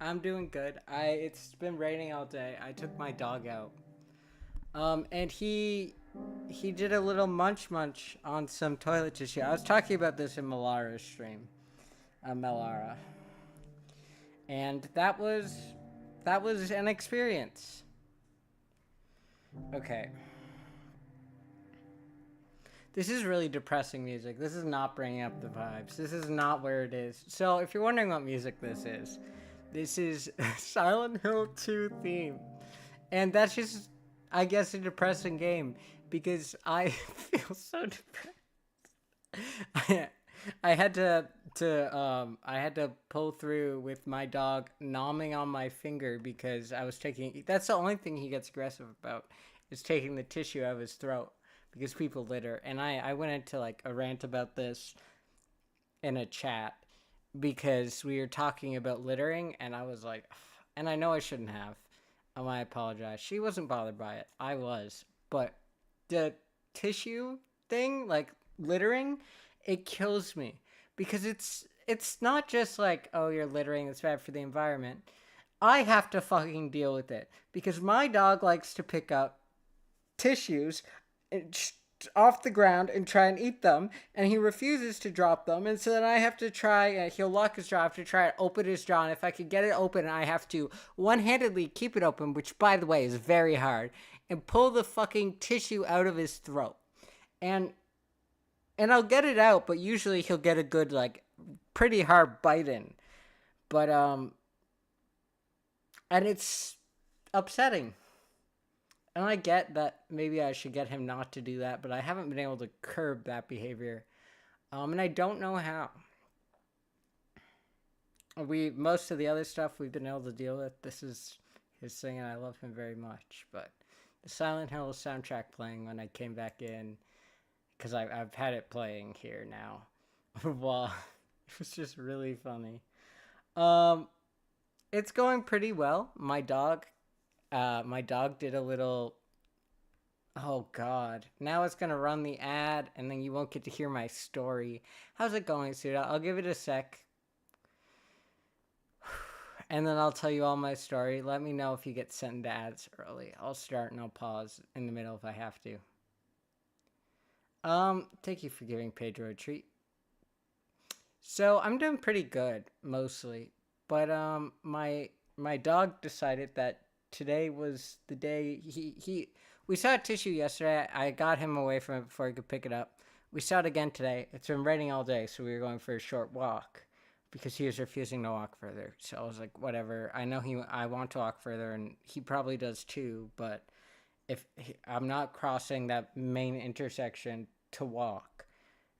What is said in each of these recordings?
I'm doing good. It's been raining all day. I took my dog out. And he did a little munch on some toilet tissue. I was talking about this in Melara's stream, Melara, and that was an experience. Okay, this is really depressing music. This is not bringing up the vibes. This is not where it is. So if you're wondering what music this is Silent Hill 2 theme. And that's just, I guess, a depressing game because I feel so depressed. I, I had I had to pull through with my dog nomming on my finger because I was taking. That's the only thing he gets aggressive about is taking the tissue out of his throat because people litter. And I went into like a rant about this in a chat because we were talking about littering, and I was like, and I know I shouldn't have. I apologize. She wasn't bothered by it. I was, but the tissue thing, like littering, it kills me because it's not just like, oh, you're littering, it's bad for the environment. I have to fucking deal with it because my dog likes to pick up tissues off the ground and try and eat them, and he refuses to drop them, and so then I have to try. He'll lock his jaw. I have to try to open his jaw, and if I can get it open, I have to one-handedly keep it open, which, by the way, is very hard, and pull the fucking tissue out of his throat, and I'll get it out, but usually he'll get a good like pretty hard bite in, but and it's upsetting. And I get that maybe I should get him not to do that, but I haven't been able to curb that behavior. And I don't know how. Most of the other stuff we've been able to deal with. This is his thing, and I love him very much. But the Silent Hill soundtrack playing when I came back in, because I've had it playing here now. Well, it was just really funny. Um, it's going pretty well. My dog did a little. Oh God! Now it's gonna run the ad, and then you won't get to hear my story. How's it going, Suda? I'll give it a sec, and then I'll tell you all my story. Let me know if you get sent into ads early. I'll start and I'll pause in the middle if I have to. Thank you for giving Pedro a treat. So I'm doing pretty good mostly, but my dog decided that today was the day he we saw a tissue yesterday. I got him away from it before he could pick it up. We saw it again today. It's been raining all day, so we were going for a short walk because he was refusing to walk further. So I was like, whatever. I want to walk further, and he probably does too. But I'm not crossing that main intersection to walk,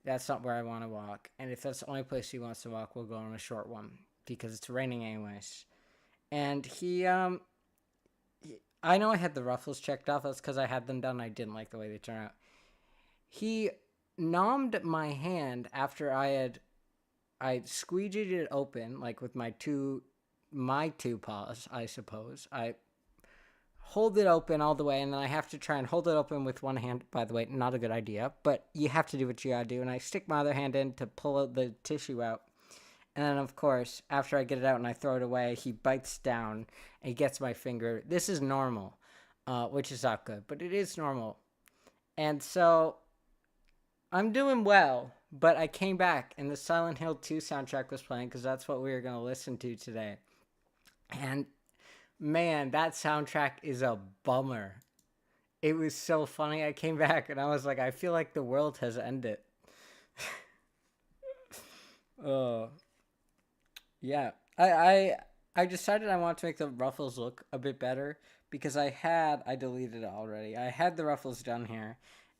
that's not where I want to walk. And if that's the only place he wants to walk, we'll go on a short one because it's raining anyways. And I know I had the ruffles checked off. That's because I had them done. I didn't like the way they turned out. He nommed my hand after I squeegeed it open, like with my two paws, I suppose. I hold it open all the way, and then I have to try and hold it open with one hand. By the way, not a good idea, but you have to do what you gotta do. And I stick my other hand in to pull out the tissue out. And then, of course, after I get it out and I throw it away, he bites down and he gets my finger. This is normal, which is not good, but it is normal. And so I'm doing well, but I came back and the Silent Hill 2 soundtrack was playing because that's what we were going to listen to today. And man, that soundtrack is a bummer. It was so funny. I came back and I was like, I feel like the world has ended. Oh, yeah. I decided I want to make the ruffles look a bit better because I deleted it already. I had the ruffles done here,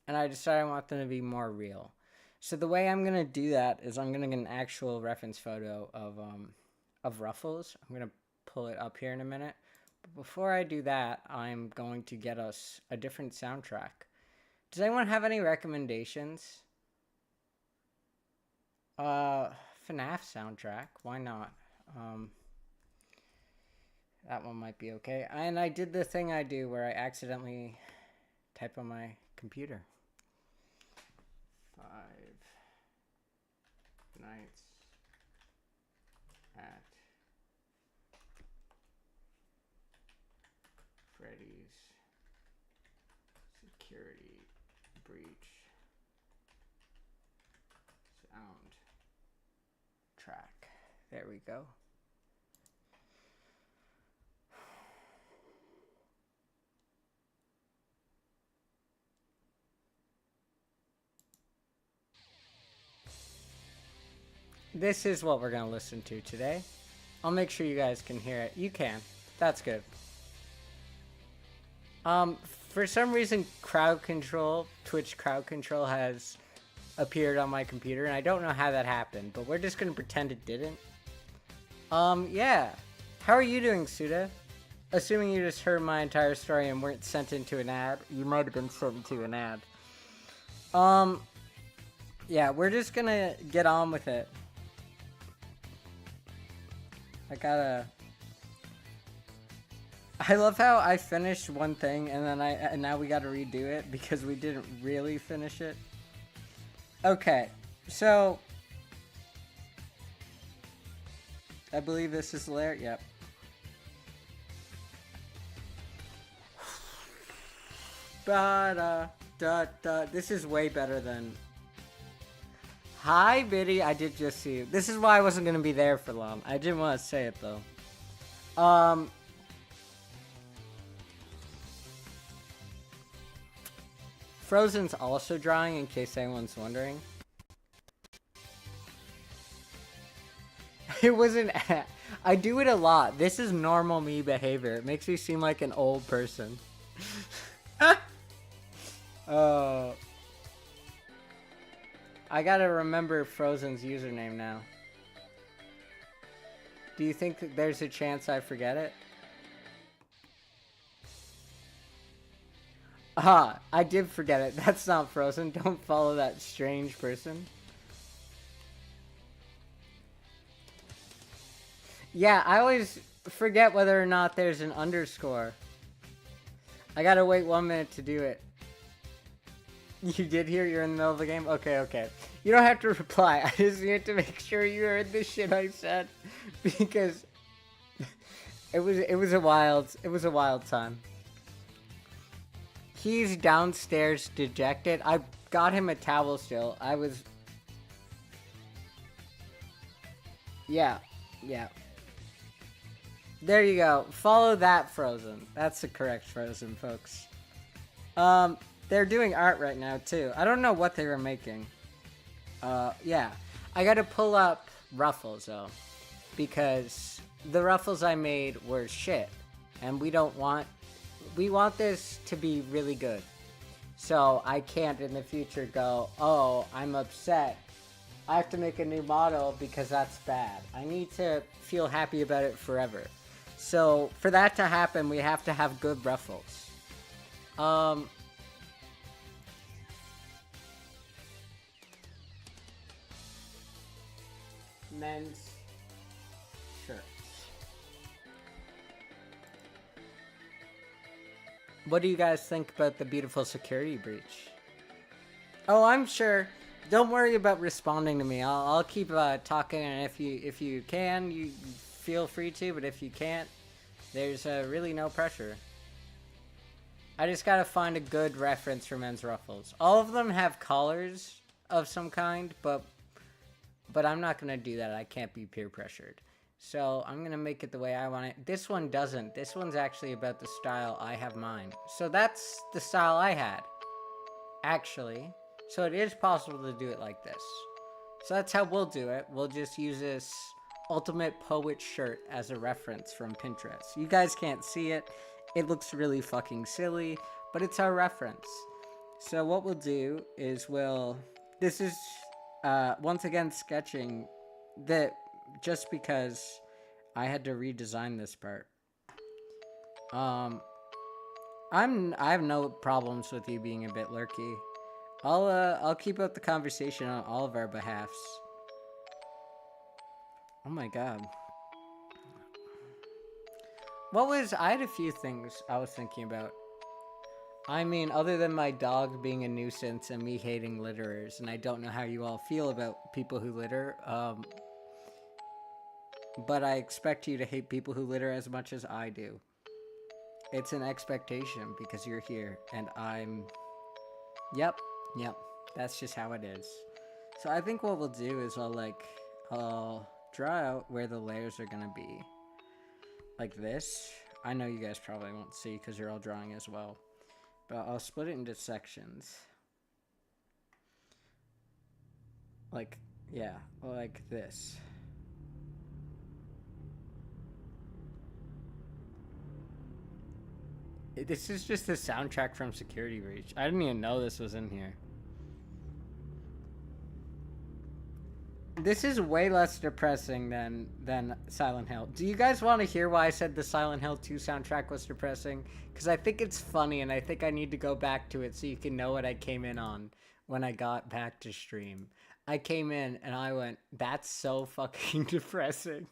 and I decided I want them to be more real. So the way I'm gonna do that is I'm gonna get an actual reference photo of ruffles. I'm gonna pull it up here in a minute. But before I do that, I'm going to get us a different soundtrack. Does anyone have any recommendations? Uh, FNAF soundtrack. Why not? Um, that one might be okay. And I did the thing I do where I accidentally type on my computer. 5 nights at security breach sound track. There we go. This is what we're going to listen to today. I'll make sure you guys can hear it. You can. That's good. For some reason, crowd control, Twitch crowd control has appeared on my computer, and I don't know how that happened, but we're just going to pretend it didn't. Yeah. How are you doing, Suda? Assuming you just heard my entire story and weren't sent into an ad. You might have been sent into an ad. Yeah, we're just going to get on with it. I love how I finished one thing and then and now we gotta redo it because we didn't really finish it. Okay, so I believe this is Lair. Yep. This is way better than. Hi, Biddy. I did just see you. This is why I wasn't gonna be there for long. I didn't want to say it though. Frozen's also drawing, in case anyone's wondering. It wasn't. I do it a lot. This is normal me behavior. It makes me seem like an old person. I gotta remember Frozen's username now. Do you think that there's a chance I forget it? Ah, I did forget it. That's not Frozen. Don't follow that strange person. Yeah, I always forget whether or not there's an underscore. I gotta wait 1 minute to do it. You did hear you're in the middle of the game? Okay, okay. You don't have to reply. I just need to make sure you heard the shit I said. Because it was a wild time. He's downstairs dejected. I got him a towel still. Yeah. There you go. Follow that Frozen. That's the correct Frozen, folks. They're doing art right now, too. I don't know what they were making. Yeah. I gotta pull up Ruffles, though. Because the Ruffles I made were shit. And we want this to be really good. So I can't in the future go, oh, I'm upset. I have to make a new model because that's bad. I need to feel happy about it forever. So for that to happen, we have to have good Ruffles. Men's shirts. What do you guys think about the beautiful security breach? Oh, I'm sure. Don't worry about responding to me. I'll keep talking, and if you can, you feel free to. But if you can't, there's really no pressure. I just gotta find a good reference for men's ruffles. All of them have collars of some kind, but I'm not gonna do that. I can't be peer pressured. So I'm gonna make it the way I want it. This one doesn't. This one's actually about the style I have mine. So that's the style I had, actually. So it is possible to do it like this. So that's how we'll do it. We'll just use this Ultimate Poet shirt as a reference from Pinterest. You guys can't see it. It looks really fucking silly, but it's our reference. So what we'll do is this is once again sketching that just because I had to redesign this part. I have no problems with you being a bit lurky. I'll keep up the conversation on all of our behalfs. Oh my god. I had a few things I was thinking about. I mean, other than my dog being a nuisance and me hating litterers, and I don't know how you all feel about people who litter, but I expect you to hate people who litter as much as I do. It's an expectation because you're here, and I'm Yep, yep. That's just how it is. So I think what we'll do is I'll draw out where the layers are gonna be. Like this. I know you guys probably won't see because you're all drawing as well. But I'll split it into sections. Like, yeah, like this. This is just the soundtrack from Security Breach. I didn't even know this was in here. This is way less depressing than Silent Hill. Do you guys want to hear why I said the Silent Hill 2 soundtrack was depressing? Because I think it's funny, and I think I need to go back to it so you can know what I came in on when I got back to stream. I came in, and I went, that's so fucking depressing.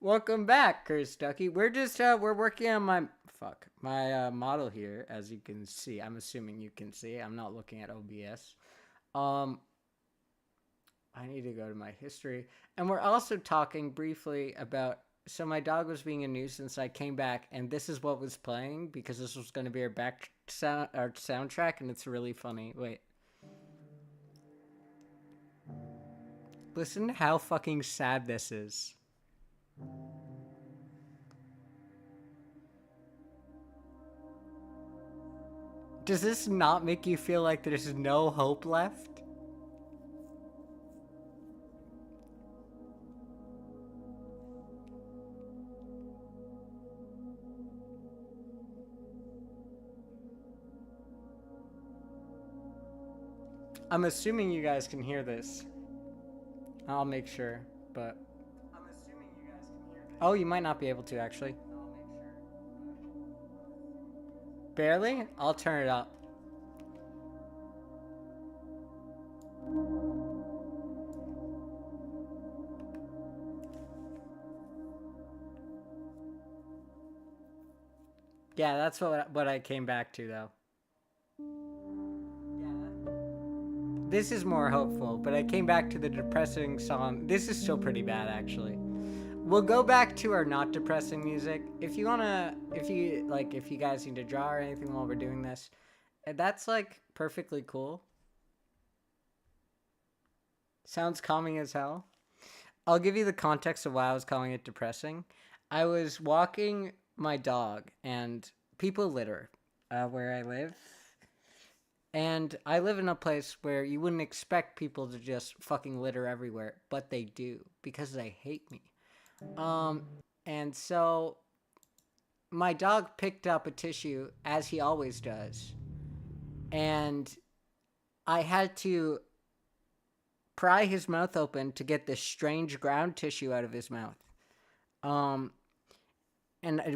Welcome back, Curse Ducky. We're just, we're working on my model here, as you can see. I'm assuming you can see. I'm not looking at OBS. I need to go to my history. And we're also talking briefly about, so my dog was being a nuisance. I came back, and this is what was playing, because this was going to be our soundtrack, and it's really funny. Wait. Listen to how fucking sad this is. Does this not make you feel like there's no hope left? I'm assuming you guys can hear this. I'll make sure, but... I'm assuming you guys can hear this. Oh, you might not be able to, actually. I'll make sure. Barely? I'll turn it up. Yeah, that's what I came back to, though. This is more hopeful, but I came back to the depressing song. This is still pretty bad, actually. We'll go back to our not depressing music. If you guys need to draw or anything while we're doing this, that's, like, perfectly cool. Sounds calming as hell. I'll give you the context of why I was calling it depressing. I was walking my dog, and people litter where I live. And I live in a place where you wouldn't expect people to just fucking litter everywhere, but they do, because they hate me. And so my dog picked up a tissue, as he always does, and I had to pry his mouth open to get this strange ground tissue out of his mouth. And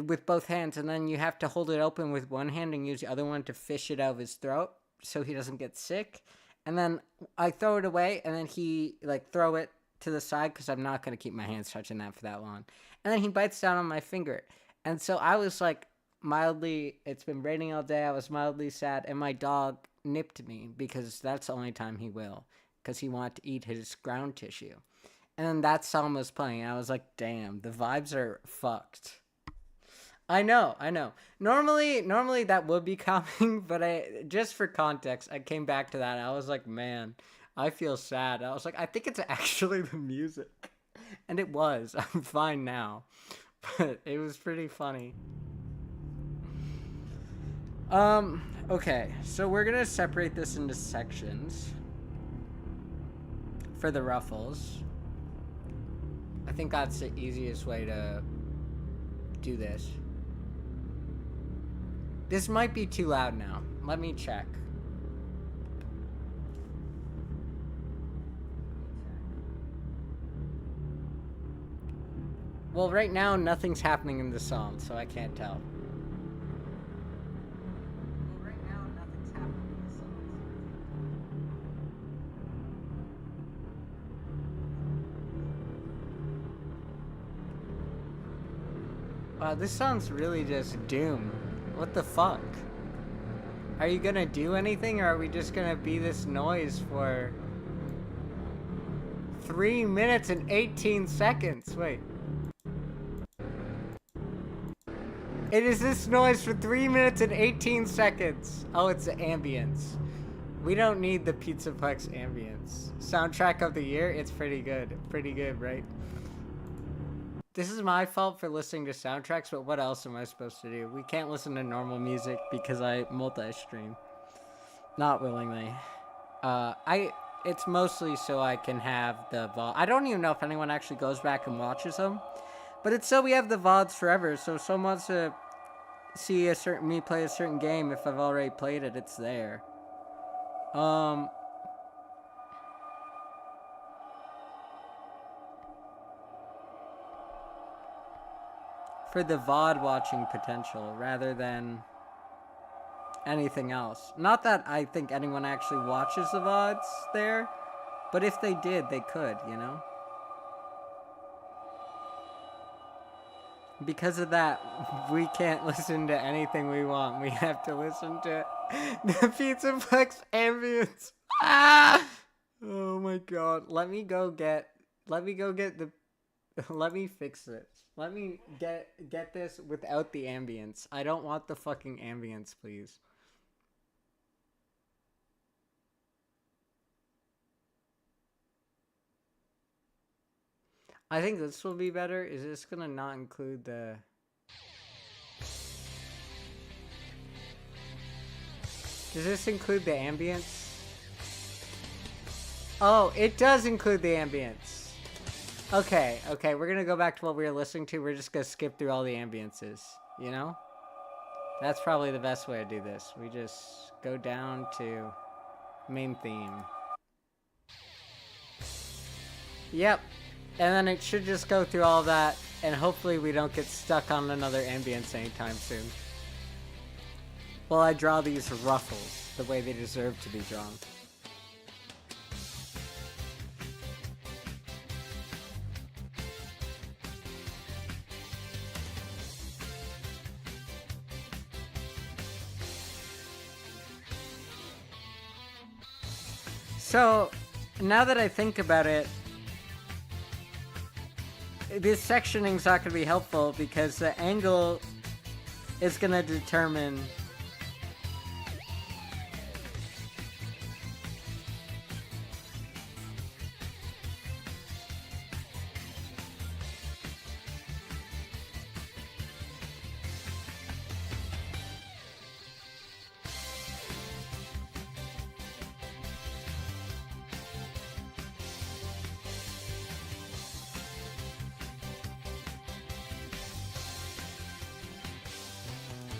with both hands, and then you have to hold it open with one hand and use the other one to fish it out of his throat so he doesn't get sick. And then I throw it away, and then he, like, throw it to the side because I'm not going to keep my hands touching that for that long. And then he bites down on my finger. And so I was, like, it's been raining all day, I was mildly sad, and my dog nipped me because that's the only time he will, because he wanted to eat his ground tissue. And then that song was playing, and I was like, damn, the vibes are fucked. I know. Normally that would be coming, but just for context, I came back to that. I was like, man, I feel sad. I was like, I think it's actually the music. And it was. I'm fine now. But it was pretty funny. Okay. So we're going to separate this into sections for the ruffles. I think that's the easiest way to do this. This might be too loud now. Let me check. Well, right now, nothing's happening in the song, so I can't tell. Wow, this sounds really just doom. What the fuck? Are you gonna do anything, or are we just gonna be this noise for 3 minutes and 18 seconds? Wait. It is this noise for 3 minutes and 18 seconds. Oh, it's the ambience. We don't need the Pizzaplex ambience. Soundtrack of the year? It's pretty good. Pretty good, right? This is my fault for listening to soundtracks, but what else am I supposed to do? We can't listen to normal music because I multi-stream. Not willingly. It's mostly so I can have the VOD. I don't even know if anyone actually goes back and watches them. But it's so we have the VODs forever, so if someone wants to see me play a certain game, if I've already played it, it's there. For the VOD watching potential, rather than anything else. Not that I think anyone actually watches the VODs there, but if they did, they could, you know? Because of that, we can't listen to anything we want. We have to listen to the Pizzaplex ambience. Ah! Oh my god. Let me fix it. Let me get this without the ambience. I don't want the fucking ambience, please. I think this will be better. Is this gonna not include the... Does this include the ambience? Oh, it does include the ambience. Okay, we're gonna go back to what we were listening to. We're just gonna skip through all the ambiences, you know? That's probably the best way to do this. We just go down to main theme. Yep. And then it should just go through all that, and hopefully we don't get stuck on another ambience anytime soon. While I draw these ruffles the way they deserve to be drawn. So, now that I think about it, this sectioning's not going to be helpful because the angle is going to determine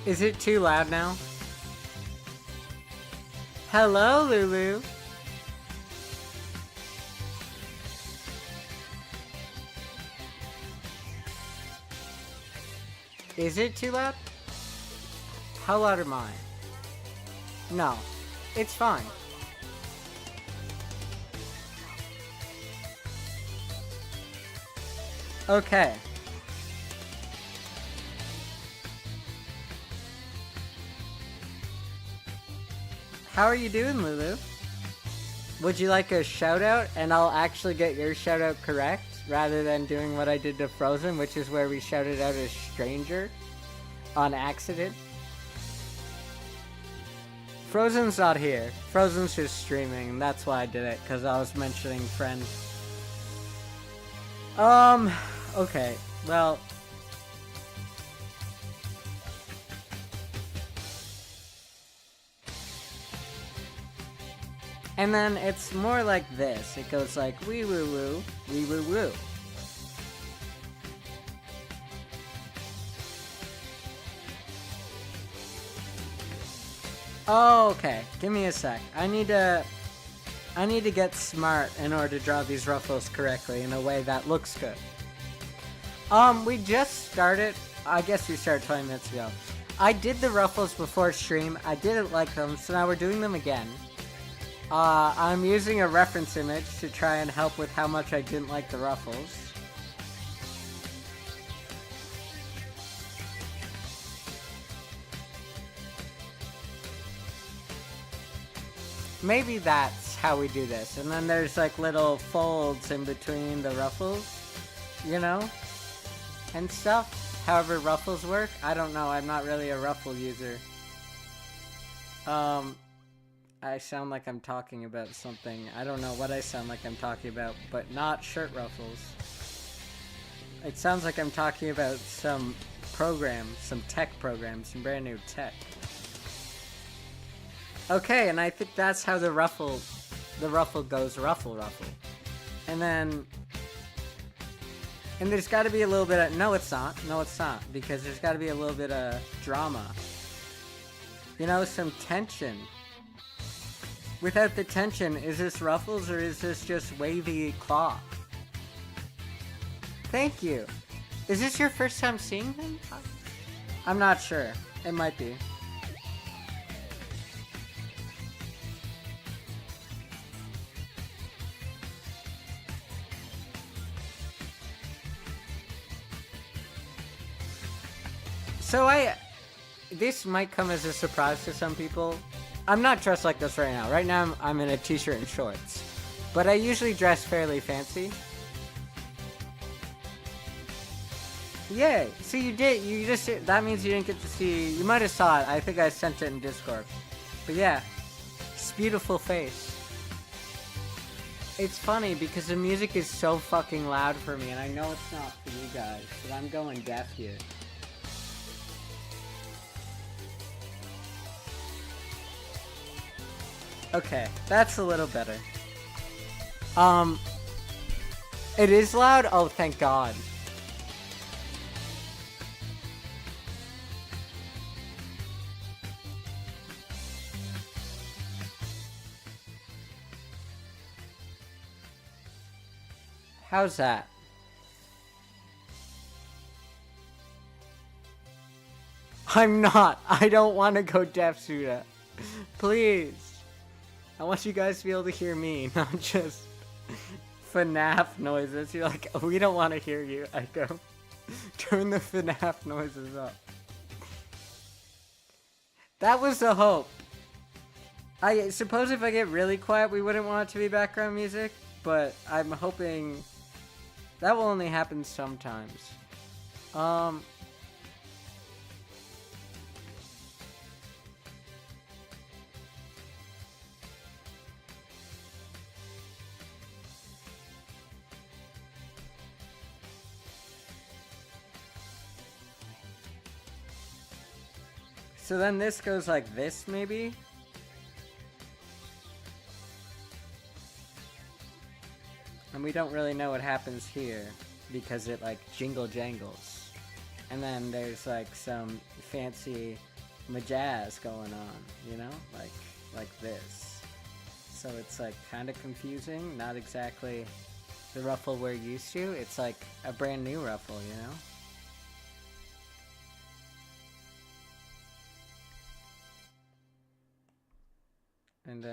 Is it too loud now? Hello, Lulu. Is it too loud? How loud am I? No, it's fine. Okay. How are you doing, Lulu? Would you like a shout out and I'll actually get your shout out correct rather than doing what I did to Frozen, which is where we shouted out a stranger on accident? Frozen's not here. Frozen's just streaming, and that's why I did it, because I was mentioning friends. Okay, well... And then it's more like this. It goes like wee woo woo, wee woo woo. Oh, okay. Give me a sec. I need to get smart in order to draw these ruffles correctly in a way that looks good. We just started. I guess we started 20 minutes ago. I did the ruffles before stream. I didn't like them, so now we're doing them again. I'm using a reference image to try and help with how much I didn't like the ruffles. Maybe that's how we do this. And then there's like little folds in between the ruffles, you know, and stuff. however ruffles work. I don't know. I'm not really a ruffle user. I sound like I'm talking about something. I don't know what I sound like I'm talking about, but not shirt ruffles. It sounds like I'm talking about some program, some tech program, some brand new tech. Okay, and I think that's how the ruffle goes, ruffle. And then, and there's got to be a little bit of, no it's not, because there's got to be a little bit of drama. You know, some tension. Without the tension, is this ruffles or is this just wavy cloth? Thank you. Is this your first time seeing him? I'm not sure. It might be. So this might come as a surprise to some people. I'm not dressed like this right now. Right now I'm in a t-shirt and shorts. But I usually dress fairly fancy. Yay! So you did, that means you didn't get to see, you might have saw it. I think I sent it in Discord. But yeah, it's beautiful face. It's funny because the music is so fucking loud for me and I know it's not for you guys, but I'm going deaf here. Okay, that's a little better. It is loud? Oh, thank God. How's that? I'm not. I don't want to go deaf, Suda. Please. I want you guys to be able to hear me, not just FNAF noises. You're like, oh, we don't want to hear you. I go, turn the FNAF noises up. That was the hope. I suppose if I get really quiet, we wouldn't want it to be background music, but I'm hoping that will only happen sometimes. So then this goes like this, maybe? And we don't really know what happens here because it like jingle jangles. And then there's like some fancy majazz going on, you know? Like this. So it's like kind of confusing, not exactly the ruffle we're used to. It's like a brand new ruffle, you know? And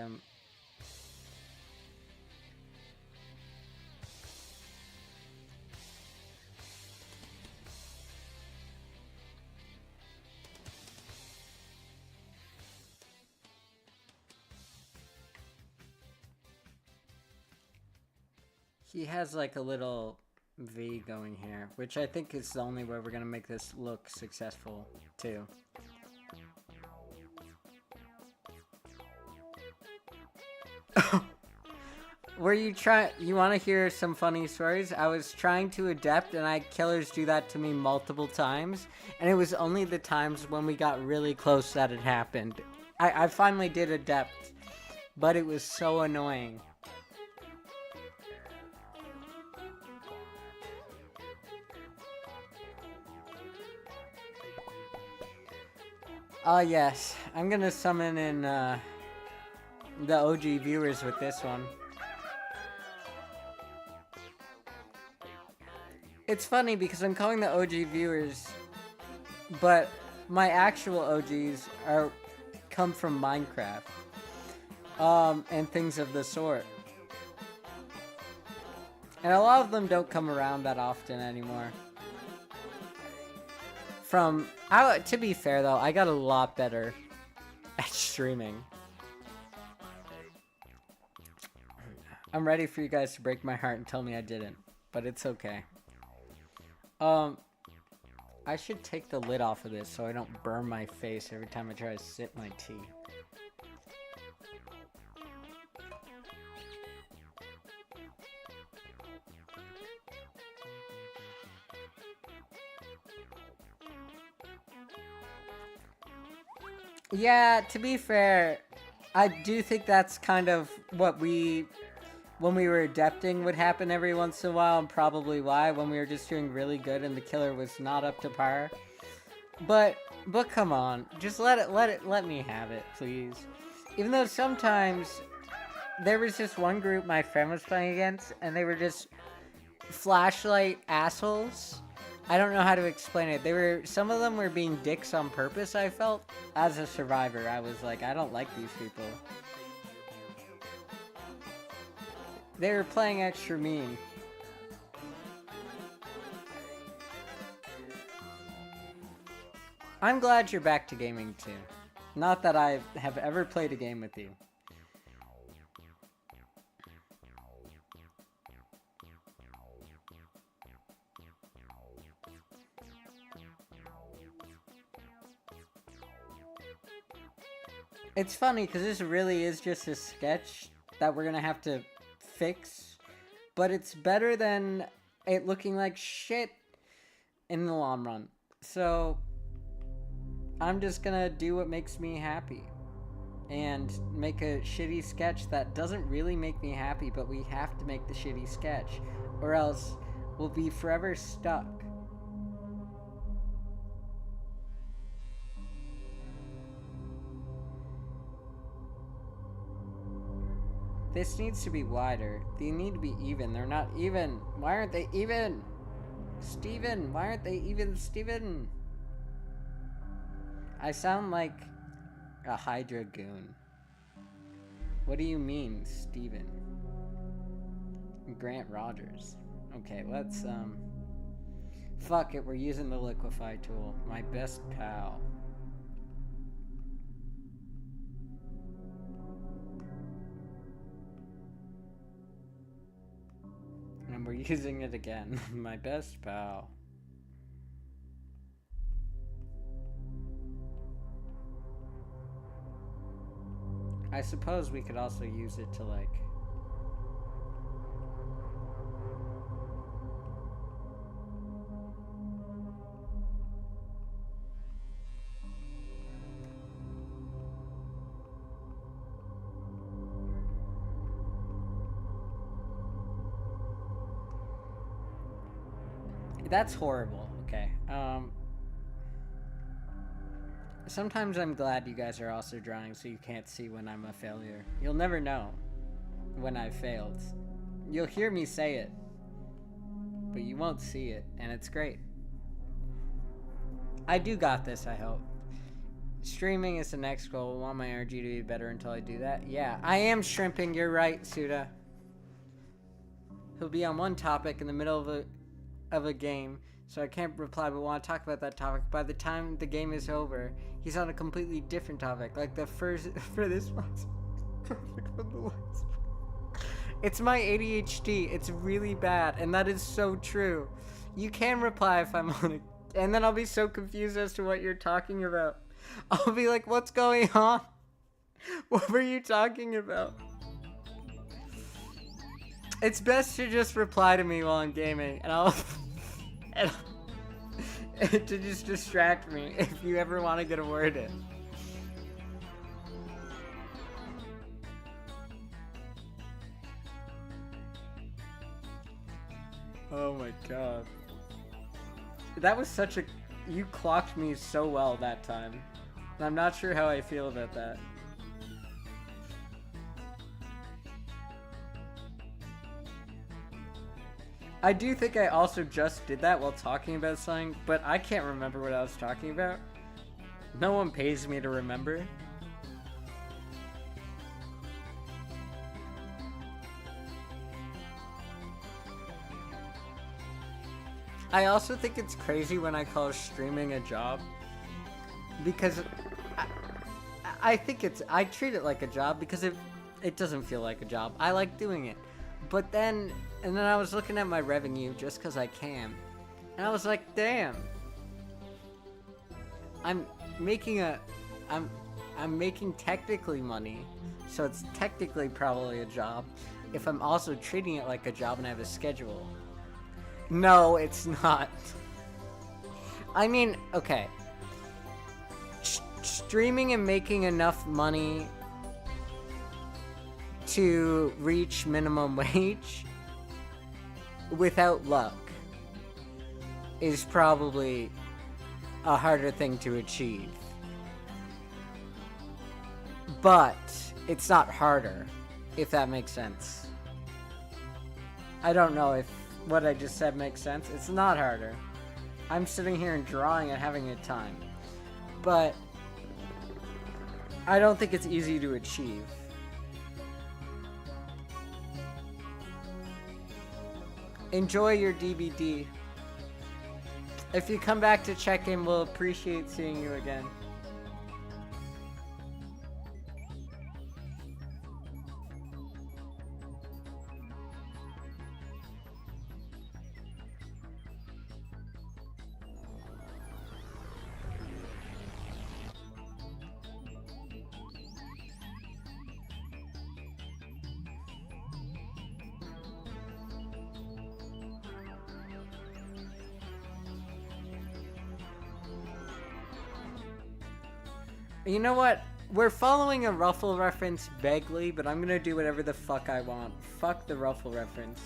he has like a little V going here, which I think is the only way we're gonna make this look successful too. You want to hear some funny stories? I was trying to adapt and killers do that to me multiple times. And it was only the times when we got really close that it happened. I finally did adapt, but it was so annoying. Oh yes, I'm gonna summon in the OG viewers with this one. It's funny because I'm calling the OG viewers, but my actual OGs come from Minecraft, and things of the sort. And a lot of them don't come around that often anymore. To be fair though, I got a lot better at streaming. I'm ready for you guys to break my heart and tell me I didn't, but it's okay. I I should take the lid off of this so I don't burn my face every time I try to sip my tea. Yeah, to be fair, I do think that's kind of what when we were adapting would happen every once in a while, and probably why, when we were just doing really good and the killer was not up to par. But come on, just let me have it, please. Even though sometimes there was just one group my friend was playing against, and they were just flashlight assholes. I don't know how to explain it. Some of them were being dicks on purpose, I felt. As a survivor, I was like, I don't like these people. They were playing extra mean. I'm glad you're back to gaming too. Not that I have ever played a game with you. It's funny because this really is just a sketch that we're gonna have to fix, but it's better than it looking like shit in the long run. So I'm just gonna do what makes me happy and make a shitty sketch that doesn't really make me happy, but we have to make the shitty sketch or else we'll be forever stuck. This needs to be wider. They need to be even. They're not even. Why aren't they even? Steven, why aren't they even, Steven? I sound like a Hydra goon. What do you mean, Steven? Grant Rogers. Okay, let's, fuck it, we're using the liquefy tool. My best pal. And we're using it again. My best pal. I suppose we could also use it to, like... That's horrible. Okay. Sometimes I'm glad you guys are also drawing so you can't see when I'm a failure. You'll never know when I've failed. You'll hear me say it, but you won't see it, and it's great. I do got this, I hope. Streaming is the next goal. I want my energy to be better until I do that. Yeah, I am shrimping. You're right, Suda. He'll be on one topic in the middle of a game, so I can't reply, but want to talk about that topic. By the time the game is over, he's on a completely different topic, like the first for this month. It's my ADHD. It's really bad, and that is so true. You can reply if I'm on it, and then I'll be so confused as to what you're talking about. I'll be like, what's going on? What were you talking about? It's best to just reply to me while I'm gaming, and I'll to just distract me if you ever want to get a word in. Oh my god. That was such a... You clocked me so well that time. And I'm not sure how I feel about that. I do think I also just did that while talking about something, but I can't remember what I was talking about. No one pays me to remember. I also think it's crazy when I call streaming a job, because I think I treat it like a job because it doesn't feel like a job. I like doing it. But then, and then I was looking at my revenue just because I can, and I was like, damn, I'm making a, I'm, I'm making technically money, so it's technically probably a job. If I'm also treating it like a job and I have a schedule. No, it's not. I mean, okay. Streaming and making enough money to reach minimum wage without luck is probably a harder thing to achieve. But it's not harder, if that makes sense. I don't know if what I just said makes sense. It's not harder. I'm sitting here and drawing and having a time. But I don't think it's easy to achieve. Enjoy your DVD. If you come back to check in, we'll appreciate seeing you again. You know what? We're following a Ruffle reference vaguely, but I'm gonna do whatever the fuck I want. Fuck the Ruffle reference.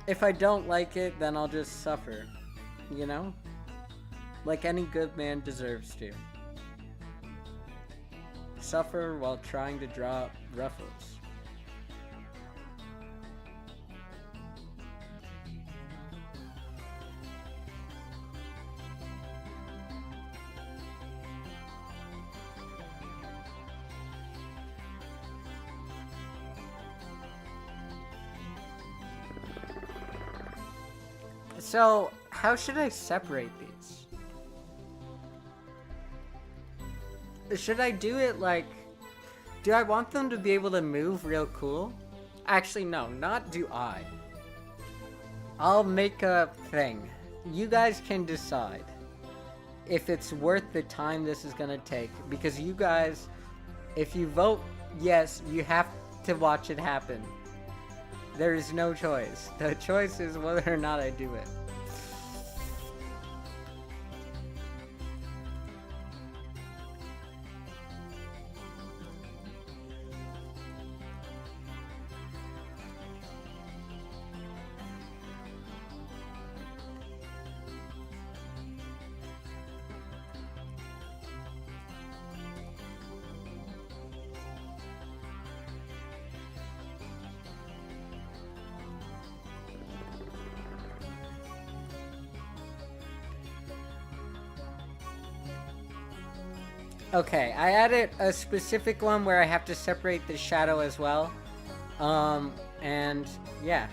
If I don't like it, then I'll just suffer. You know? Like any good man deserves to. Suffer while trying to draw Ruffles. So, how should I separate these? Should I do it like... Do I want them to be able to move real cool? Actually, no, not do I. I'll make a thing. You guys can decide if it's worth the time this is gonna take. Because you guys, if you vote yes, you have to watch it happen. There is no choice. The choice is whether or not I do it. Okay, I added a specific one where I have to separate the shadow as well. And yeah.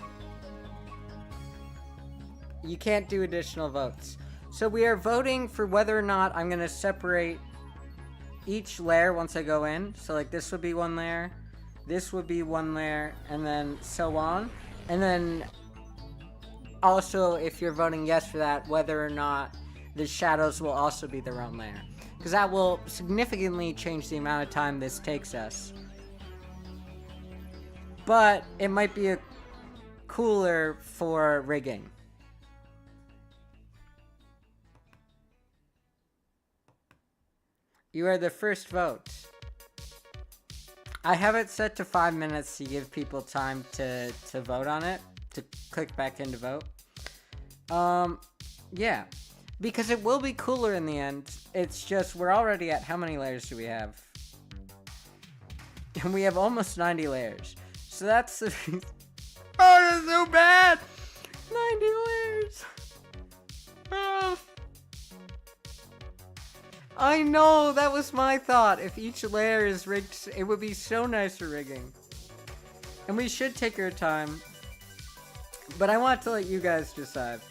You can't do additional votes. So we are voting for whether or not I'm going to separate each layer once I go in. So like this would be one layer, this would be one layer, and then so on. And then also if you're voting yes for that, whether or not the shadows will also be their own layer. Because that will significantly change the amount of time this takes us. But it might be cooler for rigging. You are the first vote. I have it set to 5 minutes to give people time to vote on it. To click back in to vote. Yeah. Because it will be cooler in the end. It's just, we're already at, how many layers do we have? And we have almost 90 layers. So that's the... Oh, that's so bad! 90 layers! Oh. I know, that was my thought. If each layer is rigged, it would be so nice for rigging. And we should take our time. But I want to let you guys decide.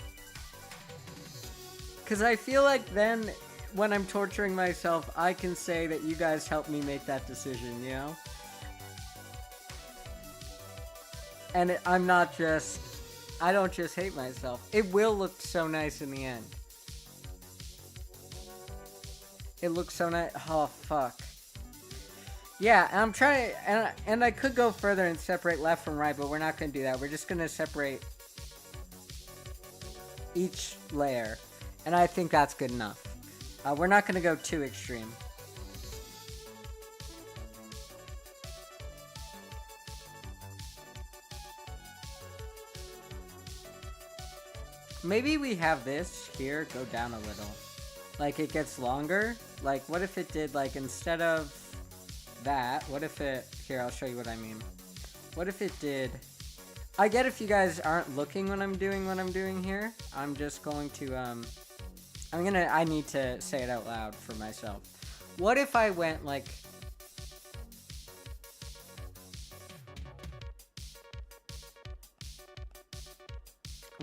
Because I feel like then, when I'm torturing myself, I can say that you guys helped me make that decision, you know? And I'm not just I don't just hate myself. It will look so nice in the end. It looks so nice. Oh, fuck. Yeah, I'm trying, and I could go further and separate left from right, but we're not going to do that. We're just going to separate each layer, and I think that's good enough. We're not going to go too extreme. Maybe we have this here go down a little. Like, it gets longer. Like, what if it did, like, instead of that, what if it... Here, I'll show you what I mean. What if it did... I get if you guys aren't looking when I'm doing what I'm doing here. I'm just going to, I need to say it out loud for myself. What if I went, like...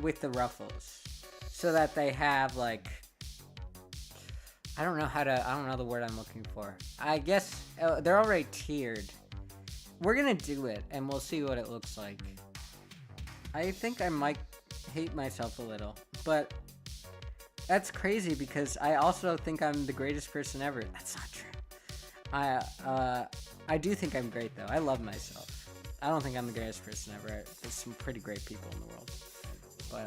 with the ruffles. So that they have, like... I don't know the word I'm looking for. I guess they're already tiered. We're gonna do it, and we'll see what it looks like. I think I might hate myself a little, but that's crazy because I also think I'm the greatest person ever. That's not true. I do think I'm great though. I love myself. I don't think I'm the greatest person ever. There's some pretty great people in the world, but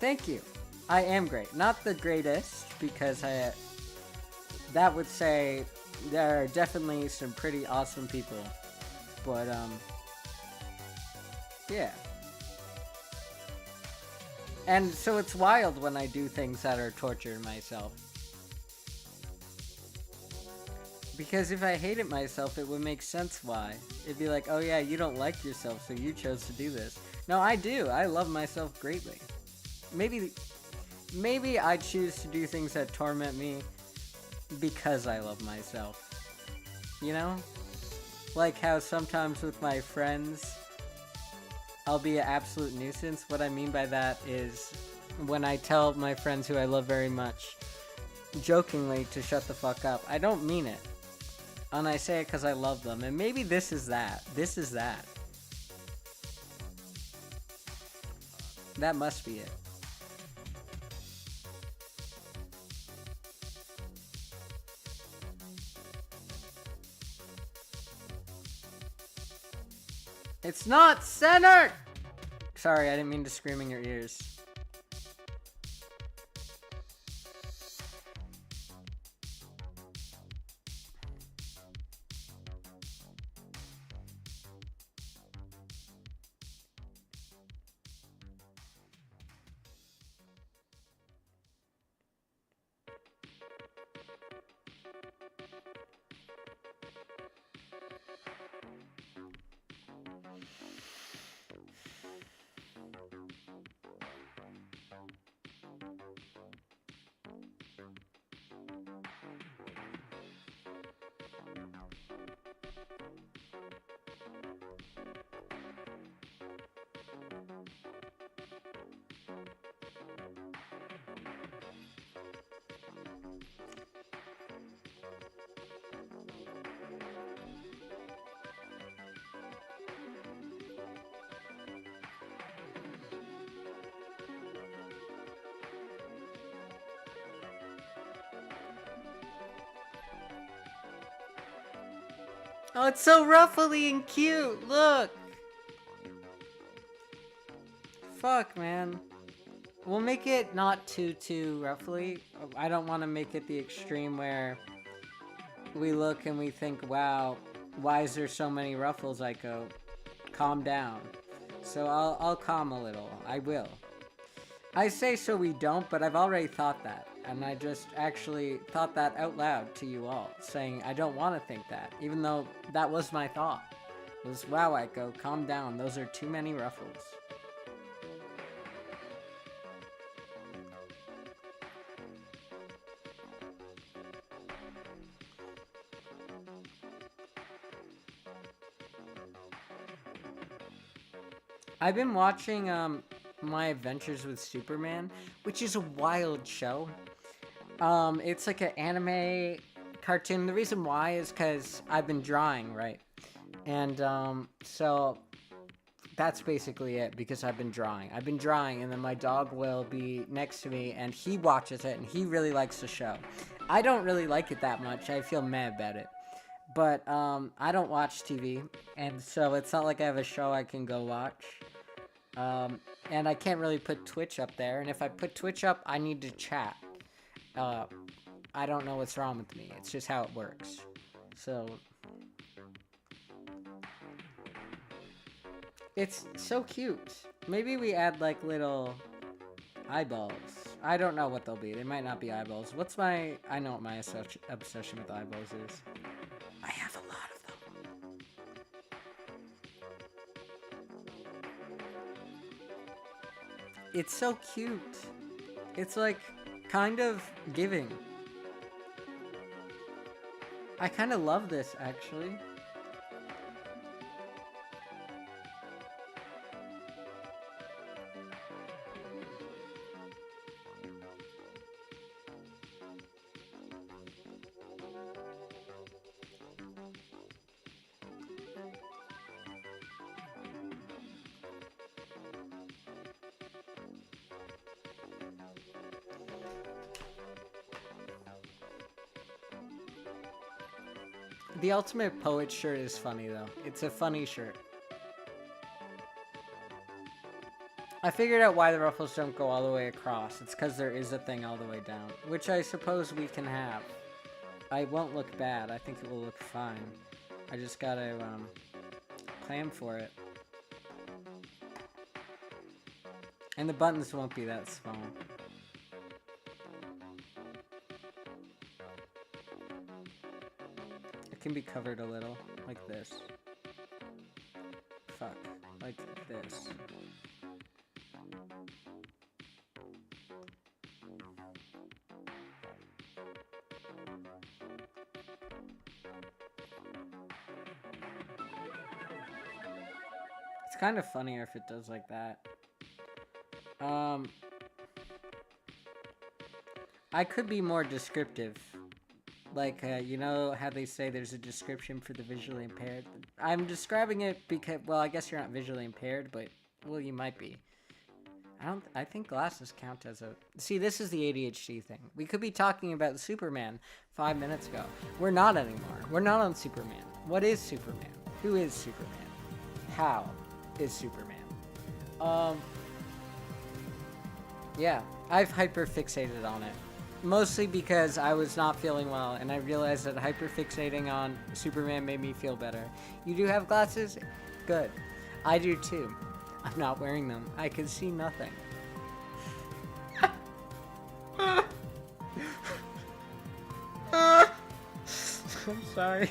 thank you. I am great. Not the greatest, because that would say there are definitely some pretty awesome people. But, yeah. And so it's wild when I do things that are torture myself. Because if I hated myself, it would make sense why. It'd be like, oh yeah, you don't like yourself, so you chose to do this. No, I do. I love myself greatly. Maybe I choose to do things that torment me because I love myself. You know? Like how sometimes with my friends, I'll be an absolute nuisance. What I mean by that is when I tell my friends who I love very much, jokingly, to shut the fuck up. I don't mean it. And I say it because I love them. And maybe this is that. This is that. That must be it. It's not centered! Sorry, I didn't mean to scream in your ears. Oh, it's so ruffly and cute. Look. Fuck, man. We'll make it not too ruffly. I don't want to make it the extreme where we look and we think, wow, why is there so many ruffles? I go, calm down. So I'll calm a little. I will. I say so we don't, but I've already thought that. And I just actually thought that out loud to you all, saying I don't want to think that, even though that was my thought. It was, wow, Echo, calm down. Those are too many ruffles. I've been watching My Adventures with Superman, which is a wild show. It's like an anime cartoon. The reason why is because I've been drawing, right? And so that's basically it, because I've been drawing. And then my dog will be next to me, and he watches it, and he really likes the show. I don't really like it that much. I feel mad about it. But I don't watch TV, and so it's not like I have a show I can go watch. And I can't really put Twitch up there, and if I put Twitch up, I need to chat. I don't know what's wrong with me. It's just how it works. So... it's so cute. Maybe we add, like, little eyeballs. I don't know what they'll be. They might not be eyeballs. I know what my obsession with eyeballs is. I have a lot of them. It's so cute. It's, like, kind of giving. I kind of love this, actually. The Ultimate Poet shirt is funny, though. It's a funny shirt. I figured out why the ruffles don't go all the way across. It's because there is a thing all the way down, which I suppose we can have. I won't look bad. I think it will look fine. I just gotta, plan for it. And the buttons won't be that small. It can be covered a little, like this. Fuck, like this. It's kind of funnier if it does like that. I could be more descriptive. Like, you know how they say there's a description for the visually impaired? I'm describing it because, well, I guess you're not visually impaired, but, well, you might be. I think glasses count as a... See, this is the ADHD thing. We could be talking about Superman 5 minutes ago. We're not anymore. We're not on Superman. What is Superman? Who is Superman? How is Superman? Yeah, I've hyperfixated on it. Mostly because I was not feeling well, and I realized that hyperfixating on Superman made me feel better. You do have glasses? Good. I do too. I'm not wearing them. I can see nothing. I'm sorry.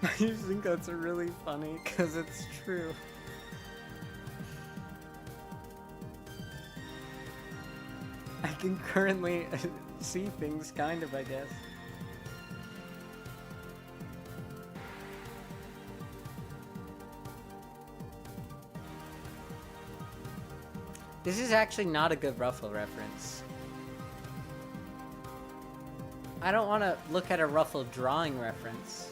I just think that's really funny, because it's true. I can currently see things, kind of, I guess. This is actually not a good Ruffle reference. I don't want to look at a Ruffle drawing reference.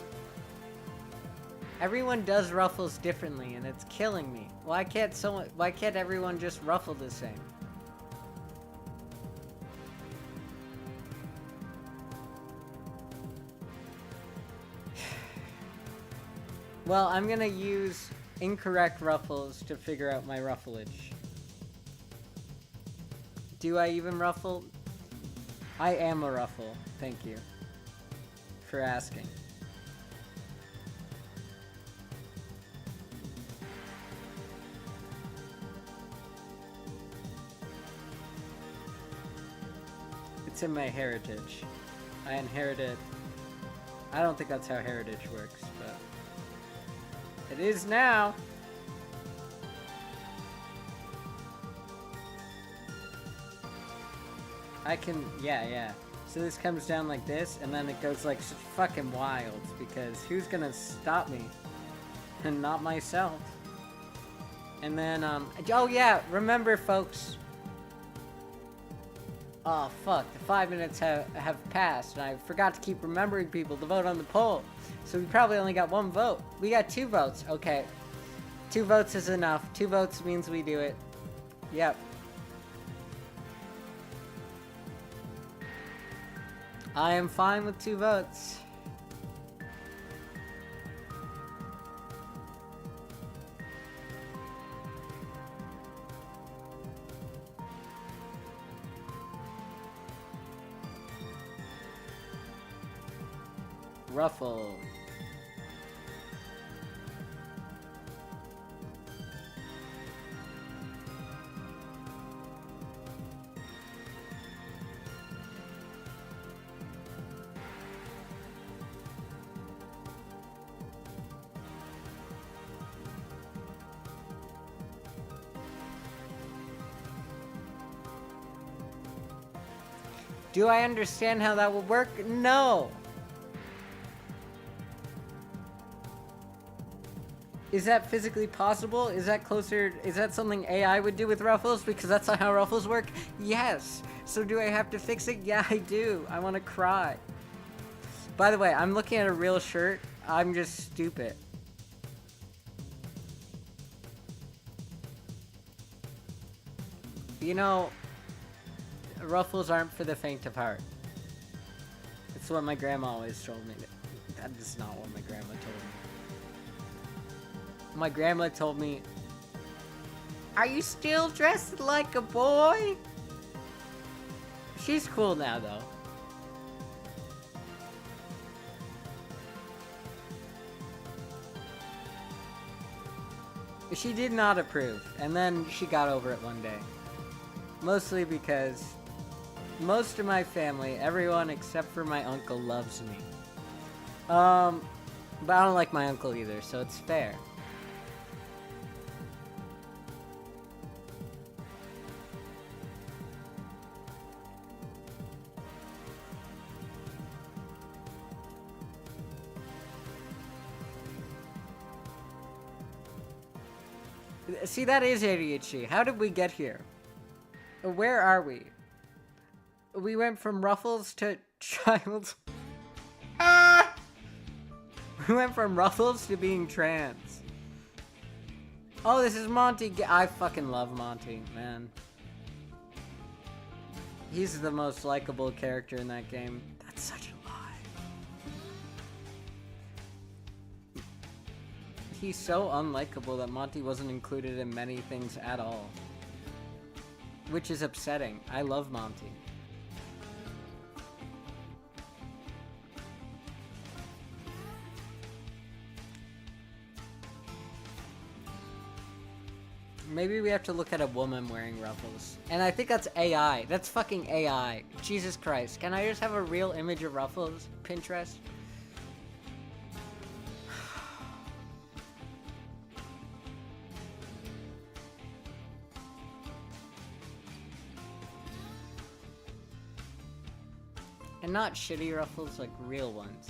Everyone does Ruffles differently, and it's killing me. Why can't everyone just ruffle the same? Well, I'm gonna use incorrect ruffles to figure out my ruffleage. Do I even ruffle? I am a ruffle. Thank you for asking. It's in my heritage. I inherited... I don't think that's how heritage works, but... it is now! I can... yeah. So this comes down like this, and then it goes like fucking wild, because who's gonna stop me? And not myself. And then, oh yeah, remember folks... oh fuck, the 5 minutes have passed, and I forgot to keep remembering people to vote on the poll. So we probably only got one vote. We got 2 votes, okay. 2 votes is enough. 2 votes means we do it. Yep. I am fine with 2 votes. Ruffle. Do I understand how that will work? No! Is that physically possible? Is that closer? Is that something AI would do with Ruffles? Because that's not how Ruffles work? Yes! So do I have to fix it? Yeah, I do. I want to cry. By the way, I'm looking at a real shirt. I'm just stupid. You know, Ruffles aren't for the faint of heart. It's what my grandma always told me. That is not what my grandma told me. My grandma told me, "Are you still dressed like a boy?" She's cool now, though. She did not approve, and then she got over it one day. Mostly because most of my family, everyone except for my uncle, loves me. But I don't like my uncle either, so it's fair. See, that is ADHD. How did we get here? Where are we? We went from Ruffles to child. Ah! We went from Ruffles to being trans. Oh, this is Monty. I fucking love Monty, man. He's the most likable character in that game. That's such a lie. He's so unlikable that Monty wasn't included in many things at all. Which is upsetting. I love Monty. Maybe we have to look at a woman wearing Ruffles. And I think that's AI. That's fucking AI. Jesus Christ. Can I just have a real image of Ruffles? Pinterest? And not shitty Ruffles, like real ones.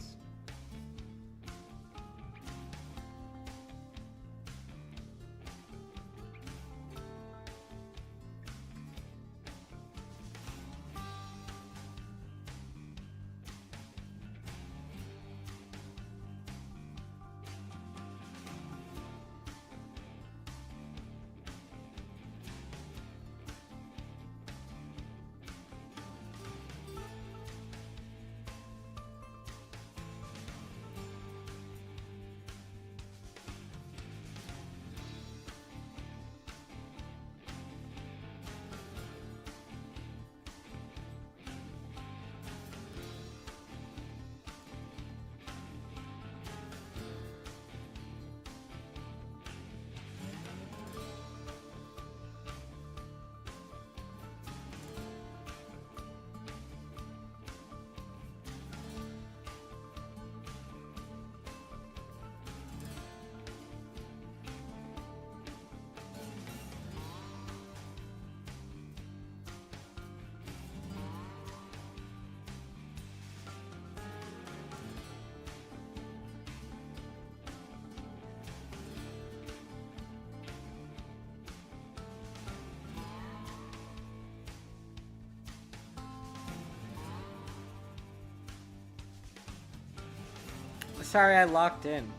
Sorry, I locked in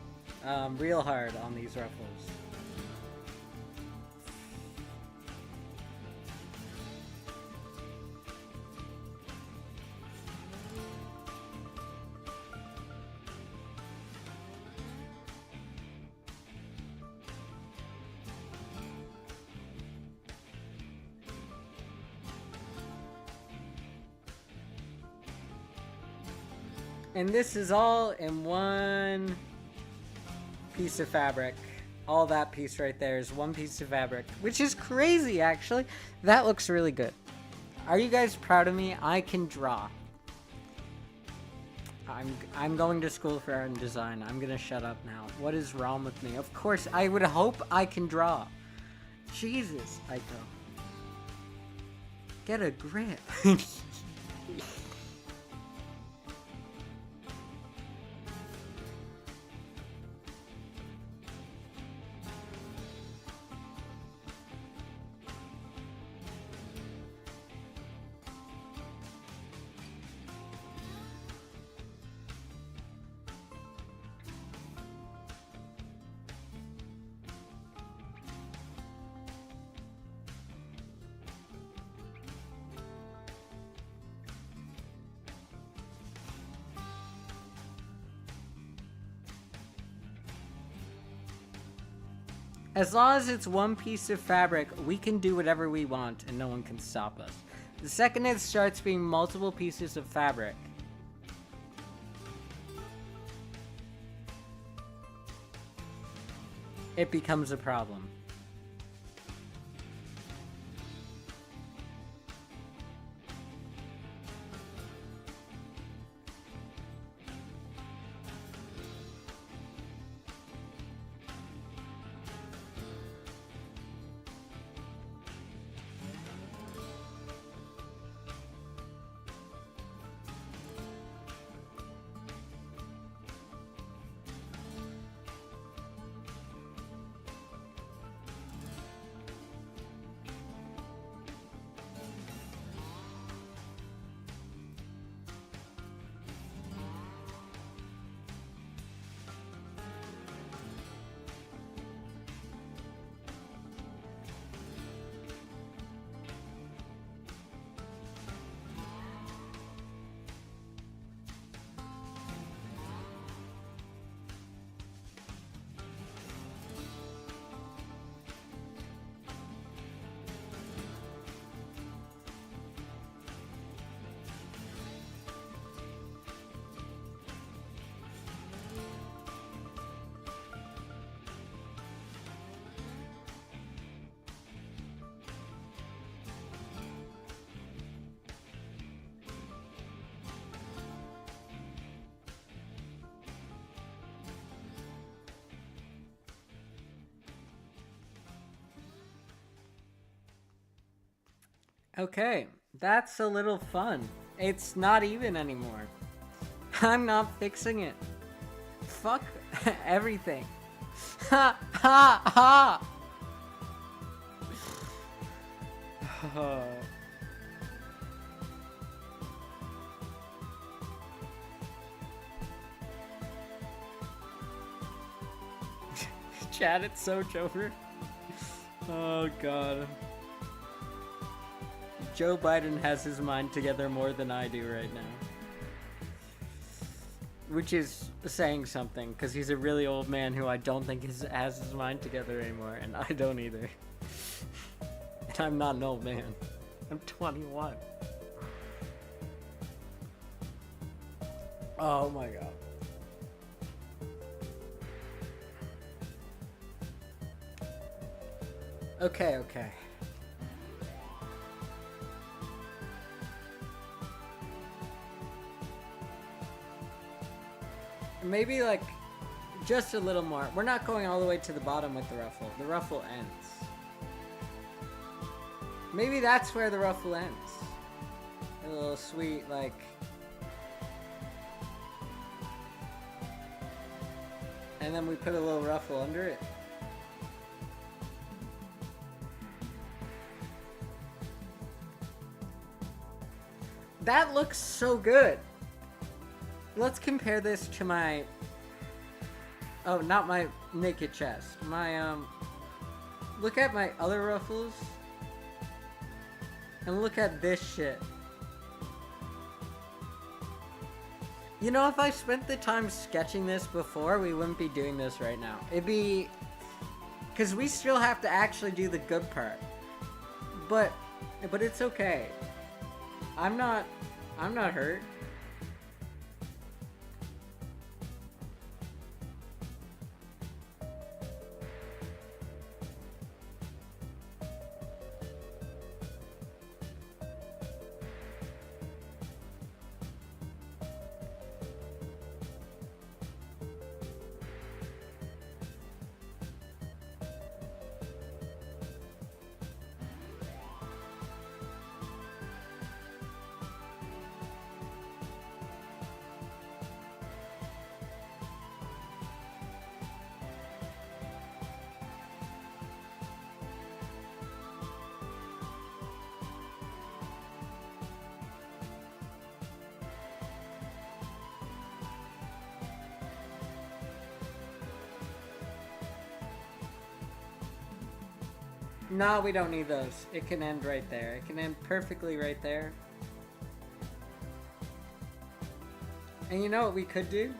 real hard on these Ruffles. And this is all in one piece of fabric. All that piece right there is one piece of fabric, which is crazy, actually. That looks really good. Are you guys proud of me? I can draw. I'm going to school for art and design. I'm gonna shut up now. What is wrong with me? Of course, I would hope I can draw. Jesus, Aiko. Get a grip. As long as it's one piece of fabric, we can do whatever we want and no one can stop us. The second it starts being multiple pieces of fabric, it becomes a problem. Okay, that's a little fun. It's not even anymore. I'm not fixing it. Fuck everything. Ha ha ha! Chat, it's so Joker. Oh god. Joe Biden has his mind together more than I do right now. Which is saying something, because he's a really old man who I don't think has his mind together anymore, and I don't either. And I'm not an old man. I'm 21. Oh my god. Okay, okay. Maybe like just a little more. We're not going all the way to the bottom with the ruffle. The ruffle ends. Maybe that's where the ruffle ends. A little sweet, like... And then we put a little ruffle under it. That looks so good. Let's compare this to my... Oh, not my naked chest. My, Look at my other ruffles. And look at this shit. You know, if I spent the time sketching this before, we wouldn't be doing this right now. It'd be... Because we still have to actually do the good part. But it's okay. I'm not hurt. No, we don't need those. It can end right there. It can end perfectly right there. And you know what we could do?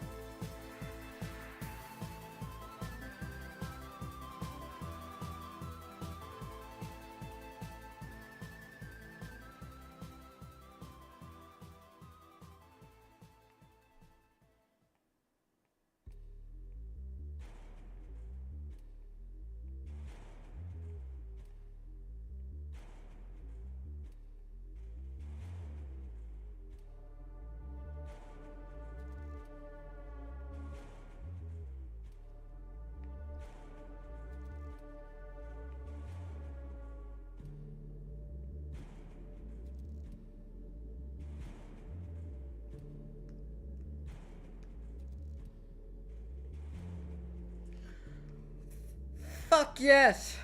Fuck yes!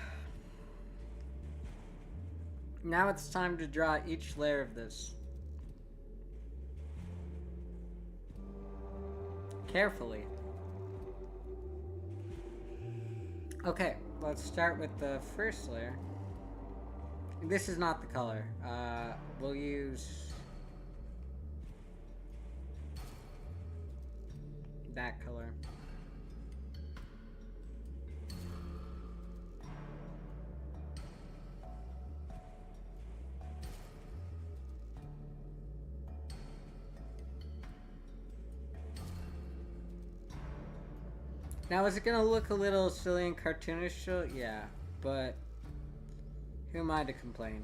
Now it's time to draw each layer of this. Carefully. Okay, let's start with the first layer. This is not the color. We'll use that color. Now, is it gonna look a little silly and cartoonish? Yeah, but who am I to complain?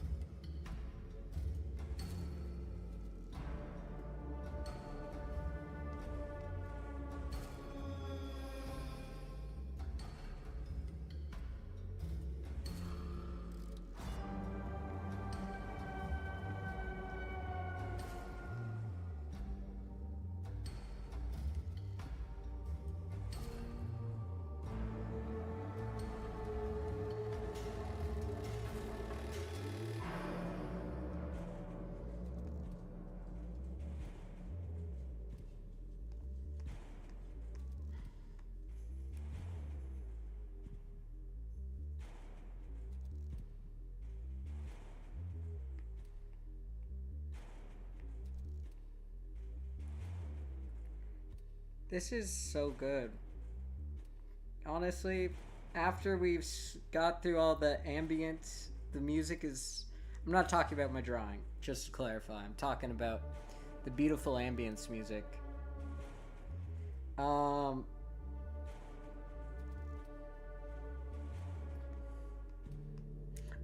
This is so good. Honestly, after we've got through all the ambience, the music is... I'm not talking about my drawing, just to clarify. I'm talking about the beautiful ambience music.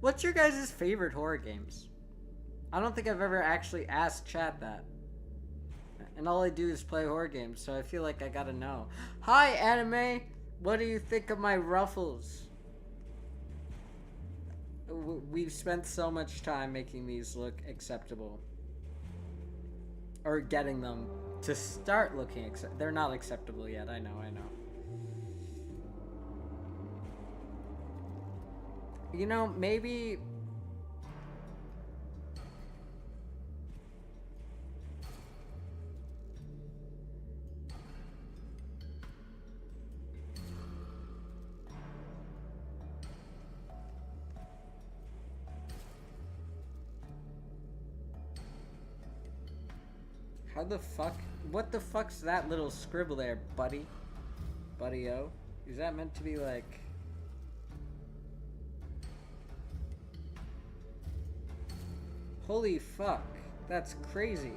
What's your guys' favorite horror games? I don't think I've ever actually asked chat that. And all I do is play horror games, so I feel like I gotta know. Hi, anime! What do you think of my ruffles? We've spent so much time making these look acceptable. Or getting them to start looking acceptable. They're not acceptable yet, I know. You know, maybe... How the fuck? What the fuck's that little scribble there, buddy? Buddy-o? Is that meant to be like... Holy fuck. That's crazy.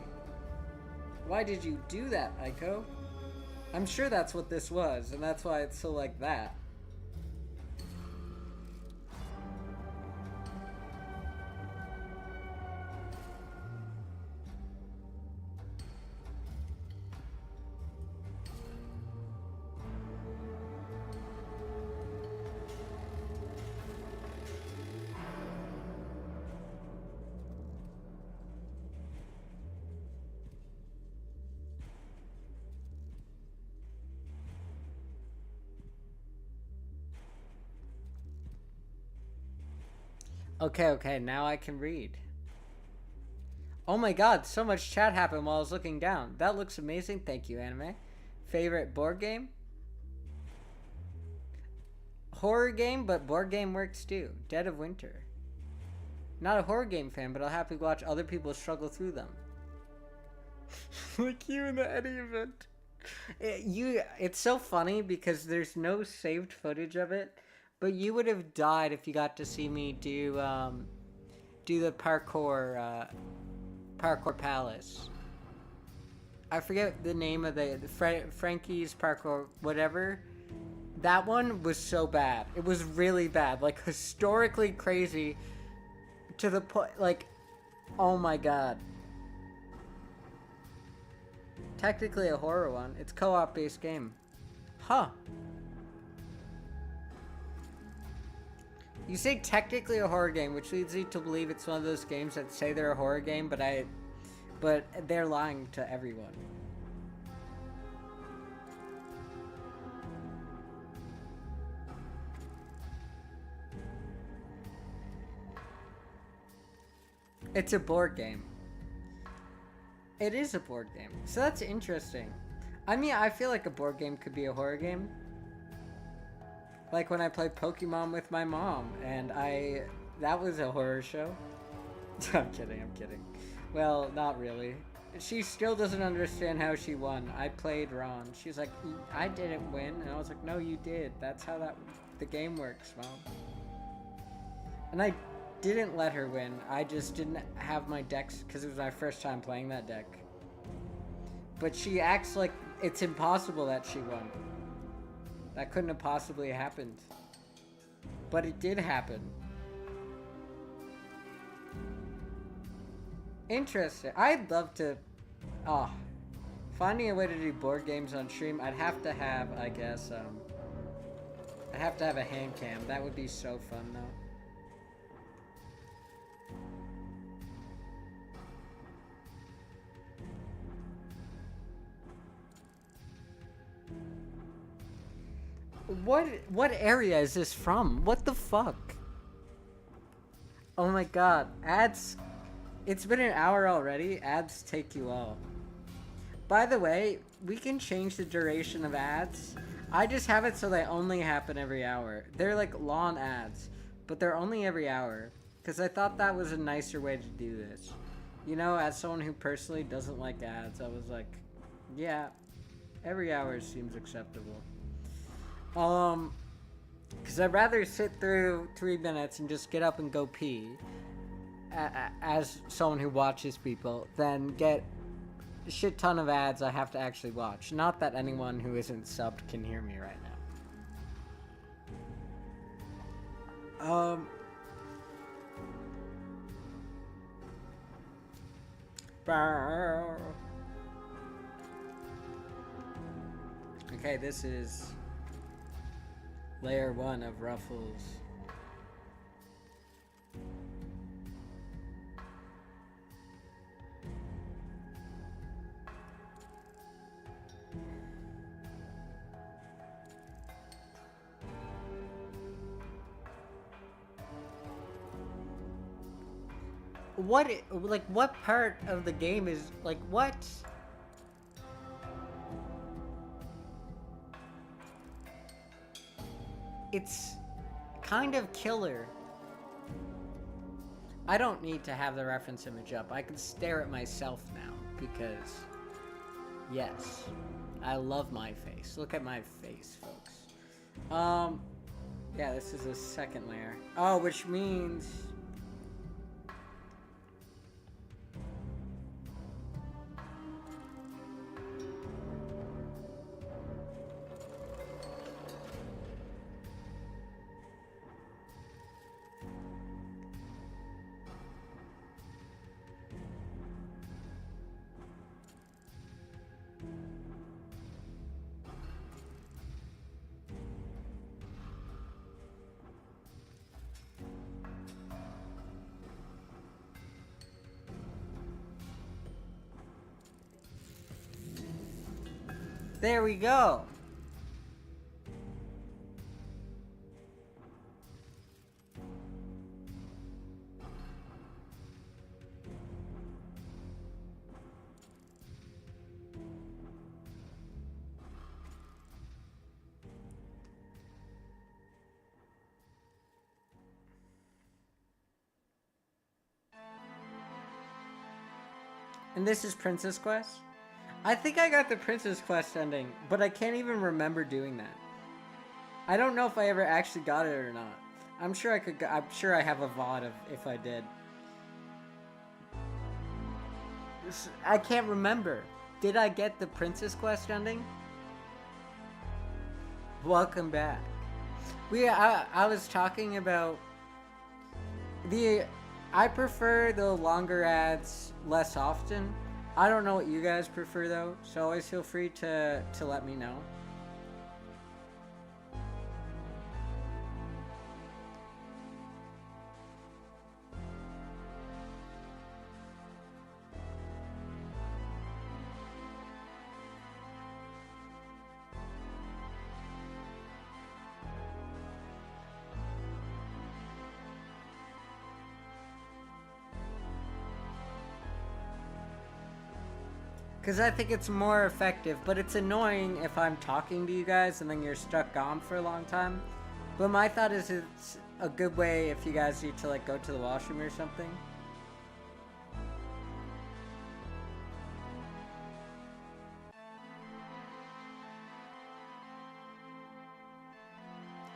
Why did you do that, Aiko? I'm sure that's what this was, and that's why it's so like that. Okay, now I can read. Oh my god, so much chat happened while I was looking down. That looks amazing. Thank you, anime. Favorite board game? Horror game, but board game works too. Dead of Winter. Not a horror game fan, but I'll happily watch other people struggle through them. Like you in the Eddie event. It's so funny because there's no saved footage of it, but you would have died if you got to see me do the parkour palace. I forget the name of the Frankie's parkour whatever. That one was so bad. It was really bad, like historically crazy, to the point like, oh my god. Technically a horror one. It's co-op based game. Huh. You say technically a horror game, which leads you to believe it's one of those games that say they're a horror game, but they're lying to everyone. It's a board game. It is a board game. So that's interesting. I mean, I feel like a board game could be a horror game. Like when I played Pokemon with my mom, and that was a horror show. I'm kidding. Well, not really. She still doesn't understand how she won. I played Ron. She's like, I didn't win. And I was like, no, you did. That's how the game works, Mom. And I didn't let her win. I just didn't have my decks because it was my first time playing that deck. But she acts like it's impossible that she won. That couldn't have possibly happened. But it did happen. Interesting. I'd love to... finding a way to do board games on stream, I'd have to have, I guess, I'd have to have a hand cam. That would be so fun, though. What area is this from? What the fuck? Oh my god. Ads... It's been an hour already. Ads take you all. By the way, we can change the duration of ads. I just have it so they only happen every hour. They're like long ads, but they're only every hour. Because I thought that was a nicer way to do this. You know, as someone who personally doesn't like ads, I was like, yeah, every hour seems acceptable. Because I'd rather sit through 3 minutes and just get up and go pee, as someone who watches people, than get a shit ton of ads I have to actually watch. Not that anyone who isn't subbed can hear me right now. Okay, this is layer 1 of Ruffles. What part of the game is, like, what? It's kind of killer. I don't need to have the reference image up. I can stare at myself now, because, yes, I love my face. Look at my face, folks. Yeah, this is a second layer. Oh, which means... There we go. And this is Princess Quest? I think I got the Princess Quest ending, but I can't even remember doing that. I don't know if I ever actually got it or not. I'm sure I could. I'm sure I have a VOD of if I did. I can't remember. Did I get the Princess Quest ending? Welcome back. I was talking about I prefer the longer ads less often. I don't know what you guys prefer though, so always feel free to let me know. Because I think it's more effective, but it's annoying if I'm talking to you guys and then you're stuck on for a long time. But my thought is it's a good way if you guys need to like go to the washroom or something.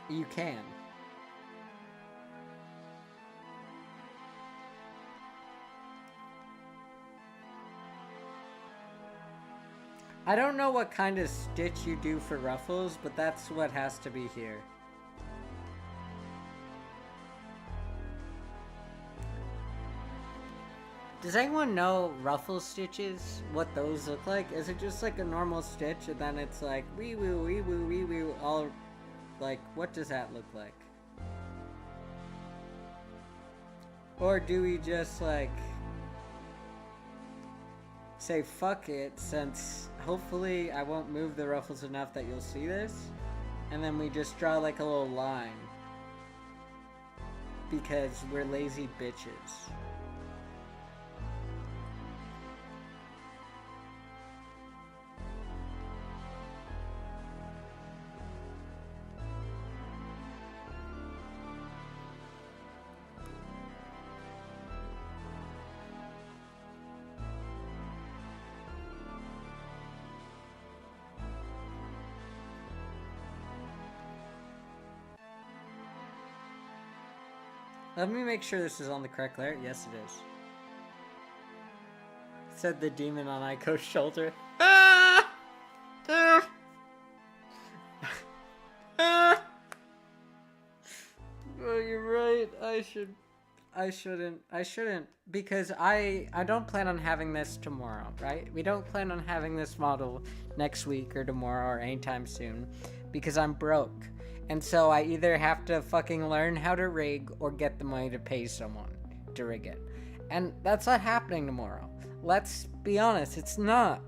You can. I don't know what kind of stitch you do for ruffles, but that's what has to be here. Does anyone know ruffle stitches? What those look like? Is it just like a normal stitch and then it's like wee woo wee woo wee woo all like what does that look like? Or do we just like say fuck it, since hopefully I won't move the ruffles enough that you'll see this, and then we just draw like a little line because we're lazy bitches. Let me make sure this is on the correct layer. Yes, it is. Said the demon on Aiko's shoulder. Ah! Ah! Ah! Oh, you're right. I shouldn't, because I don't plan on having this tomorrow, right? We don't plan on having this model next week or tomorrow or anytime soon, because I'm broke. And so I either have to fucking learn how to rig or get the money to pay someone to rig it. And that's not happening tomorrow. Let's be honest, it's not.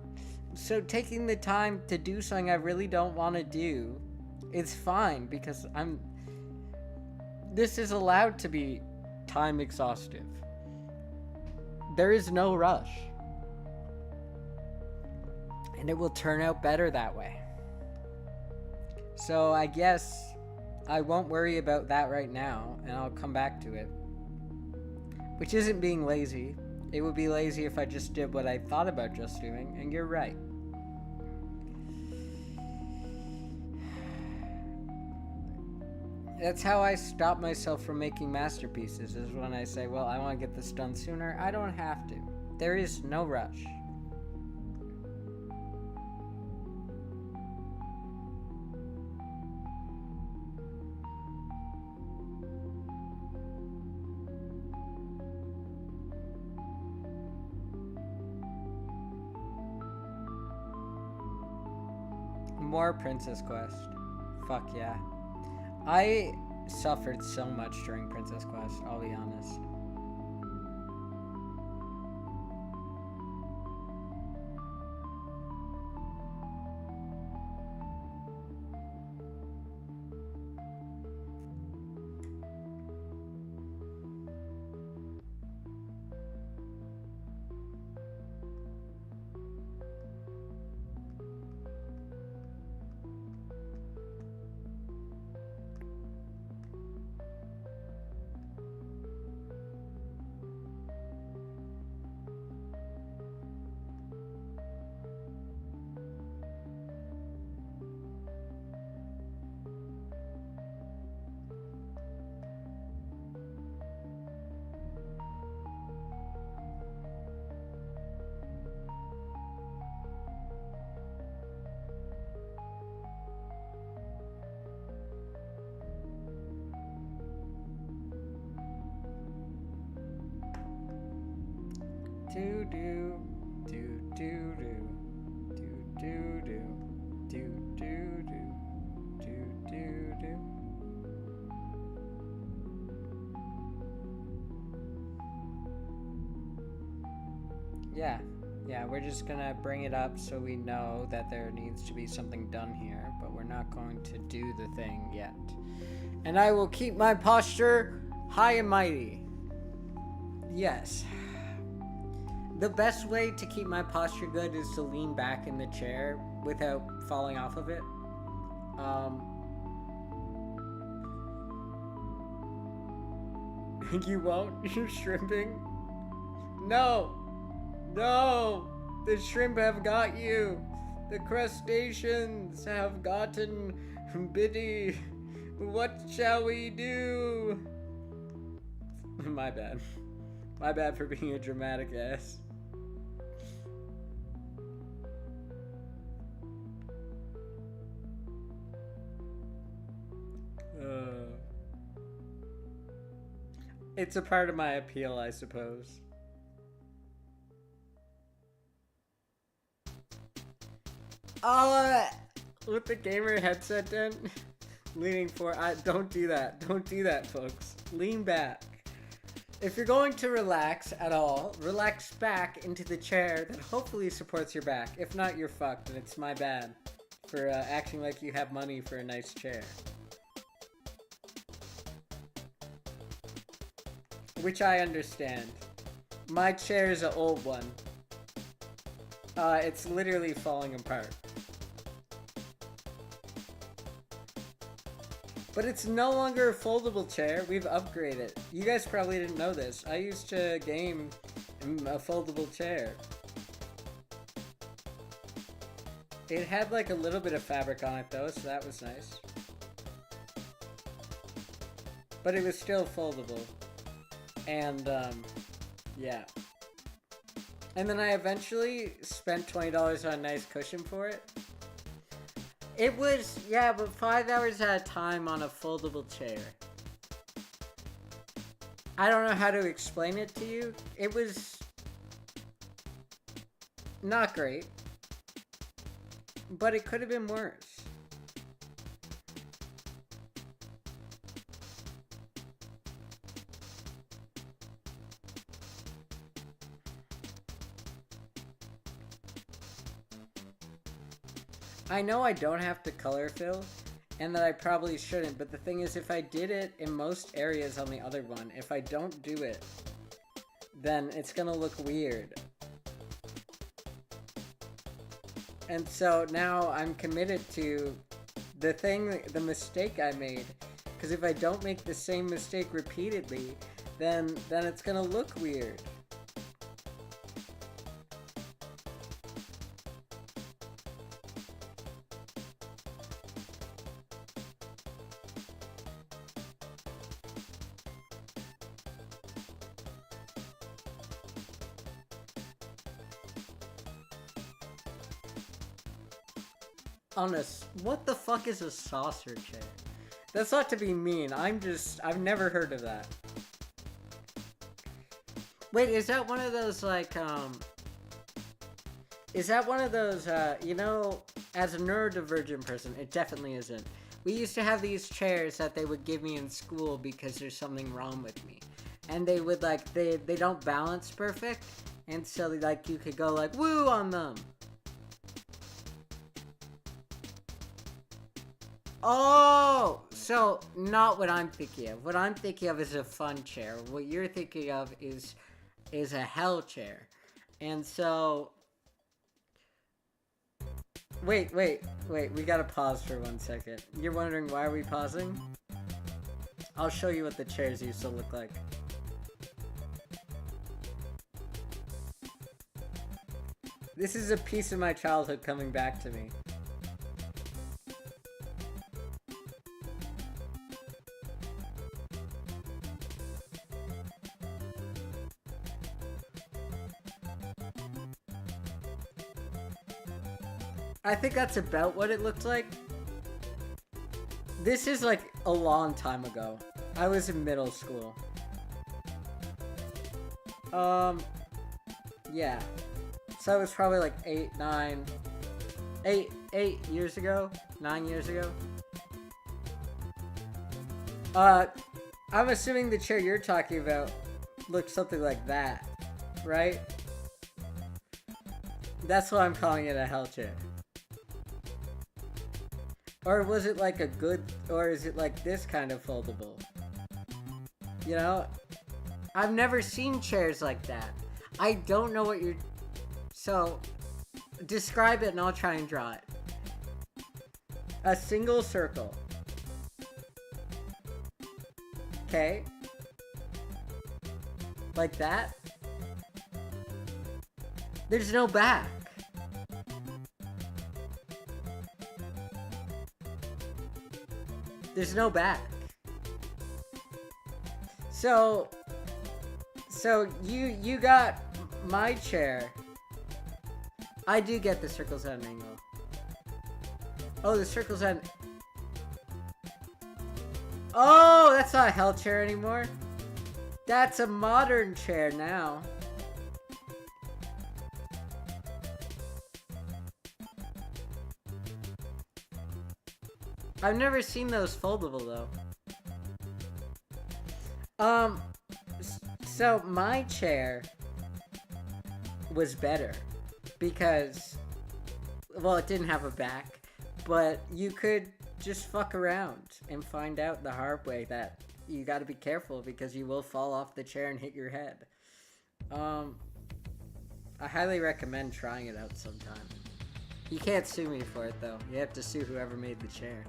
So taking the time to do something I really don't want to do is fine, because this is allowed to be time exhaustive. There is no rush. And it will turn out better that way. So I guess I won't worry about that right now, and I'll come back to it. Which isn't being lazy. It would be lazy if I just did what I thought about just doing, and you're right. That's how I stop myself from making masterpieces, is when I say, well, I want to get this done sooner. I don't have to. There is no rush. More Princess Quest. Fuck yeah. I suffered so much during Princess Quest, I'll be honest. Do do do do do do do do do do do do do. Yeah, we're just gonna bring it up so we know that there needs to be something done here, but we're not going to do the thing yet. And I will keep my posture high and mighty. Yes. The best way to keep my posture good is to lean back in the chair without falling off of it. You won't? You're shrimping? No! No! The shrimp have got you! The crustaceans have gotten Biddy! What shall we do? My bad. My bad for being a dramatic ass. It's a part of my appeal, I suppose. With the gamer headset in, leaning for, don't do that. Don't do that, folks. Lean back. If you're going to relax at all, relax back into the chair that hopefully supports your back. If not, you're fucked, and it's my bad for acting like you have money for a nice chair. Which I understand. My chair is an old one. It's literally falling apart. But it's no longer a foldable chair. We've upgraded. You guys probably didn't know this. I used to game in a foldable chair. It had like a little bit of fabric on it though, so that was nice. But it was still foldable. And, yeah. And then I eventually spent $20 on a nice cushion for it. It was, yeah, but 5 hours at a time on a foldable chair. I don't know how to explain it to you. It was not great, but it could have been worse. I know I don't have to color fill, and that I probably shouldn't, but the thing is, if I did it in most areas on the other one, if I don't do it, then it's gonna look weird. And so now I'm committed to the mistake I made, because if I don't make the same mistake repeatedly, then it's gonna look weird. Honest, what the fuck is a saucer chair? That's not to be mean, I've never heard of that. Wait, is that one of those, like, is that one of those, you know, as a neurodivergent person, it definitely isn't. We used to have these chairs that they would give me in school because there's something wrong with me. And they would, like, they don't balance perfect, and so, like, you could go, like, woo on them. Oh, so not what I'm thinking of. What I'm thinking of is a fun chair. What you're thinking of is a hell chair. And so, wait, we gotta pause for 1 second. You're wondering why are we pausing? I'll show you what the chairs used to look like. This is a piece of my childhood coming back to me. I think that's about what it looked like. This is like a long time ago. I was in middle school. Yeah. So it was probably like 8 years ago? 9 years ago? I'm assuming the chair you're talking about looks something like that, right? That's why I'm calling it a hell chair. Or was it like a good, or is it like this kind of foldable? You know? I've never seen chairs like that. I don't know what you're... So, describe it and I'll try and draw it. A single circle. Okay. Like that. There's no back. There's no back. So you got my chair. I do get the circles at an angle. Oh, the circles at... Oh, that's not a hell chair anymore. That's a modern chair now. I've never seen those foldable though. So my chair was better because, well, it didn't have a back, but you could just fuck around and find out the hard way that you got to be careful because you will fall off the chair and hit your head. I highly recommend trying it out sometime. You can't sue me for it though. You have to sue whoever made the chair.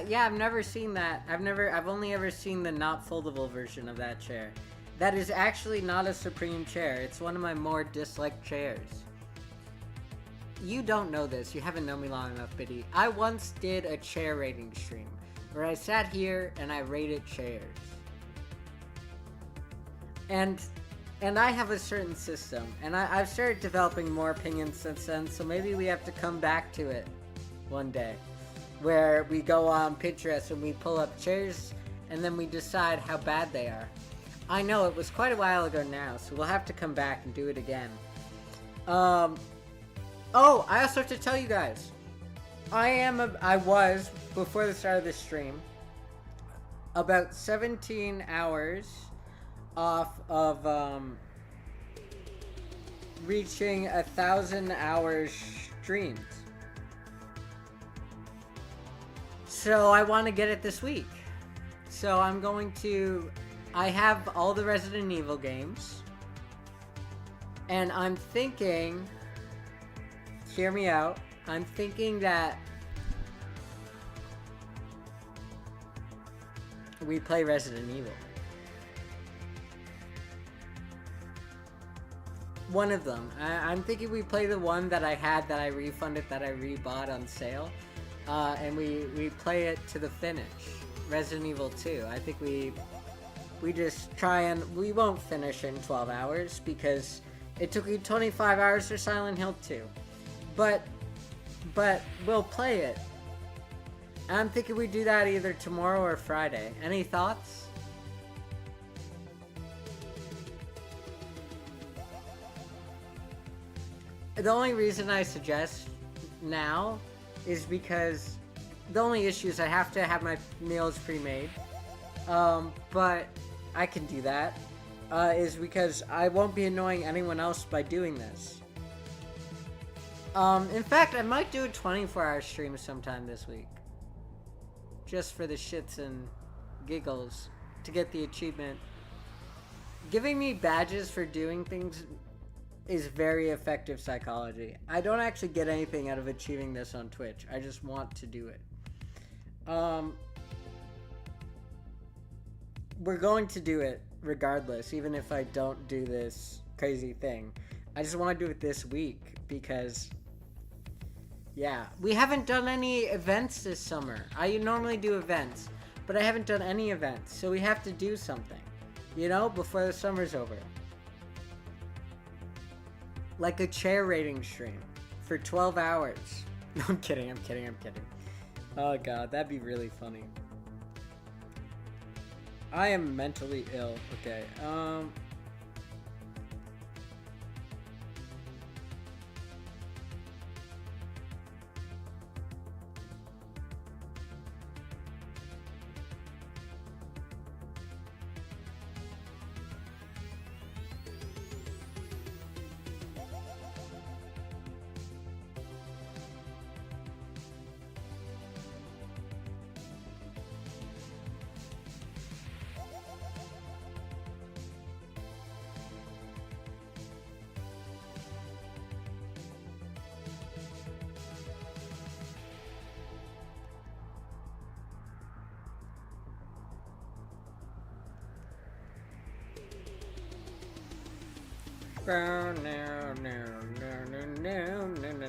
Yeah, I've never seen that. I've only ever seen the not foldable version of that chair. That is actually not a Supreme chair. It's one of my more disliked chairs. You don't know this. You haven't known me long enough, Biddy. I once did a chair rating stream where I sat here and I rated chairs. And I have a certain system, and I've started developing more opinions since then, so maybe we have to come back to it one day. Where we go on Pinterest and we pull up chairs and then we decide how bad they are. I know it was quite a while ago now, so we'll have to come back and do it again. Oh, I also have to tell you guys, I was, before the start of this stream, about 17 hours off of reaching 1,000 hours streamed. So I want to get it this week. So I'm going to... I have all the Resident Evil games. And I'm thinking... Hear me out. I'm thinking that... we play Resident Evil. One of them. I'm thinking we play the one that I had that I refunded, that I rebought on sale. And we play it to the finish. Resident Evil 2. I think we just try and... We won't finish in 12 hours because it took me 25 hours for Silent Hill 2. But we'll play it. And I'm thinking we do that either tomorrow or Friday. Any thoughts? The only reason I suggest now is because the only issue is I have to have my meals pre-made. But I can do that. Is because I won't be annoying anyone else by doing this. In fact, I might do a 24-hour stream sometime this week. Just for the shits and giggles. To get the achievement. Giving me badges for doing things is very effective psychology. I don't actually get anything out of achieving this on Twitch. I just want to do it. We're going to do it regardless, even if I don't do this crazy thing. I just want to do it this week because, yeah, we haven't done any events this summer. I normally do events, but I haven't done any events, so we have to do something, you know, before the summer's over. Like a chair rating stream for 12 hours. No, I'm kidding. Oh god, that'd be really funny. I am mentally ill. Okay, no, no, no, no, no, no, no,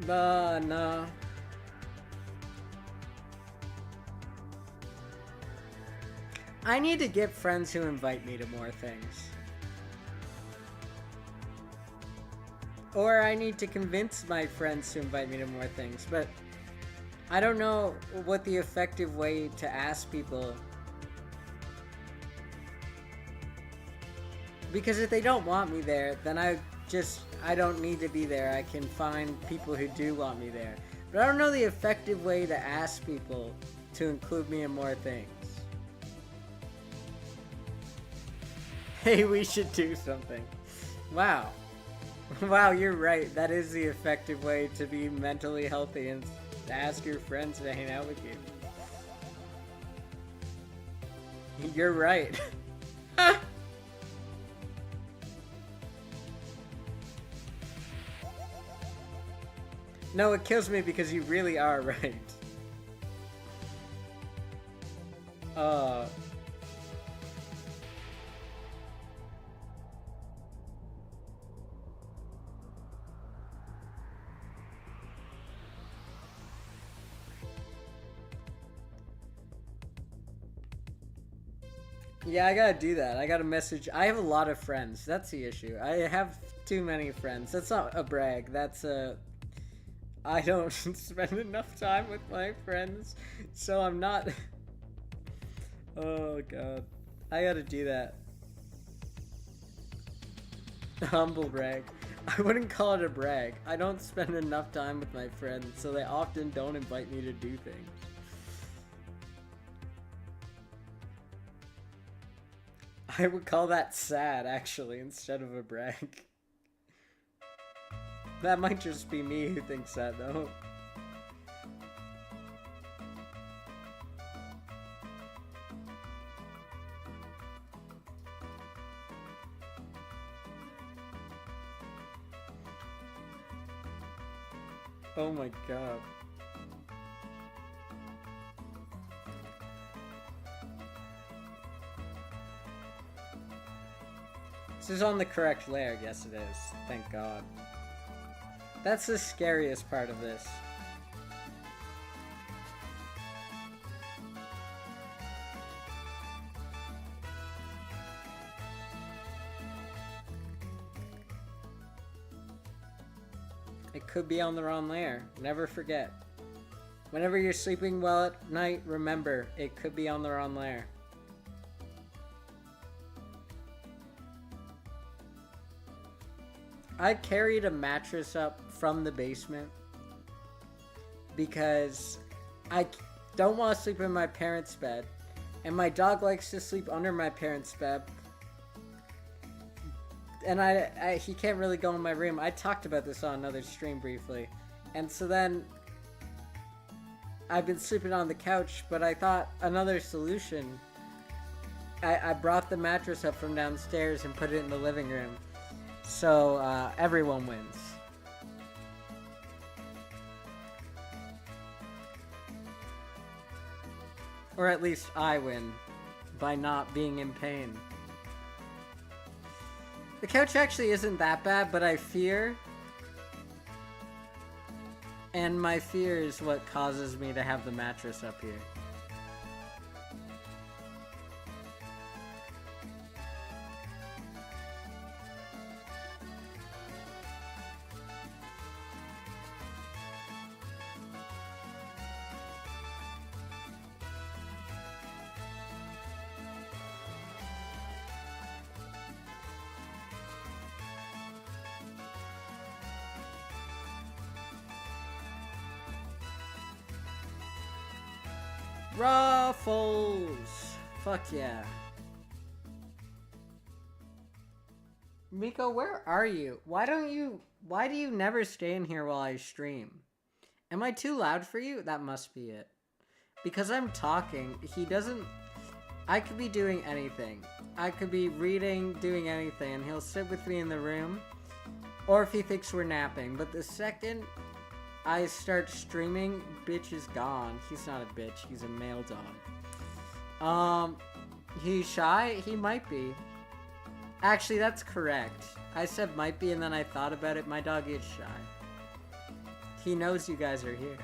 no. No. I need to get friends who invite me to more things. Or I need to convince my friends to invite me to more things, but I don't know what the effective way to ask people. Because if they don't want me there, then I don't need to be there. I can find people who do want me there. But I don't know the effective way to ask people to include me in more things. Hey, we should do something. Wow. Wow, you're right. That is the effective way to be mentally healthy and ask your friends to hang out with you. You're right. No, it kills me because you really are right. Yeah, I gotta do that. I gotta message. I have a lot of friends. That's the issue. I have too many friends. That's not a brag. That's a... I don't spend enough time with my friends, so I'm not... Oh, God. I gotta do that. Humble brag. I wouldn't call it a brag. I don't spend enough time with my friends, so they often don't invite me to do things. I would call that sad, actually, instead of a brag. That might just be me who thinks that, though. Oh my god. This is on the correct layer. Yes, it is. Thank God. That's the scariest part of this. It could be on the wrong layer. Never forget. Whenever you're sleeping well at night, remember, it could be on the wrong layer. I carried a mattress up from the basement because I don't want to sleep in my parents' bed, and my dog likes to sleep under my parents' bed, and he can't really go in my room. I talked about this on another stream briefly, and so then I've been sleeping on the couch, but I thought another solution. I brought the mattress up from downstairs and put it in the living room. So, everyone wins. Or at least I win, by not being in pain. The couch actually isn't that bad, but I fear. And my fear is what causes me to have the mattress up here. Ruffles! Fuck yeah. Miko, where are you? Why do you never stay in here while I stream? Am I too loud for you? That must be it. Because I'm talking, he doesn't... I could be doing anything. I could be reading, doing anything, and he'll sit with me in the room. Or if he thinks we're napping. But the second I start streaming, bitch is gone. He's not a bitch, he's a male dog. He's shy? He might be. Actually, that's correct. I said might be, and then I thought about it. My dog is shy. He knows you guys are here.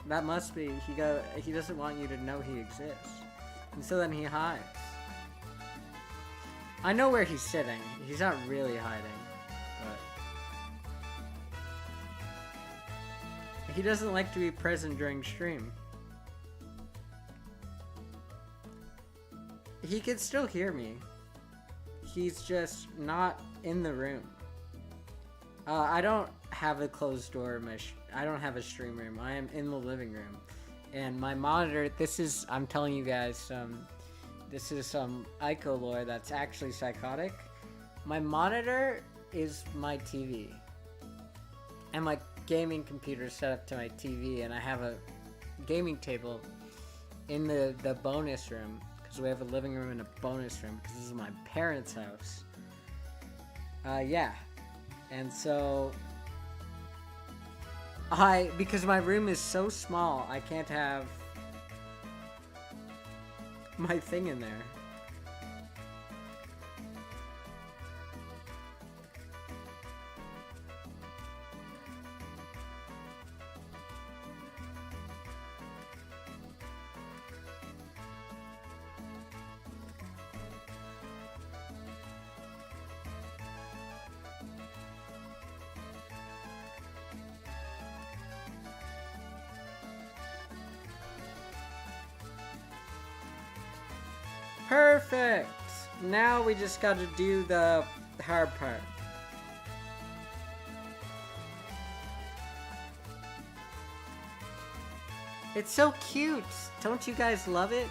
That must be. He doesn't want you to know he exists. And so then he hides. I know where he's sitting. He's not really hiding. But he doesn't like to be present during stream. He can still hear me. He's just not in the room. I don't have a closed door. I don't have a stream room. I am in the living room. And my monitor, I'm telling you guys, this is some Ico lore that's actually psychotic. My monitor is my TV. And my gaming computer is set up to my TV, and I have a gaming table in the bonus room. Because we have a living room and a bonus room, because this is my parents' house. Yeah. And so... because my room is so small, I can't have my thing in there. Perfect! Now we just gotta do the hard part. It's so cute! Don't you guys love it?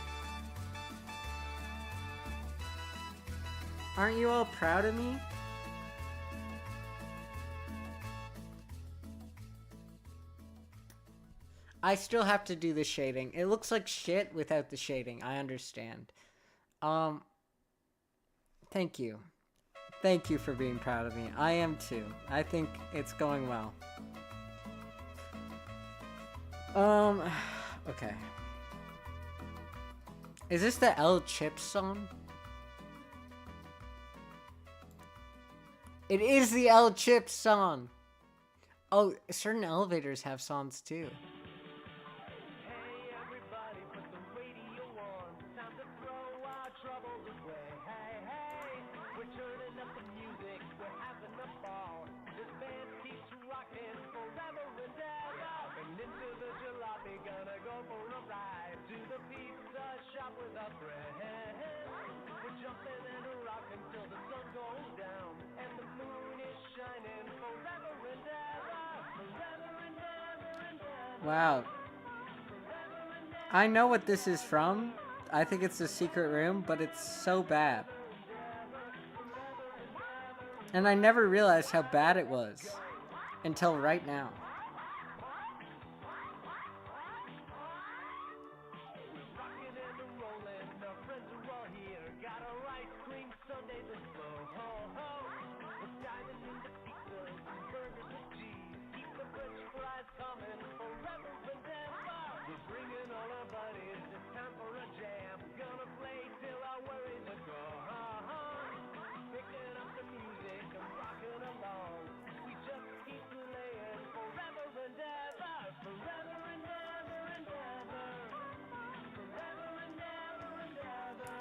Aren't you all proud of me? I still have to do the shading. It looks like shit without the shading. I understand. Thank you. Thank you for being proud of me. I am too. I think it's going well. Okay. Is this the L Chips song? It is the L Chips song! Oh, certain elevators have songs too. Wow. I know what this is from. I think it's The Secret Room, but it's so bad. And I never realized how bad it was. Until right now.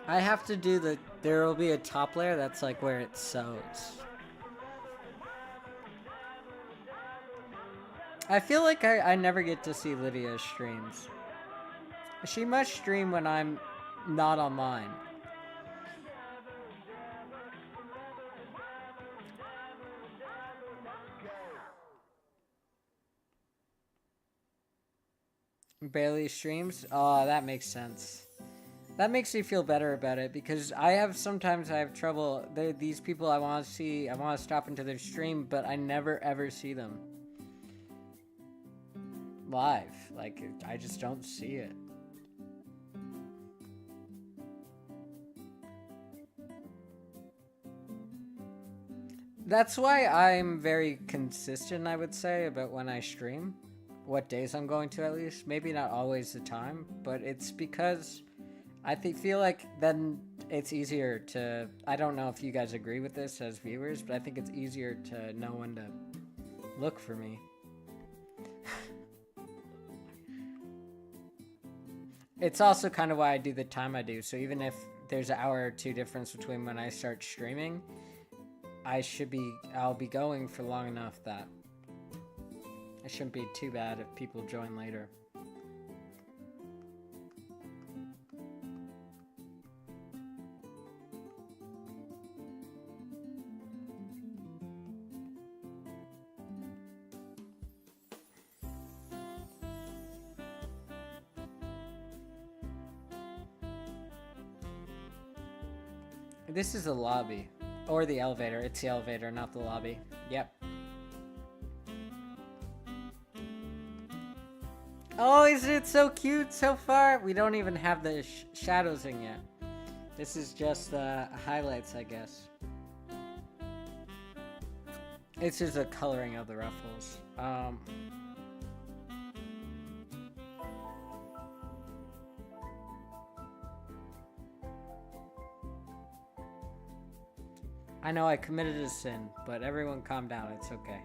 I have to do there will be a top layer that's like where it sews. I feel like I never get to see Lydia's streams. She must stream when I'm not online. Barely streams? Oh, that makes sense. That makes me feel better about it because sometimes I have trouble. These people I want to see, I want to stop into their stream, but I never ever see them live. Like, I just don't see it. That's why I'm very consistent, I would say, about when I stream. What days I'm going to, at least. Maybe not always the time, but it's because feel like then it's easier to. I don't know if you guys agree with this as viewers, but I think it's easier to know when to look for me. It's also kind of why I do the time I do. So even if there's an hour or two difference between when I start streaming, I'll be going for long enough that it shouldn't be too bad if people join later. This is the lobby. Or the elevator. It's the elevator, not the lobby. Yep. Oh, isn't it so cute so far? We don't even have the shadows in yet. This is just the highlights, I guess. It's just a coloring of the ruffles. I know I committed a sin, but everyone calm down, it's okay.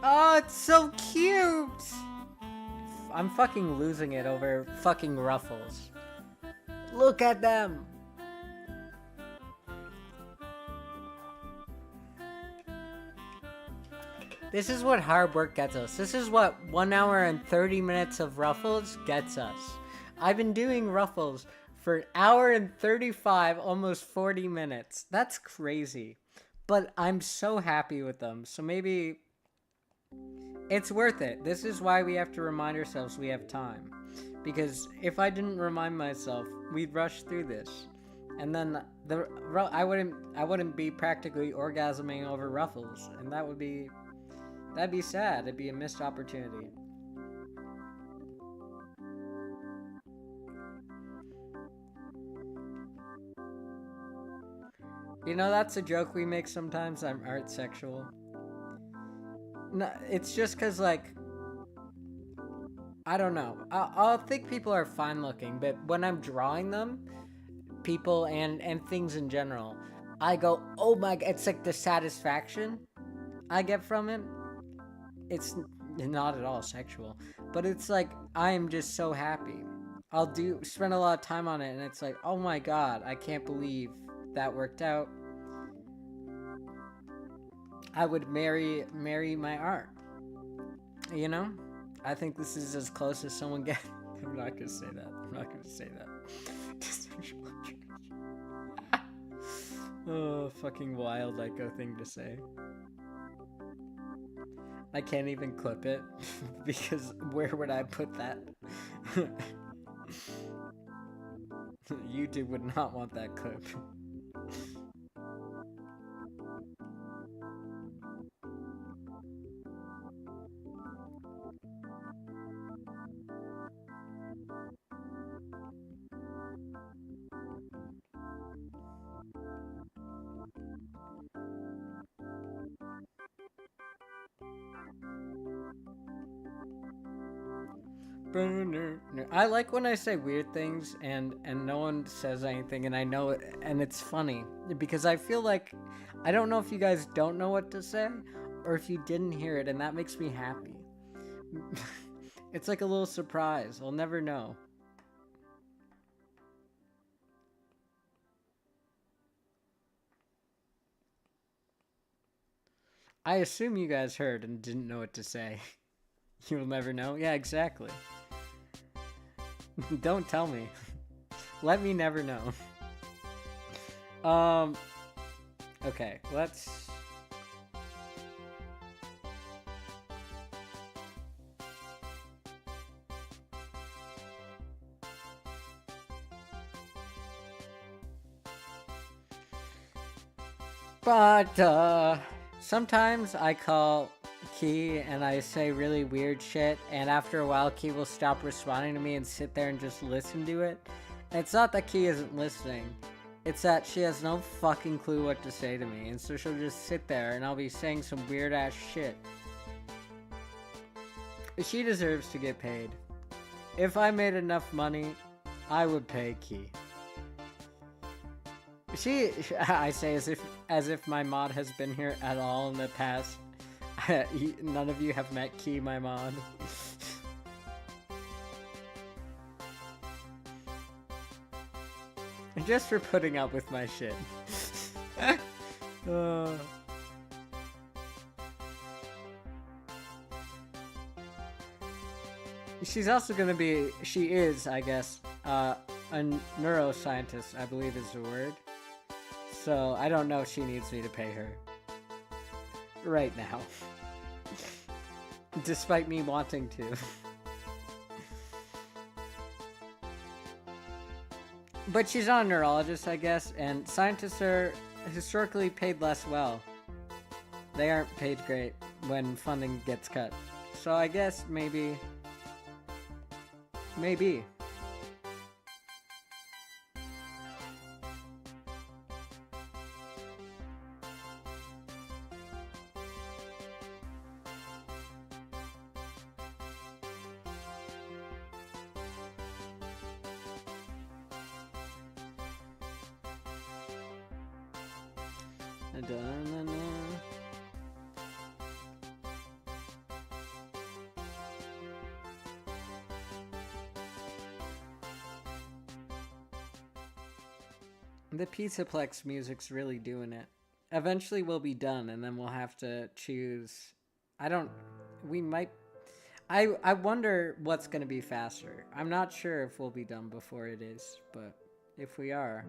Oh, it's so cute! I'm fucking losing it over fucking ruffles. Look at them! This is what hard work gets us. This is what 1 hour and 30 minutes of ruffles gets us. I've been doing ruffles for an hour and 35, almost 40 minutes. That's crazy. But I'm so happy with them. So maybe it's worth it. This is why we have to remind ourselves we have time. Because if I didn't remind myself, we'd rush through this. And then I wouldn't be practically orgasming over ruffles. And that'd be sad. It'd be a missed opportunity. You know, that's a joke we make sometimes. I'm art sexual. No, it's just because, like, I don't know. I'll think people are fine looking, but when I'm drawing them, people and things in general, I go, oh my god, it's like the satisfaction I get from it. It's not at all sexual, but it's like, I am just so happy. I'll spend a lot of time on it, and it's like, oh my god, I can't believe that worked out. I would marry my art. You know? I think this is as close as someone gets. I'm not gonna say that. Oh, fucking wild Echo thing to say. I can't even clip it because where would I put that? YouTube would not want that clip. I like when I say weird things and no one says anything and I know it and it's funny because I feel like I don't know if you guys don't know what to say or if you didn't hear it, and that makes me happy. It's like a little surprise. I'll never know. I assume you guys heard and didn't know what to say. You'll never know? Yeah, exactly. Don't tell me. Let me never know. Okay, let's... But, sometimes I call Key and I say really weird shit, and after a while Key will stop responding to me and sit there and just listen to it. And it's not that Key isn't listening, it's that she has no fucking clue what to say to me, and so she'll just sit there and I'll be saying some weird ass shit. She deserves to get paid. If I made enough money, I would pay Key. I say as if my mod has been here at all in the past. None of you have met Key, my mod. Just for putting up with my shit. She's also gonna be, she is, I guess, a neuroscientist, I believe is the word. So I don't know if she needs me to pay her right now. Despite me wanting to. But she's not a neurologist, I guess, and scientists are historically paid less well. They aren't paid great when funding gets cut. So I guess maybe... The Pizzaplex music's really doing it. Eventually we'll be done, and then we'll have to choose... I wonder what's going to be faster. I'm not sure if we'll be done before it is, but if we are...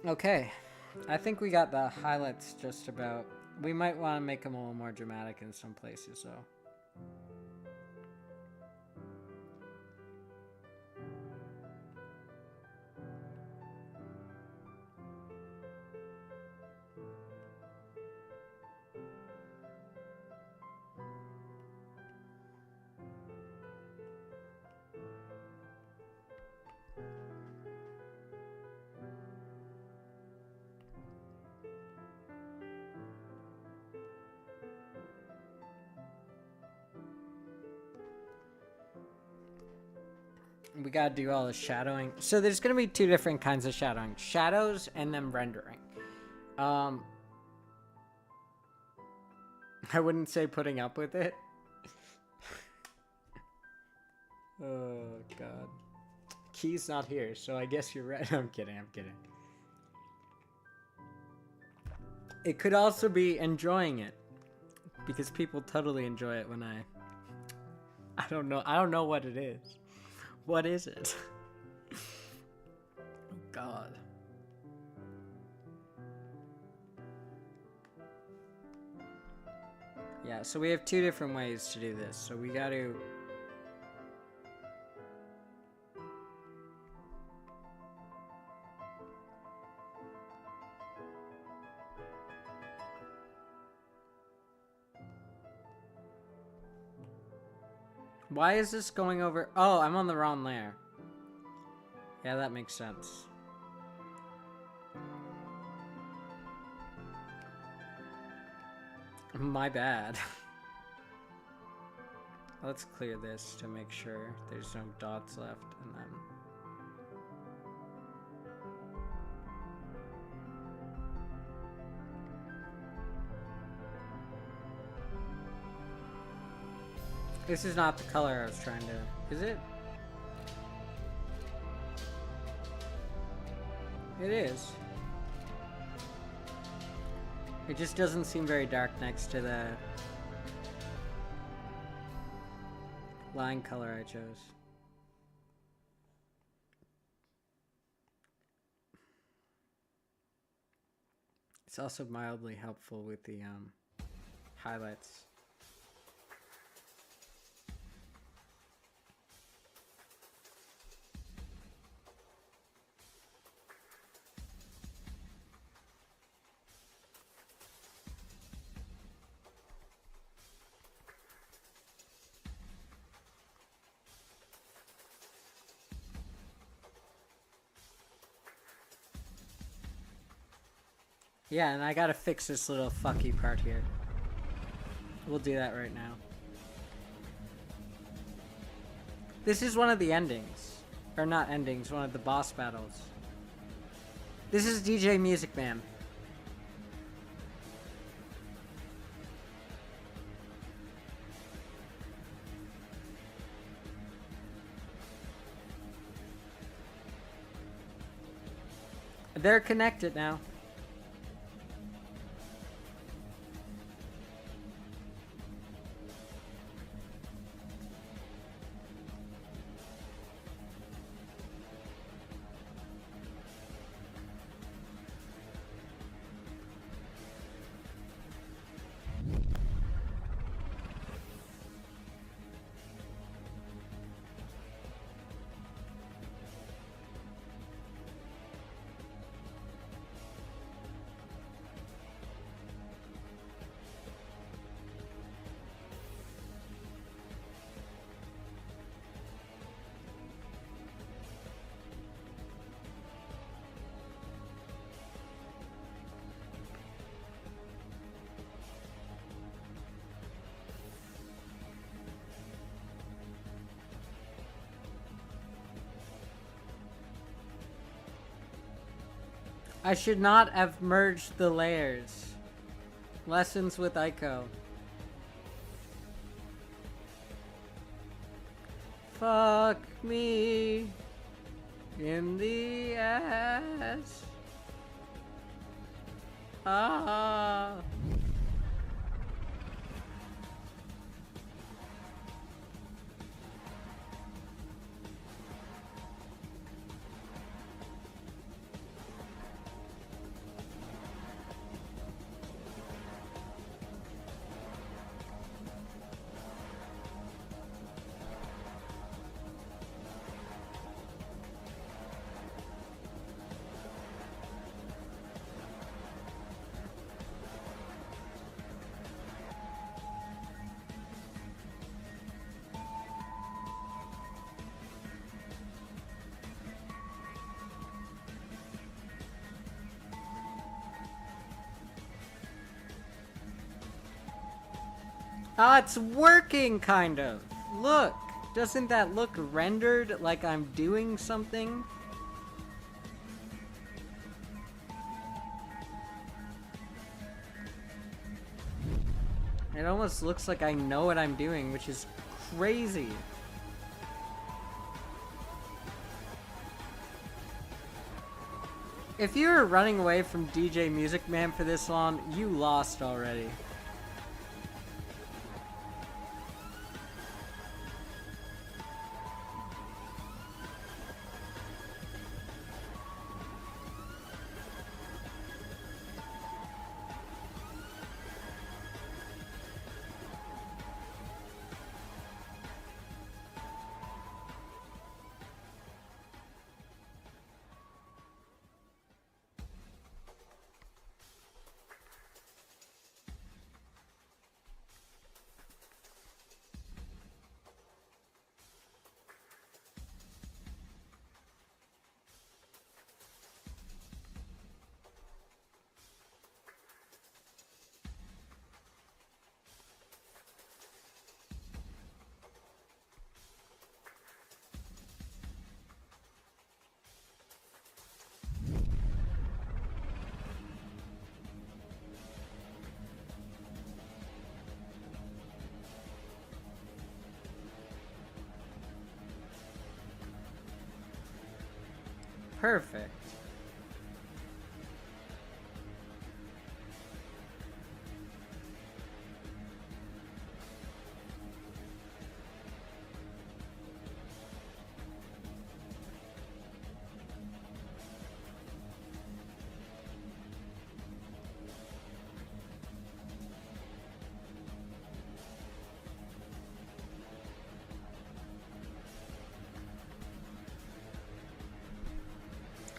Okay, I think we got the highlights just about. We might want to make them a little more dramatic in some places, though. We gotta do all the shadowing. So there's gonna be two different kinds of shadowing. Shadows and then rendering. I wouldn't say putting up with it. Oh, God. Key's not here, so I guess you're right. I'm kidding. It could also be enjoying it. Because people totally enjoy it when I don't know what it is. What is it? Oh, God. Yeah, so we have two different ways to do this. So we got to... Why is this going over? Oh, I'm on the wrong layer. Yeah, that makes sense. My bad. Let's clear this to make sure there's no dots left, and then... This is not the color I was trying to... Is it? It is. It just doesn't seem very dark next to the line color I chose. It's also mildly helpful with the highlights. Yeah, and I gotta fix this little fucky part here. We'll do that right now. This is one of the endings. Or not endings, one of the boss battles. This is DJ Music Man. They're connected now. I should not have merged the layers. Lessons with Aiko. Fuck me in the ass. Ah. Ah, it's working, kind of. Look, doesn't that look rendered like I'm doing something? It almost looks like I know what I'm doing, which is crazy. If you were running away from DJ Music Man for this long, you lost already. Perfect.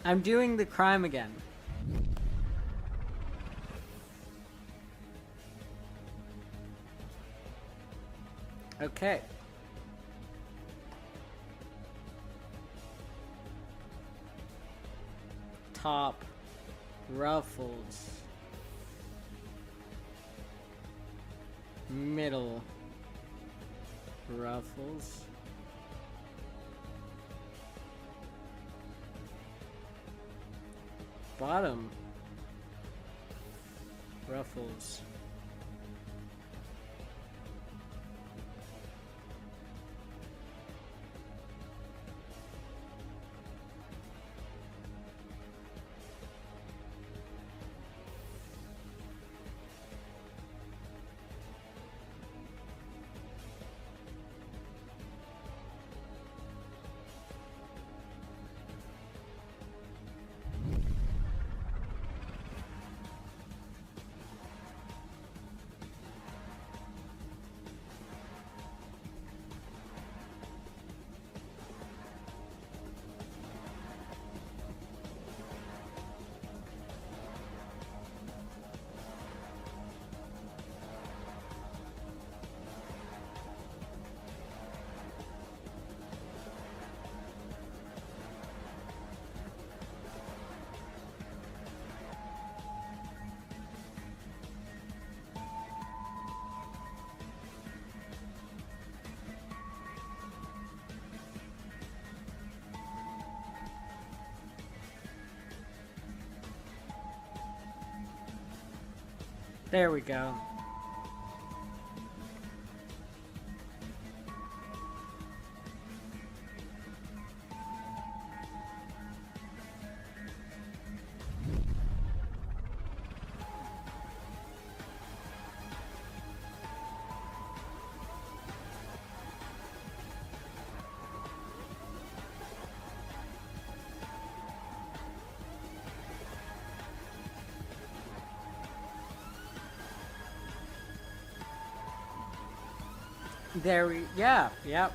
I'm doing the crime again. Okay. Top ruffles. Middle ruffles. Bottom ruffles. There we go. There we, yeah, yep.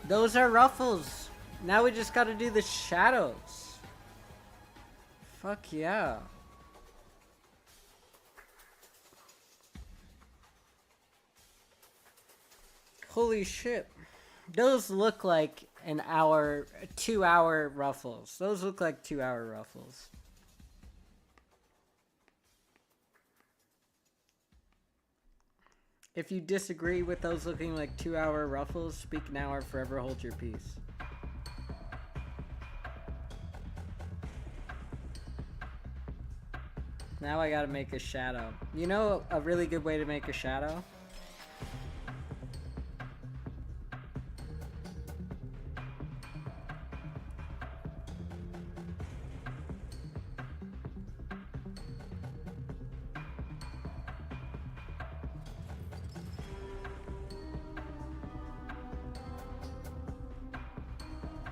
Those are ruffles. Now we just gotta do the shadows. Fuck yeah. Holy shit. Those look like an hour, 2 hour ruffles. Those look like 2 hour ruffles. If you disagree with those looking like 2 hour ruffles, speak now or forever hold your peace. Now I gotta make a shadow. You know a really good way to make a shadow?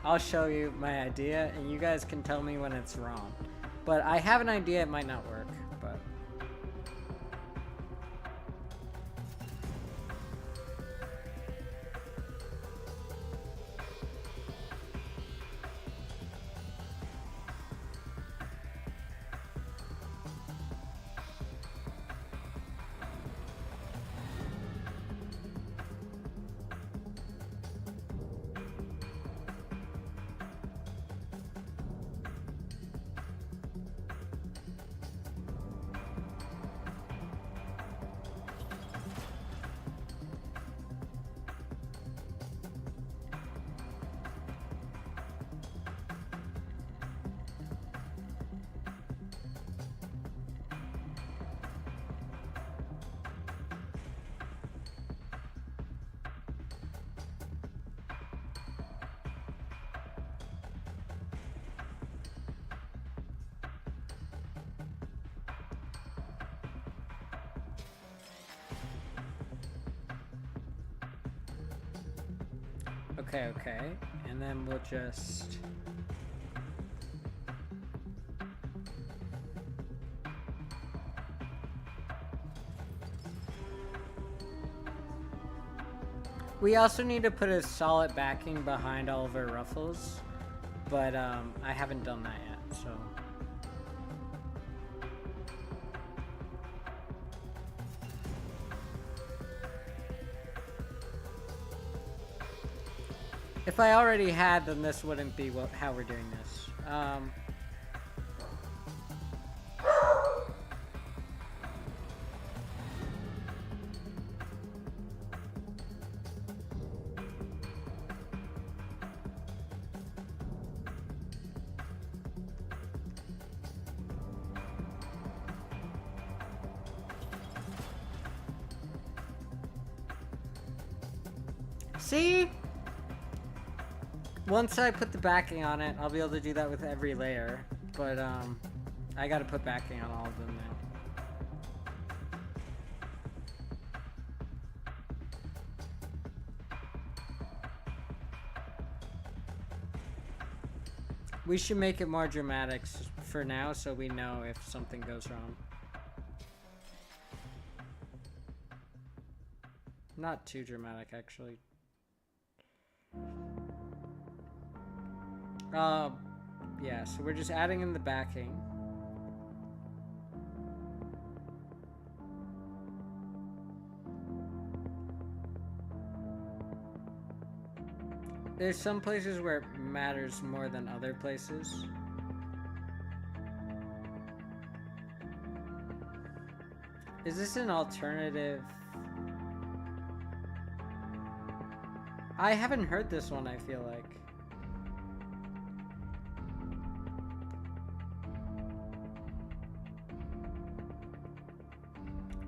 I'll show you my idea, and you guys can tell me when it's wrong. But I have an idea, it might not work, but... Okay, okay. And then we'll just... We also need to put a solid backing behind all of our ruffles, but I haven't done that yet, so... If I already had, then this wouldn't be how we're doing this. See? Once I put the backing on it, I'll be able to do that with every layer. But, I gotta put backing on all of them now. We should make it more dramatic for now so we know if something goes wrong. Not too dramatic, actually. Yeah, so we're just adding in the backing. There's some places where it matters more than other places. Is this an alternative? I haven't heard this one, I feel like.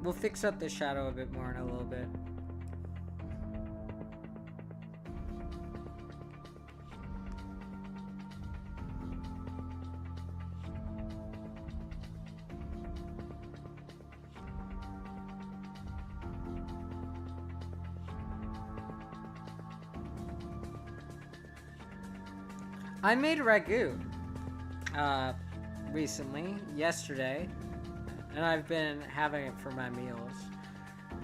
We'll fix up the shadow a bit more in a little bit. I made ragu recently, yesterday, and I've been having it for my meals.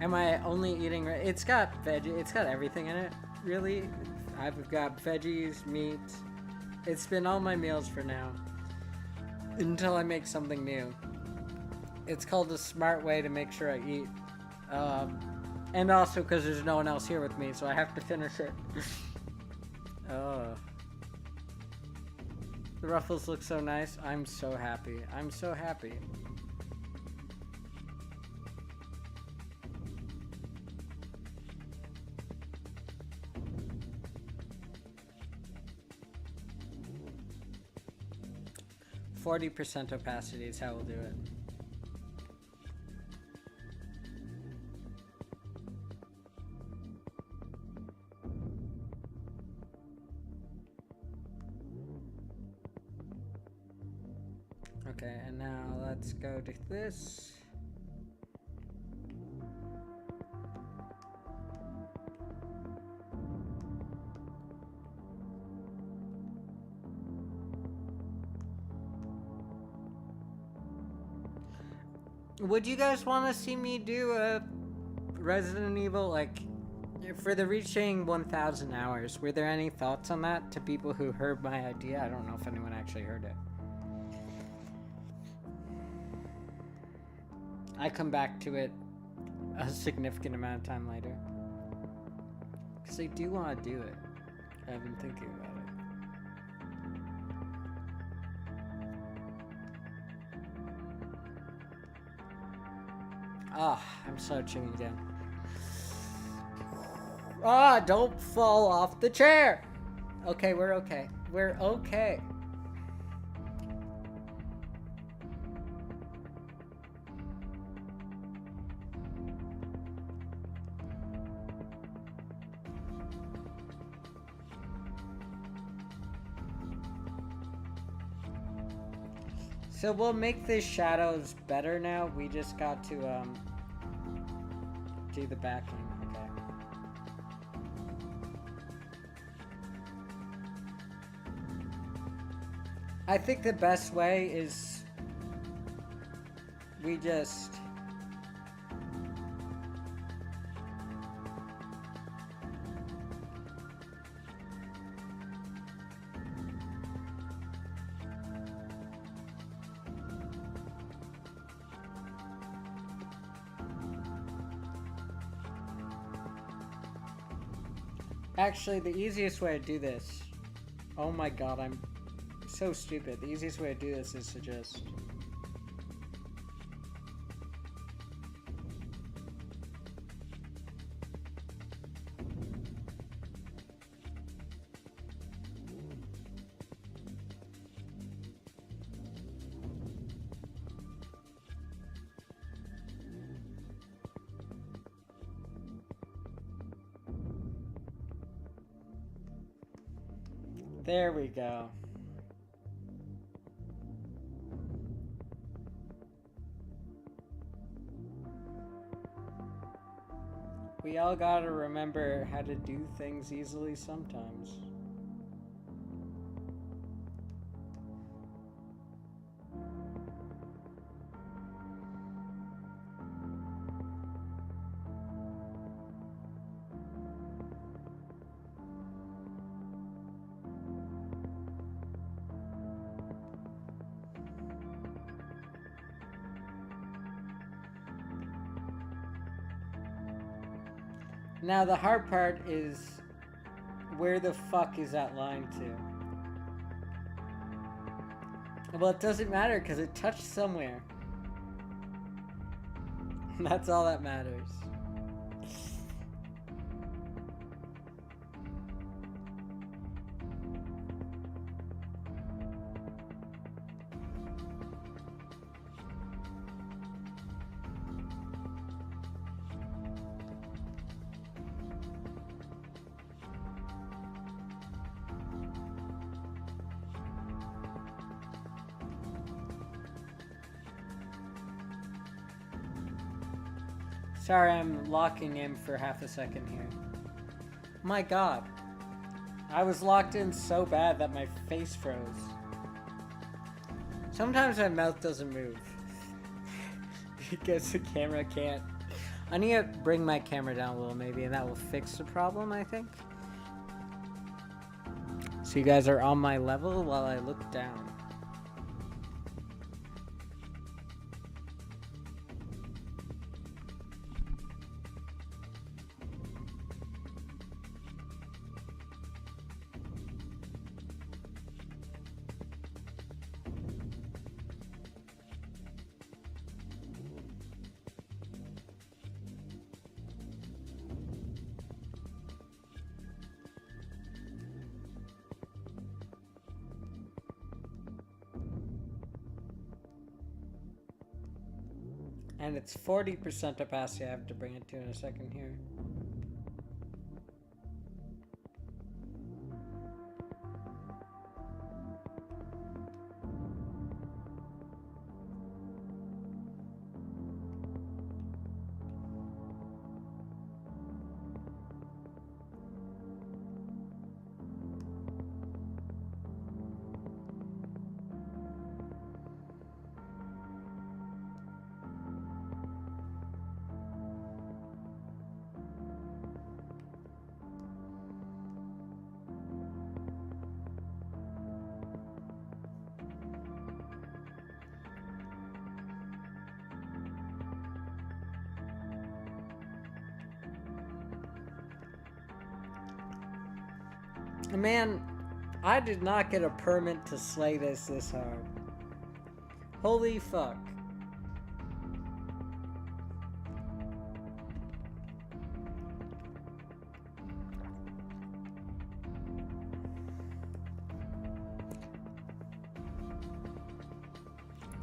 Am I only eating? It's got veggie. It's got everything in it, really. I've got veggies, meat. It's been all my meals for now, until I make something new. It's called the smart way to make sure I eat, and also because there's no one else here with me, so I have to finish it. Oh. The ruffles look so nice. I'm so happy. I'm so happy. %40 opacity is how we'll do it. Okay, and now let's go to this. Would you guys want to see me do a Resident Evil, like, for the reaching 1,000 hours? Were there any thoughts on that to people who heard my idea? I don't know if anyone actually heard it. I come back to it a significant amount of time later. Because I do want to do it. I've been thinking about it. Ah, I'm searching again. Ah, don't fall off the chair! Okay, we're okay. We're okay. So we'll make the shadows better now. We just got to do the backing. Okay. I think the best way is we just actually the easiest way to do this. Oh my god, I'm so stupid. The easiest way to do this is to just there we go. We all gotta remember how to do things easily sometimes. Now the hard part is, where the fuck is that line to? Well, it doesn't matter because it touched somewhere. That's all that matters. Sorry, I'm locking in for half a second here. My god. I was locked in so bad that my face froze. Sometimes my mouth doesn't move. Because the camera can't. I need to bring my camera down a little maybe, and that will fix the problem, I think. So you guys are on my level while I look down. And it's 40% opacity I have to bring it to in a second here. Man, I did not get a permit to slay this hard. Holy fuck.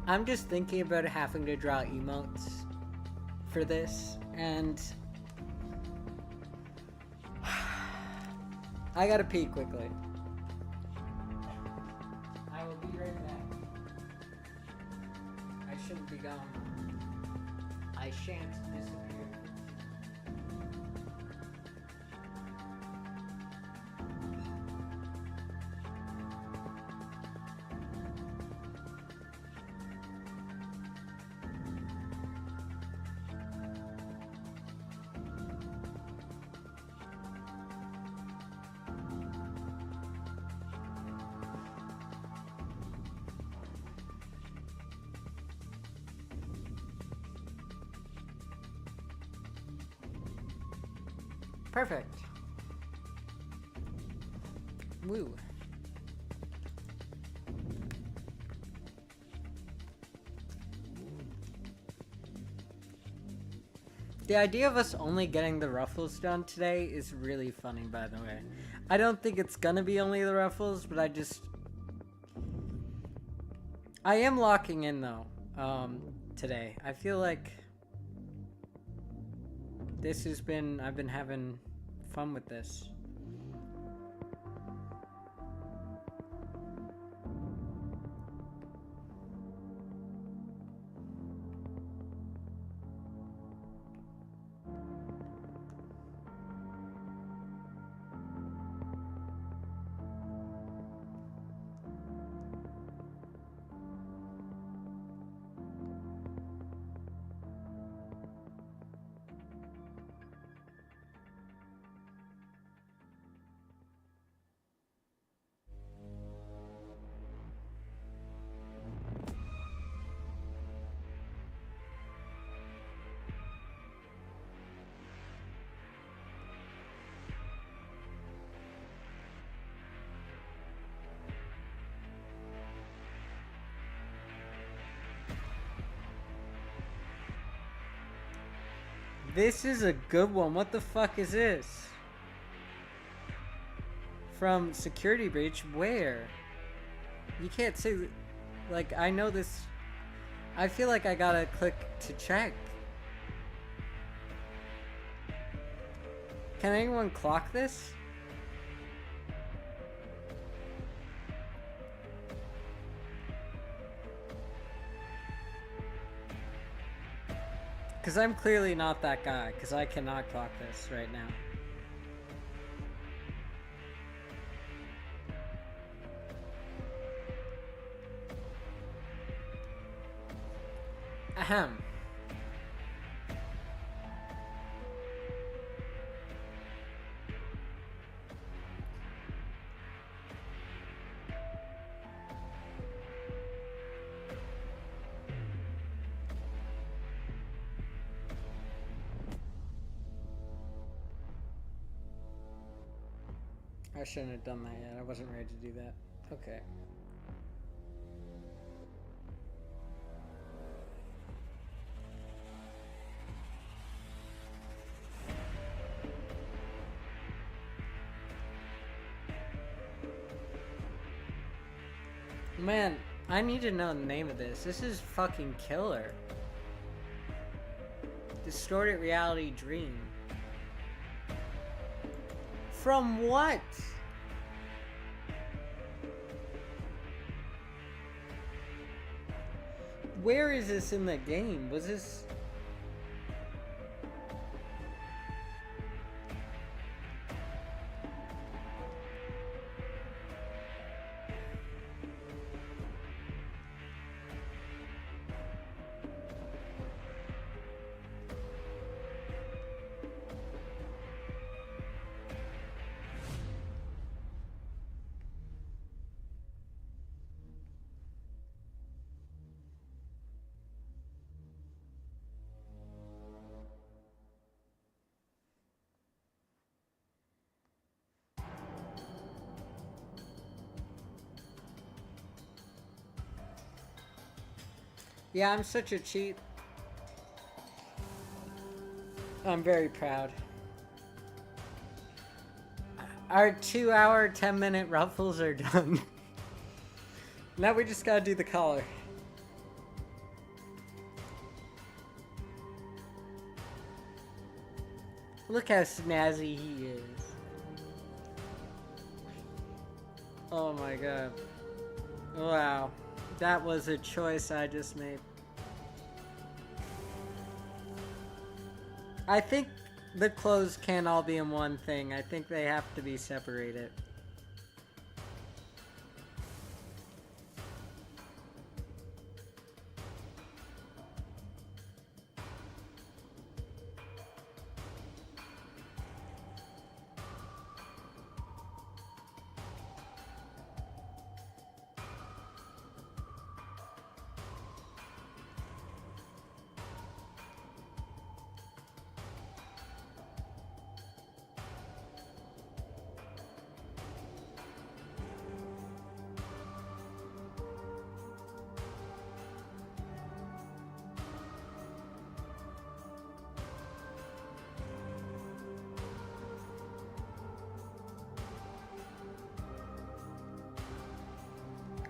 I'm just thinking about having to draw emotes for this, and I gotta pee quickly. I will be right back. I shouldn't be gone. I shan't disappear. Perfect. Woo. The idea of us only getting the ruffles done today is really funny, by the way. I don't think it's gonna be only the ruffles, but I am locking in, though, today. I feel like I've been having fun with this. This is a good one. What the fuck is this? From security breach? Where? You can't say... Like, I know this... I feel like I gotta click to check. Can anyone clock this? Because I'm clearly not that guy, because I cannot clock this right now. Ahem. I shouldn't have done that yet. I wasn't ready to do that. Okay. Man, I need to know the name of this. This is fucking killer. Distorted reality dream. From what? Where is this in the game? Was this... Yeah, I'm such a cheat. I'm very proud. Our 2-hour, 10-minute ruffles are done. Now we just gotta do the collar. Look how snazzy he is. Oh my god. Wow. That was a choice I just made. I think the clothes can't all be in one thing. I think they have to be separated.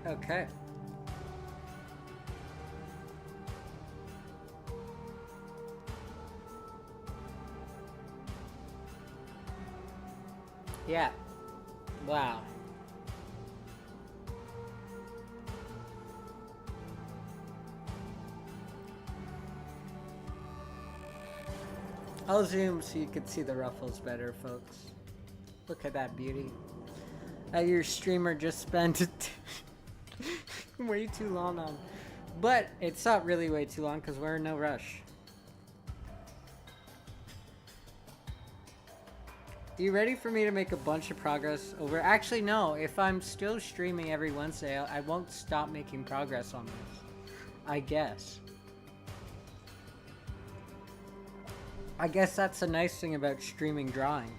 Okay. Yeah. Wow. I'll zoom so you can see the ruffles better, folks. Look at that beauty. Your streamer just spent way too long on. But it's not really way too long because we're in no rush. Are you ready for me to make a bunch of progress over? Actually, no. If I'm still streaming every Wednesday, I won't stop making progress on this. I guess. I guess that's the nice thing about streaming drawing.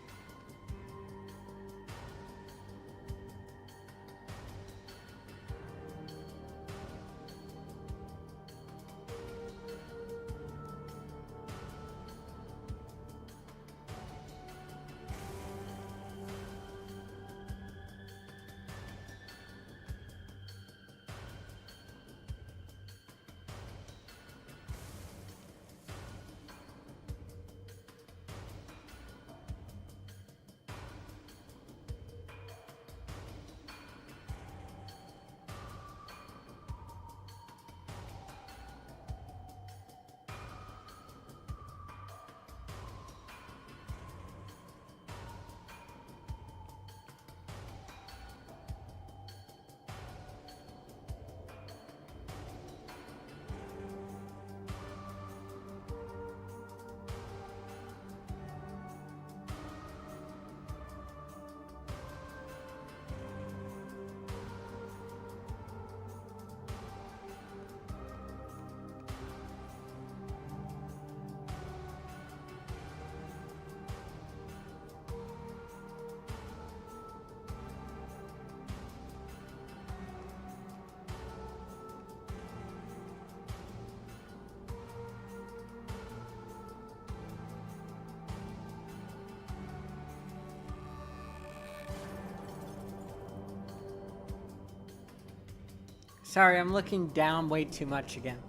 Sorry, I'm looking down way too much again.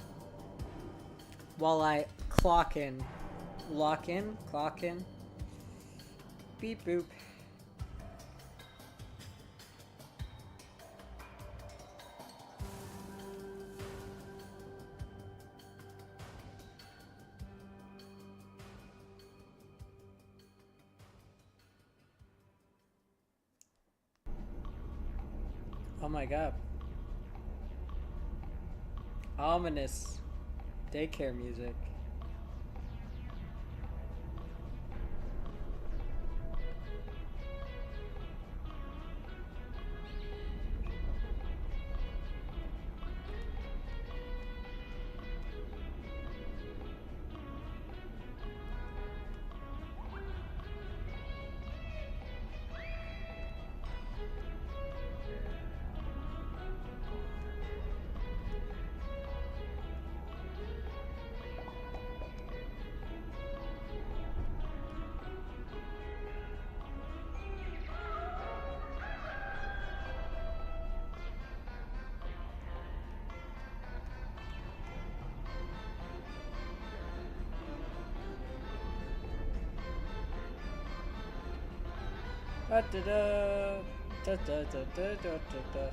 While I clock in. Lock in, clock in. Beep boop. Oh my god. Ominous daycare music. Da da da da da da da da.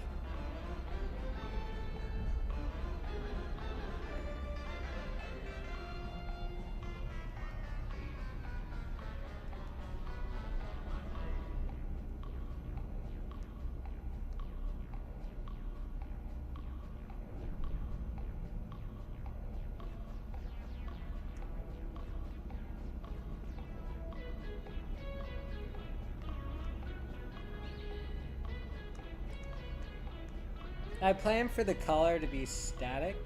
I plan for the color to be static.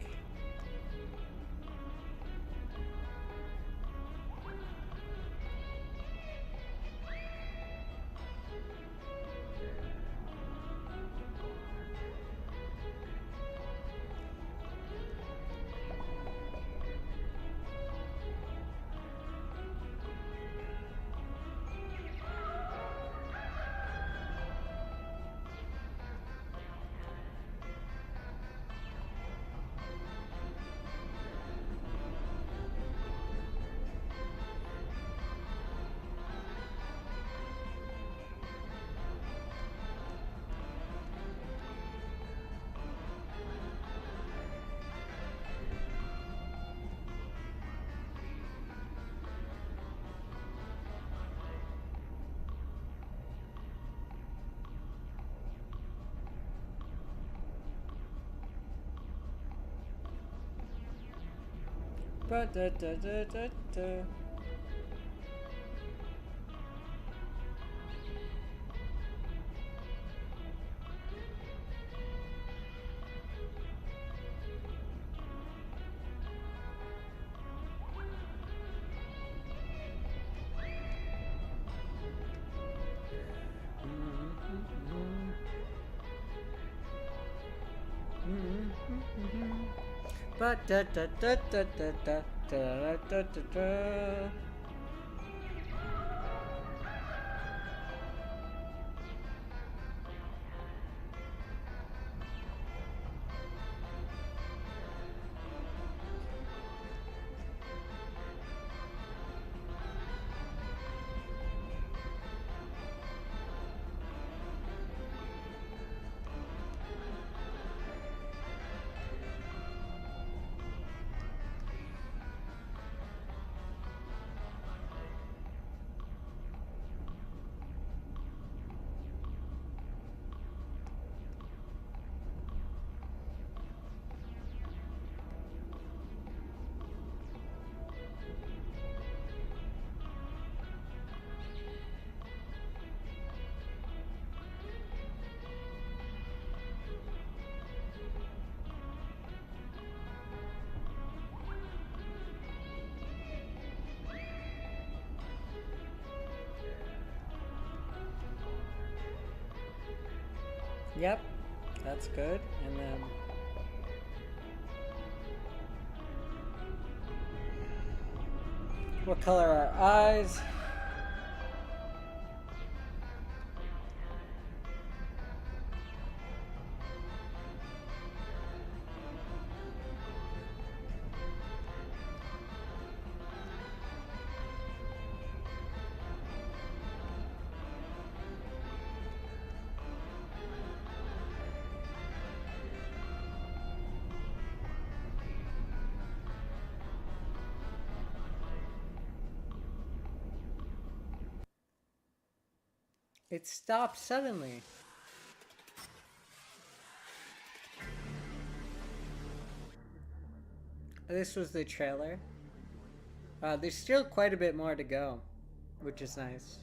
But da da da da da. But da da da da da da da da da da. Yep, that's good. And then what color are our eyes? It stopped suddenly. This was the trailer. There's still quite a bit more to go, which is nice.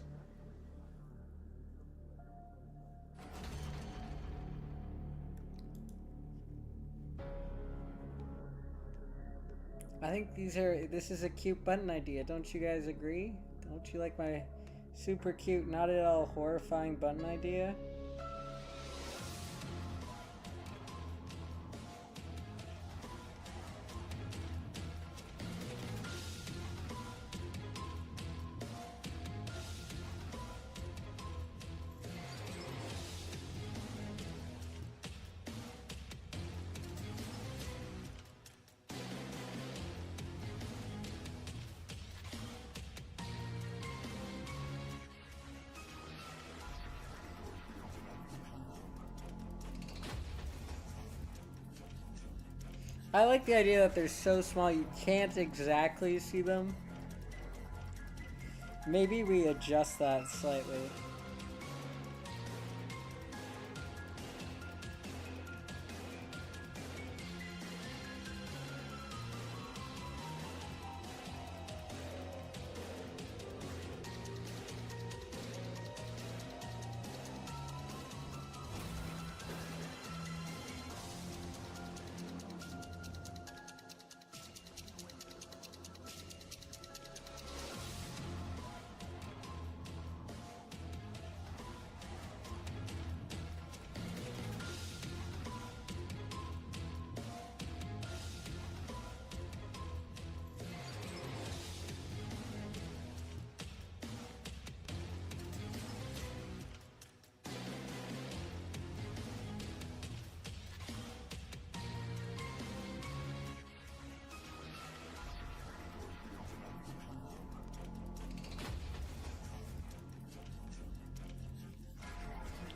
I think this is a cute button idea. Don't you guys agree? Don't you like my super cute, not at all horrifying button idea? I like the idea that they're so small you can't exactly see them. Maybe we adjust that slightly.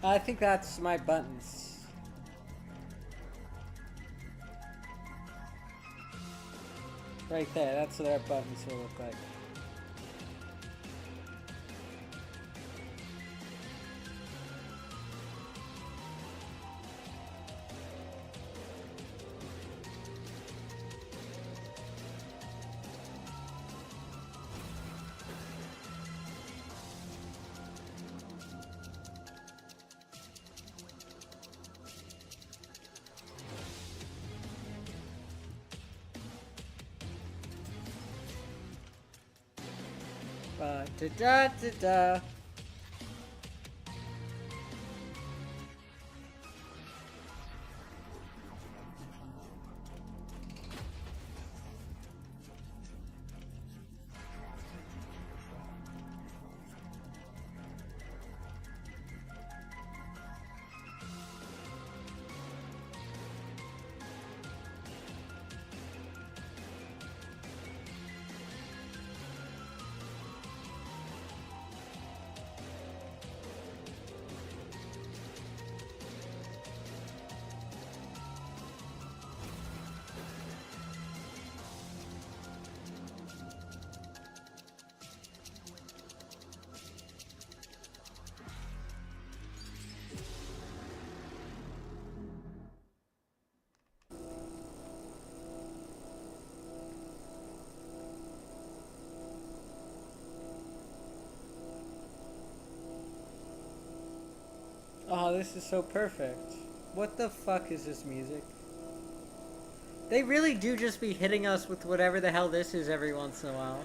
I think that's my buttons. Right there, that's what our buttons will look like. da da da da. Oh, this is so perfect. What the fuck is this music? They really do just be hitting us with whatever the hell this is every once in a while.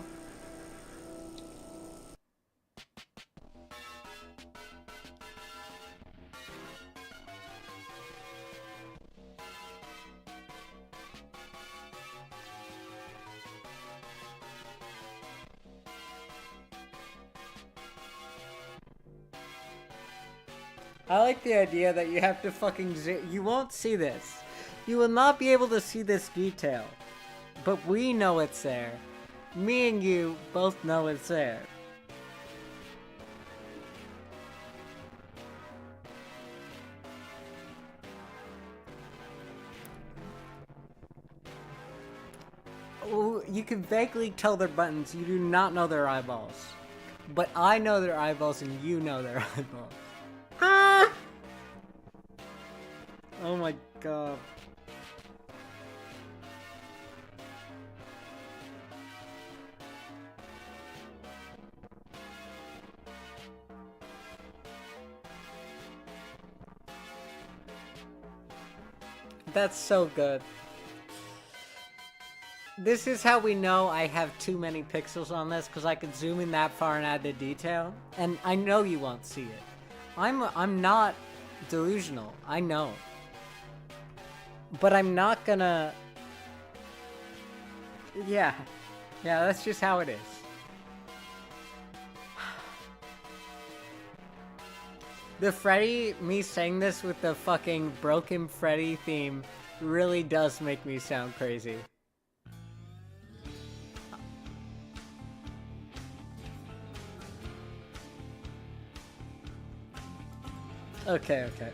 I like the idea that you have to fucking you won't see this. You will not be able to see this detail. But we know it's there. Me and you both know it's there. Oh, you can vaguely tell their buttons. You do not know their eyeballs. But I know their eyeballs and you know their eyeballs. Ah! Oh my god. That's so good. This is how we know I have too many pixels on this, because I could zoom in that far and add the detail, and I know you won't see it. I'm not delusional. I know. But I'm not gonna... Yeah. Yeah, that's just how it is. The Freddy, me saying this with the fucking broken Freddy theme really does make me sound crazy. Okay, okay.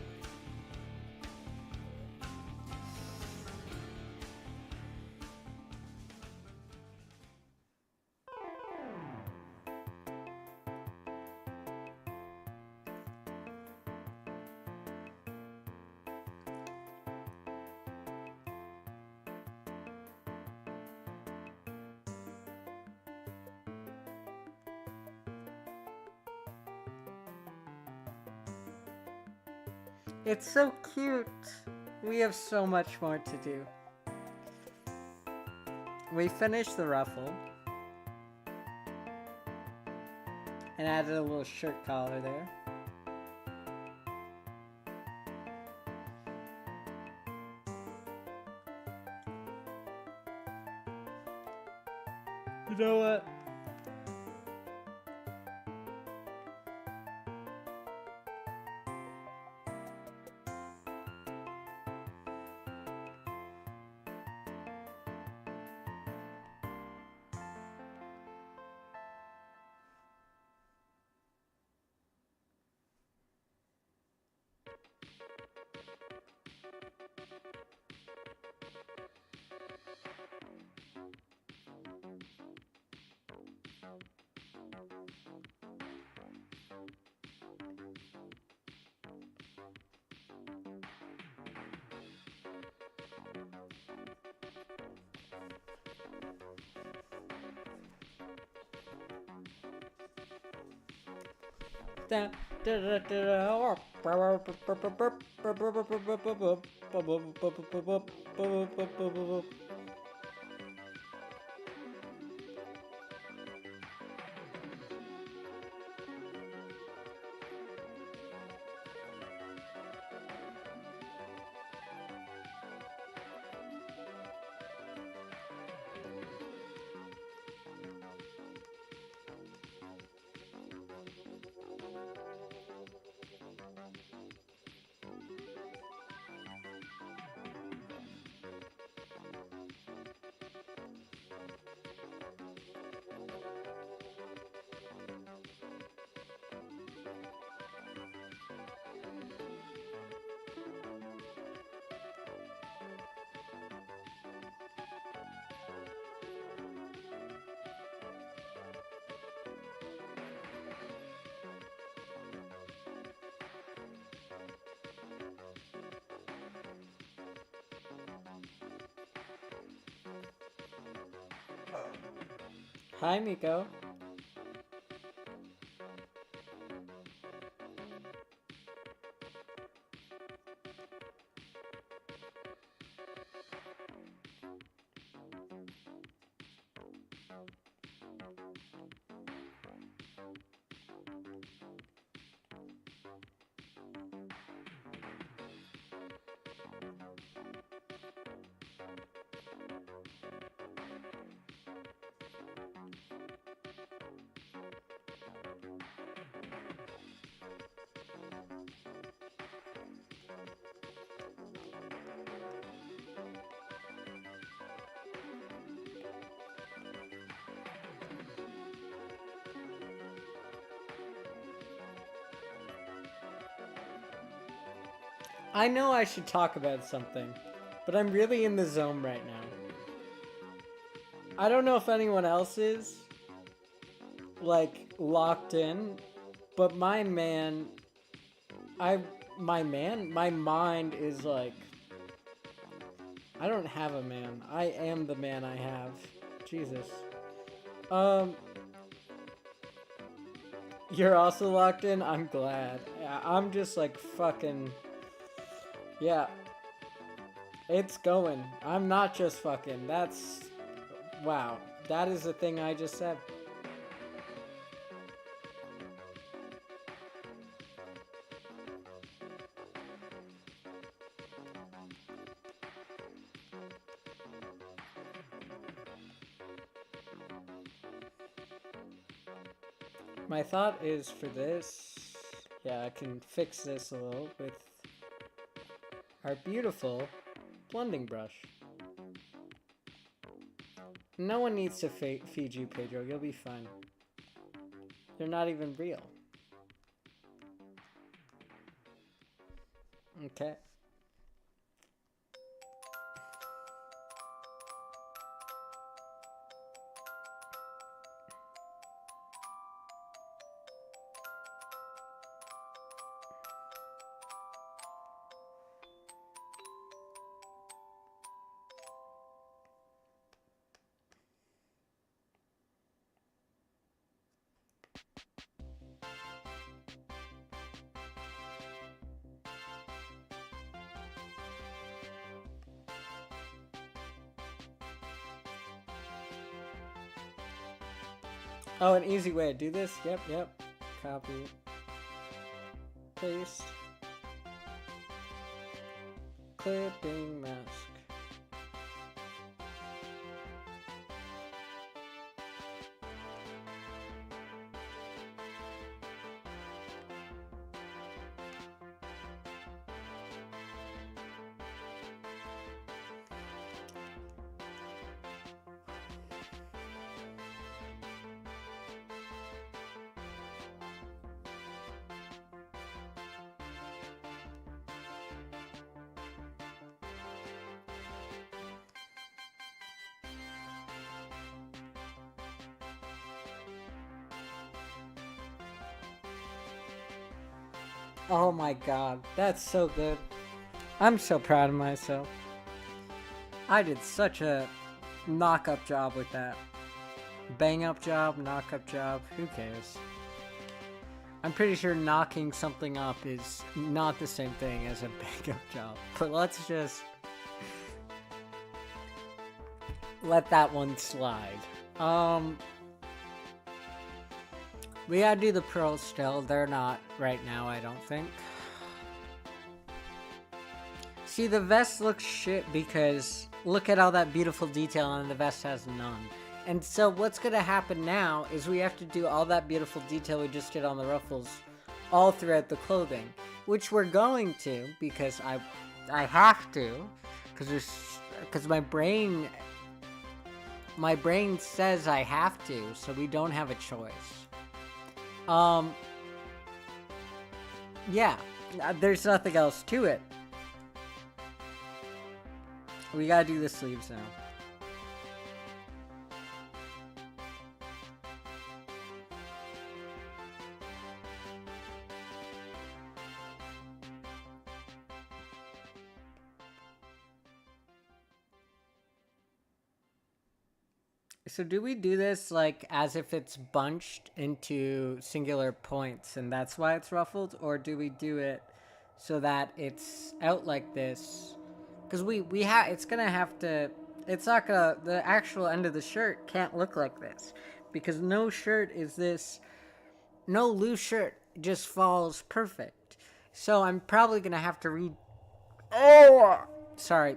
It's so cute. We have so much more to do. We finished the ruffle. And added a little shirt collar there. You know what? Hi, Miko. I know I should talk about something, but I'm really in the zone right now. I don't know if anyone else is, like, locked in, but my mind is like, I don't have a man. I am the man I have. Jesus. You're also locked in? I'm glad. I'm just like fucking, yeah. It's going. I'm not just fucking. That's, wow. That is the thing I just said. My thought is for this, yeah, I can fix this a little with our beautiful blending brush. No one needs to feed you, Pedro. You'll be fine. They're not even real. Okay. Oh, an easy way to do this? Yep. Copy. Paste. Clipping mask. Oh my god, that's so good. I'm so proud of myself. I did such a knock-up job with that. Bang-up job, knock-up job, who cares? I'm pretty sure knocking something up is not the same thing as a bang-up job. But let's just let that one slide. We gotta do the pearls still. They're not right now, I don't think. See, the vest looks shit because look at all that beautiful detail and the vest has none. And so what's gonna happen now is we have to do all that beautiful detail we just did on the ruffles all throughout the clothing. Which we're going to because I have to. Because my brain says I have to, so we don't have a choice. Yeah, there's nothing else to it. We gotta do the sleeves now. So do we do this like as if it's bunched into singular points and that's why it's ruffled, or do we do it so that it's out like this? Because it's gonna have to. It's not gonna. The actual end of the shirt can't look like this, because no shirt is this. No loose shirt just falls perfect. So I'm probably gonna have to read. Oh, sorry,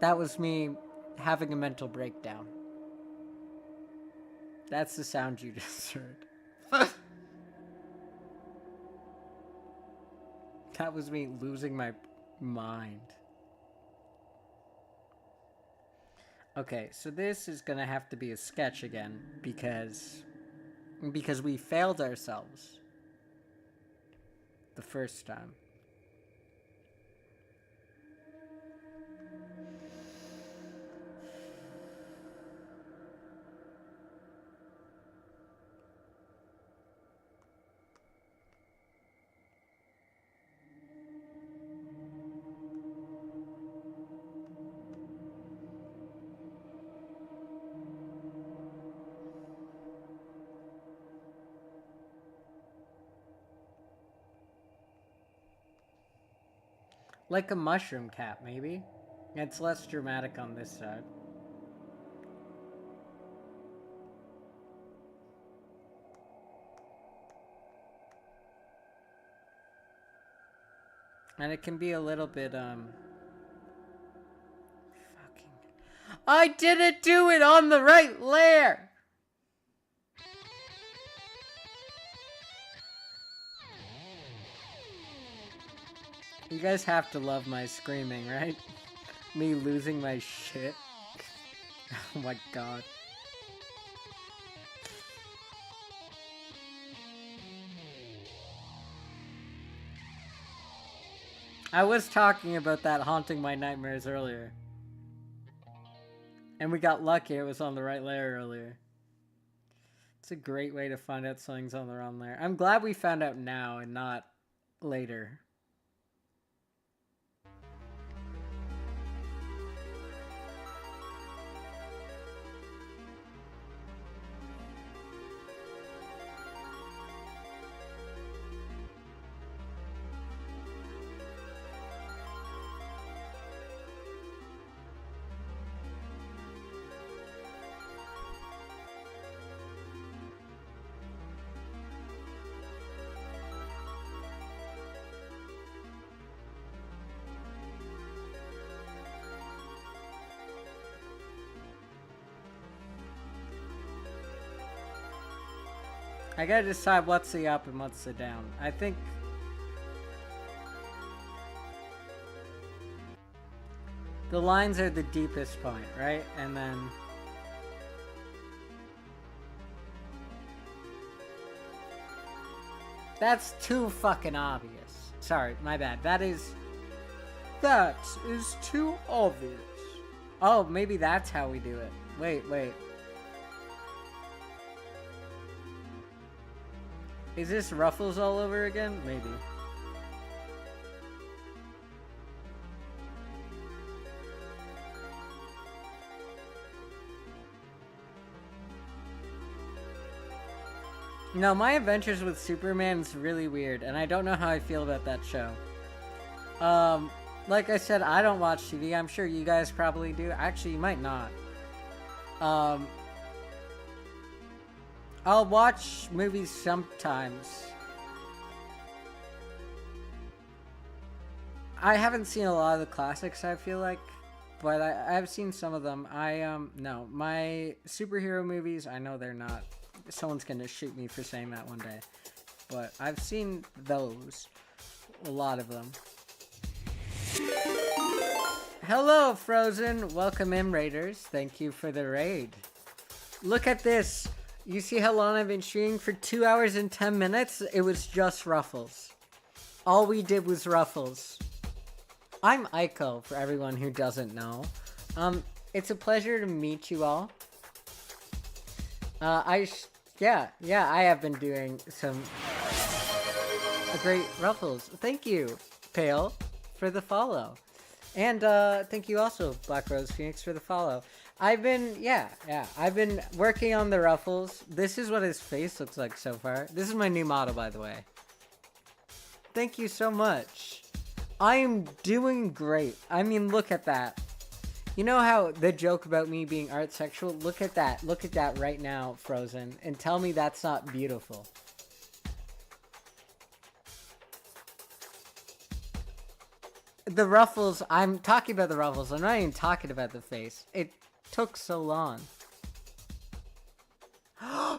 that was me having a mental breakdown. That's the sound you just heard. That was me losing my mind. Okay, so this is gonna have to be a sketch again because we failed ourselves the first time. Like a mushroom cap, maybe? It's less dramatic on this side. And it can be a little bit, fucking... I didn't do it on the right layer! You guys have to love my screaming, right? Me losing my shit. Oh my god. I was talking about that haunting my nightmares earlier. And we got lucky, it was on the right layer earlier. It's a great way to find out something's on the wrong layer. I'm glad we found out now and not later. I gotta decide what's the up and what's the down. I think... the lines are the deepest point, right? And then... that's too fucking obvious. Sorry, my bad. That is too obvious. Oh, maybe that's how we do it. Wait. Is this ruffles all over again? Maybe. No, My Adventures with Superman is really weird, and I don't know how I feel about that show. Like I said, I don't watch TV. I'm sure you guys probably do. Actually, you might not. I'll watch movies sometimes. I haven't seen a lot of the classics, I feel like, but I've seen some of them. No, my superhero movies, I know they're not. Someone's gonna shoot me for saying that one day. But I've seen those. A lot of them. Hello, Frozen. Welcome in, Raiders. Thank you for the raid. Look at this. You see how long I've been streaming? For 2 hours and 10 minutes, it was just Ruffles. All we did was Ruffles. I'm Aiko, for everyone who doesn't know. It's a pleasure to meet you all. I have been doing some great Ruffles. Thank you, Pale, for the follow. And thank you also, Black Rose Phoenix, for the follow. I've been, I've been working on the ruffles. This is what his face looks like so far. This is my new model, by the way. Thank you so much. I am doing great. I mean, look at that. You know how the joke about me being art sexual? Look at that. Look at that right now, Frozen. And tell me that's not beautiful. The ruffles, I'm talking about the ruffles. I'm not even talking about the face. It took so long.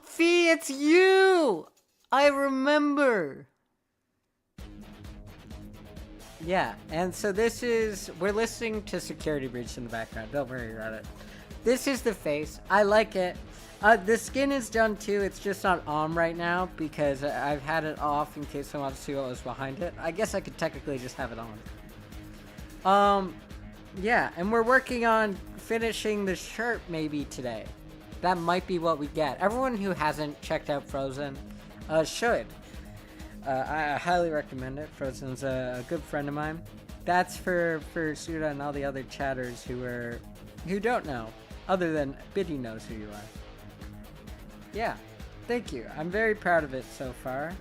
Fee, it's you! I remember. Yeah, and so this is, we're listening to Security Breach in the background. Don't worry about it. This is the face. I like it. The skin is done too. It's just not on right now because I've had it off in case I want to see what was behind it. I guess I could technically just have it on. Yeah, and we're working on finishing the shirt maybe today. That might be what we get. Everyone who hasn't checked out Frozen should. I highly recommend it. Frozen's a good friend of mine. That's for Suda and all the other chatters who don't know, other than Biddy knows who you are. Yeah, thank you. I'm very proud of it so far.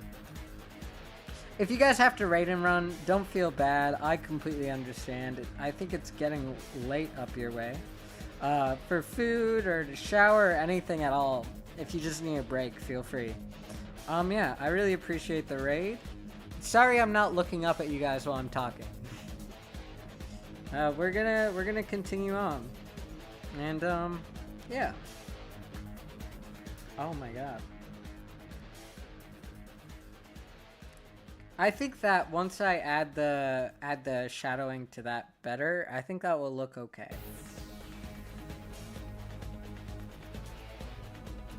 If you guys have to raid and run, don't feel bad. I completely understand. I think it's getting late up your way. For food or to shower or anything at all, if you just need a break, feel free. Yeah, I really appreciate the raid. Sorry I'm not looking up at you guys while I'm talking. We're gonna continue on. And, yeah. Oh my god. I think that once I add the shadowing to that better, I think that will look okay.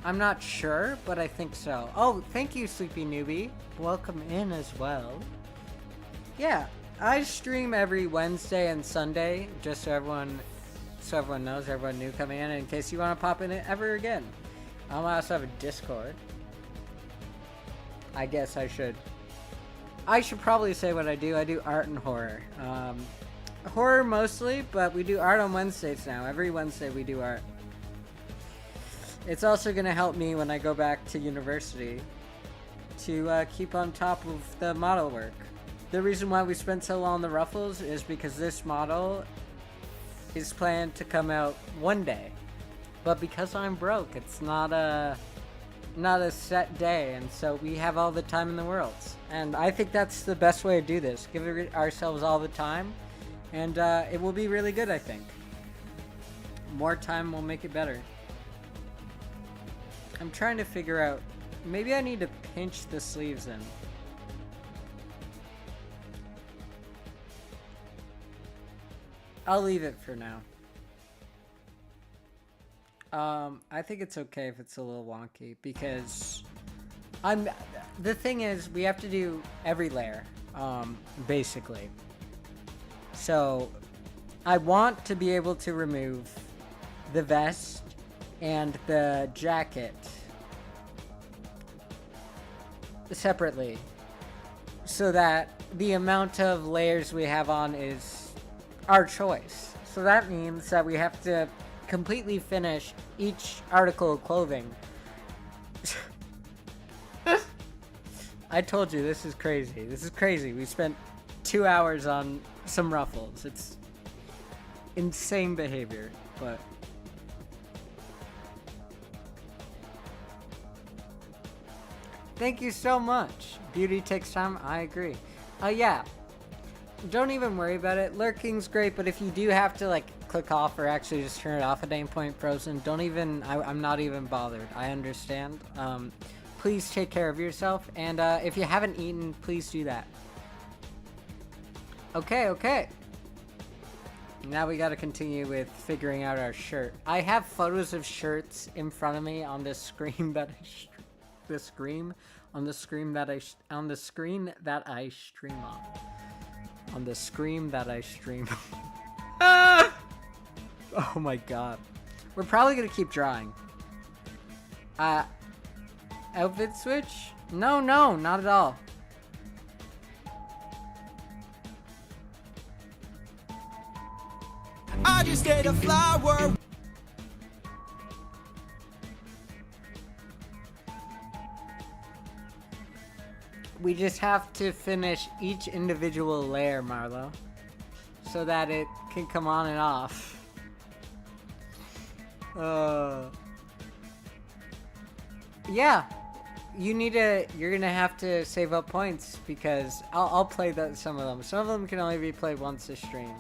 I'm not sure, but I think so. Oh, thank you, Sleepy Newbie. Welcome in as well. Yeah, I stream every Wednesday and Sunday, just so everyone knows, everyone new coming in case you want to pop in it ever again. I also have a Discord. I guess I should probably say what I do. I do art and horror. Horror mostly, but we do art on Wednesdays now. Every Wednesday we do art. It's also going to help me when I go back to university to keep on top of the model work. The reason why we spent so long on the ruffles is because this model is planned to come out one day. But because I'm broke, it's not a set day, and so we have all the time in the world. And I think that's the best way to do this. Give ourselves all the time, and it will be really good, I think. More time will make it better. I'm trying to figure out, maybe I need to pinch the sleeves in. I'll leave it for now. I think it's okay if it's a little wonky because the thing is we have to do every layer, basically. So I want to be able to remove the vest and the jacket separately so that the amount of layers we have on is our choice. So that means that we have to completely finish each article of clothing. I told you, this is crazy. This is crazy. We spent 2 hours on some ruffles. It's insane behavior, but thank you so much. Beauty takes time. I agree. Yeah. Don't even worry about it. Lurking's great, but if you do have to like click off or actually just turn it off at any point, Frozen, don't even, I'm not even bothered. I understand. Please take care of yourself, and if you haven't eaten, please do that. Okay. Now we gotta continue with figuring out our shirt. I have photos of shirts in front of me on the screen that on the screen that I stream on. On the screen that I stream. Ah! Oh my god. We're probably gonna keep drawing. Outfit switch? No, not at all. I just ate a flower. We just have to finish each individual layer, Marlo, so that it can come on and off. Yeah, you're gonna have to save up points because I'll play some of them. Some of them can only be played once a stream.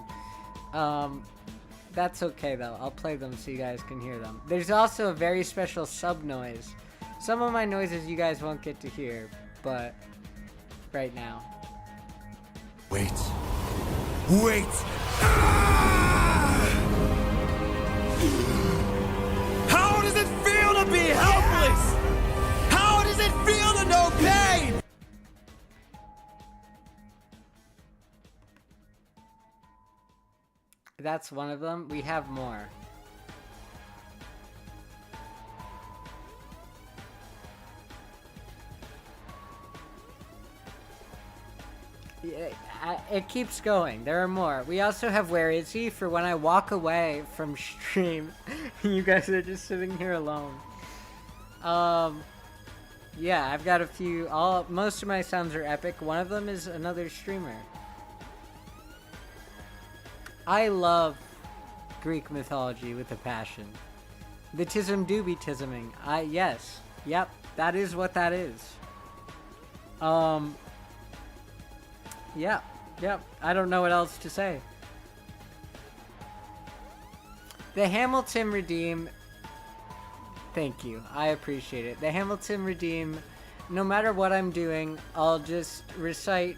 That's okay though. I'll play them so you guys can hear them. There's also a very special sub noise. Some of my noises you guys won't get to hear, but right now. Wait. Ah! How does it feel to be helpless? How does it feel to know pain? That's one of them. We have more. Yeah, it keeps going. There are more. We also have Where Is He for when I walk away from stream. You guys are just sitting here alone. Yeah, I've got a few. Most of my sounds are epic. One of them is another streamer. I love Greek mythology with a passion. The tism do be tisming. Yes. Yep, that is what that is. Yep. I don't know what else to say. The Hamilton Redeem. Thank you. I appreciate it. The Hamilton Redeem, no matter what I'm doing, I'll just recite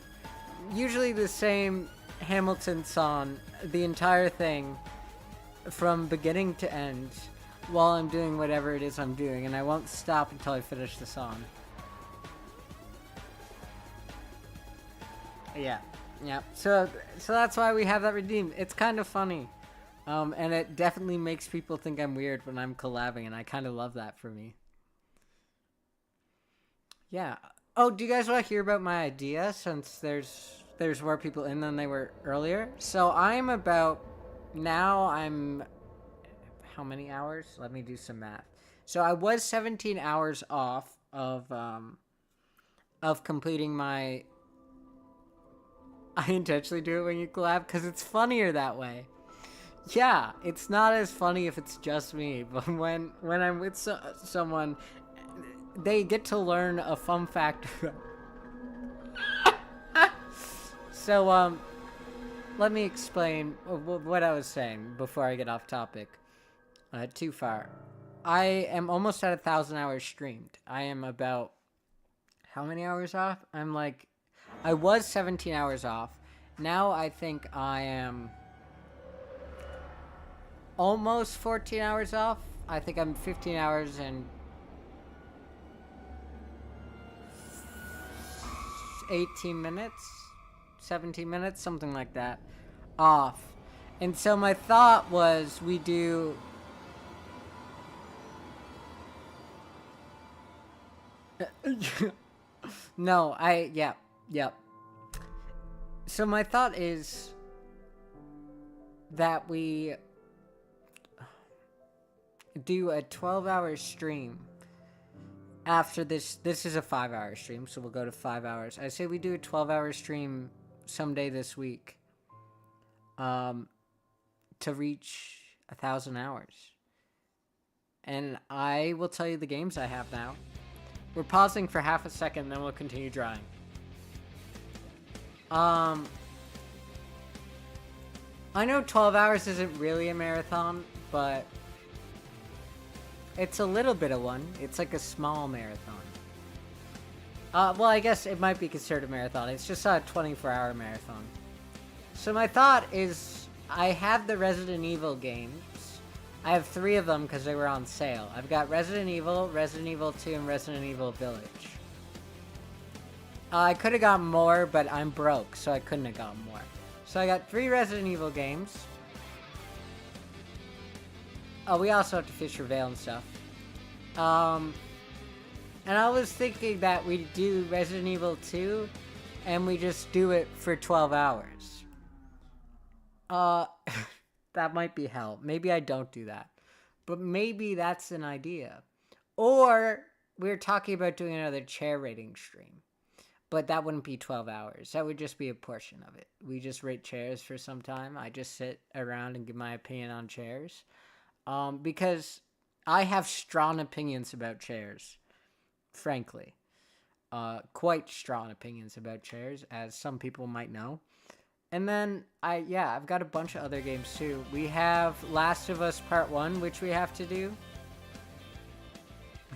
usually the same Hamilton song, the entire thing, from beginning to end, while I'm doing whatever it is I'm doing, and I won't stop until I finish the song. Yeah. So that's why we have that redeemed. It's kind of funny. And it definitely makes people think I'm weird when I'm collabing, and I kind of love that for me. Yeah. Oh, do you guys want to hear about my idea, since there's more people in than they were earlier? So I'm how many hours? Let me do some math. So I was 17 hours off of completing my... I intentionally do it when you collab because it's funnier that way. Yeah, it's not as funny if it's just me, but when I'm with someone, they get to learn a fun fact. So, let me explain what I was saying before I get off topic. Too far. I am almost at 1,000 hours streamed. I am about... How many hours off? I was 17 hours off. Now I think I am almost 14 hours off. I think I'm 15 hours and 18 minutes, 17 minutes, something like that, off. And so my thought was we do... No, yep. So my thought is that we do a 12-hour stream after this. This is a 5-hour stream, so we'll go to 5 hours. I say we do a 12-hour stream someday this week to reach 1,000 hours. And I will tell you the games I have now. We're pausing for half a second, then we'll continue drawing. I know 12 hours isn't really a marathon, but it's a little bit of one. It's like a small marathon. Well, I guess it might be considered a marathon. It's just a 24-hour marathon. So my thought is, I have the Resident Evil games. I have 3 of them because they were on sale. I've got Resident Evil, Resident Evil 2, and Resident Evil Village. I could have gotten more, but I'm broke, so I couldn't have gotten more. So I got 3 Resident Evil games. Oh, we also have to fish for Veil and stuff. And I was thinking that we do Resident Evil 2, and we just do it for 12 hours. That might be hell. Maybe I don't do that. But maybe that's an idea. Or we're talking about doing another chair rating stream. But that wouldn't be 12 hours. That would just be a portion of it. We just rate chairs for some time. I just sit around and give my opinion on chairs. Because I have strong opinions about chairs, frankly. Quite strong opinions about chairs, as some people might know. And then, I've got a bunch of other games too. We have Last of Us Part 1, which we have to do.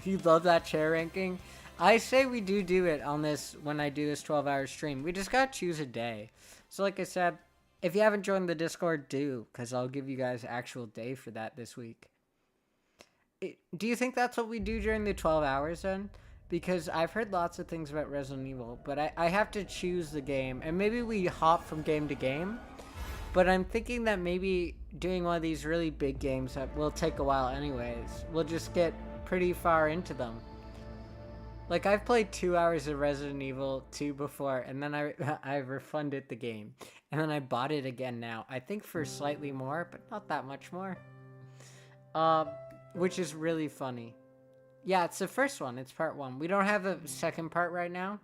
You love that chair ranking? I say we do it on this, when I do this 12-hour stream. We just gotta choose a day. So like I said, if you haven't joined the Discord, do, because I'll give you guys actual day for that this week. Do you think that's what we do during the 12 hours then? Because I've heard lots of things about Resident Evil, but I have to choose the game. And maybe we hop from game to game. But I'm thinking that maybe doing one of these really big games that will take a while anyways, we'll just get pretty far into them. Like, I've played 2 hours of Resident Evil 2 before, and then I refunded the game. And then I bought it again now. I think for slightly more, but not that much more. Which is really funny. Yeah, it's the first one. It's part 1. We don't have a second part right now.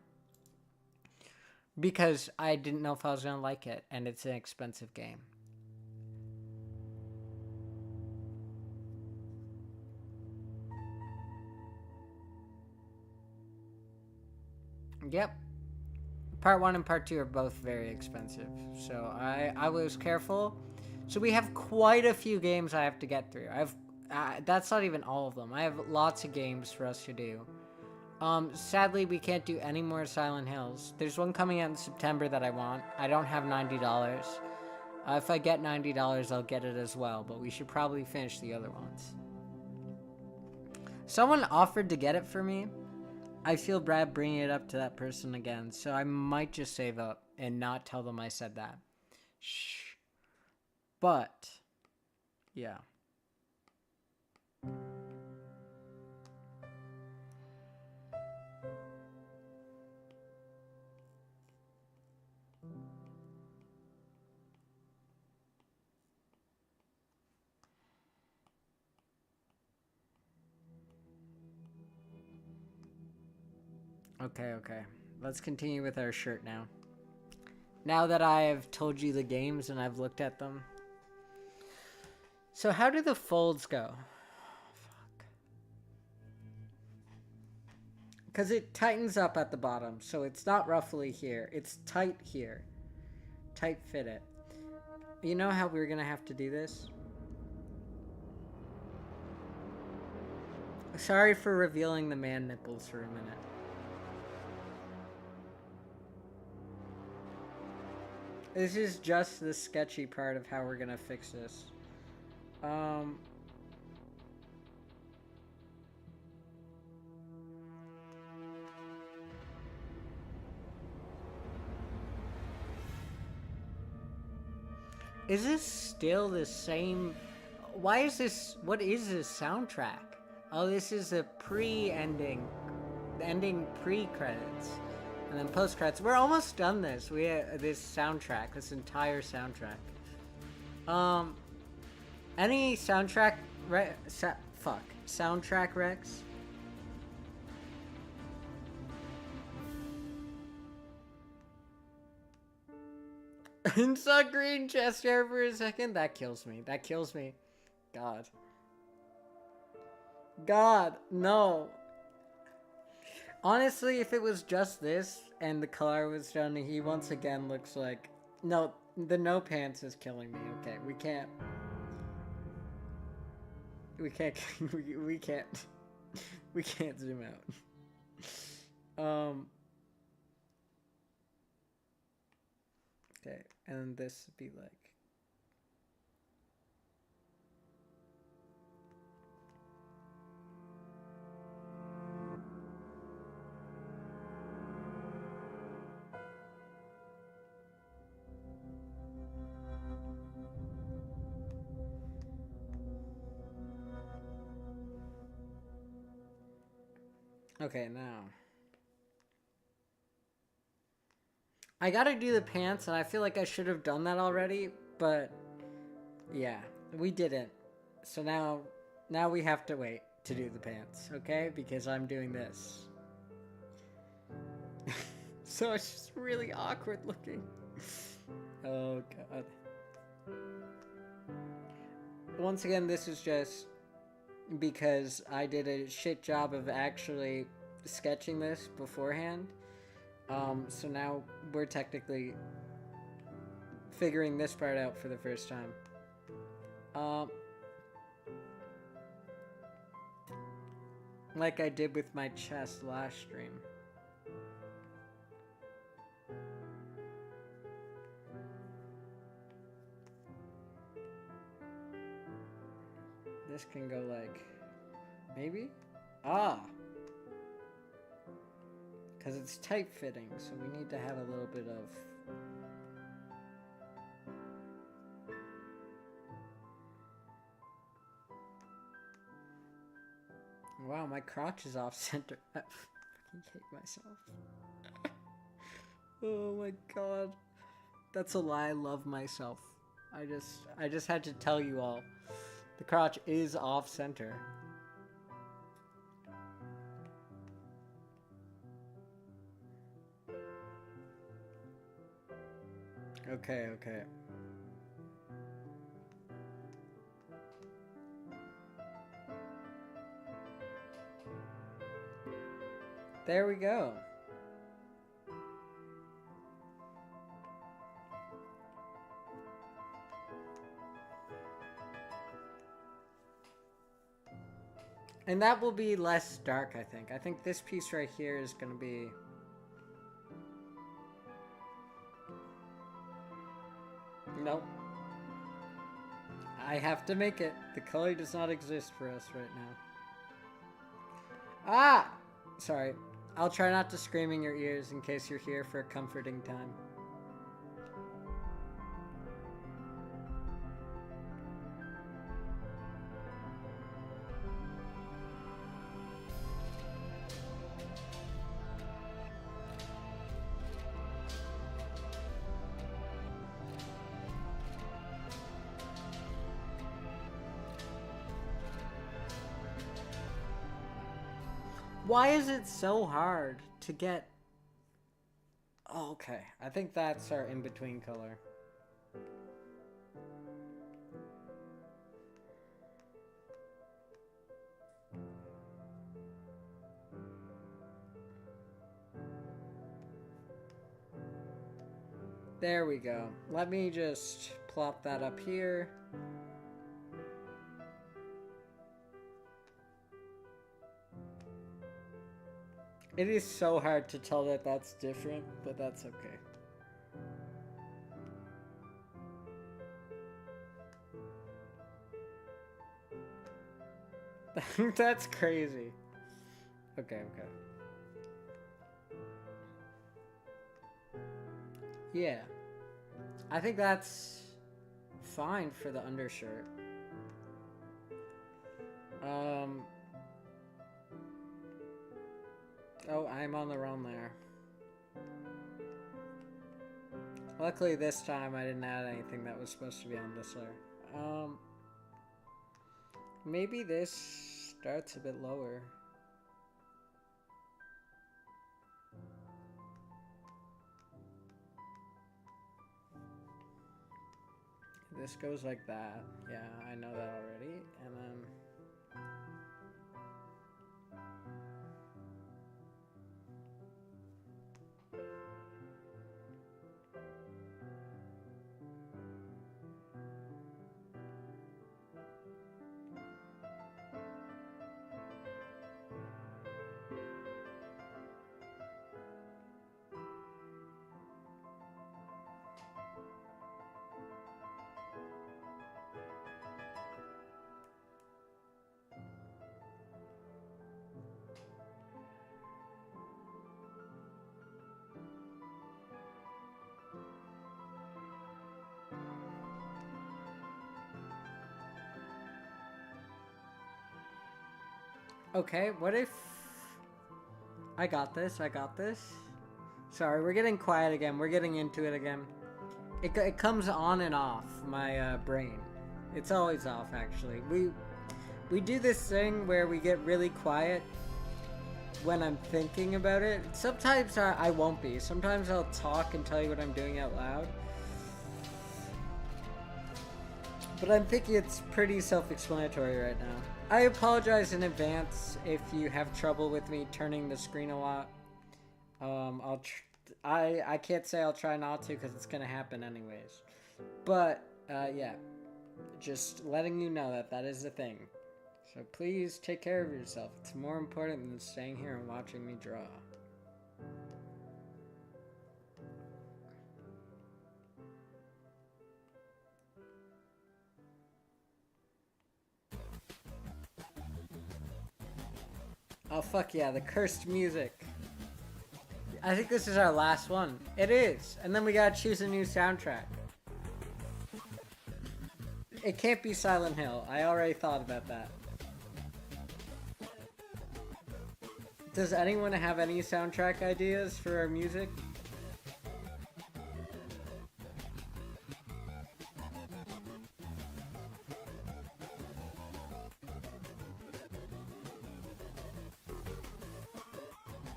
Because I didn't know if I was going to like it. And it's an expensive game. Yep. Part 1 and part 2 are both very expensive. So I was careful. So we have quite a few games I have to get through. That's not even all of them. I have lots of games for us to do. Sadly, we can't do any more Silent Hills. There's one coming out in September that I want. I don't have $90. If I get $90, I'll get it as well. But we should probably finish the other ones. Someone offered to get it for me. I feel bad bringing it up to that person again. So I might just save up and not tell them I said that. Shh. But, yeah. Okay. Let's continue with our shirt now. Now that I have told you the games and I've looked at them. So how do the folds go? Fuck. Because it tightens up at the bottom. So it's not roughly here. It's tight here. Tight fit it. You know how we're going to have to do this? Sorry for revealing the man nipples for a minute. This is just the sketchy part of how we're gonna fix this. Is this still the same? Why is this? What is this soundtrack? Oh, this is a ending pre-credits. And then post-credits. We're almost done this. We have this soundtrack, this entire soundtrack. Any soundtrack soundtrack Rex? I saw green chest hair for a second. That kills me. God, no. Honestly, if it was just this and the color was done, he once again looks like... No, the no pants is killing me. Okay, we can't zoom out. Okay, and this would be like... Okay, now. I gotta do the pants, and I feel like I should have done that already, but Yeah, we didn't. So now we have to wait to do the pants, okay? Because I'm doing this. So it's just really awkward looking. Oh god. Once again, this is just because I did a shit job of actually sketching this beforehand. So now we're technically figuring this part out for the first time. Like I did with my chest last stream. This can go like, maybe? Ah! Because it's tight fitting, so we need to have a little bit of... Wow, my crotch is off center. I fucking hate myself. Oh my god. That's a lie, I love myself. I just had to tell you all. The crotch is off center. Okay, okay. There we go. And that will be less dark, I think. I think this piece right here is going to be... Nope. I have to make it. The color does not exist for us right now. Ah! Sorry. I'll try not to scream in your ears in case you're here for a comforting time. Why is it so hard to get... Oh, okay. I think that's our in-between color. There we go. Let me just plop that up here. It is so hard to tell that that's different, but that's okay. That's crazy. Okay, okay. Yeah. I think that's fine for the undershirt. Oh, I'm on the wrong layer. Luckily this time I didn't add anything that was supposed to be on this layer. Maybe this starts a bit lower. This goes like that. Yeah, I know that already. And then... Okay, what if... I got this, I got this. Sorry, we're getting quiet again. We're getting into it again. It comes on and off my brain. It's always off, actually. We do this thing where we get really quiet when I'm thinking about it. Sometimes I won't be. Sometimes I'll talk and tell you what I'm doing out loud. But I'm thinking it's pretty self-explanatory right now. I apologize in advance if you have trouble with me turning the screen a lot. I can't say I'll try not to because it's gonna happen anyways. But yeah, just letting you know that that is a thing. So please take care of yourself. It's more important than staying here and watching me draw. Oh fuck yeah, the cursed music. I think this is our last one. It is. And then we gotta choose a new soundtrack. It can't be Silent Hill. I already thought about that. Does anyone have any soundtrack ideas for our music?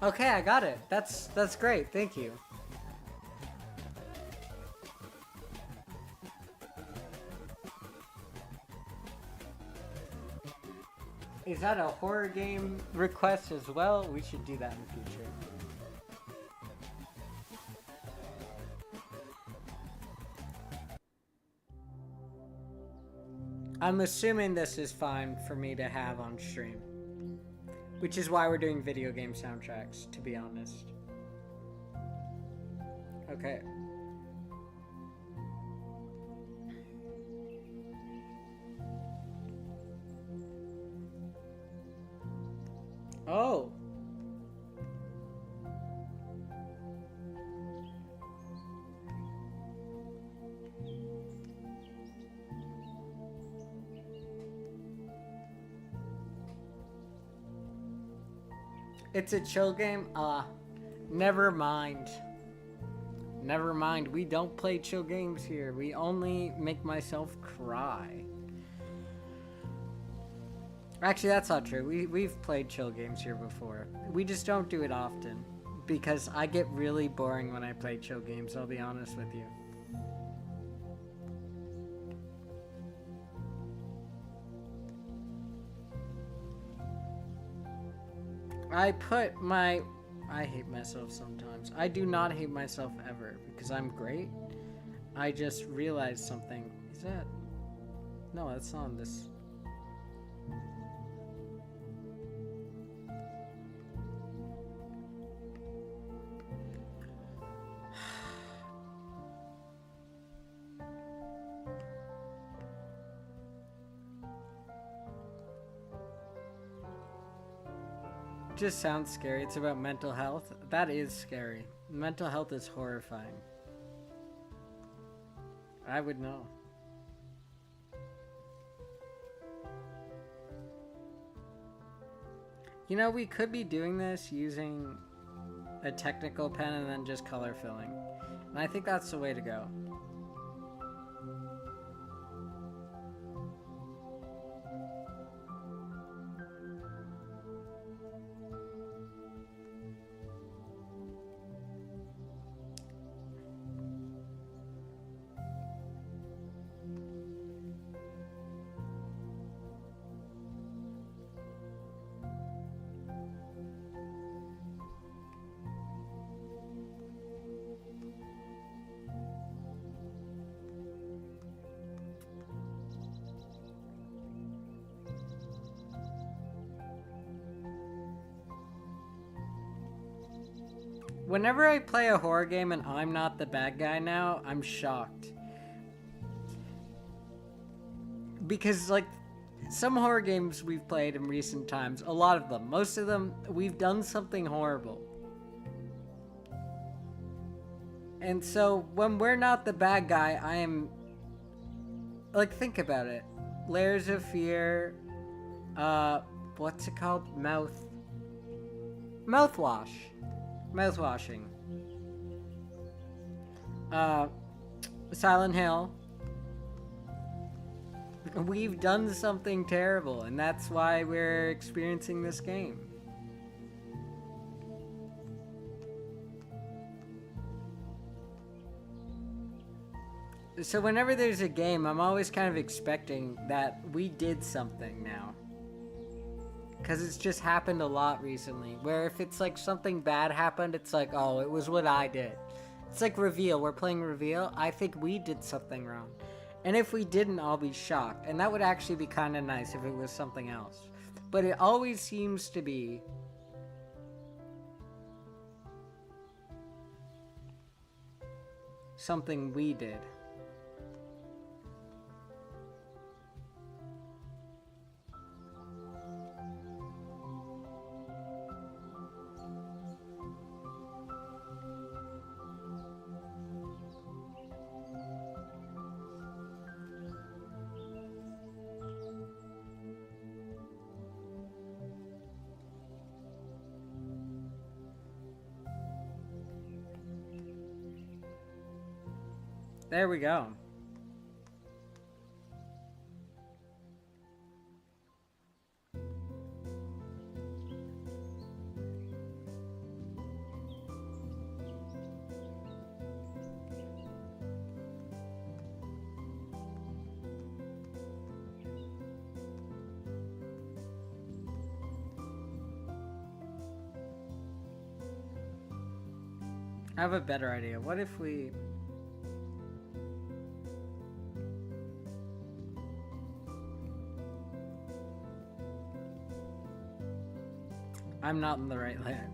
Okay, I got it. That's great. Thank you. Is that a horror game request as well? We should do that in the future. I'm assuming this is fine for me to have on stream. Which is why we're doing video game soundtracks, to be honest. Okay. Oh! It's a chill game? Never mind. Never mind, we don't play chill games here. We only make myself cry. Actually, that's not true. We've played chill games here before. We just don't do it often. Because I get really boring when I play chill games, I'll be honest with you. I hate myself sometimes. I do not hate myself ever because I'm great. I just realized something. Is that... No, that's not on this. Just sounds scary. It's about mental health. That is scary. Mental health is horrifying. I would know. You know, we could be doing this using a technical pen and then just color filling. And I think that's the way to go. Whenever I play a horror game and I'm not the bad guy now, I'm shocked. Because, like, some horror games we've played in recent times, a lot of them, most of them, we've done something horrible. And so, when we're not the bad guy, I am... Like, think about it. Layers of Fear, what's it called? Mouthwash. Mouthwashing. Silent Hill. We've done something terrible, and that's why we're experiencing this game. So whenever there's a game, I'm always kind of expecting that we did something now. Because it's just happened a lot recently, where if it's like something bad happened, it's like, oh, it was what I did. It's like Reveal. We're playing Reveal. I think we did something wrong. And if we didn't, I'll be shocked. And that would actually be kind of nice if it was something else. But it always seems to be something we did. There we go. I have a better idea. What if we... I'm not in the right land.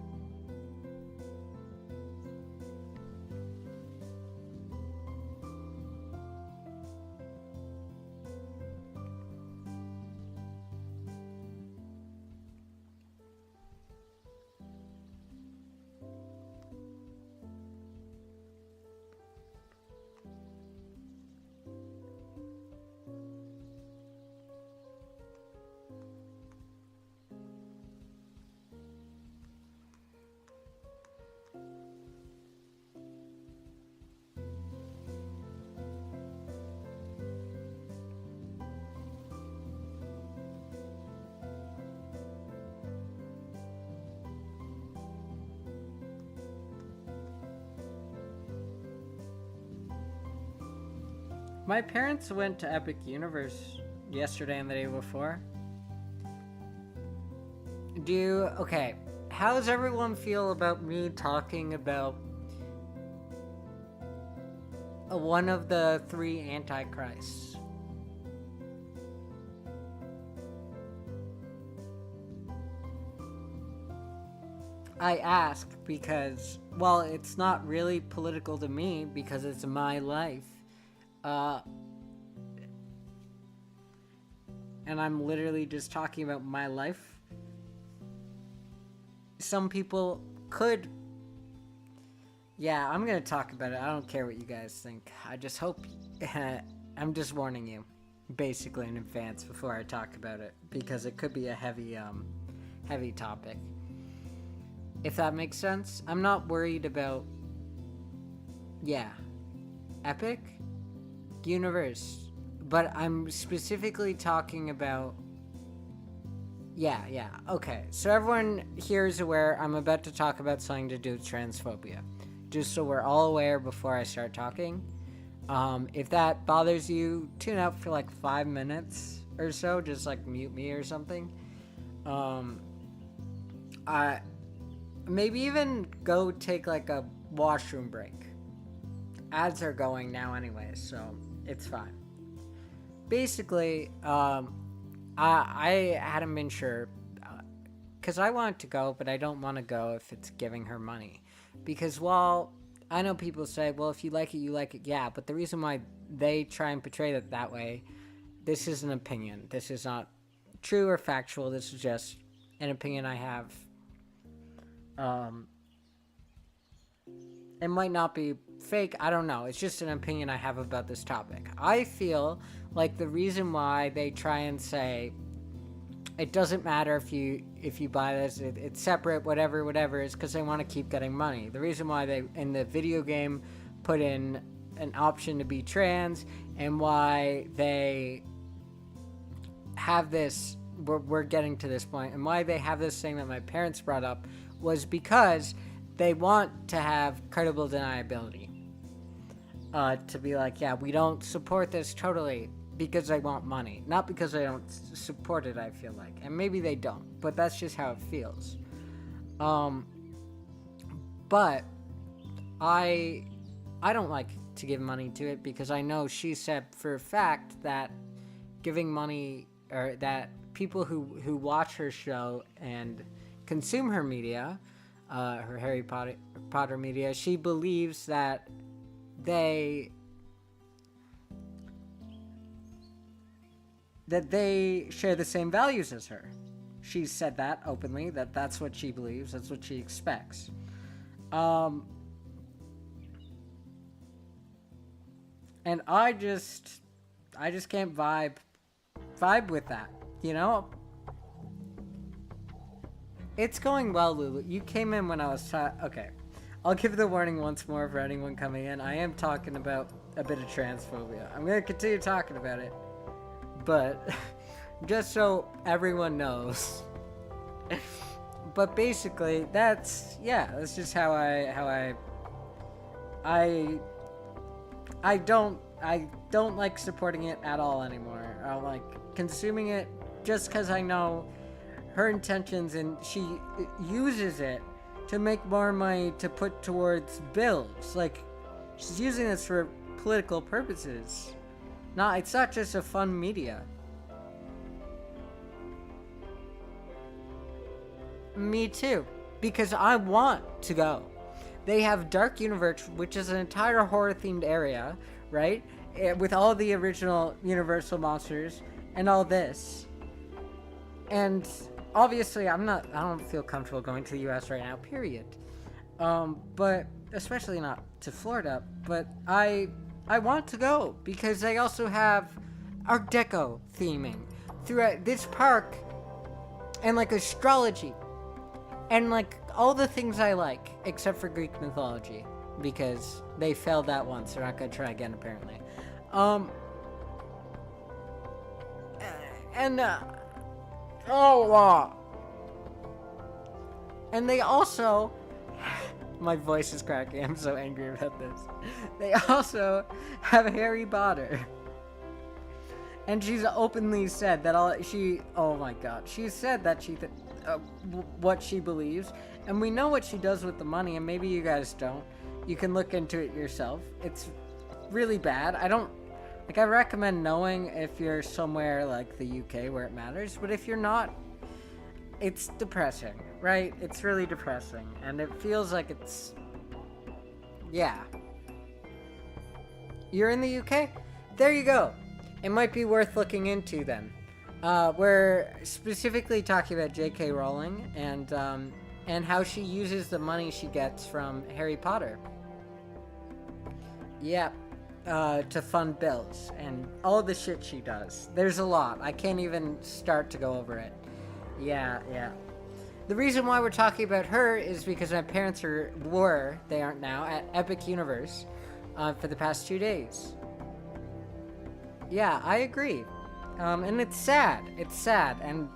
My parents went to Epic Universe yesterday and the day before. Okay, how does everyone feel about me talking about one of the 3 antichrists? I ask because, well, it's not really political to me because it's my life. And I'm literally just talking about my life. Some people could... Yeah, I'm gonna talk about it. I don't care what you guys think. I just hope... I'm just warning you, basically in advance before I talk about it, because it could be a heavy topic. If that makes sense. I'm not worried about... Yeah. Epic Universe. But I'm specifically talking about... Yeah, okay. So everyone here is aware I'm about to talk about something to do with transphobia. Just so we're all aware before I start talking. If that bothers you, tune out for like 5 minutes or so. Just like mute me or something. Maybe even go take like a washroom break. Ads are going now anyway, so it's fine. Basically, I hadn't been sure, because I want to go, but I don't want to go if it's giving her money. Because while I know people say, well, if you like it, you like it, yeah, but the reason why they try and portray it that way, this is an opinion. This is not true or factual. This is just an opinion I have. It might not be fake, I don't know. It's just an opinion I have about this topic. I feel like the reason why they try and say it doesn't matter if you buy this, it's separate, whatever is because they want to keep getting money. The reason why they in the video game put in an option to be trans, and why they have this, we're getting to this point, and why they have this thing that my parents brought up was because they want to have credible deniability. To be like, yeah, we don't support this totally because they want money, not because they don't support it, I feel like. And maybe they don't, but that's just how it feels. But I don't like to give money to it because I know she said for a fact that giving money, or that people who watch her show and consume her media, her Harry Potter media, she believes that they share the same values as her. She said that openly, that's what she believes, that's what she expects. And I just can't vibe with that, you know? It's going well, Lulu. You came in when I was okay. I'll give the warning once more for anyone coming in. I am talking about a bit of transphobia. I'm going to continue talking about it. But just so everyone knows. But basically, that's just how I don't like supporting it at all anymore. I don't like consuming it just because I know her intentions, and she uses it to make more money to put towards bills. Like, she's using this for political purposes. It's not just a fun media. Me too, because I want to go. They have Dark Universe, which is an entire horror-themed area, right? With all the original Universal monsters and all this. And obviously, I don't feel comfortable going to the U.S. right now, period. But especially not to Florida. But I want to go because they also have Art Deco theming throughout this park, and like astrology, and like all the things I like, except for Greek mythology, because they failed that once. They're not gonna try again, apparently. And they also, my voice is cracking, I'm so angry about this. They also have Harry Potter. And she's openly said that she said that what she believes. And we know what she does with the money, and maybe you guys don't. You can look into it yourself. It's really bad. I recommend knowing if you're somewhere like the UK where it matters, but if you're not, it's depressing, right? It's really depressing, and it feels like You're in the UK? There you go. It might be worth looking into then. We're specifically talking about J.K. Rowling and how she uses the money she gets from Harry Potter. Yeah. To fund bills and all the shit she does. There's a lot. I can't even start to go over it. Yeah. The reason why we're talking about her is because my parents they aren't now, at Epic Universe for the past 2 days. Yeah, I agree. And it's sad. And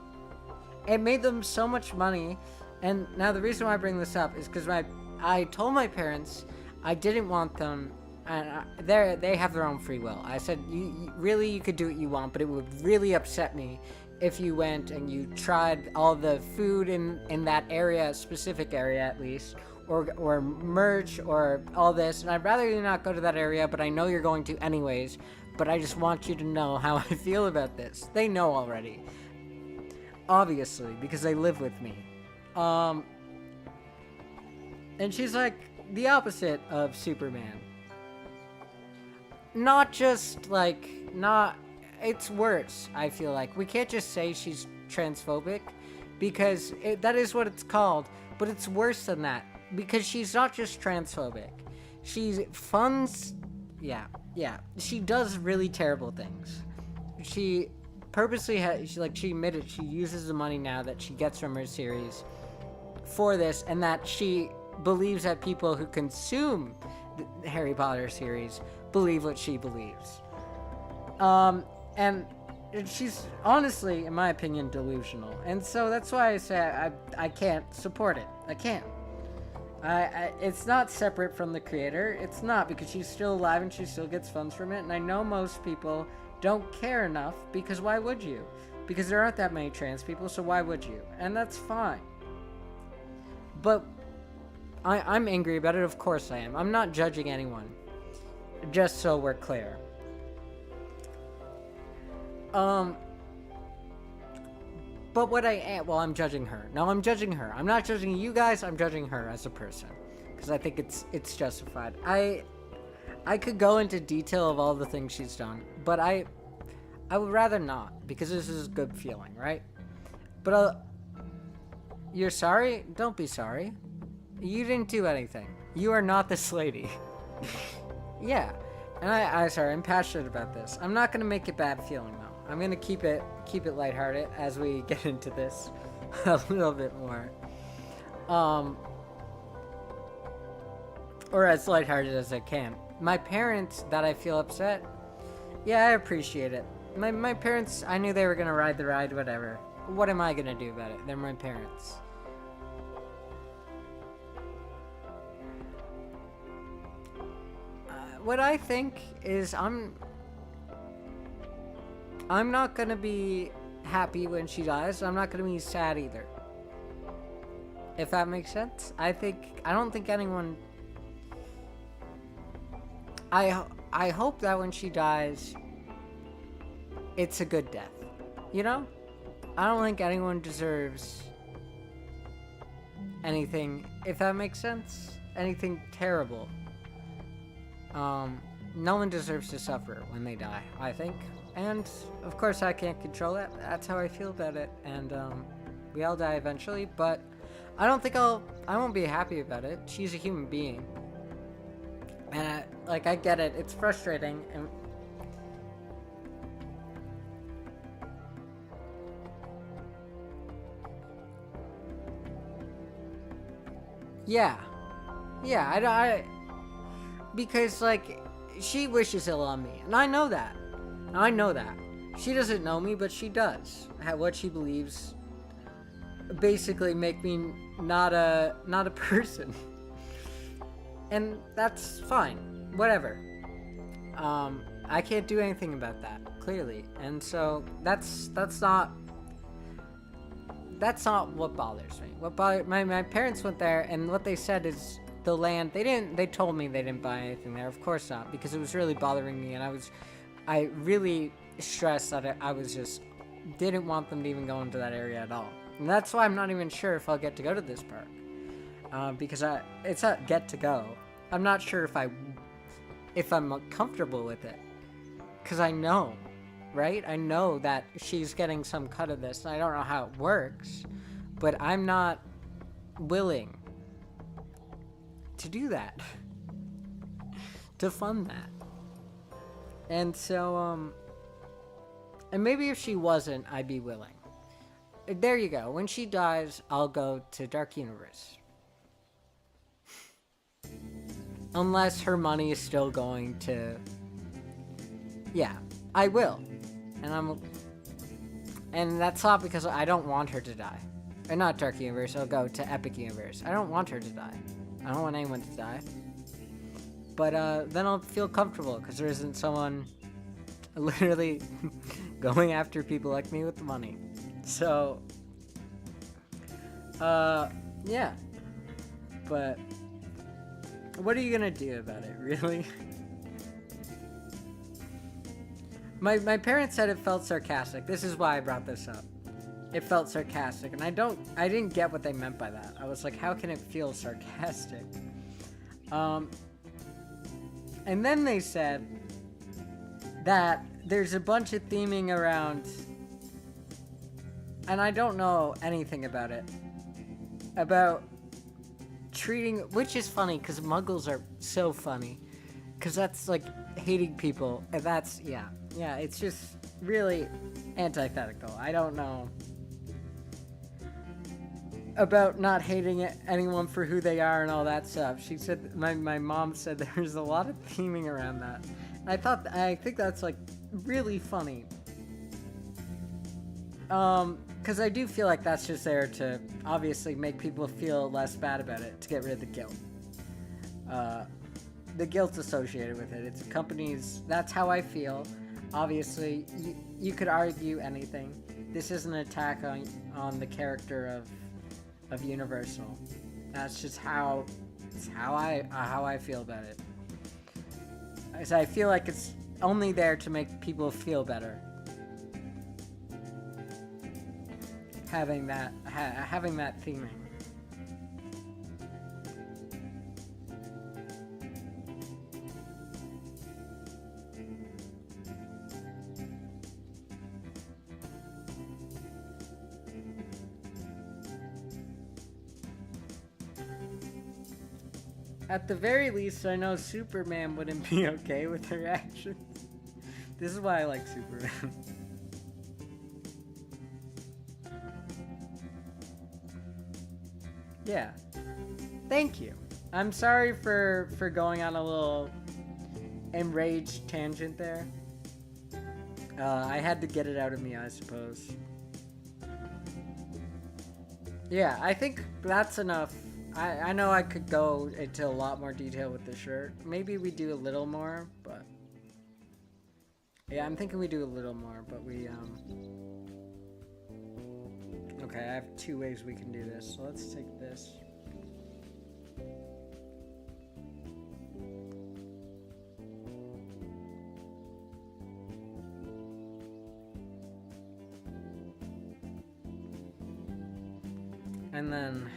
it made them so much money. And now the reason why I bring this up is because I told my parents I didn't want them, and they have their own free will. I said, you could do what you want, but it would really upset me if you went and you tried all the food in that area, specific area at least, or merch, or all this. And I'd rather you not go to that area, but I know you're going to anyways. But I just want you to know how I feel about this. They know already. Obviously, because they live with me. And she's like the opposite of Superman. It's worse, I feel like. We can't just say she's transphobic, because that is what it's called, but it's worse than that, because she's not just transphobic. She funds, she does really terrible things. She purposely she admitted she uses the money now that she gets from her series for this, and that she believes that people who consume the Harry Potter series believe what she believes. And she's honestly, in my opinion, delusional. And so that's why I say I can't support it. I can't. It's not separate from the creator. It's not, because she's still alive and she still gets funds from it. And I know most people don't care enough, because why would you? Because there aren't that many trans people, so why would you? And that's fine. But I'm angry about it. Of course I am. I'm not judging anyone. Just so we're clear. But what I am, well, I'm judging her. No, I'm judging her. I'm not judging you guys. I'm judging her as a person, because I think it's justified. I could go into detail of all the things she's done, but I would rather not, because this is a good feeling, right? But you're sorry? Don't be sorry. You didn't do anything. You are not this lady. Yeah. And I'm passionate about this. I'm not gonna make it bad feeling though. I'm gonna keep it lighthearted as we get into this a little bit more. Or as lighthearted as I can. My parents, that I feel upset, yeah, I appreciate it. My parents, I knew they were gonna ride the ride, whatever. What am I gonna do about it? They're my parents. What I think is I'm not gonna be happy when she dies. I'm not gonna be sad either. If that makes sense. I don't think anyone. I hope that when she dies, it's a good death. You know? I don't think anyone deserves anything, if that makes sense. Anything terrible. No one deserves to suffer when they die, I think. And, of course, I can't control that. That's how I feel about it. And, we all die eventually, but I don't think I won't be happy about it. She's a human being. And, I get it. It's frustrating. And yeah. Yeah, because, she wishes ill on me. And I know that. She doesn't know me, but she does. What she believes basically make me not a person. And that's fine. Whatever. I can't do anything about that, clearly. And so that's not what bothers me. My parents went there, and what they said is the land, they told me they didn't buy anything there. Of course not, because it was really bothering me, and I really stressed that I was just didn't want them to even go into that area at all. And that's why I'm not even sure if I'll get to go to this park, because it's a get to go. I'm not sure if I'm comfortable with it, because I know, right? I know that she's getting some cut of this, and I don't know how it works, but I'm not willing to do that, to fund that. And so, and maybe if she wasn't, I'd be willing. There you go. When she dies, I'll go to Dark Universe. Unless her money is still going to... Yeah, I will. And that's not because I don't want her to die. Or not Dark Universe, I'll go to Epic Universe. I don't want her to die. I don't want anyone to die. But then I'll feel comfortable, because there isn't someone literally going after people like me with the money. So, yeah. But what are you gonna do about it, really? My parents said it felt sarcastic. This is why I brought this up. It felt sarcastic, and I didn't get what they meant by that. I was like, how can it feel sarcastic? And then they said that there's a bunch of theming around, and I don't know anything about it, about treating, which is funny, because muggles are so funny, because that's like hating people, and that's, yeah, it's just really antithetical. I don't know about not hating anyone for who they are and all that stuff. She said, my mom said there's a lot of theming around that. I think that's like really funny. Because I do feel like that's just there to obviously make people feel less bad about it, to get rid of the guilt. The guilt associated with it. It's companies. That's how I feel. Obviously, you could argue anything. This is an attack on the character of Universal. That's just how I feel about it. So I feel like it's only there to make people feel better. Having that theming. At the very least, I know Superman wouldn't be okay with her actions. This is why I like Superman. Yeah. Thank you. I'm sorry for going on a little enraged tangent there. I had to get it out of me, I suppose. Yeah, I think that's enough. I know I could go into a lot more detail with the shirt. Maybe we do a little more, but... Yeah, I'm thinking we do a little more, but we, Okay, I have 2 ways we can do this, so let's take this. And then...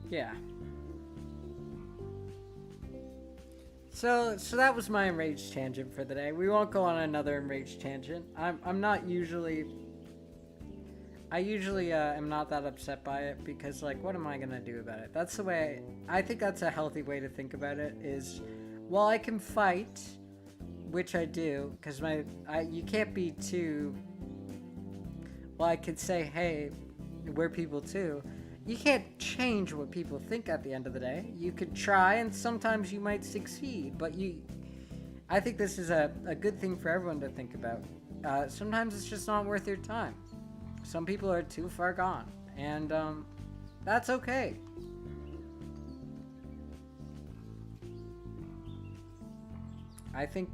Yeah. So that was my enraged tangent for the day. We won't go on another enraged tangent. I'm not usually... I usually am not that upset by it because, like, what am I gonna do about it? That's the way... I think that's a healthy way to think about it is, while I can fight, which I do, because you can't be too... Well, I could say, hey, we're people too. You can't change what people think at the end of the day. You could try, and sometimes you might succeed, but I think this is a good thing for everyone to think about. Sometimes it's just not worth your time. Some people are too far gone, and that's okay. I think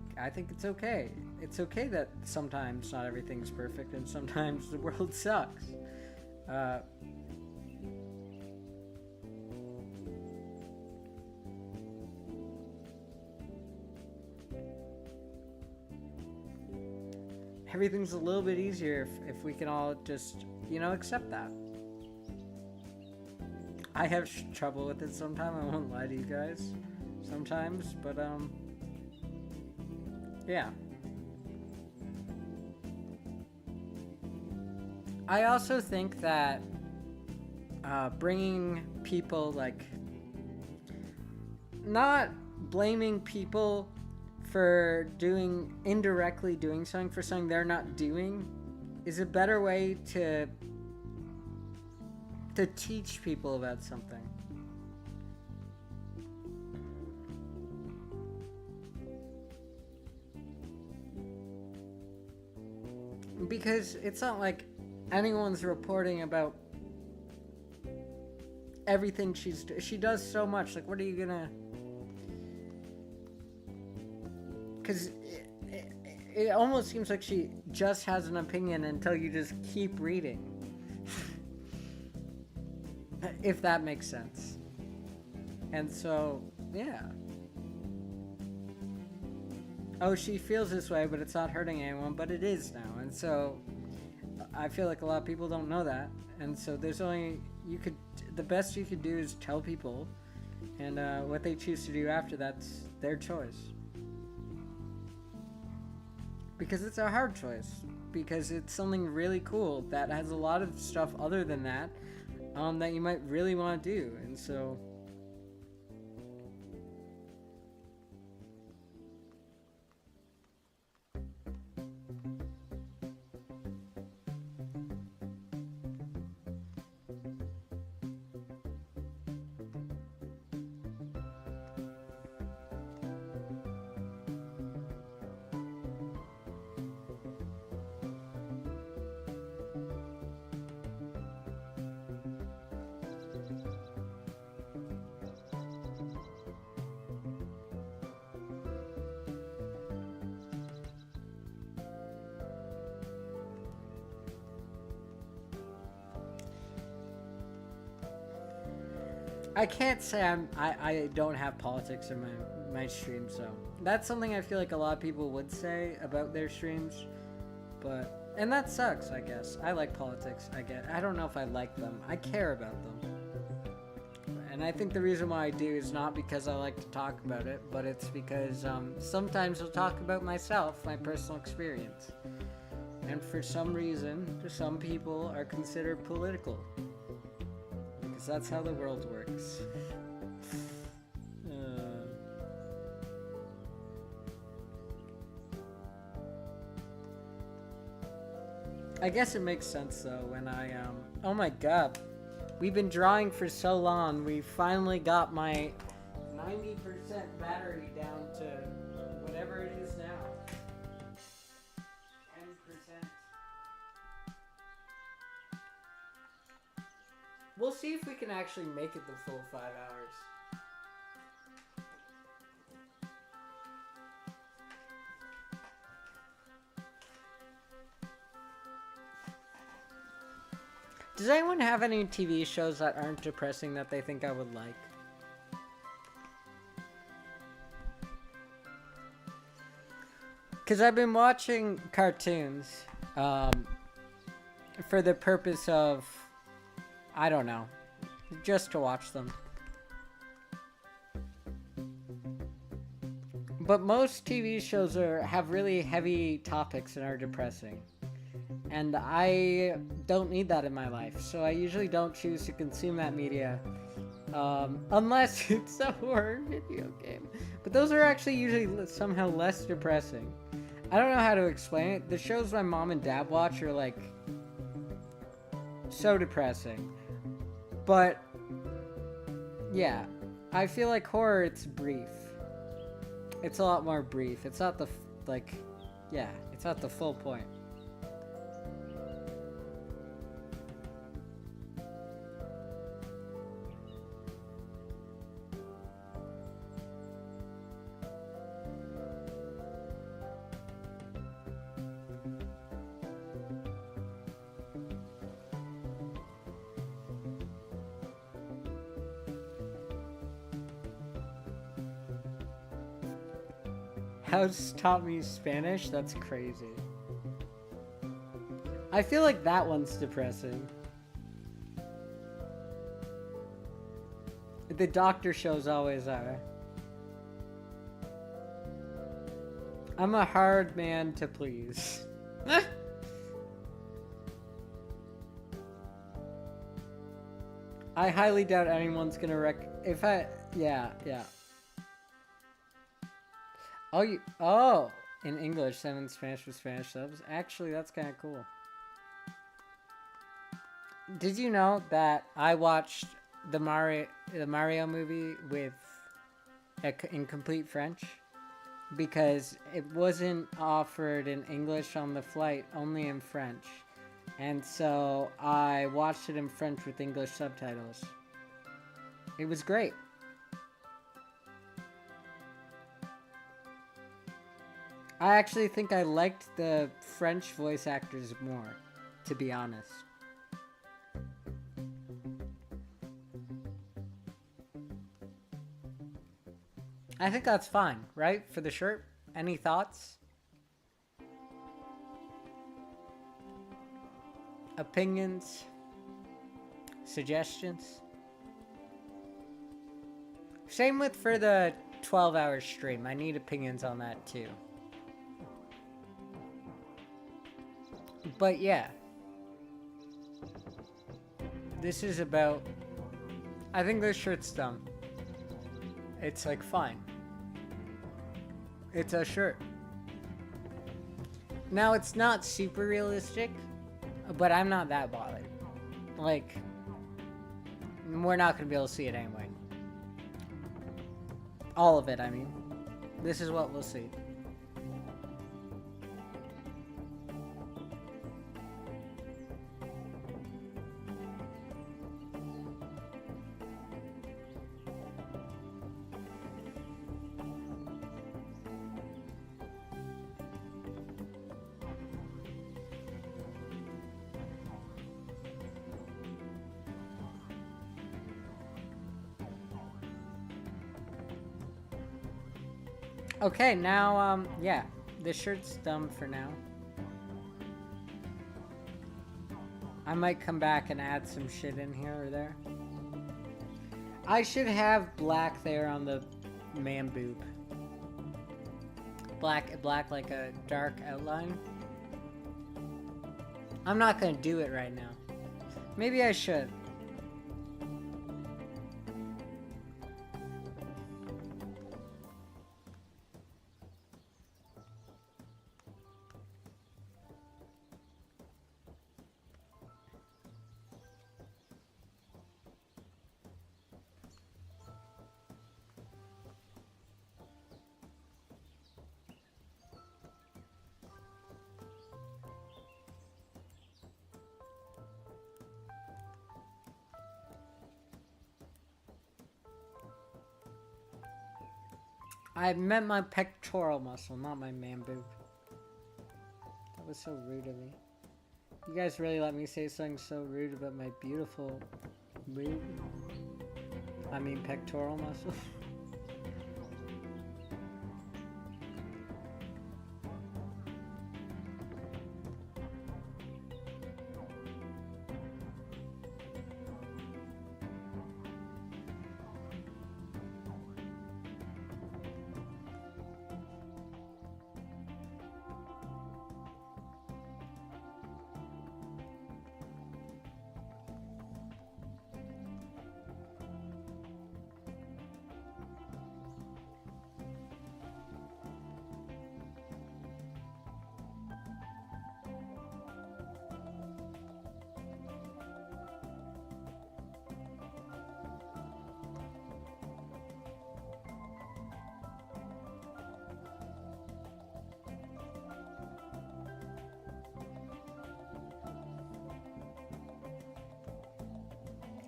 it's okay. It's okay that sometimes not everything's perfect, and sometimes the world sucks. Everything's a little bit easier if we can all just, accept that. I have trouble with it sometimes, I won't lie to you guys. Sometimes, but, yeah. I also think that bringing people, like, not blaming people for indirectly doing something for something they're not doing is a better way to teach people about something. Because it's not like anyone's reporting about everything she does so much. Like, what are you gonna... Because it almost seems like she just has an opinion until you just keep reading. If that makes sense. And so, yeah. Oh, she feels this way, but it's not hurting anyone, but it is now. And so, I feel like a lot of people don't know that. And so there's only... The best you could do is tell people. And what they choose to do after, that's their choice. Because it's a hard choice. Because it's something really cool that has a lot of stuff other than that. that you might really want to do. And so I can't say I don't have politics in my stream, so that's something I feel like a lot of people would say about their streams, and that sucks, I guess. I like politics, I don't know if I like them. I care about them. And I think the reason why I do is not because I like to talk about it, but it's because sometimes I'll talk about myself, my personal experience. And for some reason, some people are considered political. Because that's how the world works. I guess it makes sense though when oh my god. We've been drawing for so long, we finally got my 90% battery down to whatever it is now. 10%. We'll see if we can actually make it the full 5 hours. Does anyone have any TV shows that aren't depressing that they think I would like? Because I've been watching cartoons for the purpose of, I don't know, just to watch them. But most TV shows have really heavy topics and are depressing. And I don't need that in my life, so I usually don't choose to consume that media. Unless it's a horror video game. But those are actually usually somehow less depressing. I don't know how to explain it. The shows my mom and dad watch are like so depressing. But yeah, I feel like horror, it's brief. It's a lot more brief. It's not the it's not the full point. House taught me Spanish? That's crazy. I feel like that one's depressing. The doctor shows always are. I'm a hard man to please. I highly doubt anyone's gonna yeah. Oh, in English, 7 Spanish with Spanish subs. Actually, that's kind of cool. Did you know that I watched the Mario movie in complete French? Because it wasn't offered in English on the flight, only in French. And so I watched it in French with English subtitles. It was great. I actually think I liked the French voice actors more, to be honest. I think that's fine, right? For the shirt? Any thoughts? Opinions? Suggestions? Same with for the 12-hour stream. I need opinions on that too. But yeah. This is about... I think this shirt's dumb. It's like, fine. It's a shirt. Now, it's not super realistic, but I'm not that bothered. Like, we're not going to be able to see it anyway. All of it, I mean. This is what we'll see. Okay, now, yeah, this shirt's dumb for now. I might come back and add some shit in here or there. I should have black there on the man boob. Black like a dark outline. I'm not gonna do it right now. Maybe I should. I meant my pectoral muscle, not my man boob. That was so rude of me. You guys really let me say something so rude about my beautiful boob. I mean pectoral muscle.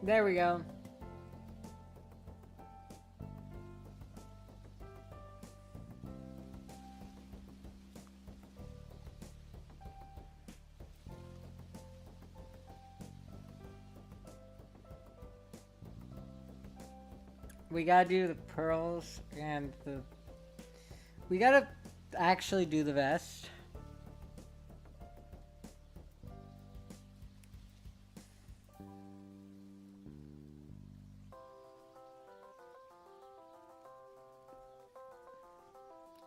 There we go. We gotta do the pearls and the... We gotta actually do the vest.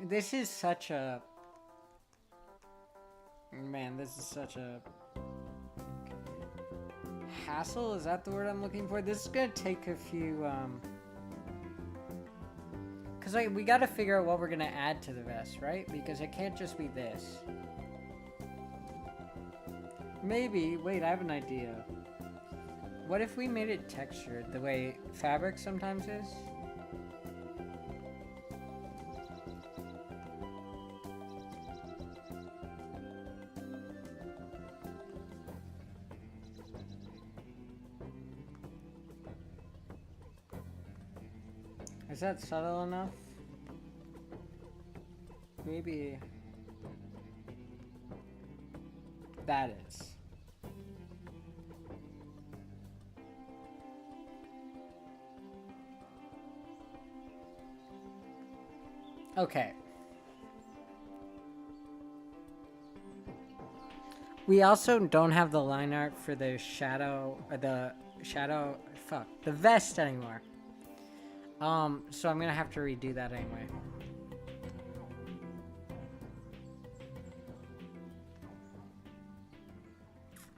This is such a... Man, this is such a... hassle? Is that the word I'm looking for? This is gonna take a few, Cause like, we gotta figure out what we're gonna add to the vest, right? Because it can't just be this. Maybe, wait, I have an idea. What if we made it textured the way fabric sometimes is? Is that subtle enough? Maybe that is. Okay. We also don't have the line art for the the vest anymore. So I'm gonna have to redo that anyway.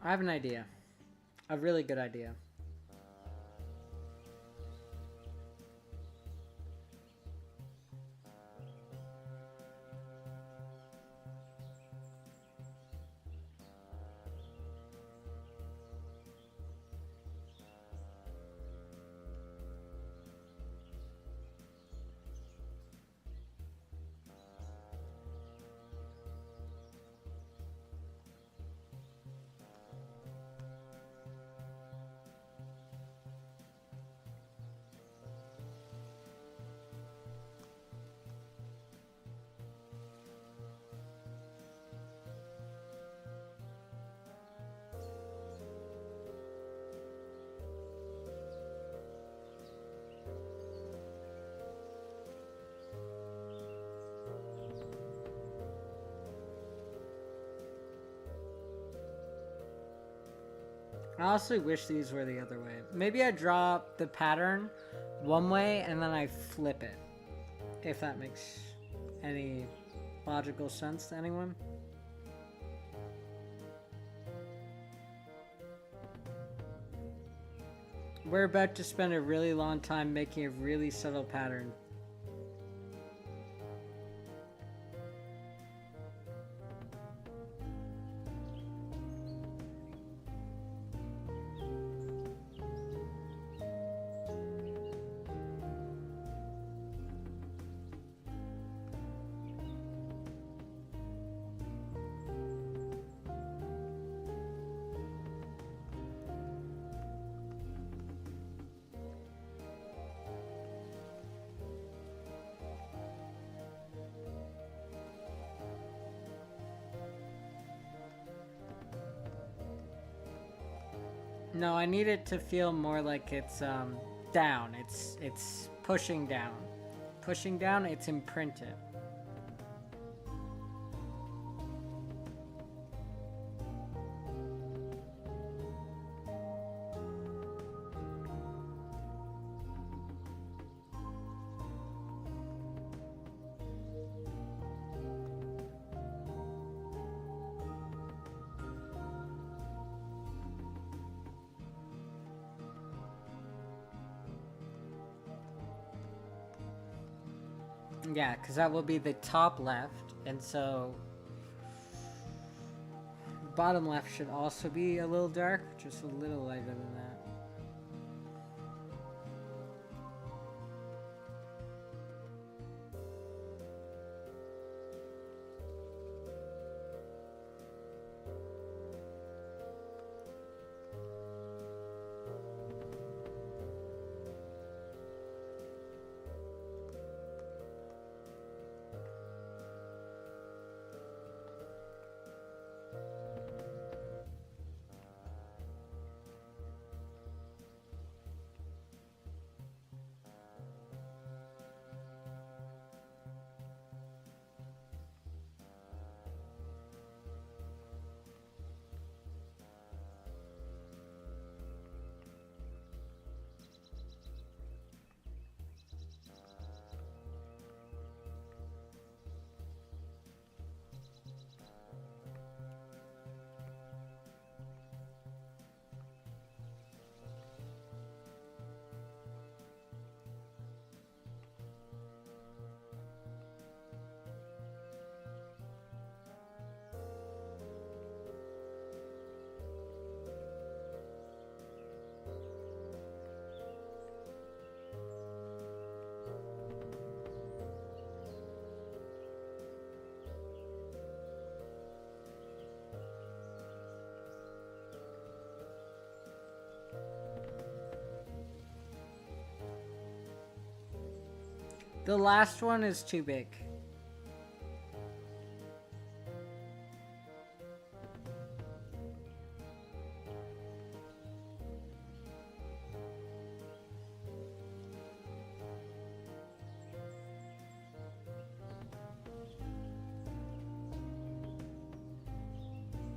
I have an idea. A really good idea. I honestly wish these were the other way. Maybe I draw the pattern one way and then I flip it. If that makes any logical sense to anyone. We're about to spend a really long time making a really subtle pattern. No, I need it to feel more like it's down. It's pushing down. Pushing down, it's imprinted. Yeah, because that will be the top left, and so bottom left should also be a little dark, just a little lighter than that. The last one is too big.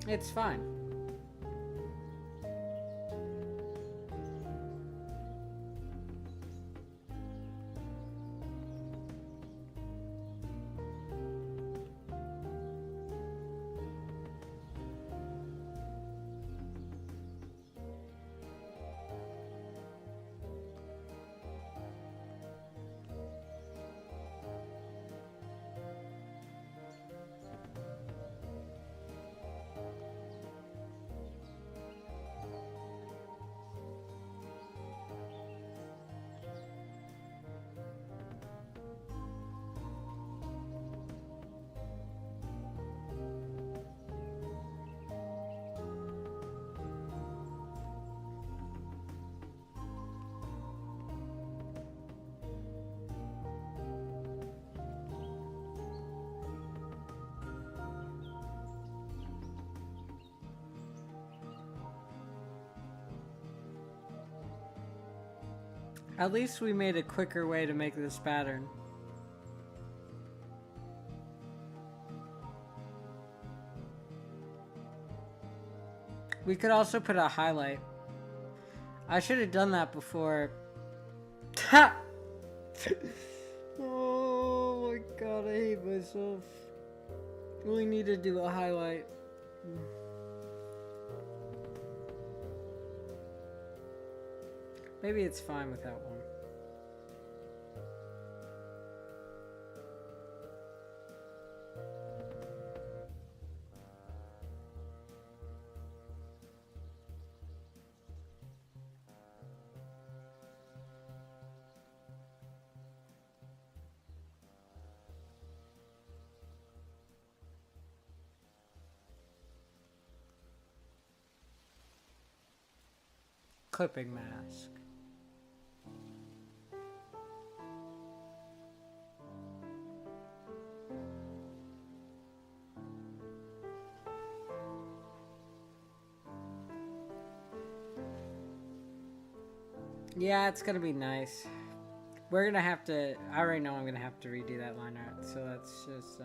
It's fine. At least we made a quicker way to make this pattern. We could also put a highlight I should have done that before. Ha! Oh my god, I hate myself. We need to do a highlight. Maybe it's fine without one. Clipping mask. Yeah, it's gonna be nice. We're gonna have to. I already know I'm gonna have to redo that line art, so that's just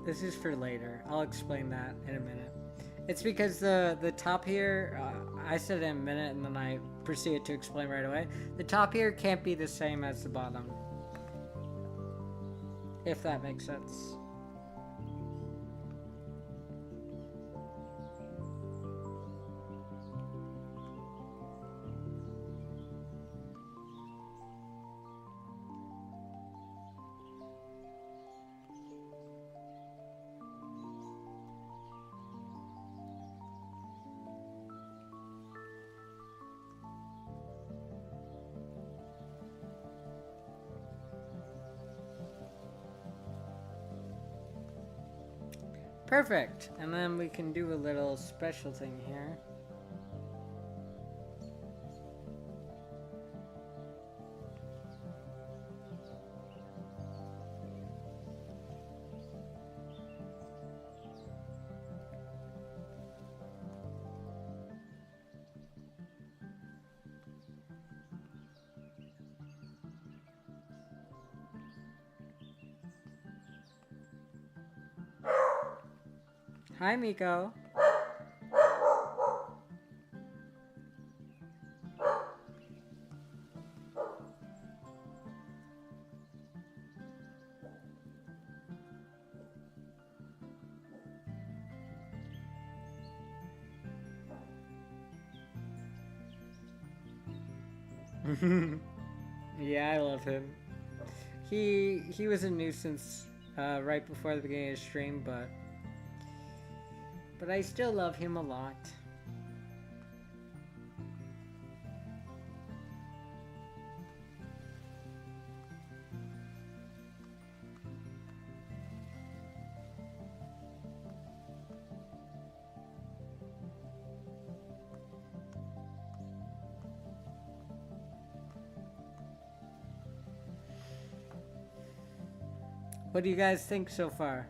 this is for later. I'll explain that in a minute. It's because the top here, I said in a minute and then I proceeded to explain right away. The top here can't be the same as the bottom. If that makes sense. Perfect. And then we can do a little special thing here. Hi, Miko. Yeah, I love him. He was a nuisance right before the beginning of the stream, but I still love him a lot. What do you guys think so far?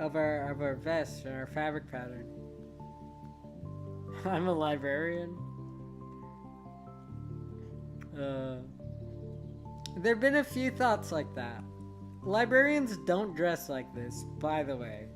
of our vest and our fabric pattern. I'm a librarian. There've been a few thoughts like that. Librarians don't dress like this, by the way.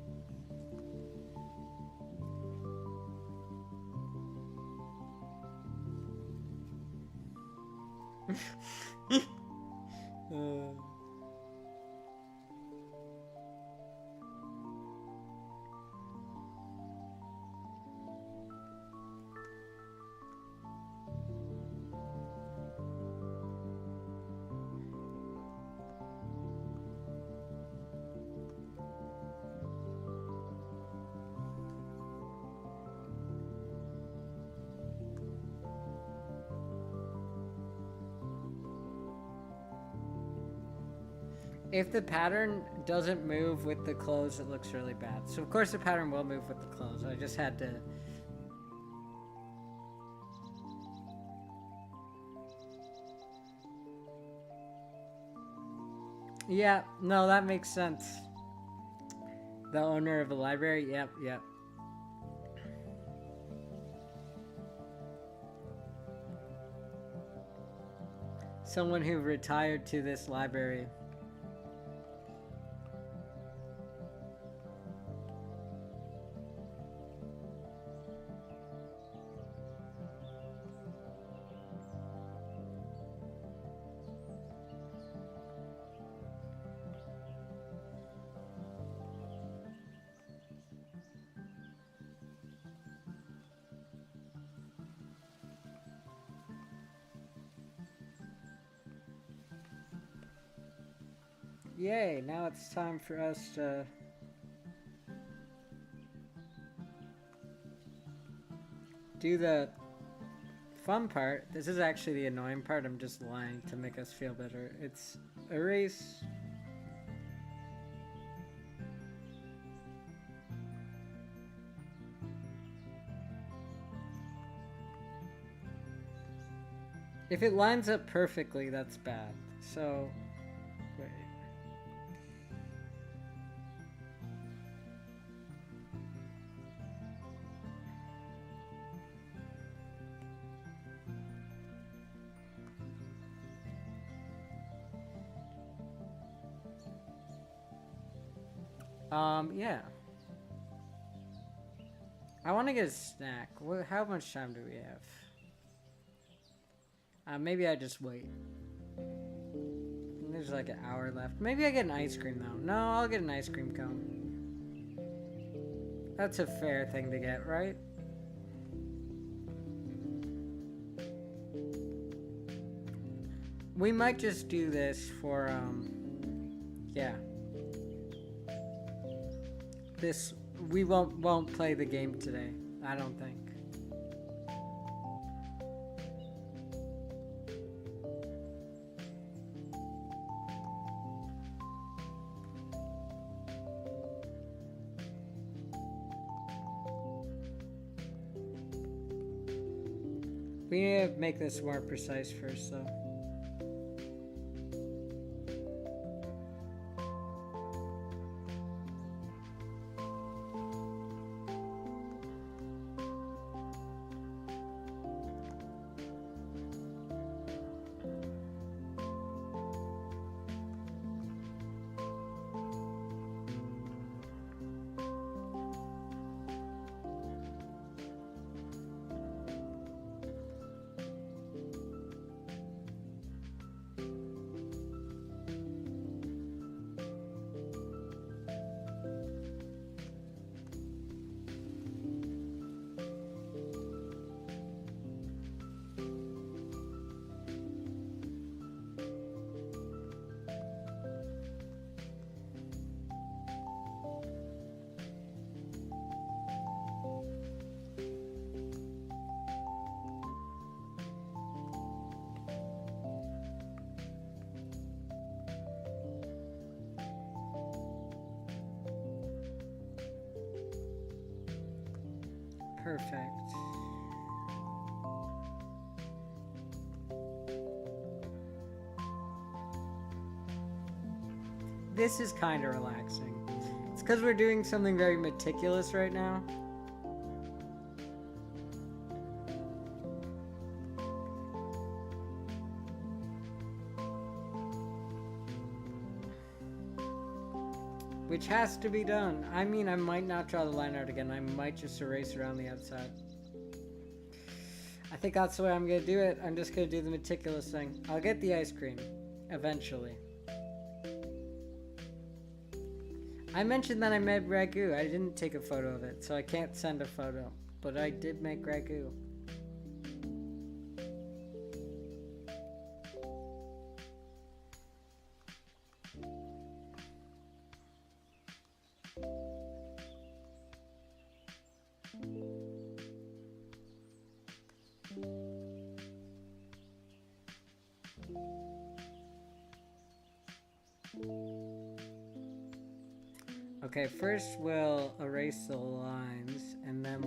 If the pattern doesn't move with the clothes, it looks really bad. So of course the pattern will move with the clothes. I just had to... Yeah, no, that makes sense. The owner of a library, yep. Someone who retired to this library. Yay, now it's time for us to do the fun part. This is actually the annoying part. I'm just lying to make us feel better. It's erase. If it lines up perfectly, that's bad. So, wait. Yeah. I want to get a snack. How much time do we have? Maybe I just wait. There's like an hour left. Maybe I get an ice cream though. No, I'll get an ice cream cone. That's a fair thing to get, right? We might just do this for, yeah. We won't play the game today, I don't think. We need to make this more precise first, though. Perfect. This is kind of relaxing. It's because we're doing something very meticulous right now. Which has to be done. I mean, I might not draw the line art again. I might just erase around the outside. I think that's the way I'm going to do it. I'm just going to do the meticulous thing. I'll get the ice cream. Eventually. I mentioned that I made ragu. I didn't take a photo of it, so I can't send a photo. But I did make ragu. Okay, first we'll erase the lines, and then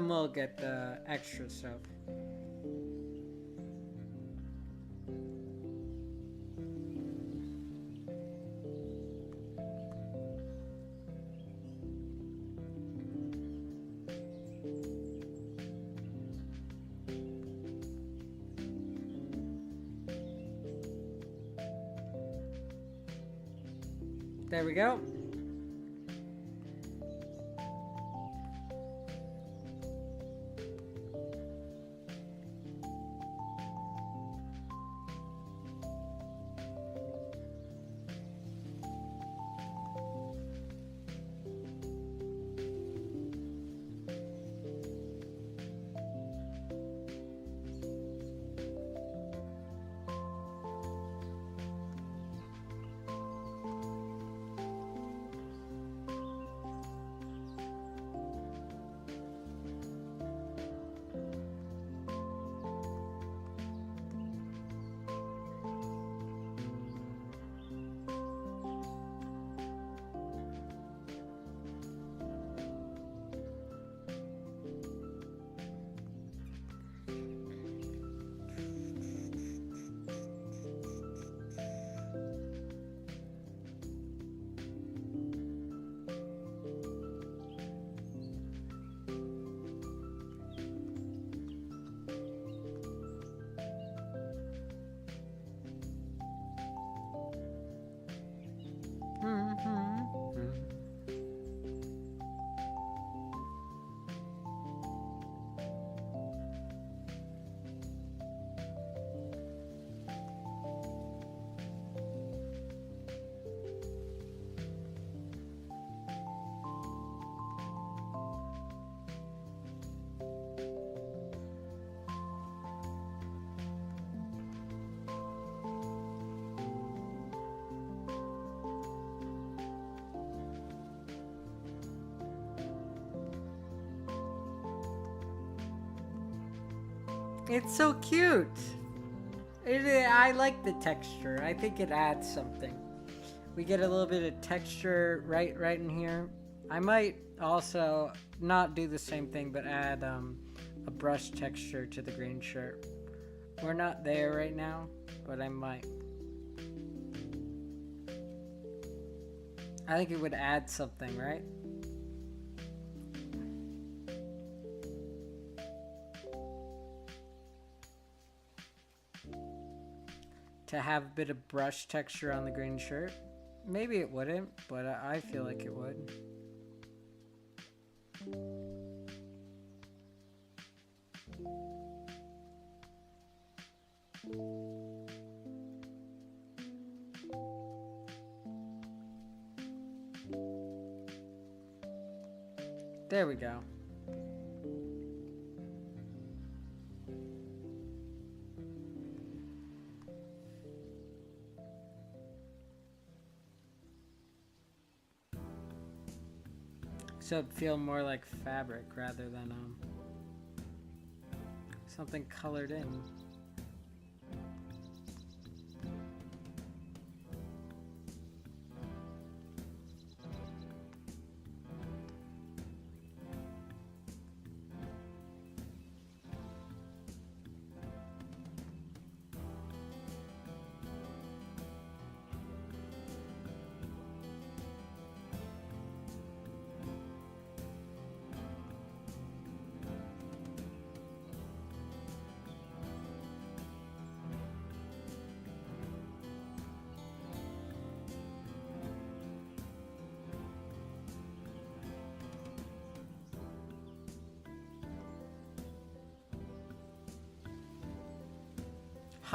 we'll get the extra stuff. There we go. It's so cute. I like the texture. I think it adds something. We get a little bit of texture right in here. I might also not do the same thing, but add a brush texture to the green shirt. We're not there right now, but I might. I think it would add something, right? To have a bit of brush texture on the green shirt. Maybe it wouldn't, but I feel like it would. There we go. So it'd feel more like fabric rather than something colored in.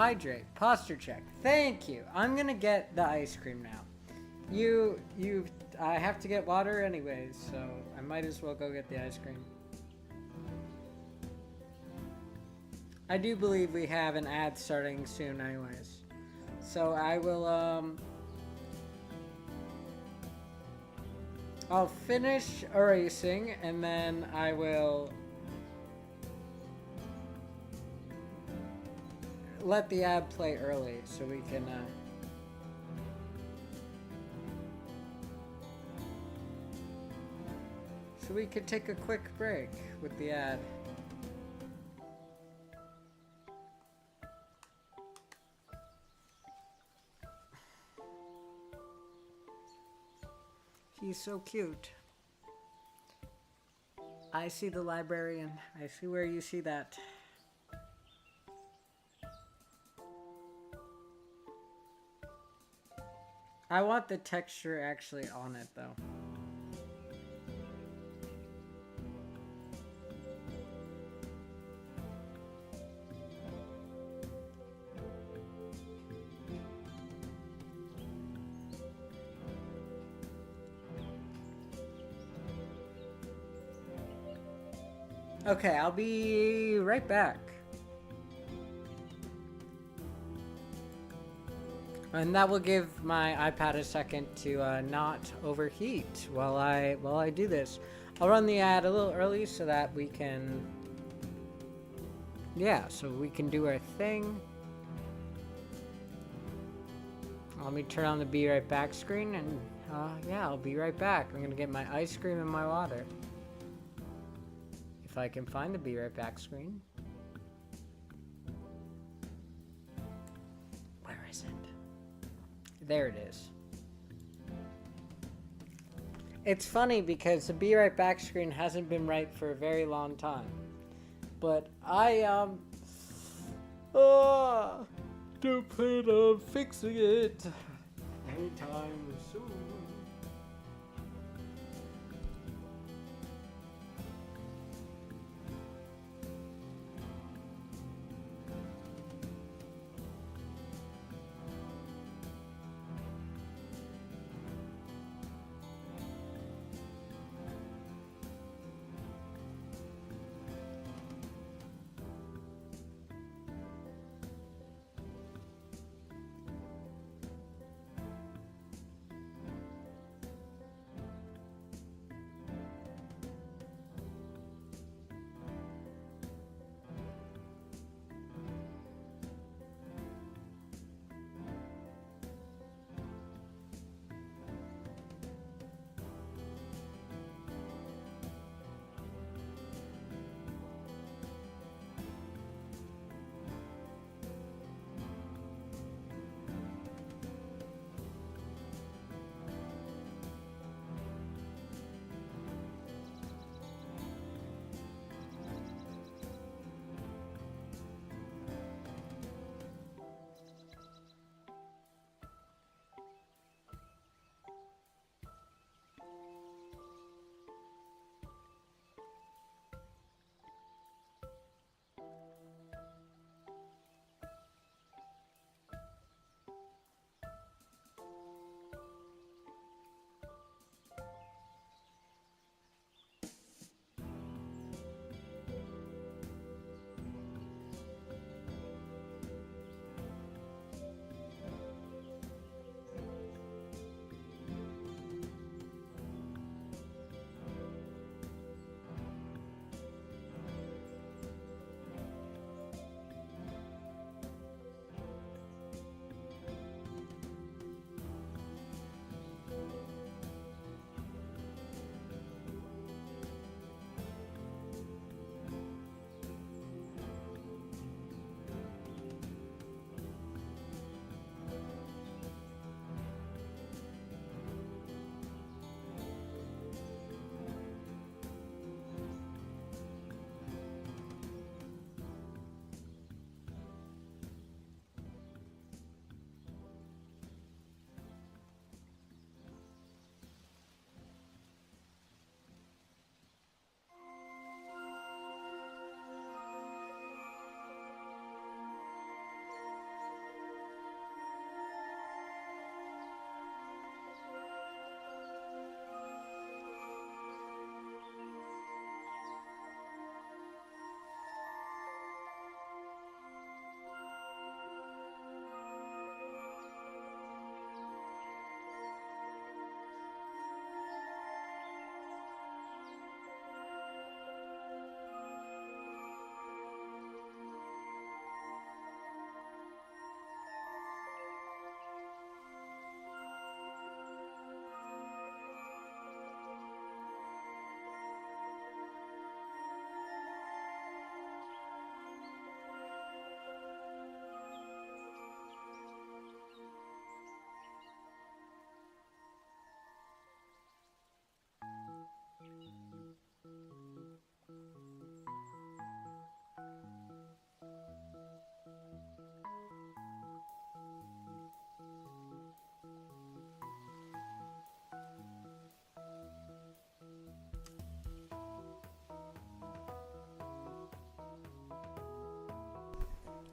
hydrate, posture check. Thank you. I'm gonna get the ice cream now. I have to get water anyways, so I might as well go get the ice cream. I do believe we have an ad starting soon anyways. So I will, I'll finish erasing and then I will let the ad play early so we can, take a quick break with the ad. He's so cute. I see the librarian. I see where you see that. I want the texture actually on it though. Okay, I'll be right back. And that will give my iPad a second to not overheat while I do this. I'll run the ad a little early so that we can, so we can do our thing. Let me turn on the be right back screen and I'll be right back. I'm gonna get my ice cream and my water. If I can find the be right back screen. Where is it? There it is. It's funny because the be right back screen hasn't been right for a very long time. But I don't plan on fixing it anytime soon.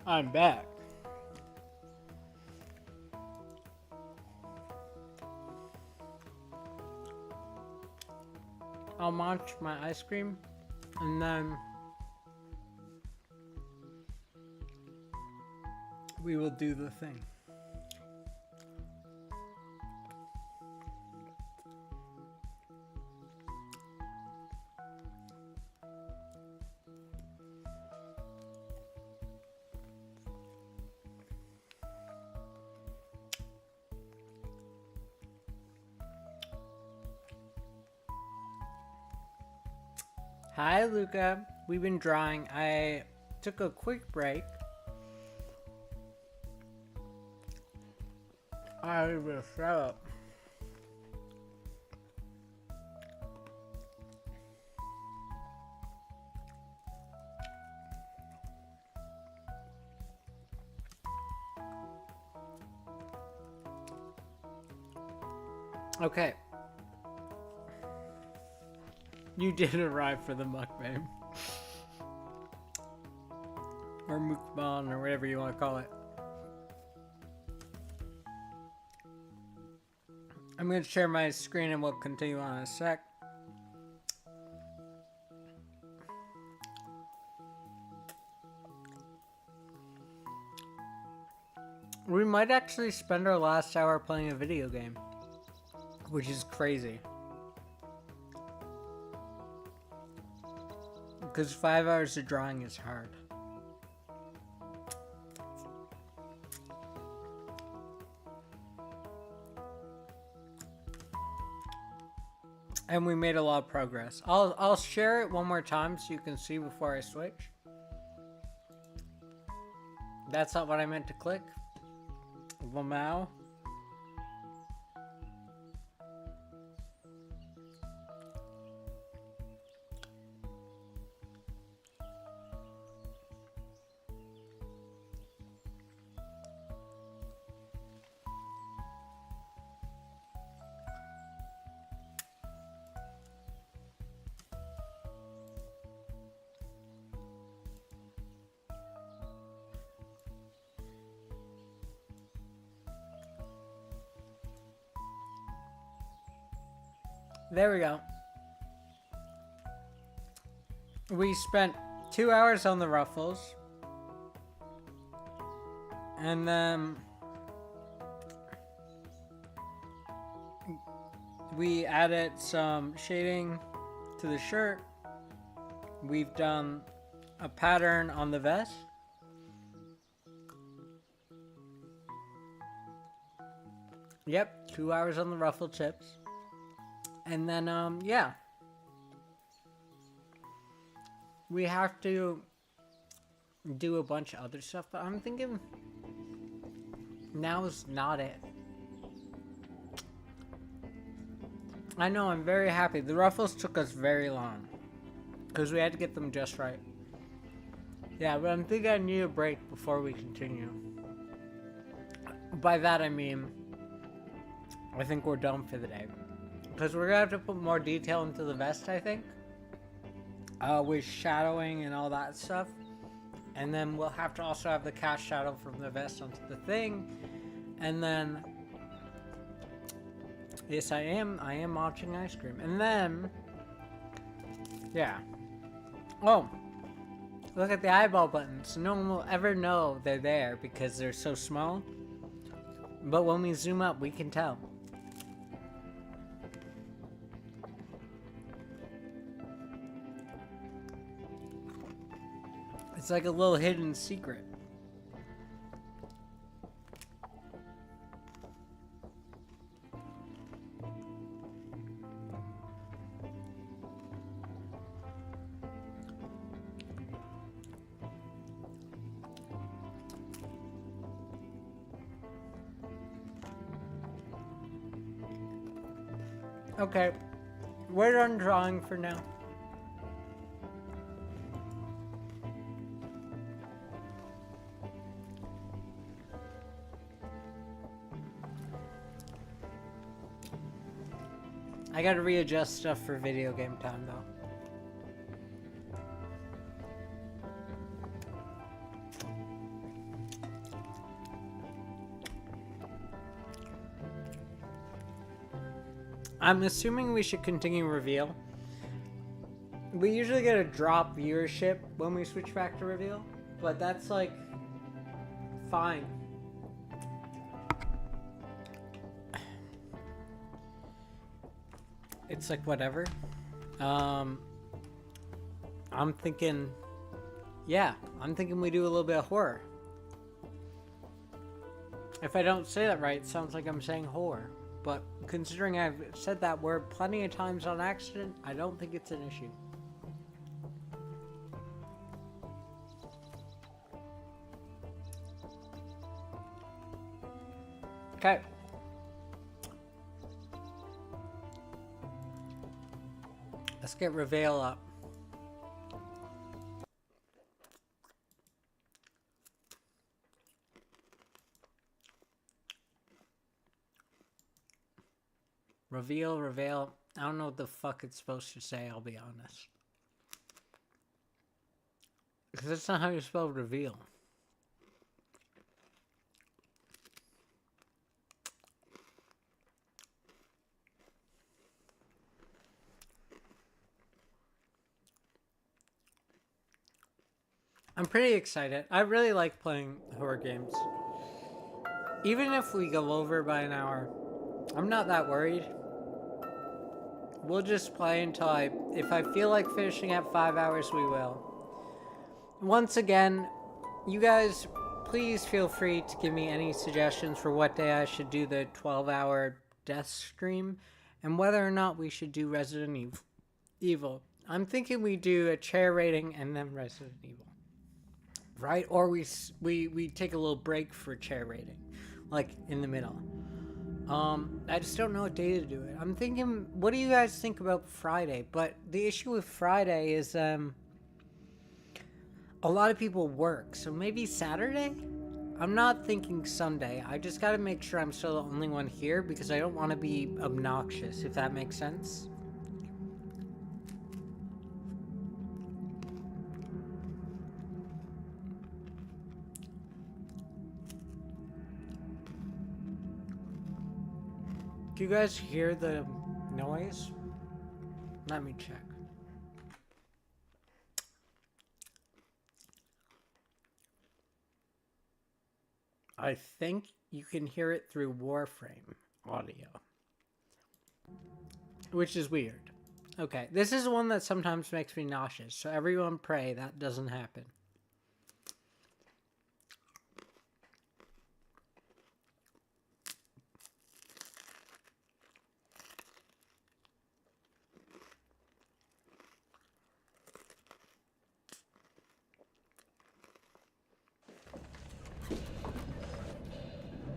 I'm back. I'll munch my ice cream and then we will do the thing. Hi, Luca. We've been drawing. I took a quick break. I will shut up. Okay. You did arrive for the mukbang. Or mukbang, or whatever you want to call it. I'm going to share my screen and we'll continue on in a sec. We might actually spend our last hour playing a video game, which is crazy. Because 5 hours of drawing is hard. And we made a lot of progress. I'll share it one more time so you can see before I switch. That's not what I meant to click. Lamau. There we go. We spent 2 hours on the ruffles. And then we added some shading to the shirt. We've done a pattern on the vest. Yep, 2 hours on the ruffle chips. And then, yeah. We have to do a bunch of other stuff, but I'm thinking now is not it. I know, I'm very happy. The ruffles took us very long because we had to get them just right. Yeah, but I'm thinking I need a break before we continue. By that I mean, I think we're done for the day. Because we're going to have to put more detail into the vest, I think. With shadowing and all that stuff. And then we'll have to also have the cast shadow from the vest onto the thing. And then, yes, I am munching ice cream. And then, yeah. Oh, look at the eyeball buttons. No one will ever know they're there because they're so small. But when we zoom up, we can tell. It's like a little hidden secret. Okay, we're done drawing for now. I gotta readjust stuff for video game time though. I'm assuming we should continue reveal. We usually get a drop viewership when we switch back to reveal, but that's like fine. It's like whatever. I'm thinking, yeah, I'm thinking we do a little bit of horror. If I don't say that right, it sounds like I'm saying horror. But considering I've said that word plenty of times on accident, I don't think it's an issue. Okay. Let's get reveal up. Reveal. I don't know what the fuck it's supposed to say, I'll be honest. Because that's not how you spell reveal. I'm pretty excited. I really like playing horror games. Even if we go over by an hour, I'm not that worried. We'll just play until if I feel like finishing at 5 hours, we will. Once again, you guys, please feel free to give me any suggestions for what day I should do the 12-hour death stream, and whether or not we should do Resident Evil. I'm thinking we do a chair rating and then Resident Evil. Right? Or we take a little break for chair rating, like in the middle. I just don't know what day to do it. I'm thinking, what do you guys think about Friday? But the issue with Friday is a lot of people work, so maybe Saturday? I'm not thinking Sunday. I just gotta make sure I'm still the only one here because I don't want to be obnoxious, if that makes sense. Do you guys hear the noise? Let me check. I think you can hear it through Warframe audio. Which is weird. Okay, this is one that sometimes makes me nauseous, so everyone pray that doesn't happen.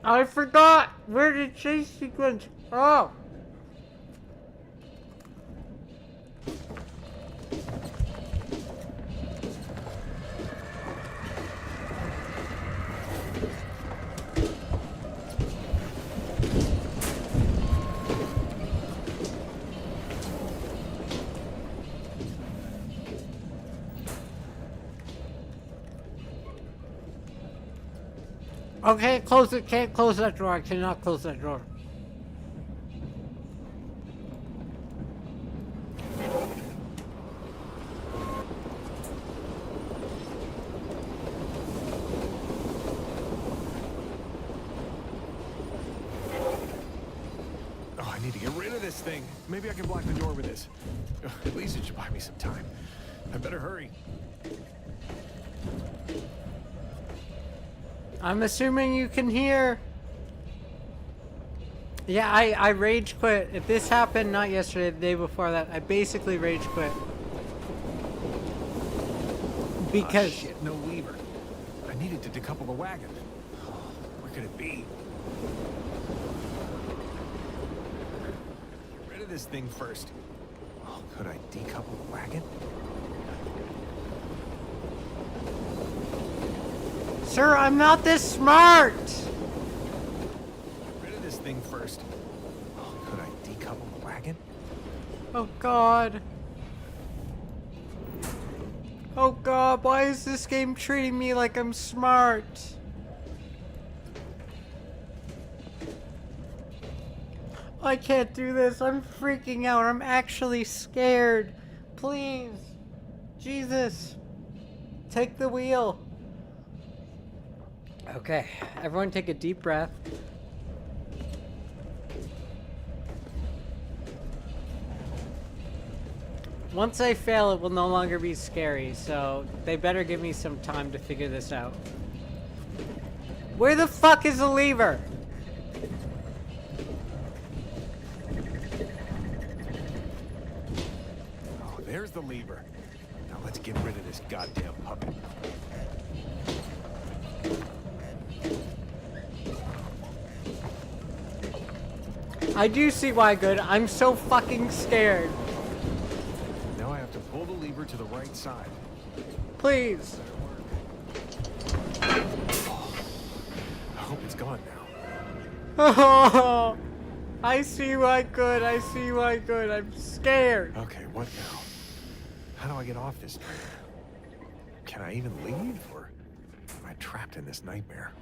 I forgot! Where did chase sequence? Oh! Okay, close it. Can't close that door. I cannot close that door. Oh, I need to get rid of this thing. Maybe I can block the door with this. At least it should buy me some time. I better hurry. I'm assuming you can hear. Yeah, I rage quit. If this happened not yesterday, the day before that, I basically rage quit. Because shit, no lever. I needed to decouple the wagon. Oh, where could it be? Get rid of this thing first. Oh, could I decouple the wagon? Sir, I'm not this smart! Get rid of this thing first. Oh, could I decouple the wagon? Oh god. Oh god, why is this game treating me like I'm smart? I can't do this. I'm freaking out. I'm actually scared. Please. Jesus. Take the wheel. Okay. Everyone take a deep breath. Once I fail, it will no longer be scary, so they better give me some time to figure this out. Where the fuck is the lever? Oh, there's the lever. Now let's get rid of this goddamn puppet. I do see why good. I'm so fucking scared. Now I have to pull the lever to the right side. Please. I hope it's gone now. Oh, I see why good. I see why good. I'm scared. Okay, what now? How do I get off this train? Can I even leave, or am I trapped in this nightmare?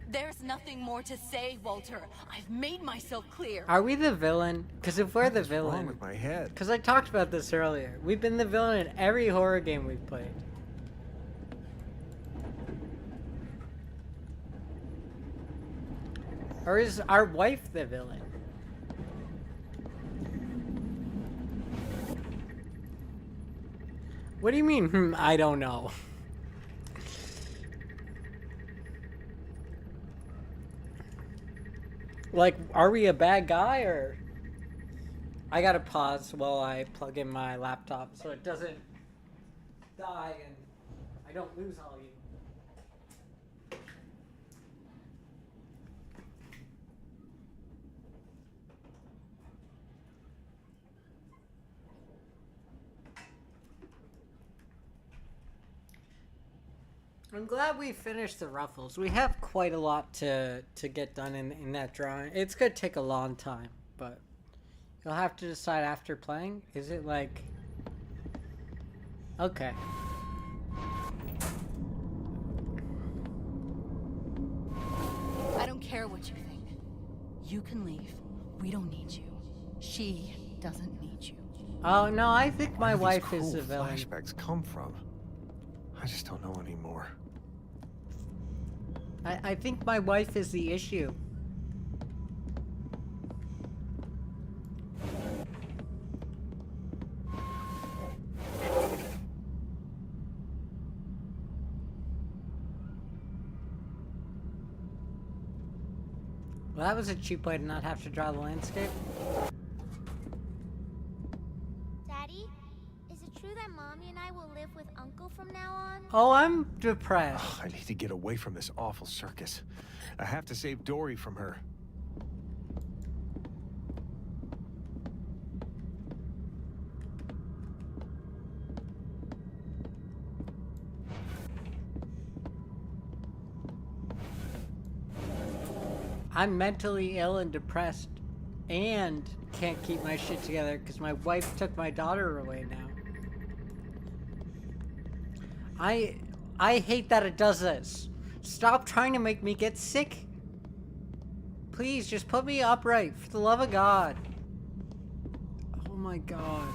There's nothing more to say, Walter. I've made myself clear. Are we the villain? Because if we're the What's wrong villain... with my head? Because I talked about this earlier. We've been the villain in every horror game we've played. Or is our wife the villain? What do you mean, I don't know? Like, are we a bad guy, or... I gotta pause while I plug in my laptop so it doesn't die and I don't lose all you. I'm glad we finished the ruffles. We have quite a lot to get done in that drawing. It's gonna take a long time, but you'll have to decide after playing. Is it like... Okay. I don't care what you think. You can leave. We don't need you. She doesn't need you. Oh, no, I think my Where do these wife is the cruel villain. flashbacks come from? I just don't know anymore. I think my wife is the issue. Well, that was a cheap way to not have to draw the landscape. Daddy, is it true that Mommy and I will live with Uncle from now on? Oh, I'm depressed. Ugh, I need to get away from this awful circus. I have to save Dory from her. I'm mentally ill and depressed and can't keep my shit together because my wife took my daughter away now. I hate that it does this. Stop trying to make me get sick. Please, just put me upright, for the love of God. Oh my God.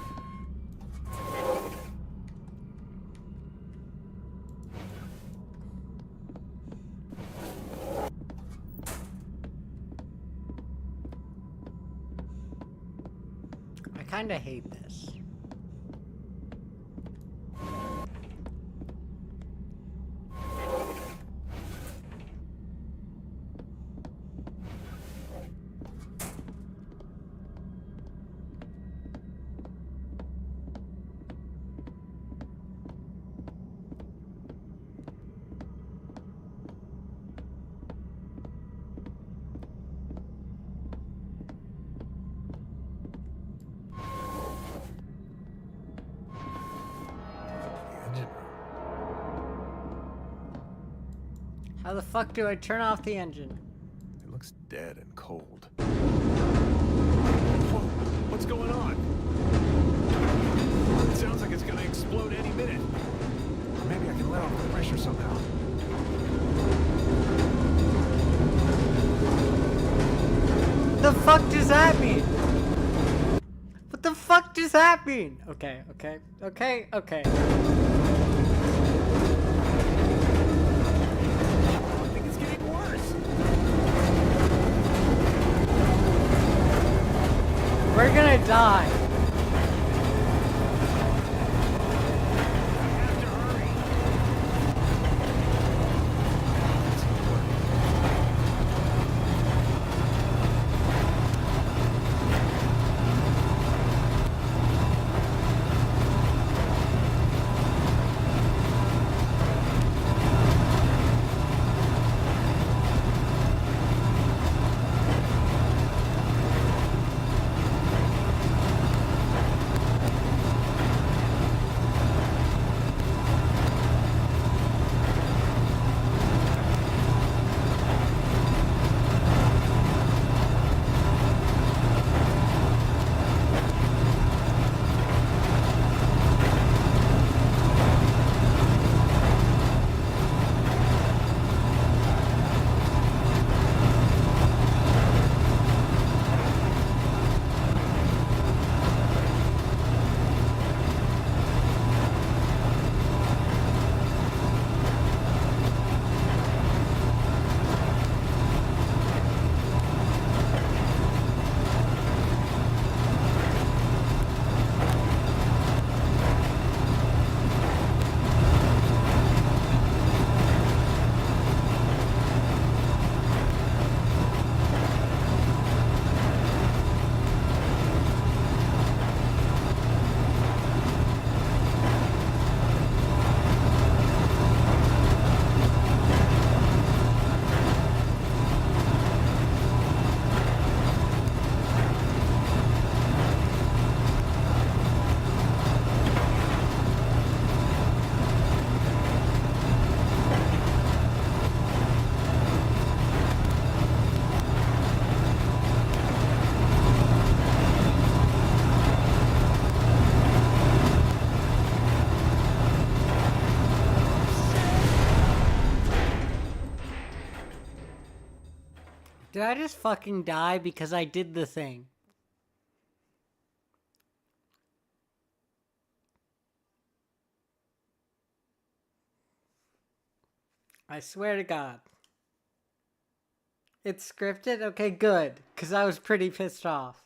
I kinda hate this. How the fuck do I turn off the engine? It looks dead and cold. Whoa. What's going on? It sounds like it's gonna explode any minute. Or maybe I can let off the pressure somehow. The fuck does that mean? What the fuck does that mean? Okay. I think it's getting worse. We're gonna die. I have to hurry. Did I just fucking die because I did the thing? I swear to God. It's scripted? Okay, good. Because I was pretty pissed off.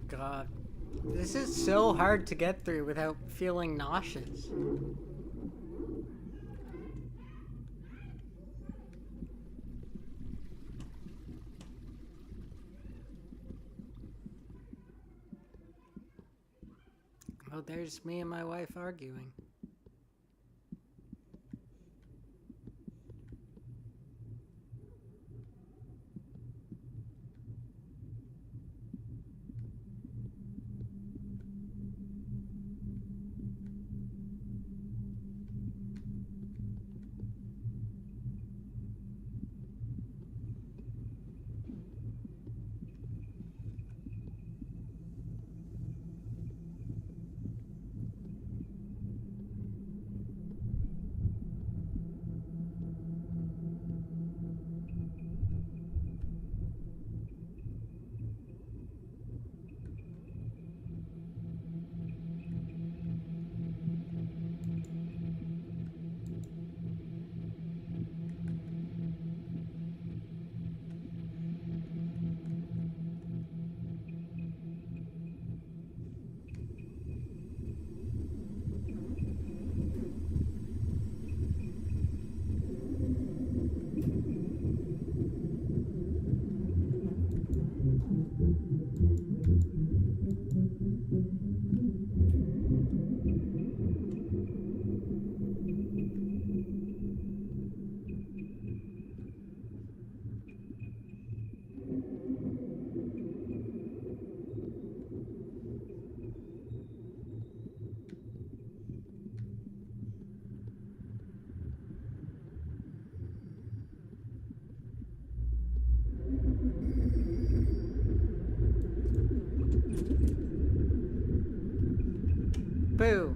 God. This is so hard to get through without feeling nauseous. Oh, there's me and my wife arguing. Boo.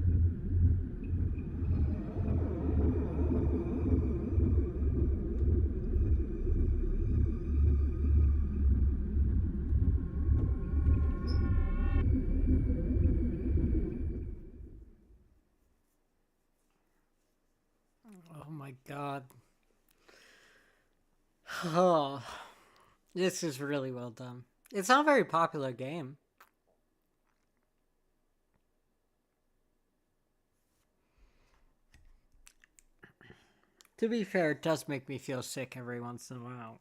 Oh my god. Oh, this is really well done. It's not a very popular game. To be fair, it does make me feel sick every once in a while.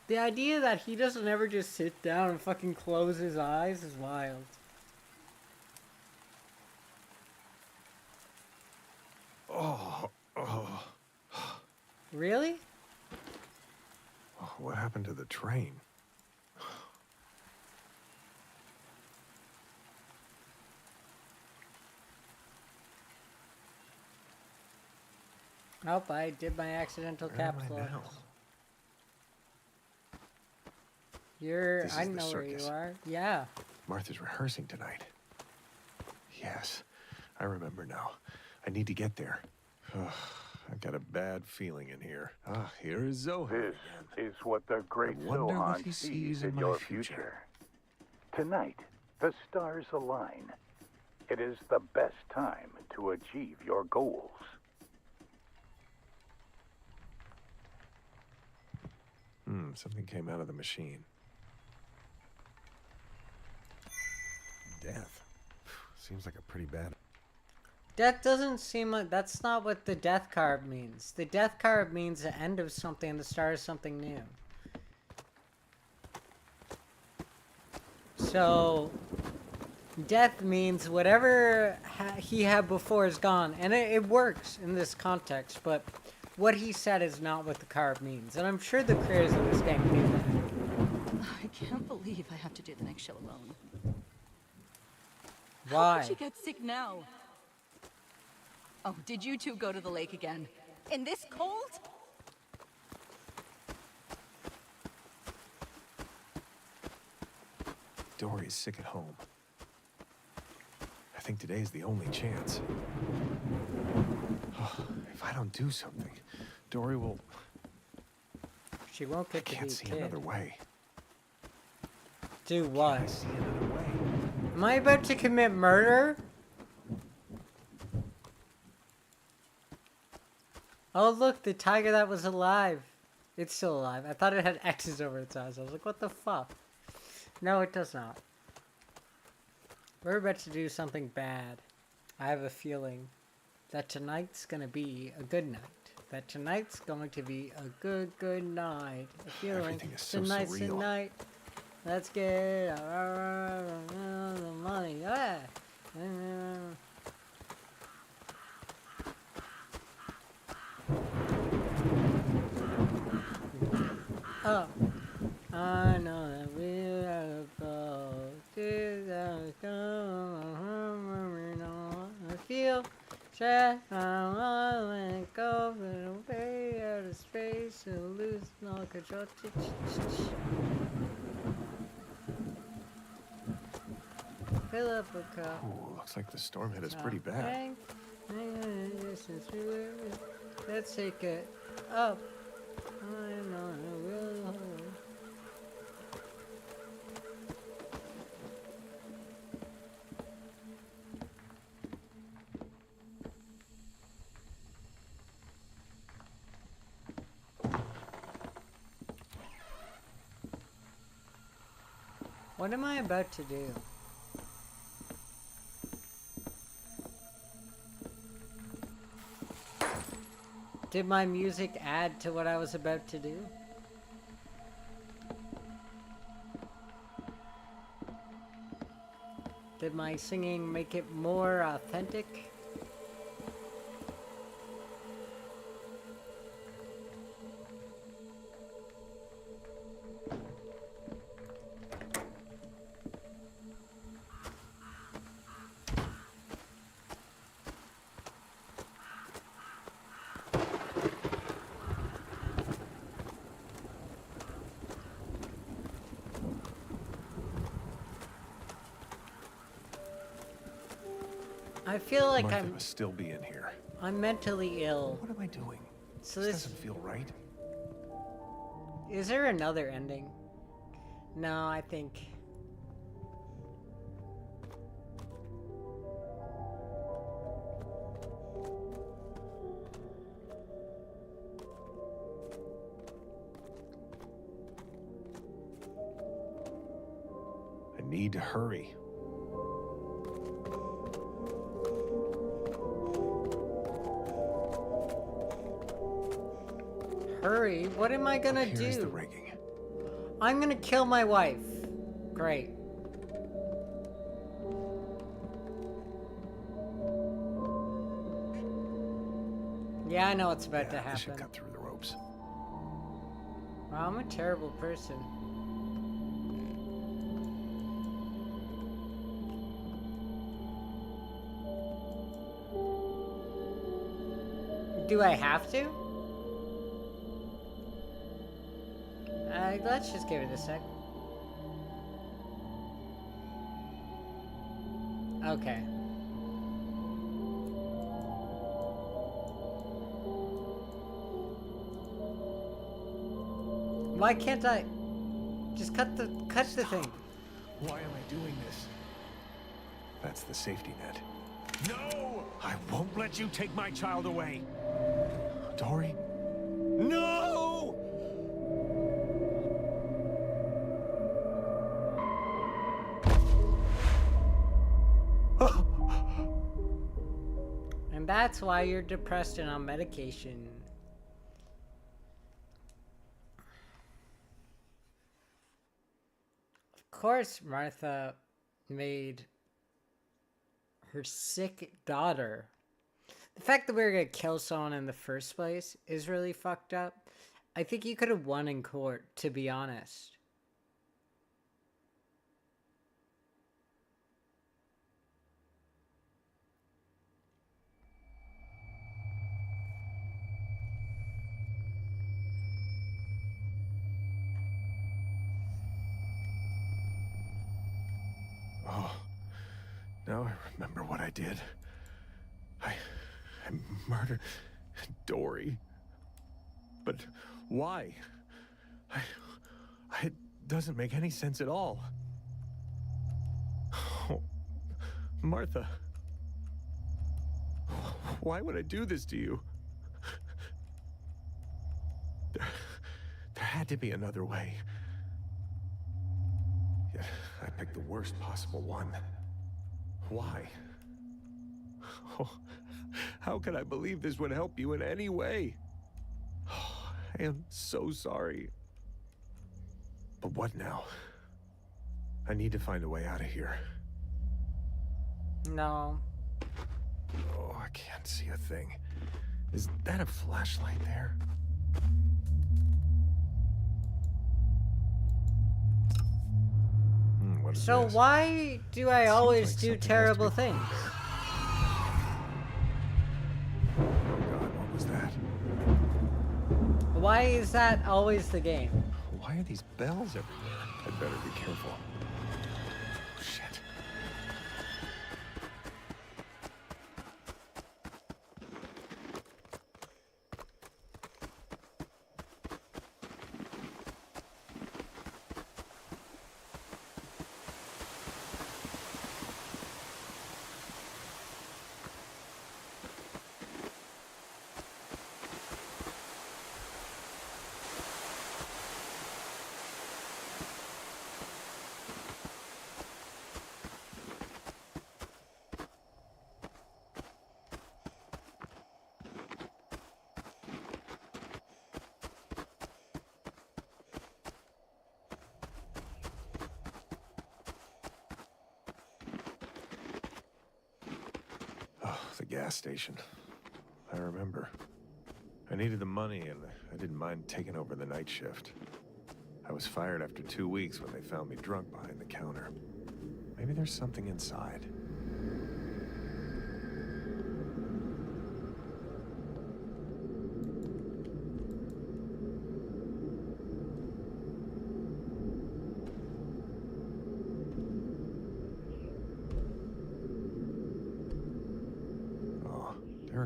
The idea that he doesn't ever just sit down and fucking close his eyes is wild. Oh. Really? Oh, what happened to the train? Oh, I did my accidental Where am I caps lock. now? This I is the know where you circus. are. Yeah. Martha's rehearsing tonight. Yes, I remember now. I need to get there. I've got a bad feeling in here. Ah, here is Zohan This again. is what the great I wonder what Zohan he sees sees in in my your future. future. Tonight, the stars align. It is the best time to achieve your goals. Something came out of the machine. Death. Seems like a pretty bad... Death doesn't seem like... That's not what the death card means. The death card means the end of something and the start of something new. So... Death means whatever he had before is gone. And it works in this context, but what he said is not what the card means. And I'm sure the creators of this game knew that. I can't believe I have to do the next show alone. Why? How could you get sick now? Oh, did you two go to the lake again? In this cold? Dory's sick at home. I think today's the only chance. If I don't do something, Dory will... She won't I get to be a can't see kid. another way. Do I what? see another way. Am I about to commit murder? Oh look, the tiger that was alive. It's still alive. I thought it had X's over its eyes. I was like, what the fuck? No, it does not. We're about to do something bad. I have a feeling that tonight's gonna be a good night. That tonight's going to be a good night. A feeling Everything is so tonight's the surreal. night. Let's get the money. Ah. Oh, I know that we gotta go. I feel sad. I wanna let go, but away out of space and lose no control. Fill up a cup. Ooh, looks like the storm hit us pretty bad. Let's take it up. I know I will hold. What am I about to do? Did my music add to what I was about to do? Did my singing make it more authentic? I feel like Martha must still be in here. I'm mentally ill. What am I doing? So this this doesn't feel right. is there another ending? No, I think. I need to hurry. Hurry, what am I gonna Here is the do? rigging. I'm gonna kill my wife. Great. Yeah, I know what's about to This should happen. cut through the ropes. Wow, I'm a terrible person. Do I have to? Let's just give it a sec. Okay. Why can't I just cut the thing? Why am I doing this? That's the safety net. No! I won't let you take my child away. Dory? No! And that's why you're depressed and on medication. Of course, Martha made her sick daughter. The fact that we were gonna kill someone in the first place is really fucked up. I think you could have won in court, to be honest. Oh, now I remember what I did. I murdered Dory. But why? It doesn't make any sense at all. Oh, Martha. Why would I do this to you? There had to be another way. Yet I picked the worst possible one. Why? Oh, how could I believe this would help you in any way? Oh, I am so sorry. But what now? I need to find a way out of here. No. Oh, I can't see a thing. Is that a flashlight there? What is So this? why do I Seems always like do something has to terrible be things? Oh God, what was that? Why is that always the game? Why are these bells everywhere? I'd better be careful. Oh, shit. Oh, the gas station. I remember. I needed the money, and I didn't mind taking over the night shift. I was fired after 2 weeks when they found me drunk behind the counter. Maybe there's something inside.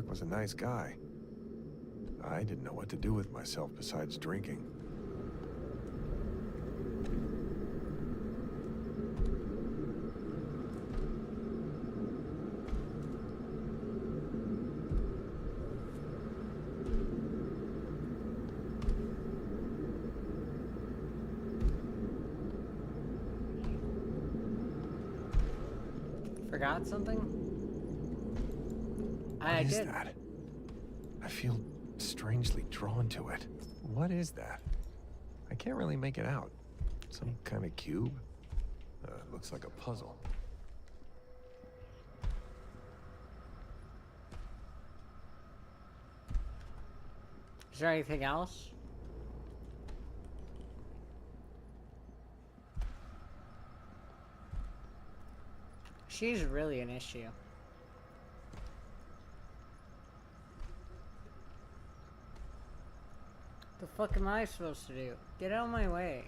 Eric was a nice guy. I didn't know what to do with myself besides drinking. Forgot something? I What is did. that? I feel strangely drawn to it. What is that? I can't really make it out. Some kind of cube? Looks like a puzzle. Is there anything else? She's really an issue. The fuck am I supposed to do? Get out of my way.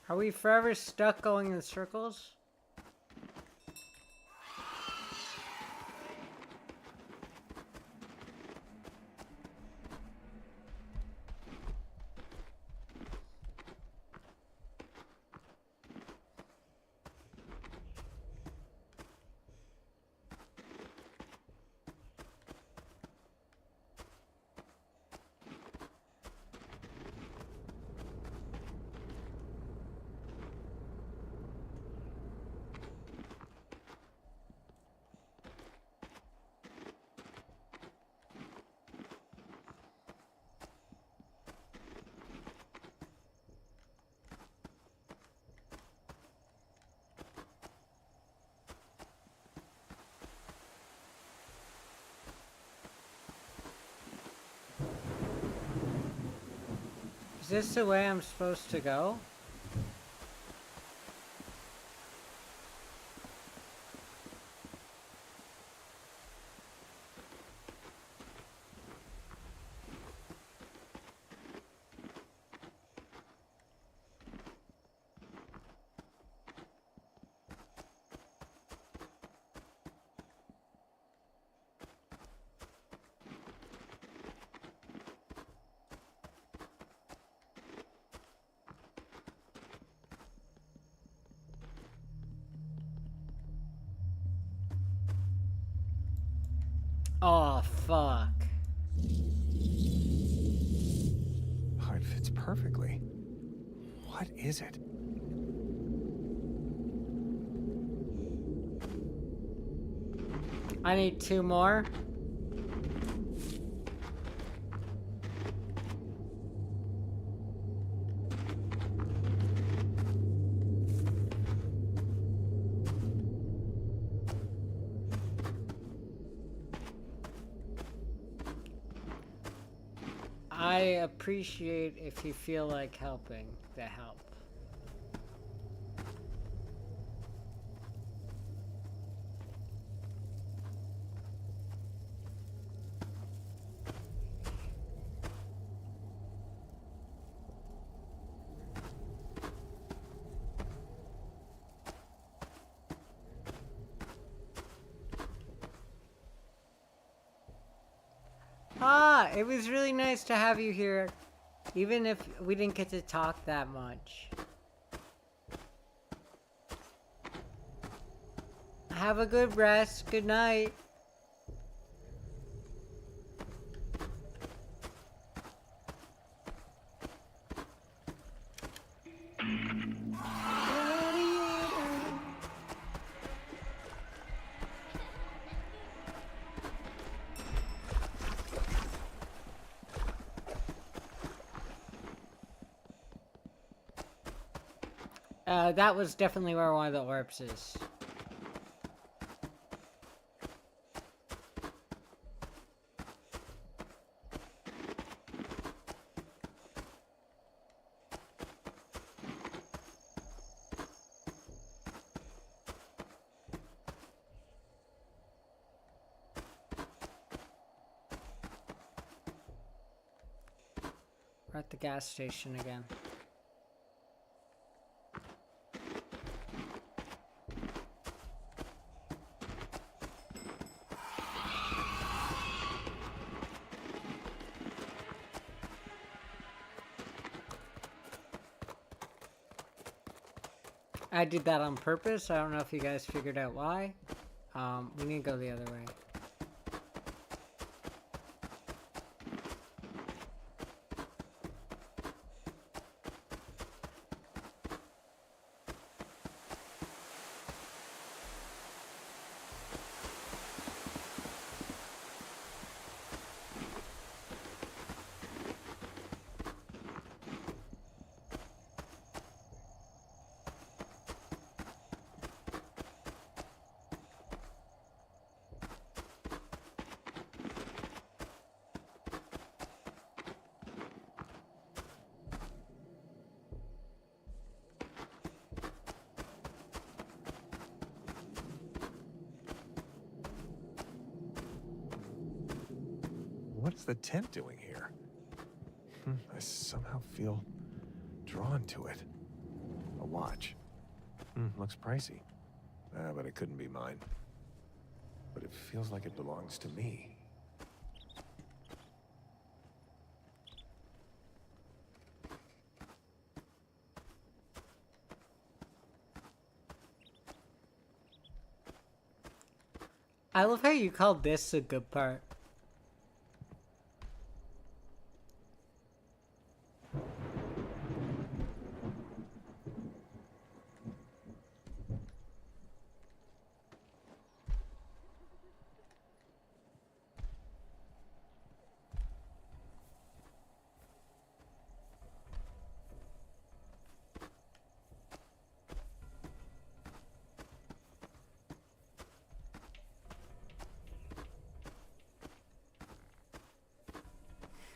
Are we forever stuck going in circles? Is this the way I'm supposed to go? Oh, fuck. Oh, it fits perfectly. What is it? I need 2 more. I appreciate if you feel like helping the help. Ah, it was really nice to have you here, even if we didn't get to talk that much. Have a good rest. Good night. That was definitely where one of the orbs is. We're at the gas station again. I did that on purpose. I don't know if you guys figured out why. We need to go the other way. What's the tent doing here? I somehow feel drawn to it. A watch. Looks pricey. But it couldn't be mine. But it feels like it belongs to me. I love how you called this the good part.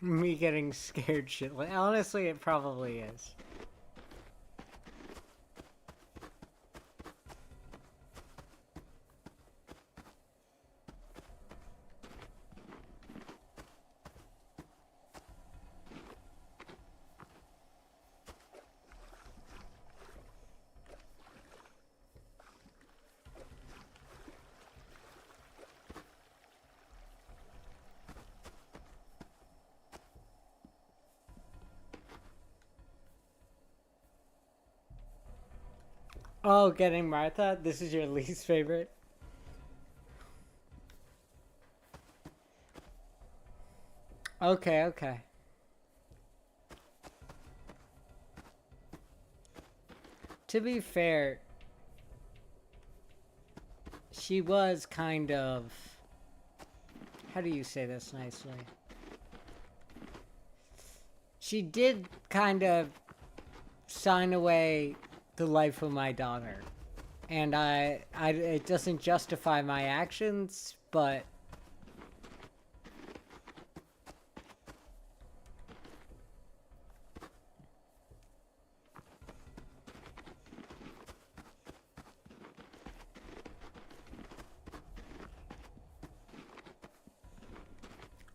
Me getting scared shitless. Honestly, it probably is. Oh, getting Martha? This is your least favorite? Okay, okay. To be fair, she was kind of... How do you say this nicely? She did kind of sign away the life of my daughter. And it doesn't justify my actions, but...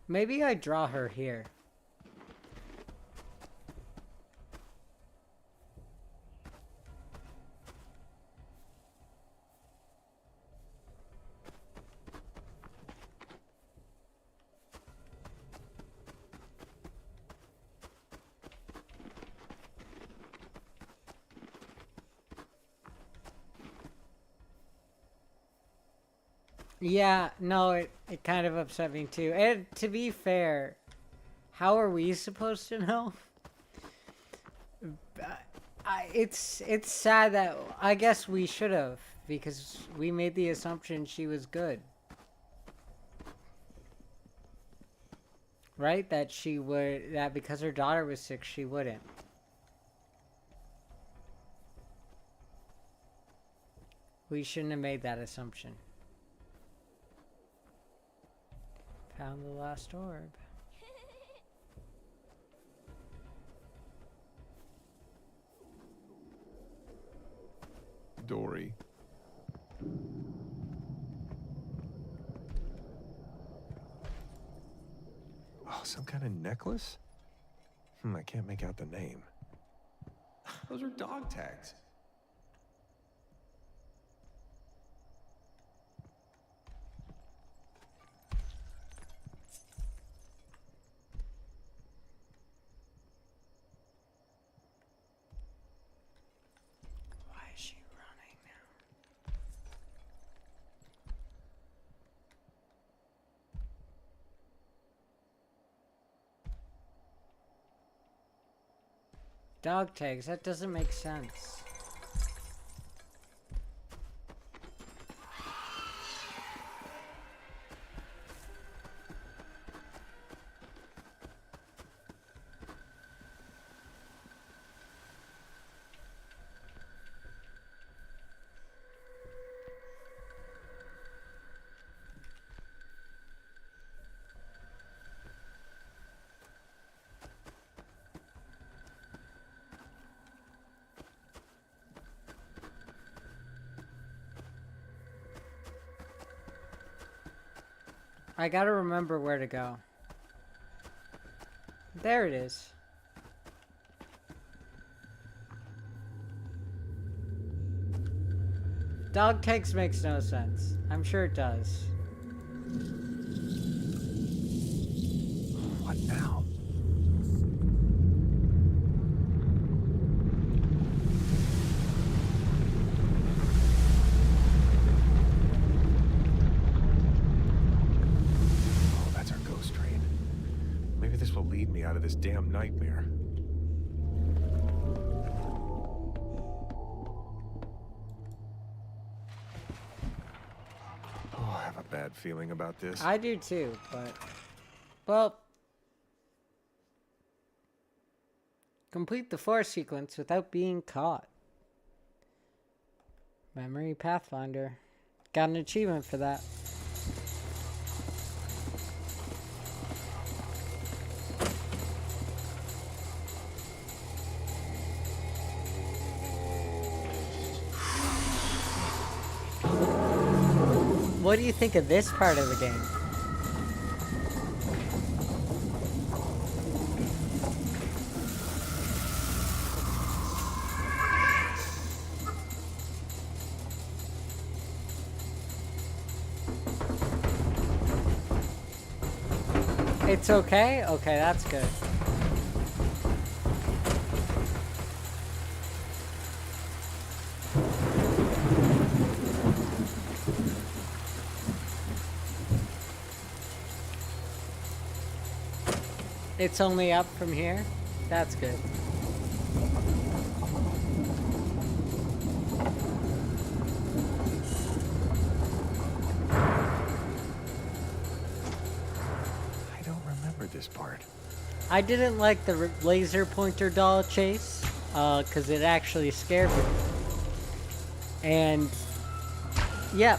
Maybe I draw her here. Yeah, no, it kind of upset me too. And to be fair, how are we supposed to know? It's sad that I guess we should have, because we made the assumption she was good. Right? That because her daughter was sick, she wouldn't. We shouldn't have made that assumption. Found the last orb. Dory. Oh, some kind of necklace? I can't make out the name. Those are dog tags. Why is she running now? Dog tags, that doesn't make sense. I gotta remember where to go. There it is. Dog tags makes no sense. I'm sure it does. What now? Oh, that's our ghost train. Maybe this will lead me out of this damn nightmare. Oh, I have a bad feeling about this. I do too, but... Well... Complete the force sequence without being caught. Memory Pathfinder. Got an achievement for that. What do you think of this part of the game? It's okay? Okay, that's good. It's only up from here? That's good. I don't remember this part. I didn't like the laser pointer doll chase, because it actually scared me. And, yep.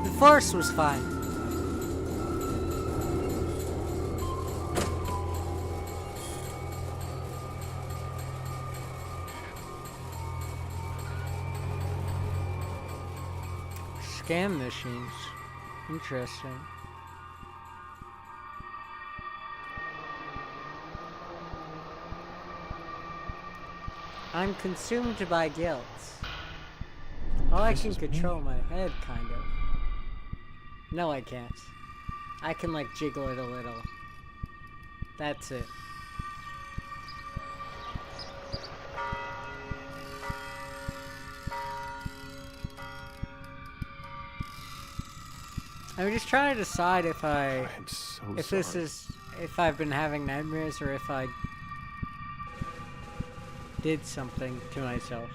The force was fine. Scam machines. Interesting. I'm consumed by guilt. Oh, I can control my head, kind of. No, I can't. I can, like, jiggle it a little. That's it. I'm just trying to decide if I'm so sorry. if I've been having nightmares or if I did something to myself.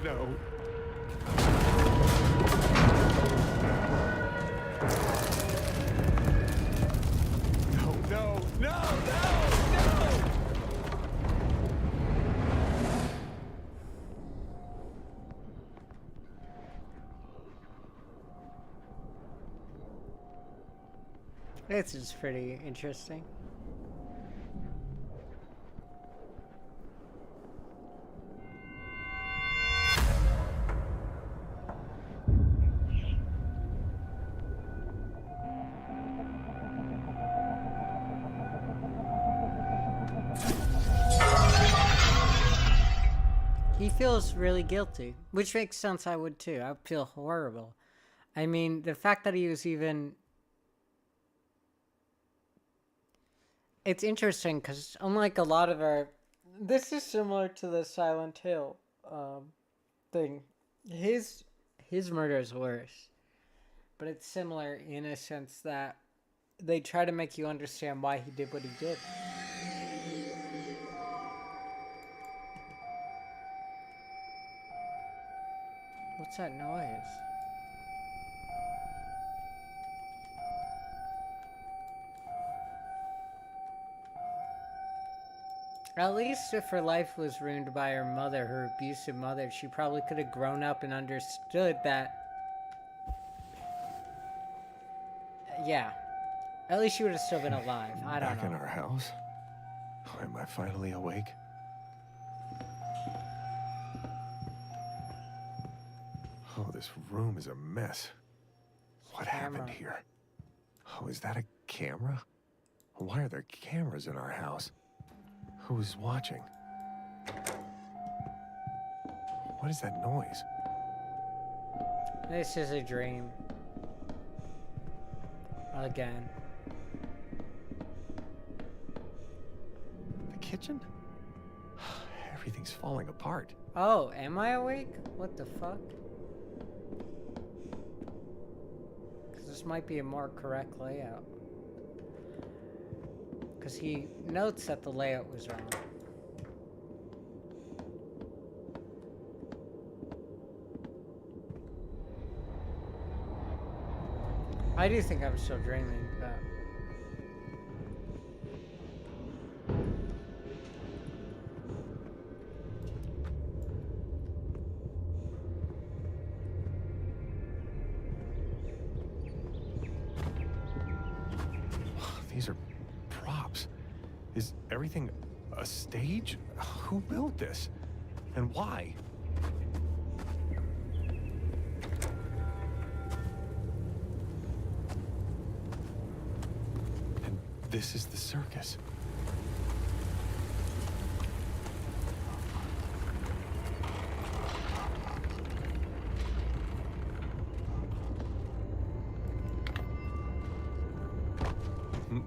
God, no. No, no, no, no, no! This is pretty interesting. He feels really guilty, which makes sense. I would too. I would feel horrible. I mean, the fact that he was even... It's interesting because unlike a lot of our... This is similar to the Silent Hill thing. His murder is worse. But it's similar in a sense that they try to make you understand why he did what he did. What's that noise? At least if her life was ruined by her mother, her abusive mother, she probably could have grown up and understood that. Yeah. At least she would have still been alive. I don't know. Back in our house? Am I finally awake? Oh, this room is a mess. What happened here? Oh, is that a camera? Why are there cameras in our house? Who's watching? What is that noise? This is a dream. Again. The kitchen? Everything's falling apart. Oh, am I awake? What the fuck? This might be a more correct layout. Because he notes that the layout was wrong. I do think I'm still dreaming, but... These are props. Is everything a stage? Who built this? And why? And this is the circus.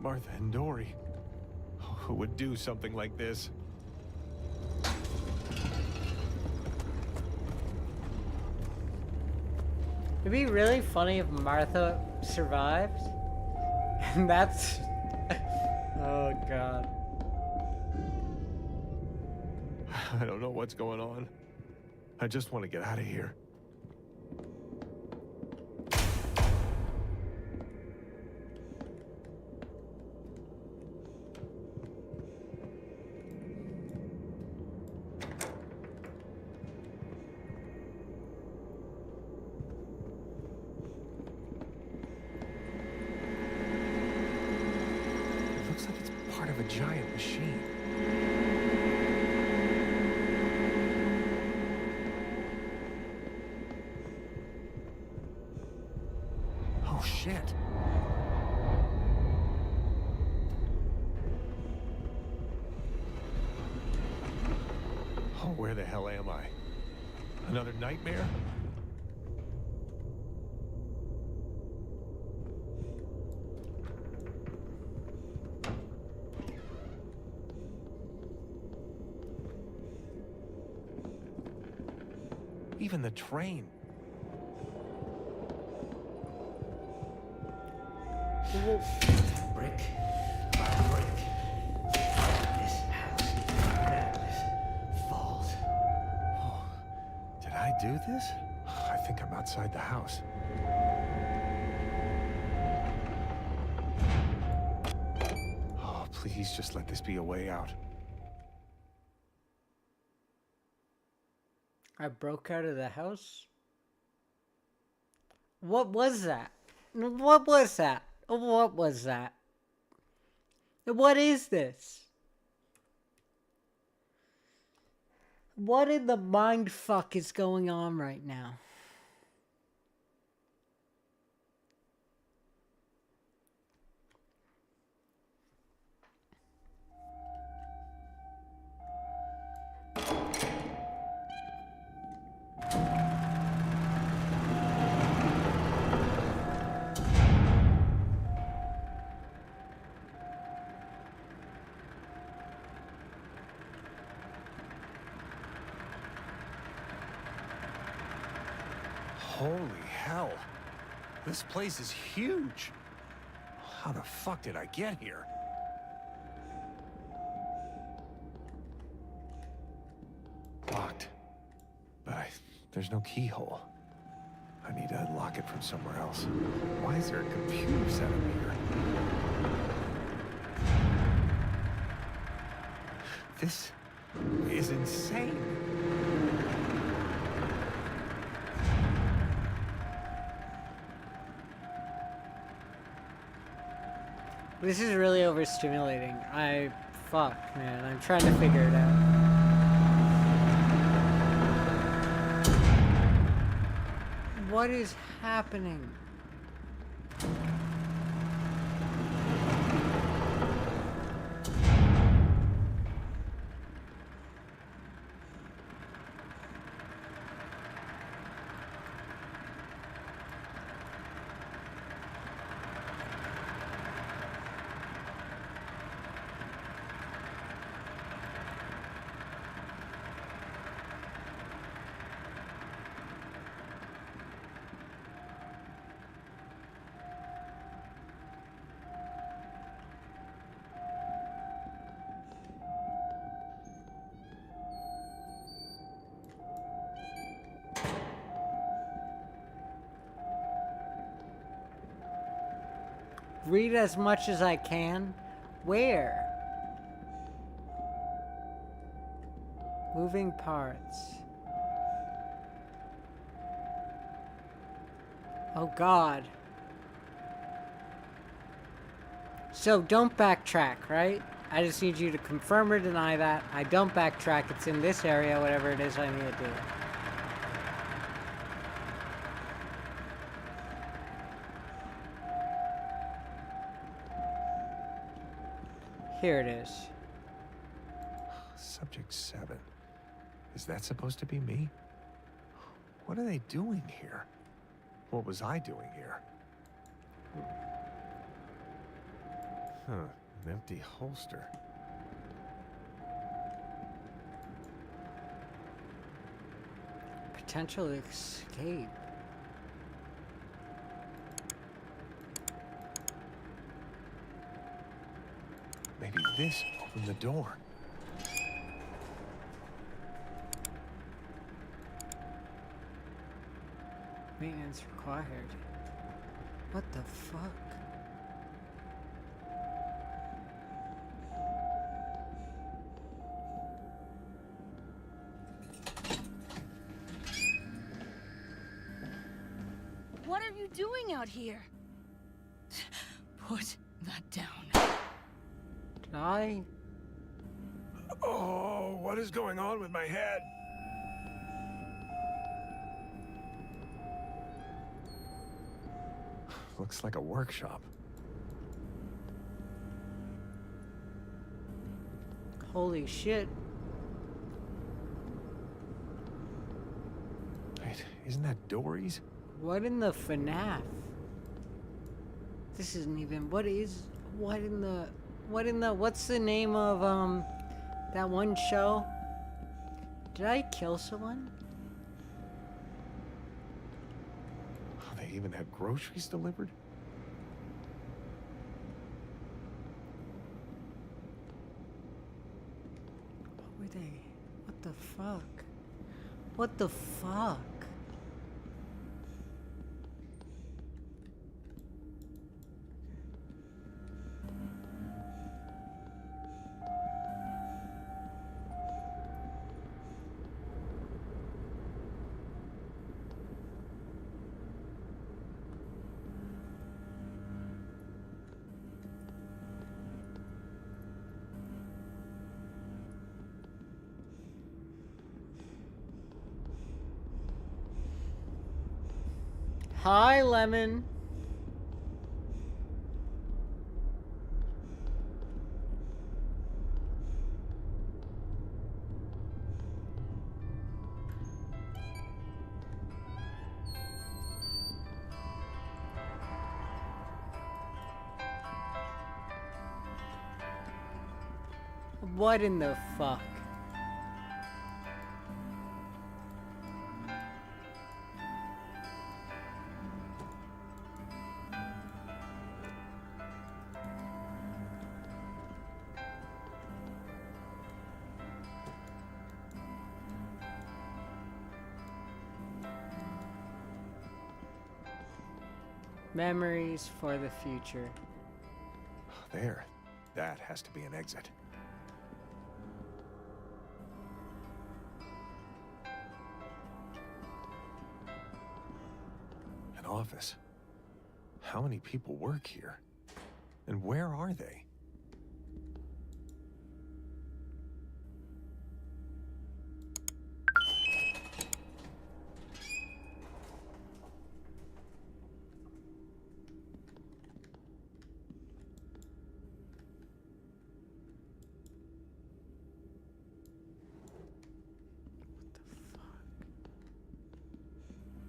Martha and Dory. Who would do something like this? It'd be really funny if Martha survived. And that's... Oh, God. I don't know what's going on. I just want to get out of here. A giant machine. Oh shit. Oh, where the hell am I? Another nightmare? Even the train. Brick by brick, this house madness falls. Oh, did I do this? I think I'm outside the house. Oh, please just let this be a way out. I broke out of the house? What was that? What was that? What was that? What is this? What in the mind fuck is going on right now? Holy hell. This place is huge. How the fuck did I get here? Locked. But there's no keyhole. I need to unlock it from somewhere else. Why is there a computer set up here? This is insane. This is really overstimulating. Fuck, man. I'm trying to figure it out. What is happening? Read as much as I can. Where? Moving parts. Oh God. So don't backtrack, right? I just need you to confirm or deny that. I don't backtrack. It's in this area, whatever it is I need to do. Here it is. Subject 7. Is that supposed to be me? What are they doing here? What was I doing here? Huh, an empty holster. Potential escape. Maybe this opened the door. Maintenance required. What the fuck? What are you doing out here? Put that down. Did I? Oh, what is going on with my head? Looks like a workshop. Holy shit. Wait, isn't that Dory's? What in the FNAF? This isn't even, what's the name of, that one show? Did I kill someone? Oh, they even had groceries delivered? What were they? What the fuck? What the fuck? Hi, Lemon. What in the fuck? Memories for the future. There. That has to be an exit. An office. How many people work here? And where are they?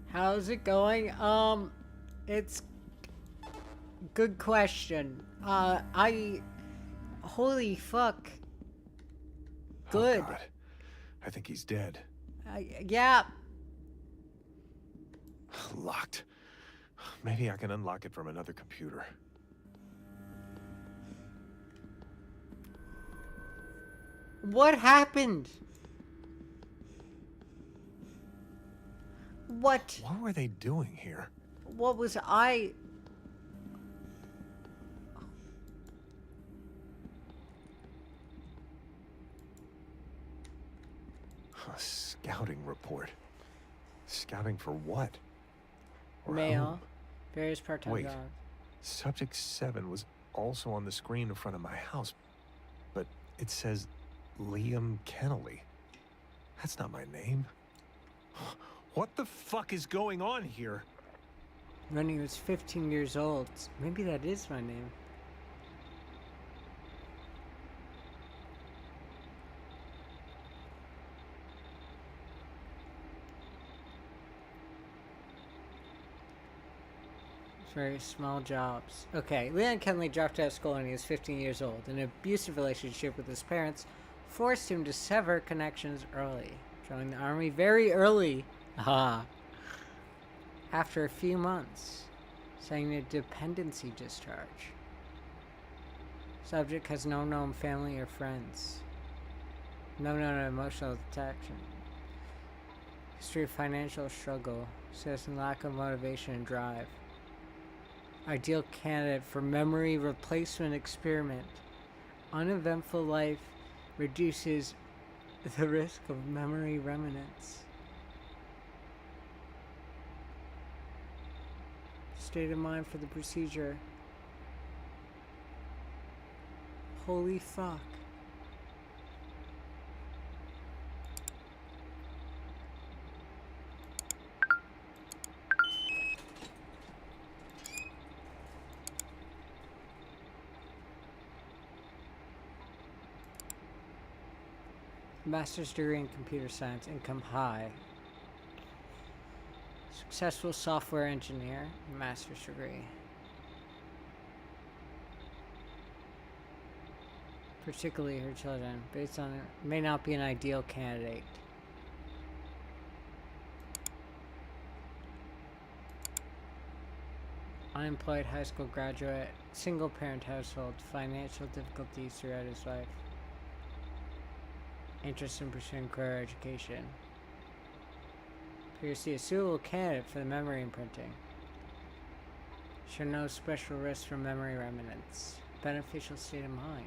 How's it going? It's good question. Holy fuck. Good. Oh, God. I think he's dead. Yeah. Locked. Maybe I can unlock it from another computer. What happened? What? What were they doing here? What was I? A scouting report. Scouting for what? Or Mail. whom? Various part-time Wait. jobs. Subject 7 was also on the screen in front of my house, but it says Liam Kennelly. That's not my name. What the fuck is going on here? When he was 15 years old. Maybe that is my name. Very small jobs. Okay, Leon Kenley dropped out of school when he was 15 years old. An abusive relationship with his parents forced him to sever connections early. Joining the army very early. Aha. After a few months. Saying a dependency discharge. Subject has no known family or friends. No known emotional attachment. History of financial struggle. Assessing lack of motivation and drive. Ideal candidate for memory replacement experiment. Uneventful life reduces the risk of memory remnants. State of mind for the procedure. Holy fuck. Master's degree in computer science, income high. Successful software engineer, master's degree. Particularly her children, based on it, may not be an ideal candidate. Unemployed high school graduate, single parent household, financial difficulties throughout his life. Interest in pursuing career education. Appears to be a suitable candidate for the memory imprinting. Show no special risk from memory remnants. Beneficial state of mind.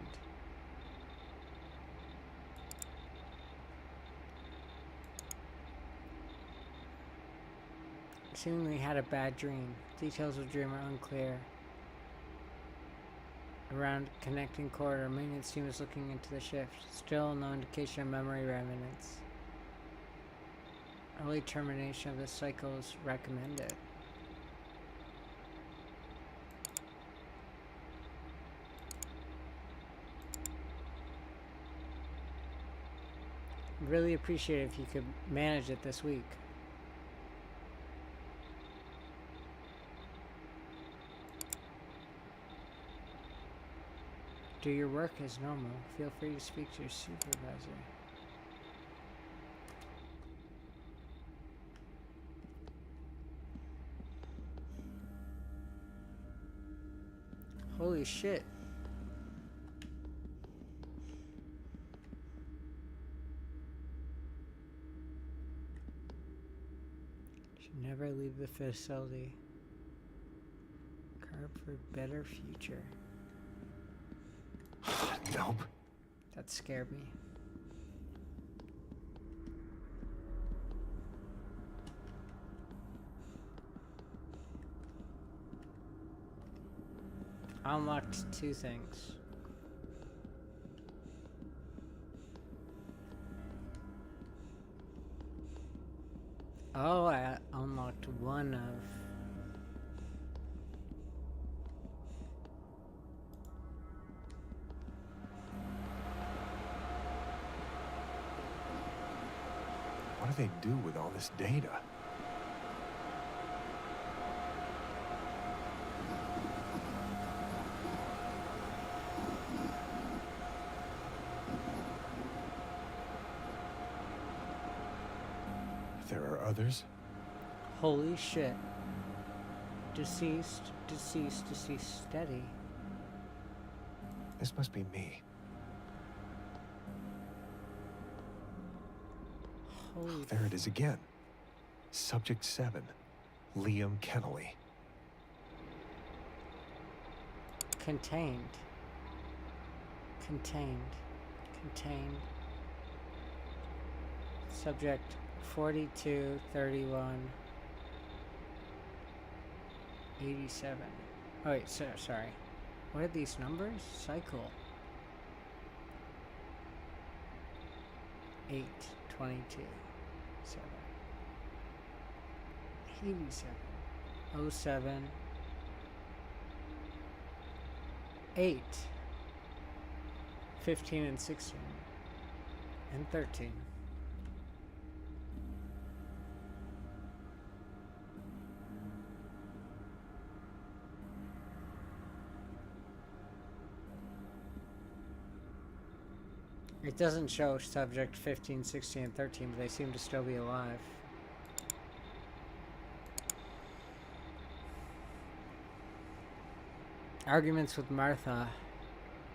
Seemingly had a bad dream. Details of the dream are unclear. Around connecting corridor, maintenance team is looking into the shift. Still no indication of memory remnants. Early termination of this cycle is recommended. Really appreciate it if you could manage it this week. Do your work as normal. Feel free to speak to your supervisor. Holy shit. Should never leave the facility. Carve for better future. Nope. That scared me. I unlocked 2 things. Oh, I unlocked one of... What do they do with all this data? If there are others, Holy shit. Deceased, deceased, deceased, steady. this must be me. Holy There it is again. Subject 7, Liam Kennelly. Contained. Contained. Contained. Subject 42, 31, 87. Oh wait, sorry. What are these numbers? Cycle. 8, 22, 7, 87, 07, 8, 15 and 16, and 13. It doesn't show subject 15, 16, and 13, but they seem to still be alive. Arguments with Martha.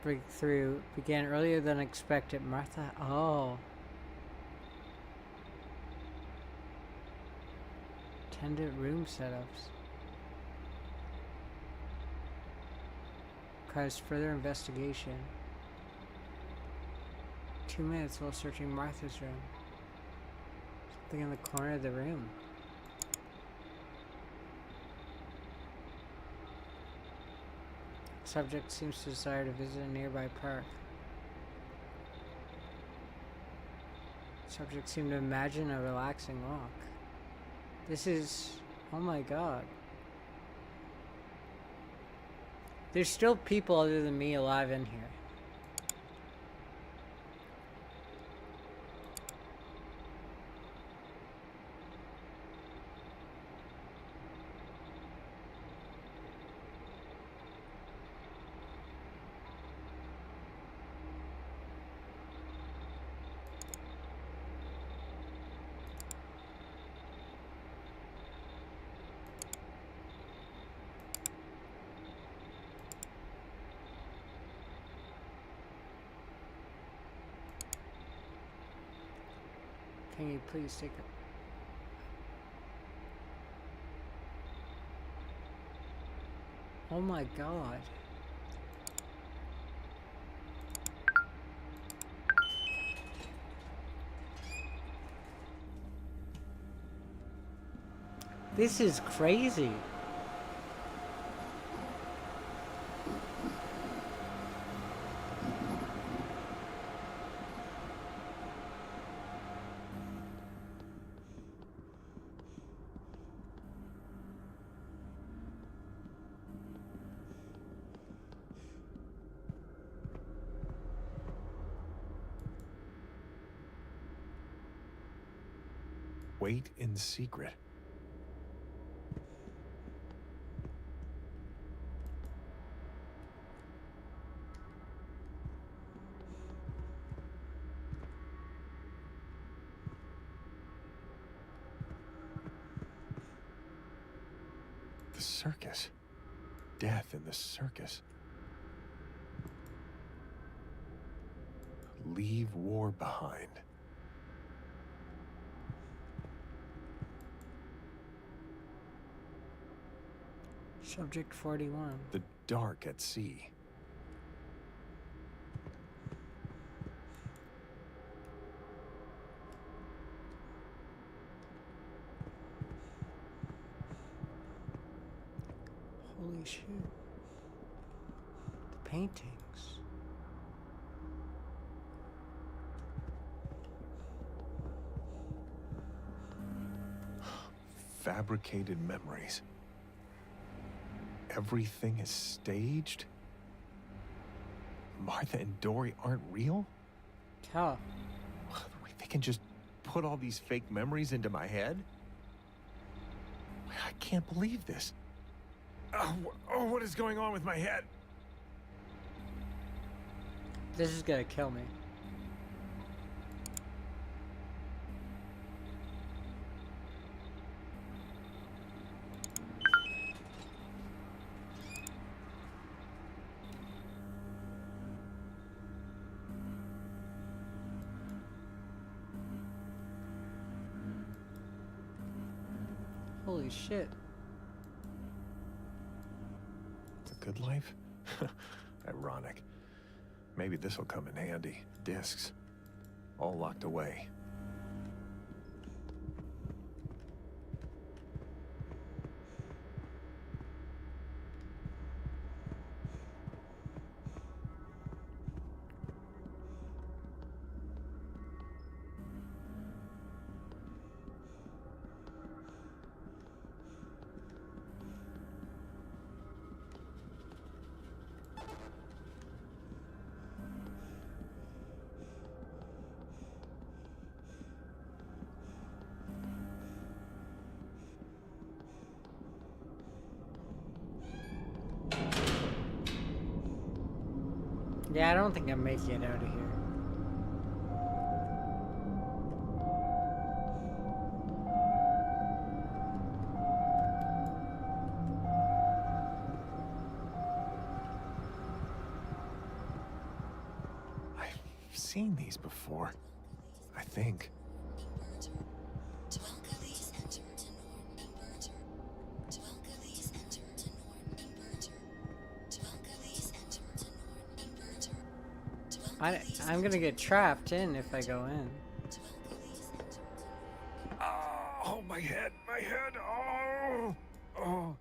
Breakthrough began earlier than expected. Martha, oh. Attendant room setups. Requires further investigation. 2 minutes while searching Martha's room. Something in the corner of the room. Subject seems to desire to visit a nearby park. Subject seemed to imagine a relaxing walk. This is... oh my god. There's still people other than me alive in here. Can you please take a... oh my god. This is crazy. Wait in secret. The circus. Death in the circus. Leave war behind. Subject 41. The dark at sea. Holy shit. The paintings. Fabricated memories. Everything is staged? Martha and Dory aren't real? How? Wait, they can just put all these fake memories into my head? I can't believe this. Oh, what is going on with my head? This is gonna kill me. Holy shit. The good life? Ironic. Maybe this'll come in handy. Discs. All locked away. Yeah, I don't think I'm making it out of here. I've seen these before. I think. I'm gonna get trapped in if I go in. Oh, my head, oh.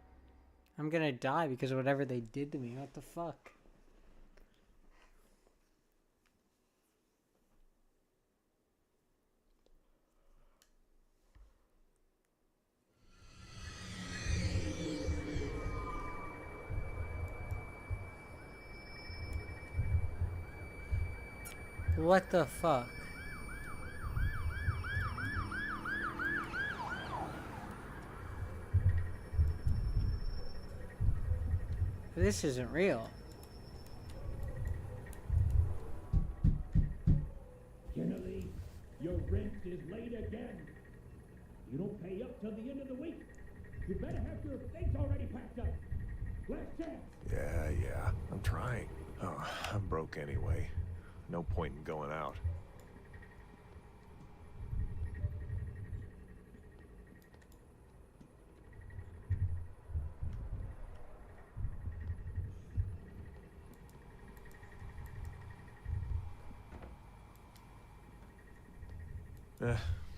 I'm gonna die because of whatever they did to me. What the fuck? What the fuck? This isn't real. Kennedy, your rent is late again. You don't pay up till the end of the week. You better have your things already packed up. Last chance. Yeah, I'm trying. Oh, I'm broke anyway. No point in going out.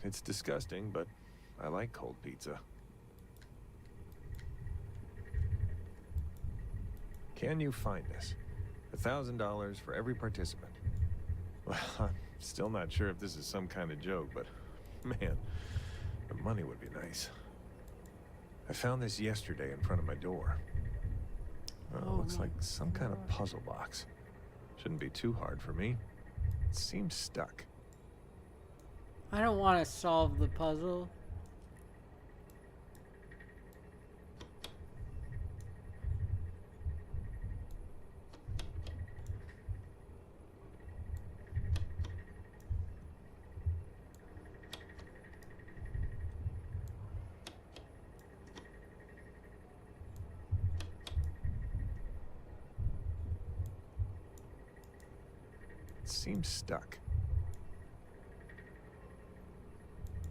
It's disgusting, but I like cold pizza. Can you find us? $1,000 for every participant. Well, I'm still not sure if this is some kind of joke, but man, the money would be nice. I found this yesterday in front of my door. Looks like some kind of puzzle box. Shouldn't be too hard for me. It seems stuck. I don't want to solve the puzzle. seems stuck.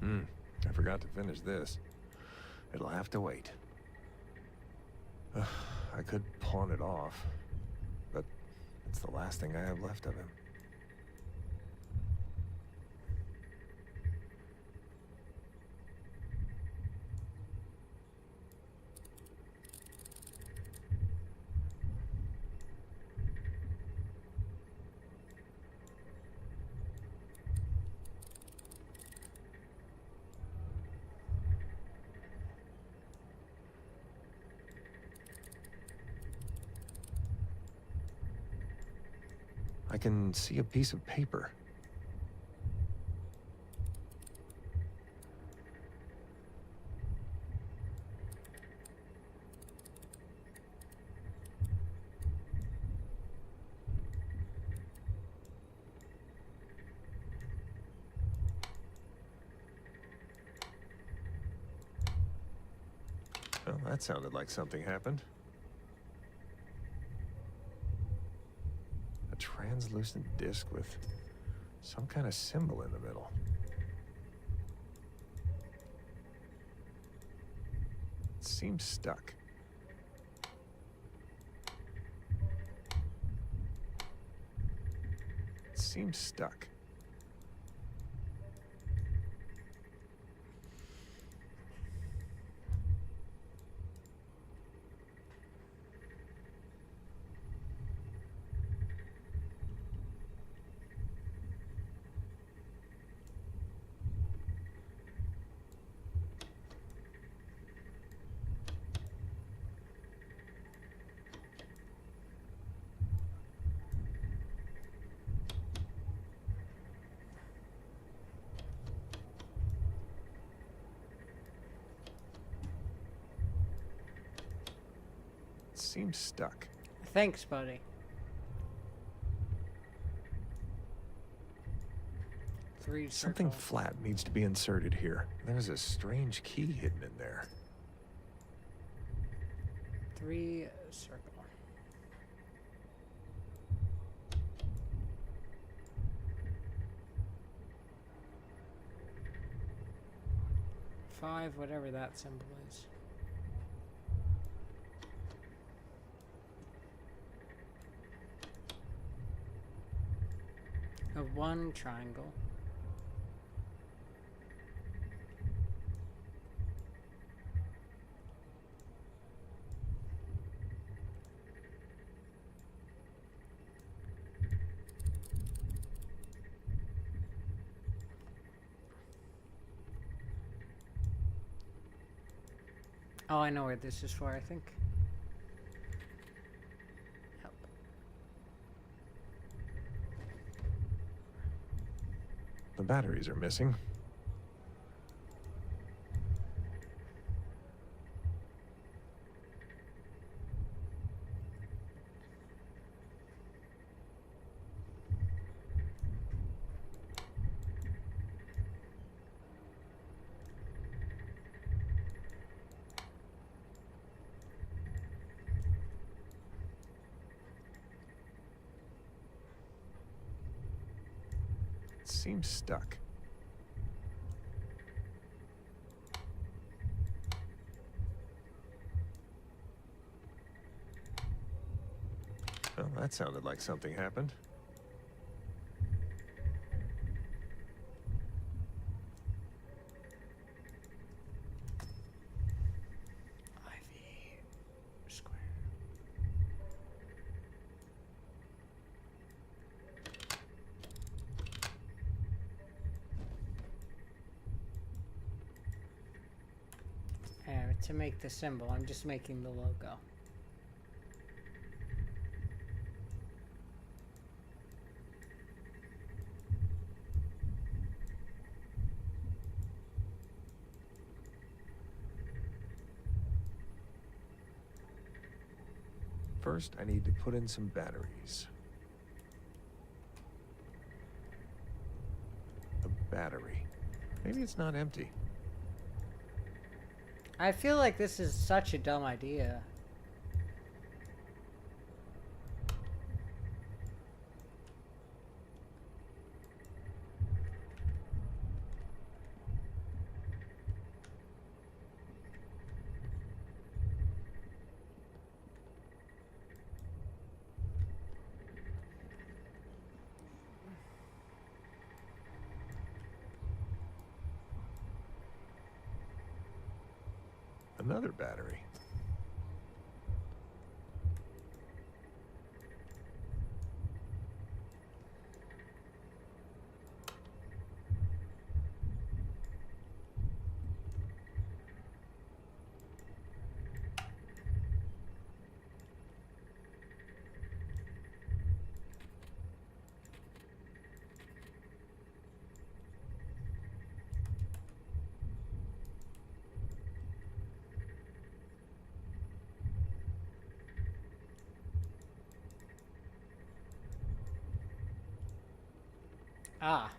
I forgot to finish this. It'll have to wait. I could pawn it off, but it's the last thing I have left of him. I can see a piece of paper. Well, that sounded like something happened. A translucent disc with some kind of symbol in the middle. It seems stuck. It seems stuck. Seems stuck. Thanks, buddy. 3 Something circle. flat needs to be inserted here. There's a strange key hidden in there. 3 circle. Five, whatever that symbol is. A 1 triangle. Oh, I know what this is for, I think. Help. The batteries are missing. Seems stuck. Well, that sounded like something happened. IV square. To make the symbol, I'm just making the logo. First, I need to put in some batteries. A battery. Maybe it's not empty. I feel like this is such a dumb idea. Another battery. Ah.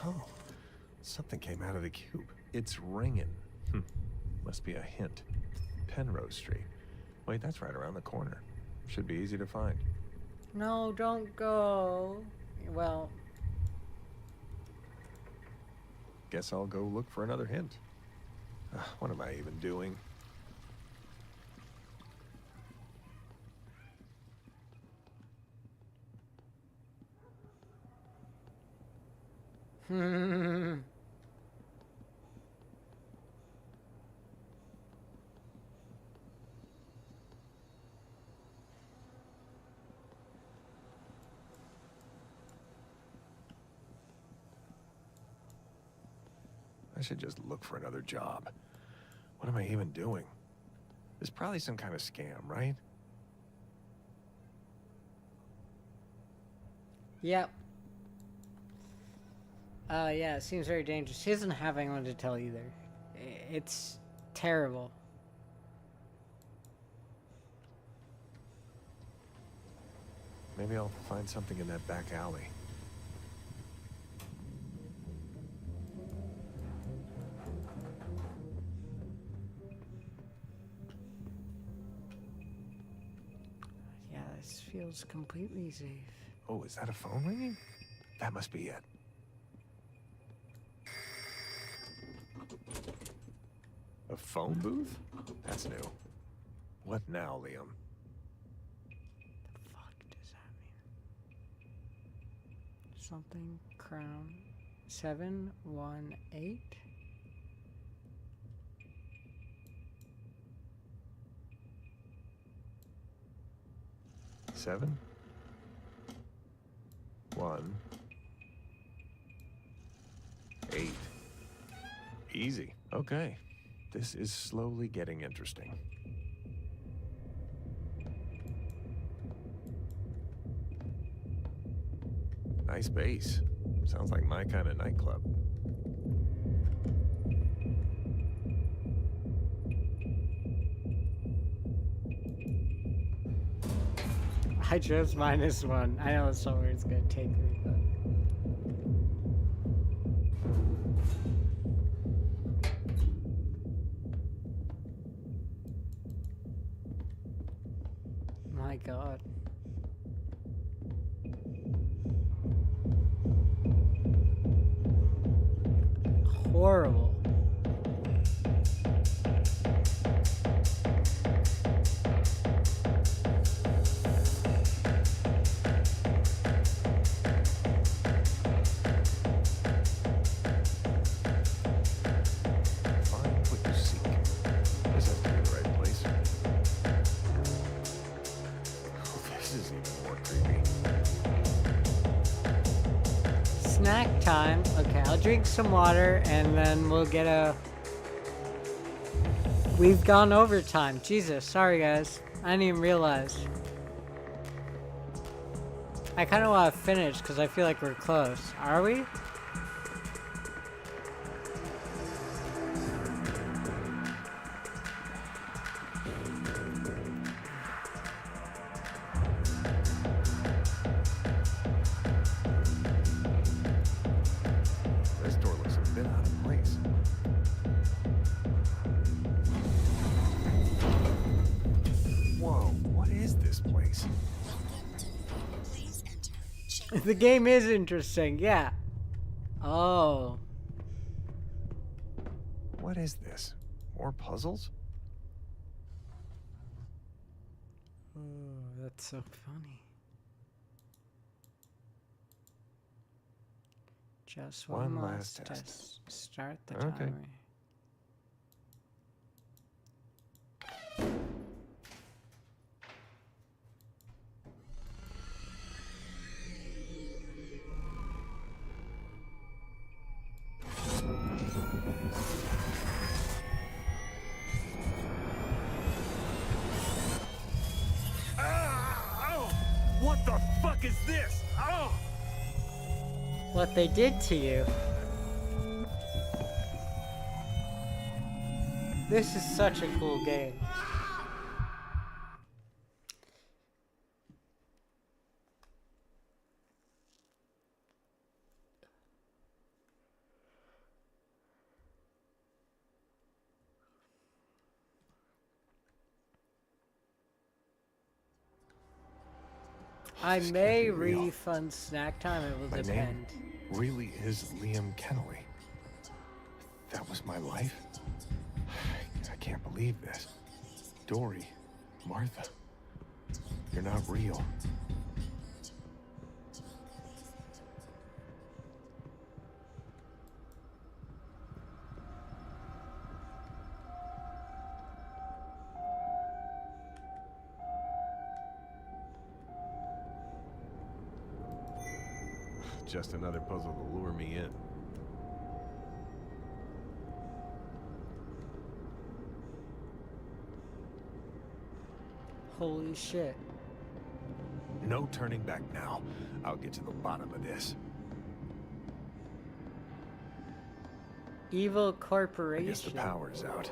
Oh, something came out of the cube. It's ringing. Must be a hint. Penrose Street. Wait, that's right around the corner. Should be easy to find. No, don't go. Well, Guess I'll go look for another hint. What am I even doing? I should just look for another job. What am I even doing? There's probably some kind of scam, right? Yep. Yeah, it seems very dangerous. He doesn't have anyone to tell either. It's terrible. Maybe I'll find something in that back alley. Yeah, this feels completely safe. Oh, is that a phone ringing? That must be it. A phone booth? That's new. What now, Liam? The fuck does that mean? Something crown 718. Seven? 1 8. Easy. Okay. This is slowly getting interesting. Nice bass. Sounds like my kind of nightclub. I chose -1. I know it's somewhere it's gonna take me, but. My God. Horrible. Find what you seek. This has to be the right place. Oh, this is even more creepy. Snack time. Okay, I'll drink some water and then we'll get a We've gone overtime. Jesus, sorry guys. I didn't even realize. I kind of want to finish because I feel like we're close. Are we? This door looks a bit out of place. Whoa, what is this place? The game is interesting, yeah. Oh. What is this? More puzzles? Oh, that's so funny. Just one last test. Start the Okay. timer. What the fuck is this? Oh! What they did to you. This is such a cool game. I This may can't be real. refund snack time, it will My depend. name really is Liam Kennelly. That was my life? I can't believe this. Dory, Martha, you're not real. Just another puzzle to lure me in. Holy shit. No turning back now. I'll get to the bottom of this. Evil I corporation. guess the power's out.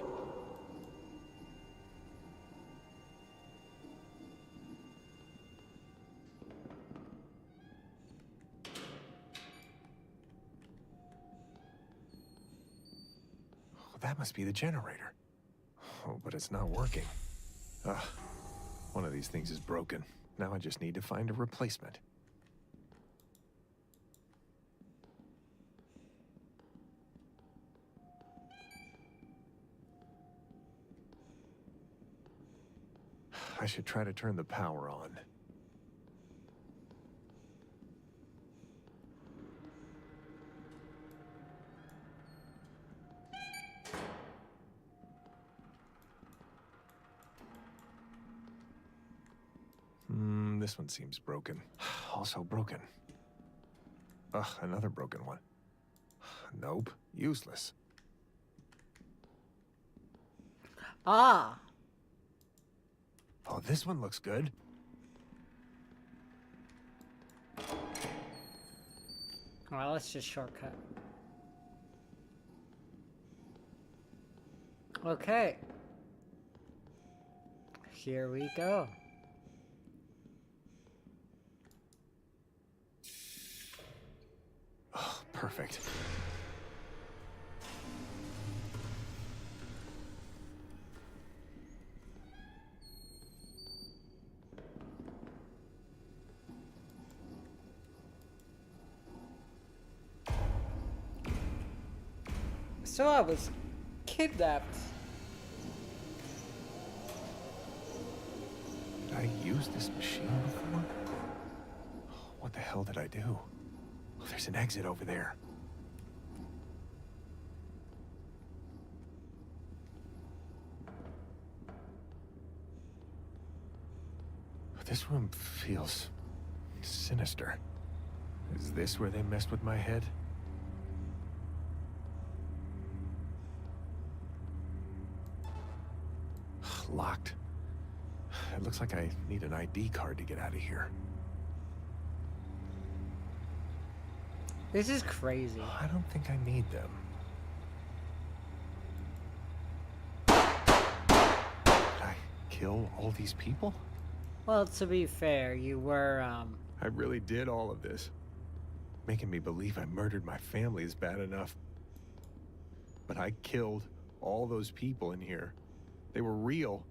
That must be the generator. Oh, but it's not working. Ugh. One of these things is broken. Now I just need to find a replacement. I should try to turn the power on. This one seems broken. Also broken. Ugh, another broken one. Nope, useless. Ah! Oh, this one looks good. Well, let's just shortcut. Okay. Here we go. Oh, perfect. So I was kidnapped. Did I use this machine before? What the hell did I do? Oh, there's an exit over there. This room feels sinister. Is this where they messed with my head? locked. It looks like I need an ID card to get out of here. This is crazy. I don't think I need them. Did I kill all these people? Well, to be fair, you were, I really did all of this. Making me believe I murdered my family is bad enough. But I killed all those people in here. They were real.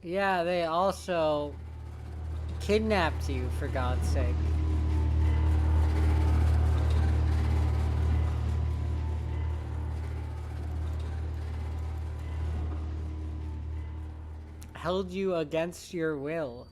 Yeah, they also kidnapped you, for God's sake. Held you against your will.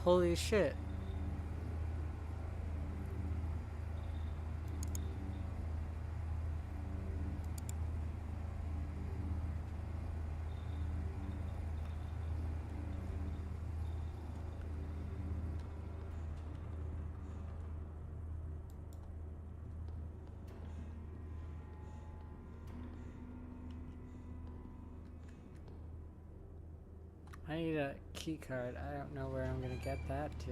Holy shit. I need a key card. I don't know where I'm gonna get that to.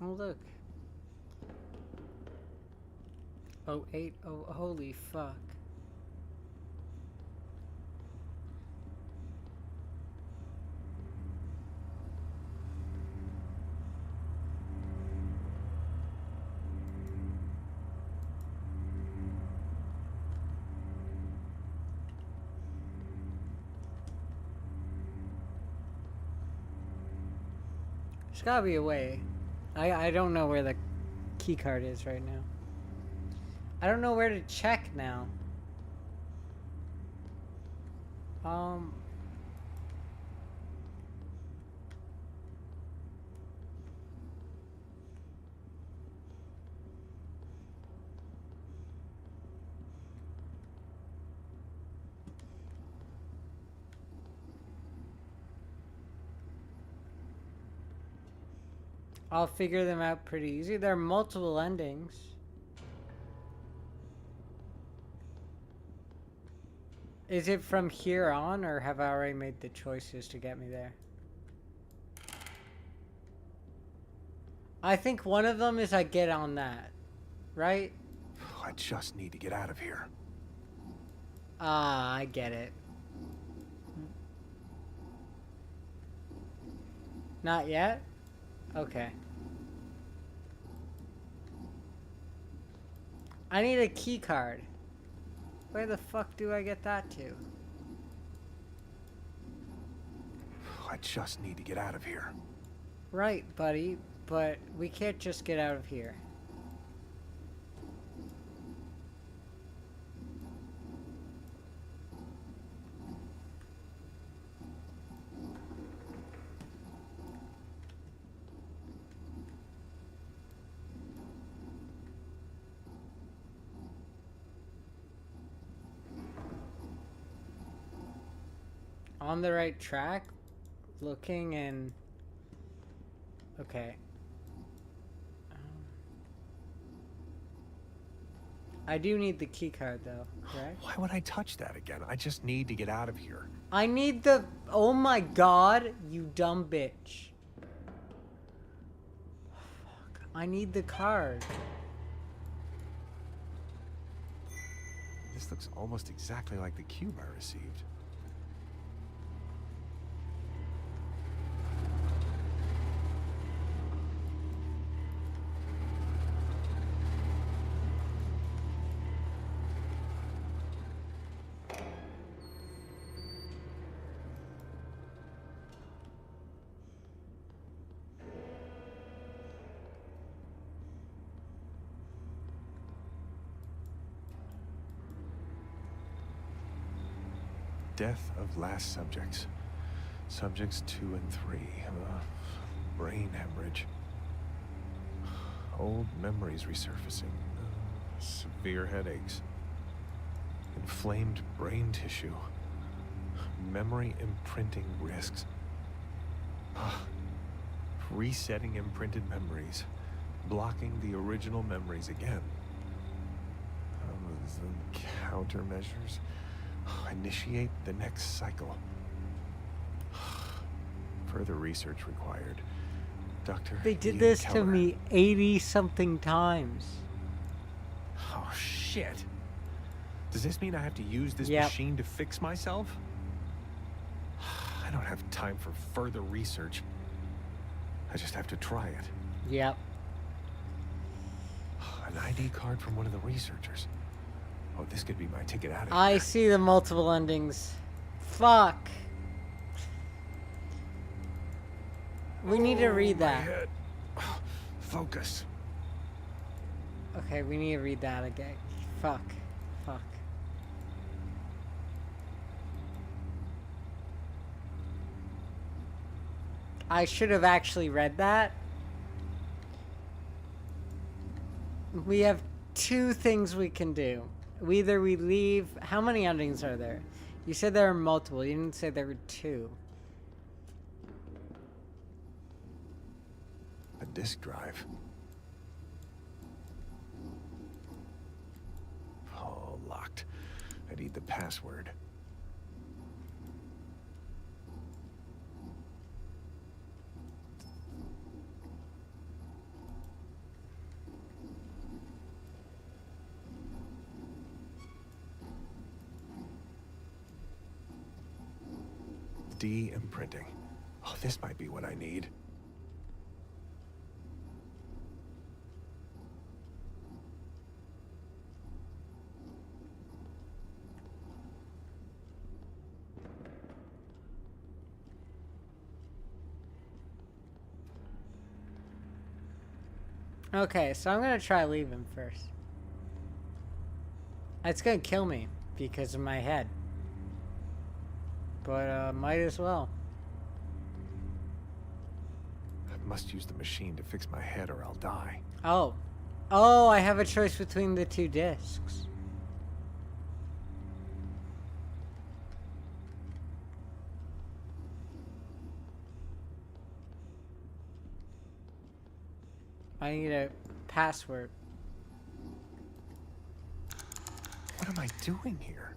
Oh, look. Oh, 8. Oh, holy fuck. There's gotta be a way. I don't know where the key card is right now. I don't know where to check now. I'll figure them out pretty easy. There are multiple endings. Is it from here on, or have I already made the choices to get me there? I think one of them is I get on that, right? I just need to get out of here. Ah, I get it. Not yet? Okay. I need a key card. Where the fuck do I get that to? I just need to get out of here. Right, buddy, but we can't just get out of here. On the right track, looking and okay. I do need the key card though, right? Why would I touch that again? I just need to get out of here. I need the, oh my god, you dumb bitch. Fuck, I need the card. This looks almost exactly like the cube I received. Death of last subjects. Subjects 2 and 3. Brain hemorrhage. Old memories resurfacing. Severe headaches. Inflamed brain tissue. Memory imprinting risks. Resetting imprinted memories. Blocking the original memories again. Countermeasures. Initiate the next cycle. Further research required. Dr. They did Ian this Keller. to me 80-something times. Oh, shit. Does this mean I have to use this Yep. machine to fix myself? I don't have time for further research. I just have to try it. Yep. An ID card from one of the researchers. Oh, this could be my ticket out of I here. see the multiple endings. Fuck. We need to read My that. head. Focus. Okay, we need to read that again. Fuck. Fuck. I should have actually read that. We have 2 things we can do. Either we leave... How many endings are there? You said there are multiple. You didn't say there were 2. A disk drive. Oh, locked. I need the password. De-imprinting. Oh, this might be what I need. Okay, so I'm gonna try leaving first. It's gonna kill me because of my head. But, might as well. I must use the machine to fix my head or I'll die. Oh. Oh, I have a choice between the 2 discs. I need a password. What am I doing here?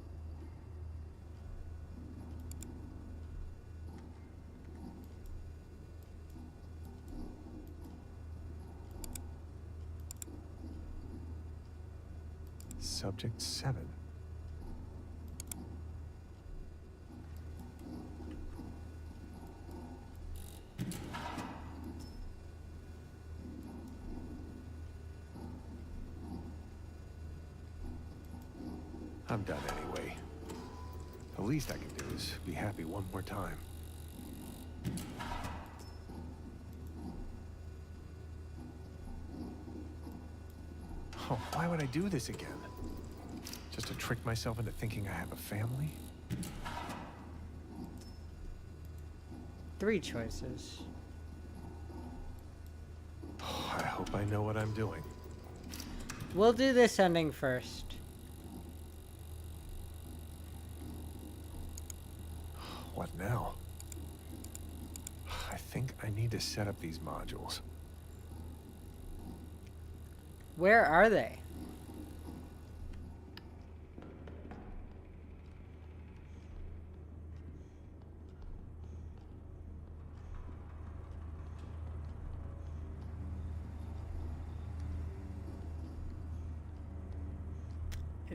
Subject 7. I'm done anyway. The least I can do is be happy one more time. Oh, why would I do this again? Just to trick myself into thinking I have a family? 3 choices. Oh, I hope I know what I'm doing. We'll do this ending first. What now? I think I need to set up these modules. Where are they?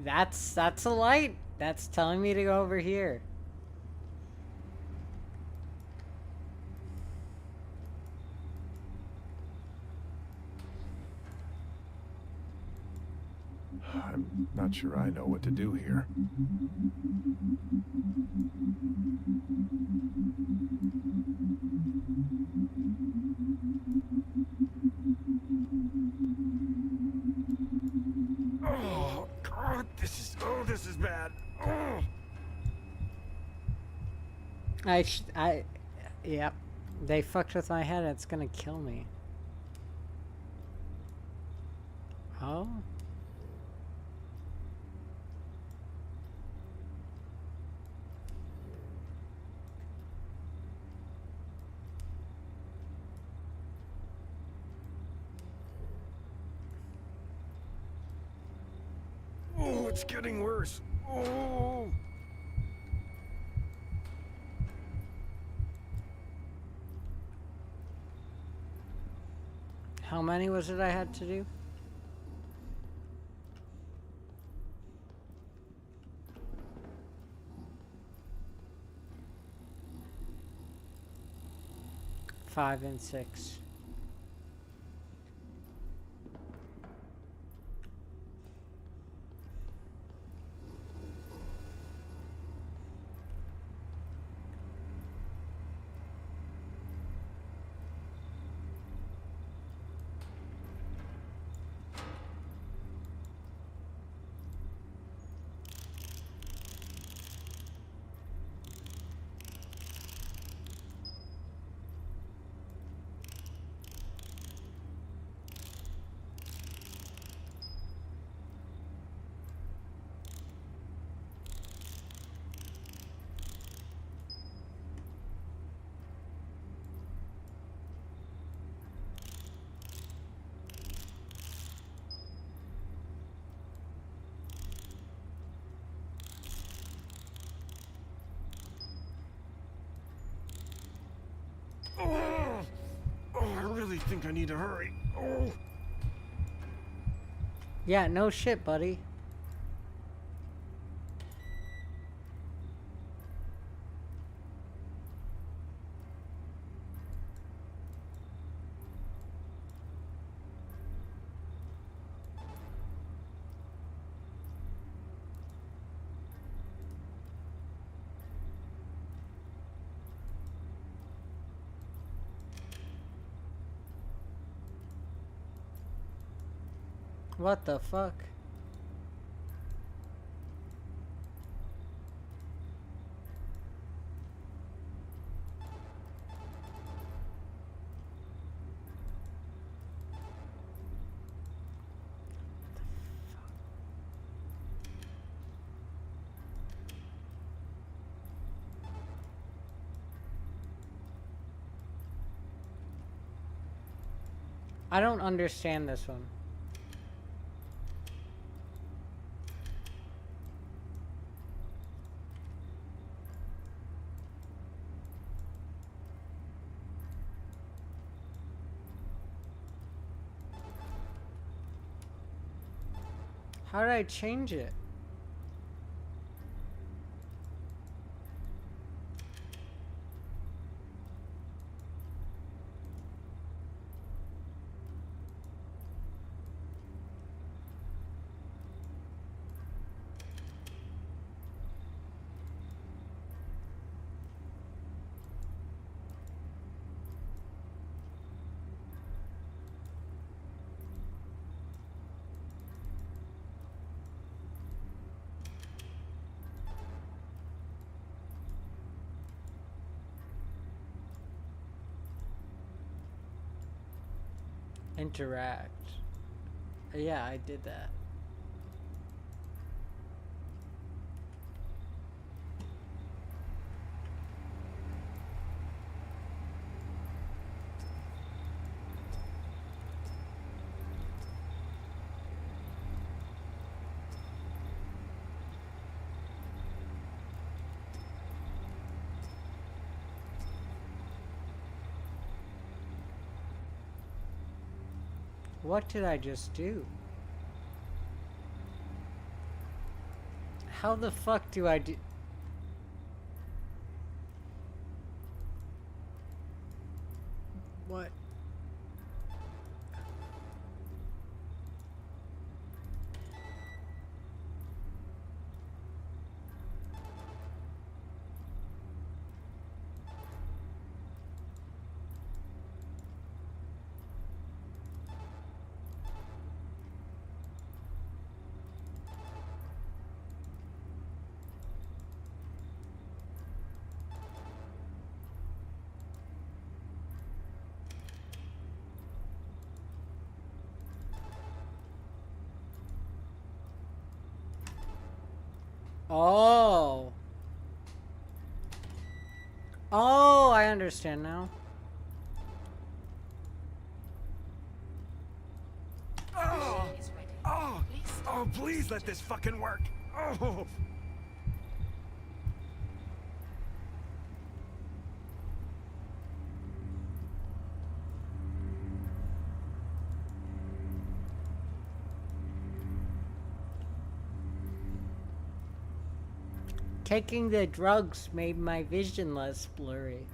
That's a light. That's telling me to go over here. I'm not sure I know what to do here. Oh, God, this is bad. Oh. Yep. They fucked with my head. It's gonna kill me. Oh? Oh, it's getting worse. Oh. How many was it I had to do? Five and six. Oh, I really think I need to hurry. Oh. Yeah, no shit, buddy. What the fuck? I don't understand this one. How did I change it? Interact. Yeah, I did that. What did I just do? How the fuck do I do? What? Oh. Oh, I understand now. Oh, oh, oh, please let this fucking work. Oh. Taking the drugs made my vision less blurry.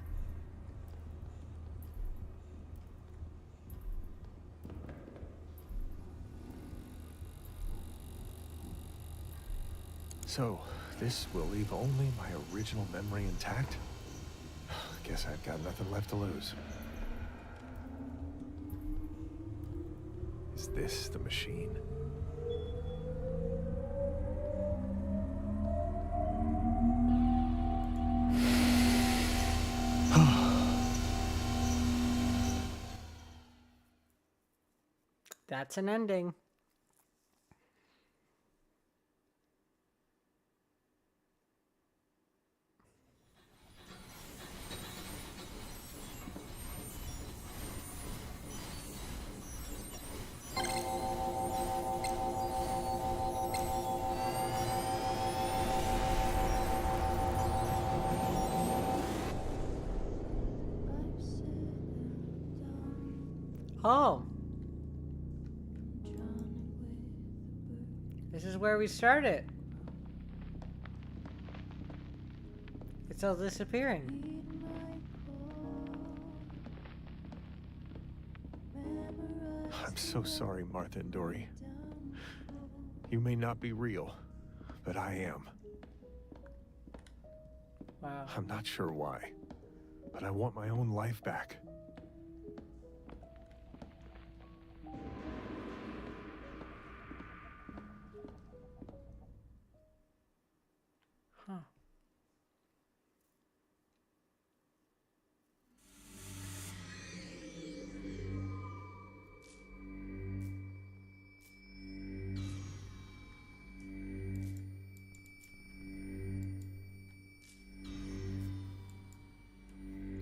So, this will leave only my original memory intact? Guess I've got nothing left to lose. Is this the machine? That's an ending. Oh. This is where we started. It's all disappearing. I'm so sorry, Martha and Dory. You may not be real, but I am. Wow. I'm not sure why, but I want my own life back. Huh.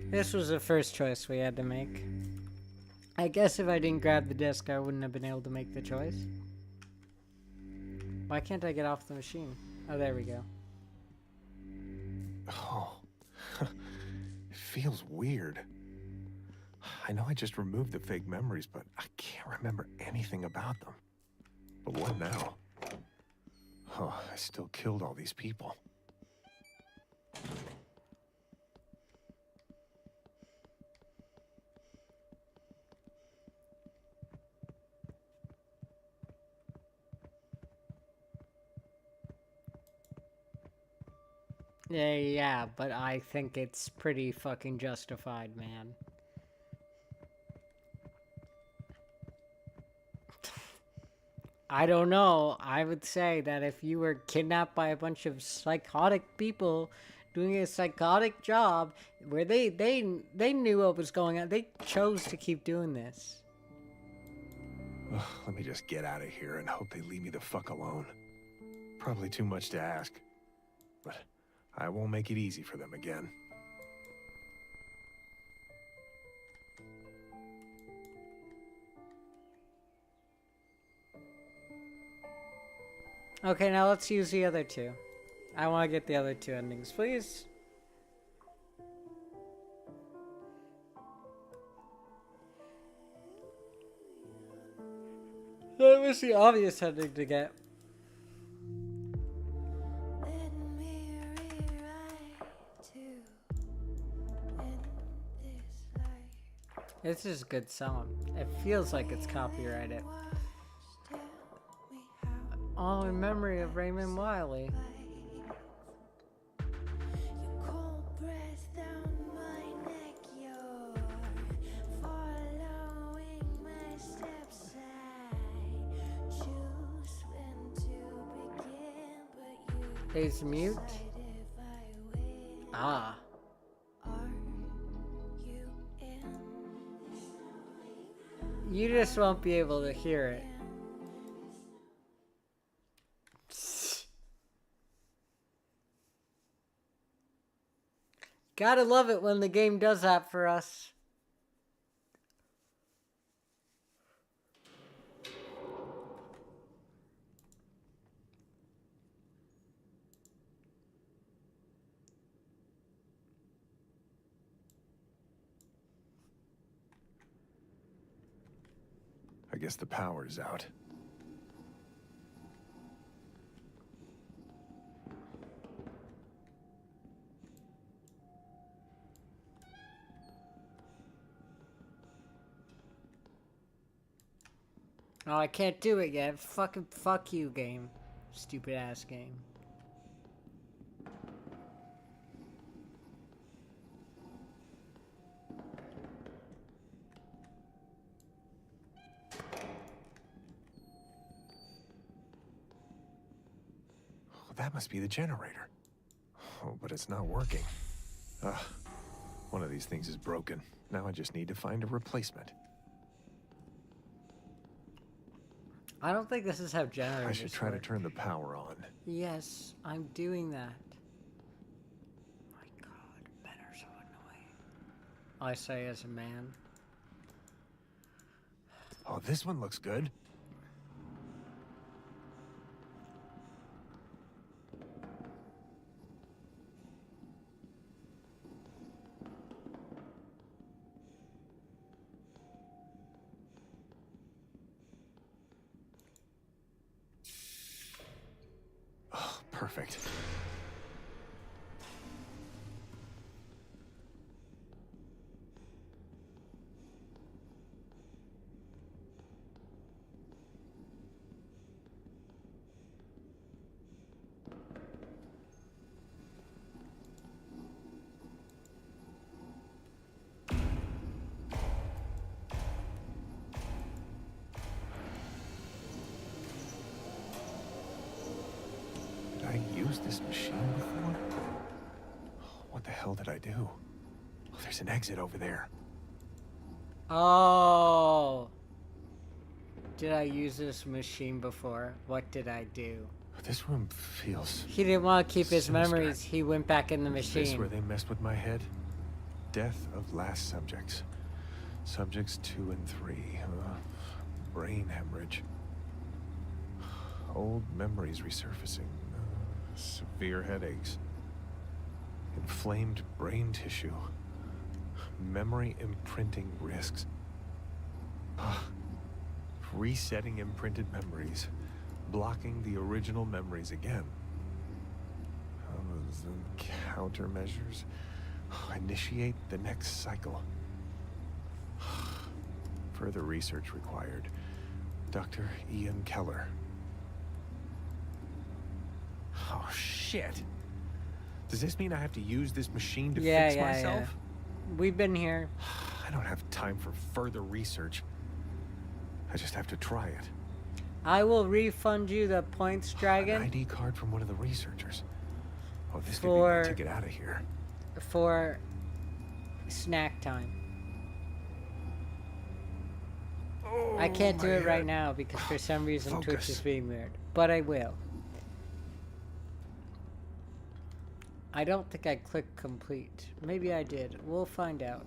This was the first choice we had to make. I guess if I didn't grab the disc, I wouldn't have been able to make the choice. Why can't I get off the machine? Oh, there we go. Oh, it feels weird. I know I just removed the fake memories, but I can't remember anything about them. But what now? Oh, I still killed all these people. Yeah, but I think it's pretty fucking justified, man. I don't know. I would say that if you were kidnapped by a bunch of psychotic people doing a psychotic job where they knew what was going on, they chose to keep doing this. Ugh, let me just get out of here and hope they leave me the fuck alone. Probably too much to ask, but I won't make it easy for them again. Okay, now let's use the other two. I want to get the other two endings, please. That was the obvious ending to get. This is a good song. It feels like it's copyrighted. All in memory of Raymond Wiley. He's mute. Ah. You just won't be able to hear it. Gotta love it when the game does that for us. I guess the power is out. Oh, I can't do it yet. Fucking fuck you, game. Stupid ass game. Oh, that must be the generator. Oh, but it's not working. Ugh. One of these things is broken. Now I just need to find a replacement. I don't think this is how generators I should try to work. turn the power on. Yes, I'm doing that. My god, men are so annoying. I say as a man. Oh, this one looks good. Oh, perfect. Did I use this machine before? What the hell did I do? Oh, there's an exit over there. Oh. Did I use this machine before? What did I do? This room feels... He didn't want to keep his sinister. memories. He went back in the Is this where machine. they messed with my head? Death of last subjects. Subjects 2 and 3. Brain hemorrhage. Old memories resurfacing. Severe headaches. Inflamed brain tissue. Memory imprinting risks. Resetting imprinted memories. Blocking the original memories again. Countermeasures. Initiate the next cycle. Further research required. Dr. Ian Keller. Oh, shit. Does this mean I have to use this machine to fix myself? We've been here. I don't have time for further research. I just have to try it. I will refund you the points, An Dragon, ID card from one of the researchers. Oh, this could be For- my ticket out of here. for snack time. I can't do my it right head. now because for some reason Twitch Focus. is being weird. But I will. I don't think I clicked complete. Maybe I did. We'll find out.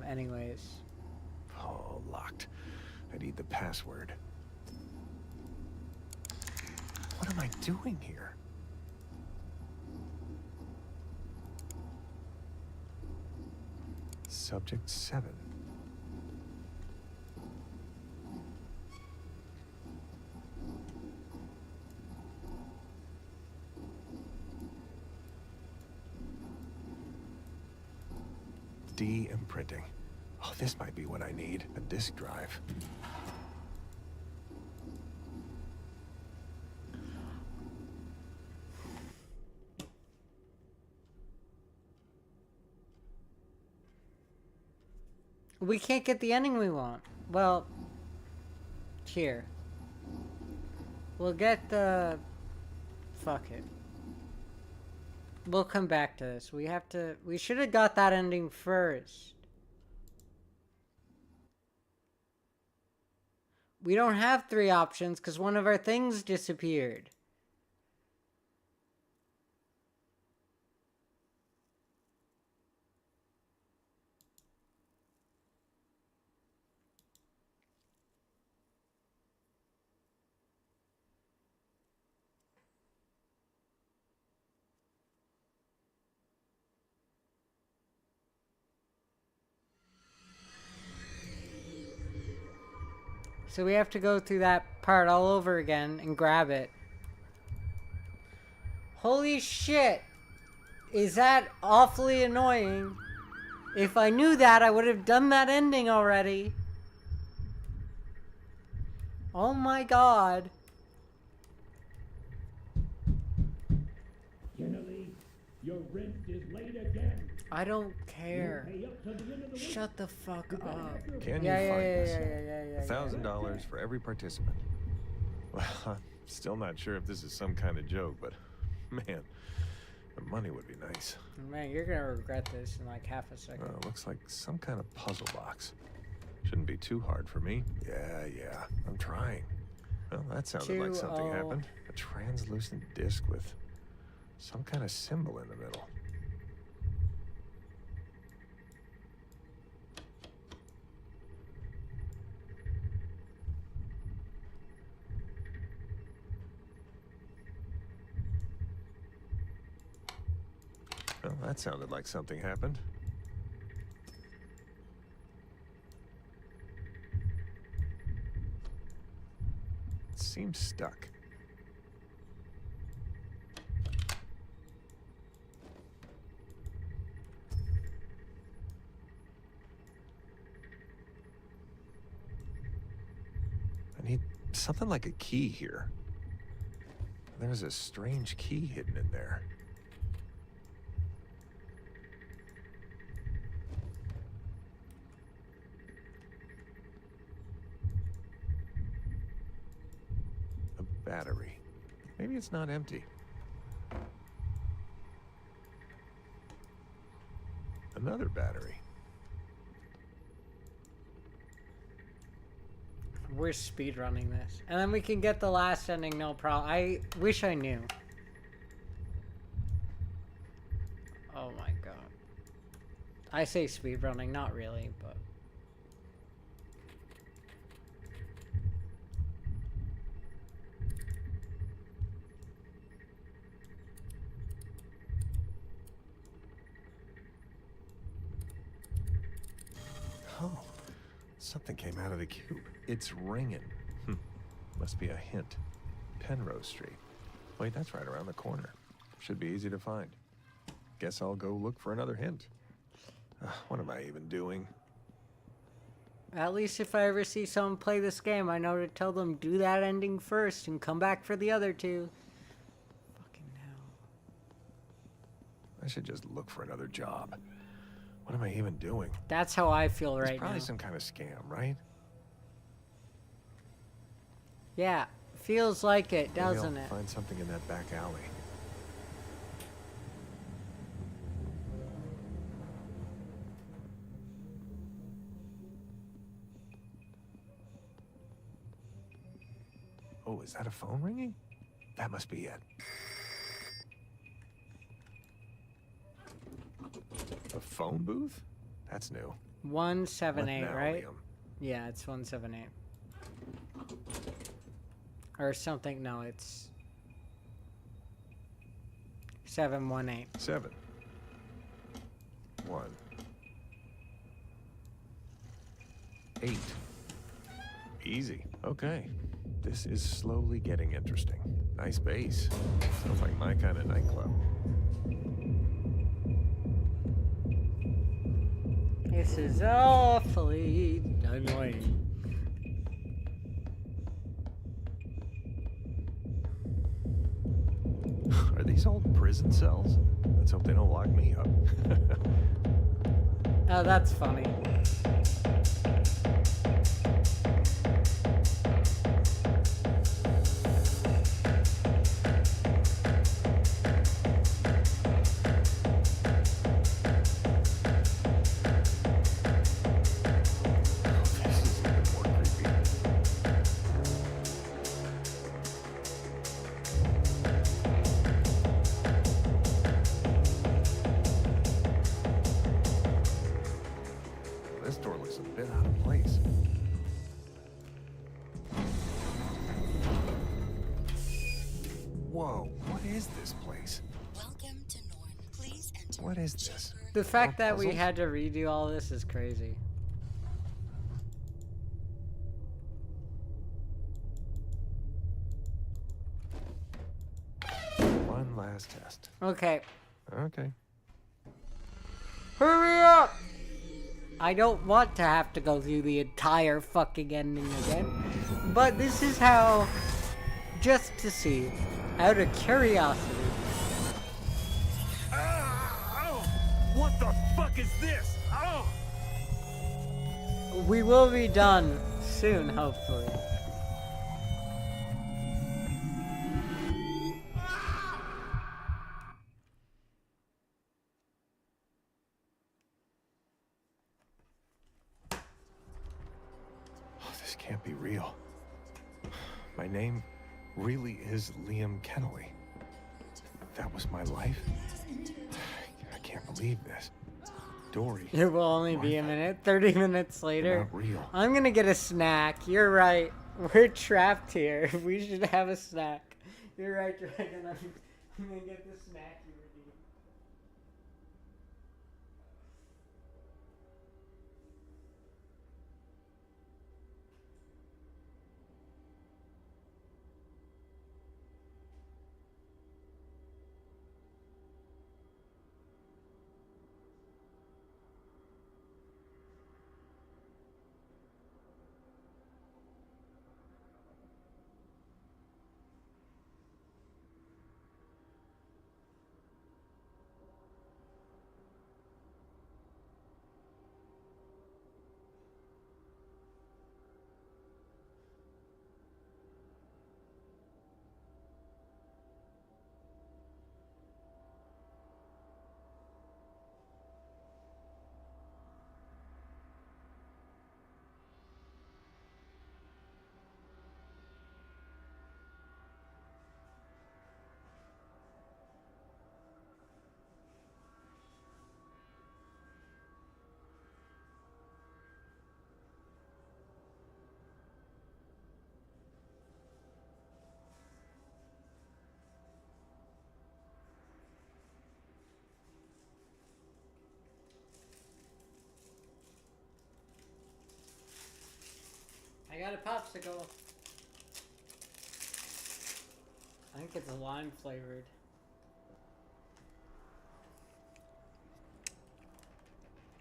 Anyways. Oh, locked. I need the password. What am I doing here? Subject 7. De-imprinting. Oh, this might be what I need. A disk drive. We can't get the ending we want. Well, here. We'll get the... Fuck it. We'll come back to this. We should have got that ending first. We don't have 3 options because one of our things disappeared. So we have to go through that part all over again and grab it. Holy shit! Is that awfully annoying? If I knew that, I would have done that ending already. Oh my god. Kennedy, your rent is late again. I don't care. Pay up till the end of the week. Shut the fuck up. Can Yeah, you yeah, find yeah, this? yeah. $1,000 for every participant. Well, I'm still not sure if this is some kind of joke, but man, the money would be nice. Man, you're gonna regret this in like half a second. Looks like some kind of puzzle box. Shouldn't be too hard for me. Yeah, I'm trying. Well, that sounded like something 2-0. happened. A translucent disc with some kind of symbol in the middle. Well, that sounded like something happened. It seems stuck. I need something like a key here. There's a strange key hidden in there. Battery. Maybe it's not empty. Another battery. We're speedrunning this. And then we can get the last ending, no problem. I wish I knew. Oh my god. I say speedrunning, not really, but... Oh, something came out of the cube. It's ringing. Must be a hint. Penrose Street. Wait, that's right around the corner. Should be easy to find. Guess I'll go look for another hint. What am I even doing? At least if I ever see someone play this game, I know to tell them do that ending first and come back for the other two. Fucking hell. I should just look for another job. What am I even doing? That's how I feel right It's probably now. some kind of scam, right? Yeah, feels like it, Maybe doesn't I'll it? find something in that back alley. Oh, is that a phone ringing? That must be it. A phone booth? That's new. 178, right? Lethnalium. Yeah, it's 178. Or something, no, it's 718. 7. 1. 8. Easy. Okay. This is slowly getting interesting. Nice bass. Sounds like my kind of nightclub. This is awfully annoying. Are these old prison cells? Let's hope they don't lock me up. Oh, that's funny. This is even more creepy. This door looks a bit out of place. Whoa, what is this place? Welcome to Norn. Please enter. What is this? The fact More that we puzzles? had to redo all this is crazy. one last test. Okay. Okay. Hurry up! I don't want to have to go through the entire fucking ending again. But this is how, just to see, out of curiosity. What the fuck is this? Oh! We will be done soon, hopefully. Oh, this can't be real. My name really is Liam Kennelly. That was my life? I can't believe this. Dory. It will only be a minute. 30 minutes later. Not real. I'm gonna get a snack. You're right. We're trapped here. We should have a snack. You're right, Dragon. I'm gonna get the snack you were eating. I got a popsicle. I think it's lime flavored.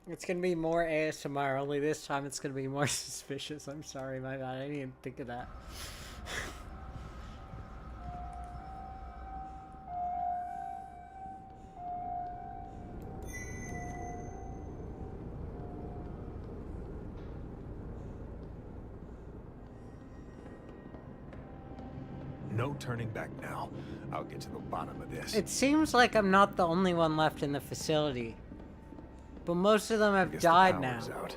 It's gonna be more ASMR, only this time it's gonna be more suspicious. I'm sorry, my bad. I didn't even think of that. No turning back now. I'll get to the bottom of this. It seems like I'm not the only one left in the facility. But most of them have Guess died the now. power's out.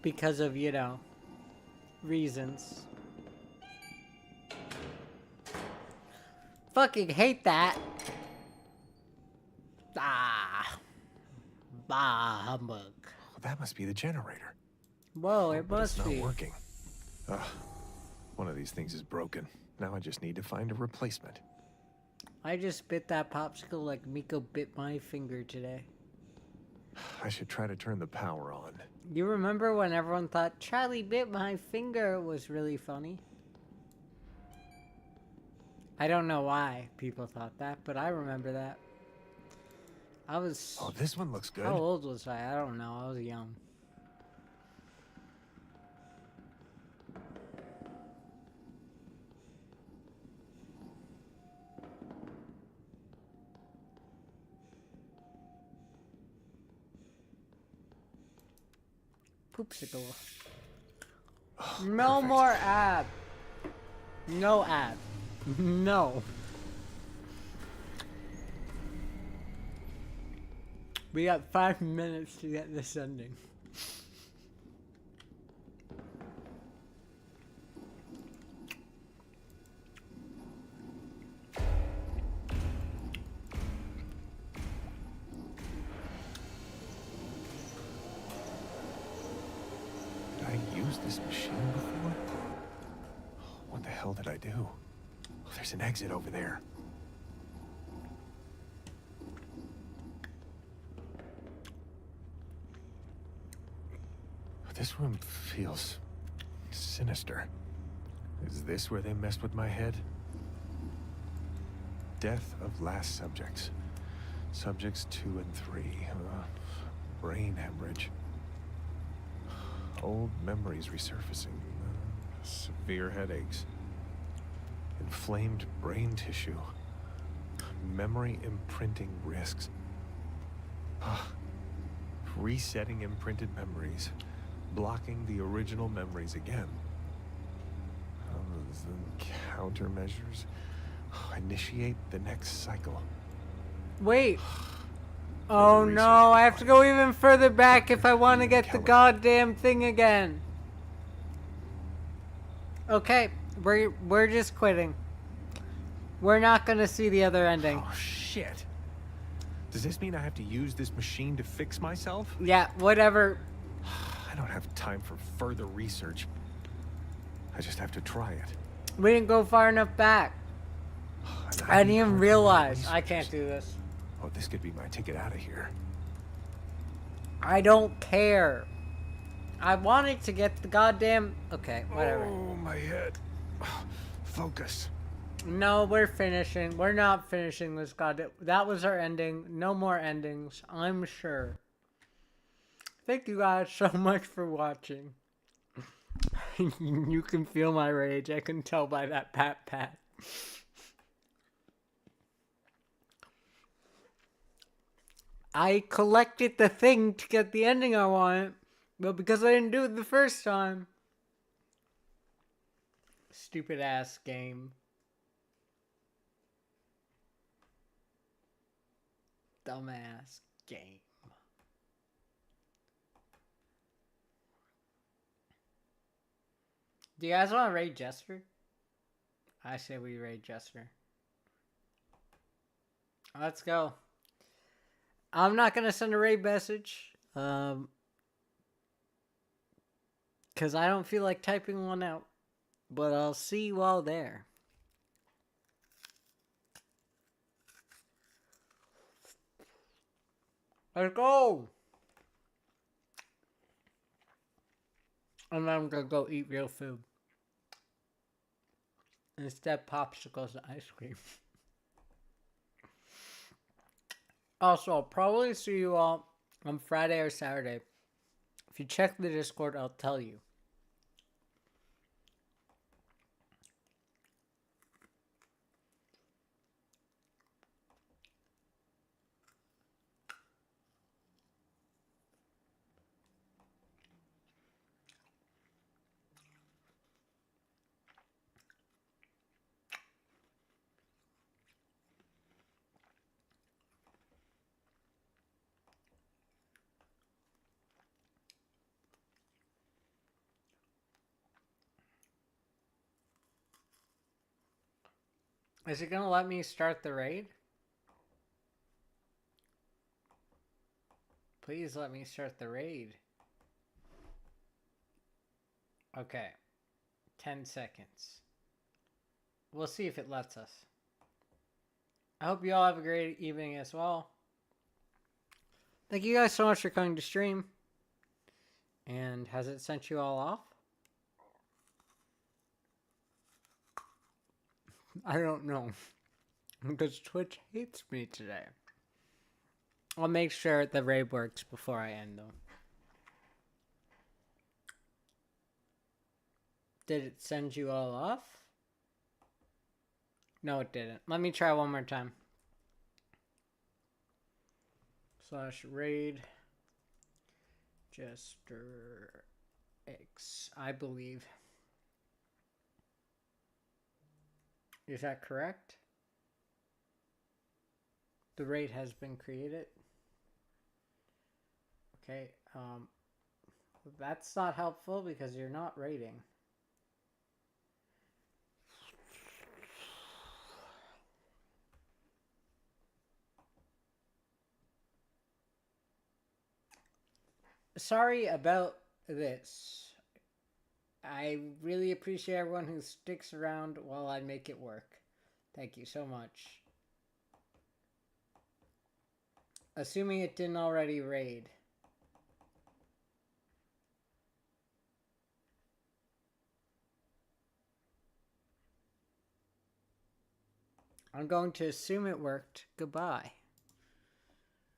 Because of, you know, reasons. Fucking hate that. Ah. Bah, humbug. Well, that must be the generator. Whoa, it But must it's not be. working. Ugh. One of these things is broken. Now I just need to find a replacement. I just bit that popsicle like Miko bit my finger today. I should try to turn the power on. You remember when everyone thought Charlie bit my finger was really funny? I don't know why people thought that, but I remember that. I was... Oh, this one looks good. How old was I? I don't know. I was young. Poopsicle. Oh, No perfect. more ad. No ad. No. We got 5 minutes to get this ending. Did I use this machine before? What the hell did I do? Oh, there's an exit over there. This room feels Sinister. Is this where they messed with my head? Death of last subjects. Subjects 2 and 3. Brain hemorrhage. Old memories resurfacing. Severe headaches. Inflamed brain tissue. Memory imprinting risks. Resetting imprinted memories. Blocking the original memories again. Countermeasures. Initiate the next cycle. Wait. Oh no, I have to go even further back if I want to get the goddamn thing again. Okay, we're just quitting. We're not gonna see the other ending. Oh shit. Does this mean I have to use this machine to fix myself? Yeah, whatever. I don't have time for further research. I just have to try it. We didn't go far enough back. I didn't even realize. I can't do this. Oh, this could be my ticket out of here. I don't care. I wanted to get the goddamn... Okay, whatever. Oh, my head. Focus. No, we're finishing. We're not finishing this goddamn... That was our ending. No more endings, I'm sure. Thank you guys so much for watching. You can feel my rage. I can tell by that pat. I collected the thing to get the ending I want, but because I didn't do it the first time. Stupid ass game. Dumbass game. Do you guys want to raid Jester? I say we raid Jester. Let's go. I'm not going to send a raid message. Because I don't feel like typing one out. But I'll see you all there. Let's go! And then I'm going to go eat real food. Instead, popsicles and ice cream. Also, I'll probably see you all on Friday or Saturday. If you check the Discord, I'll tell you. Is it gonna let me start the raid? Please let me start the raid. Okay. 10 seconds. We'll see if it lets us. I hope you all have a great evening as well. Thank you guys so much for coming to stream. And has it sent you all off? I don't know. Because Twitch hates me today. I'll make sure the raid works before I end though. Did it send you all off? No, it didn't. Let me try one more time. /raid Jester X, I believe. Is that correct? The raid has been created. Okay, that's not helpful because you're not raiding. Sorry about this. I really appreciate everyone who sticks around while I make it work. Thank you so much. Assuming it didn't already raid. I'm going to assume it worked. Goodbye.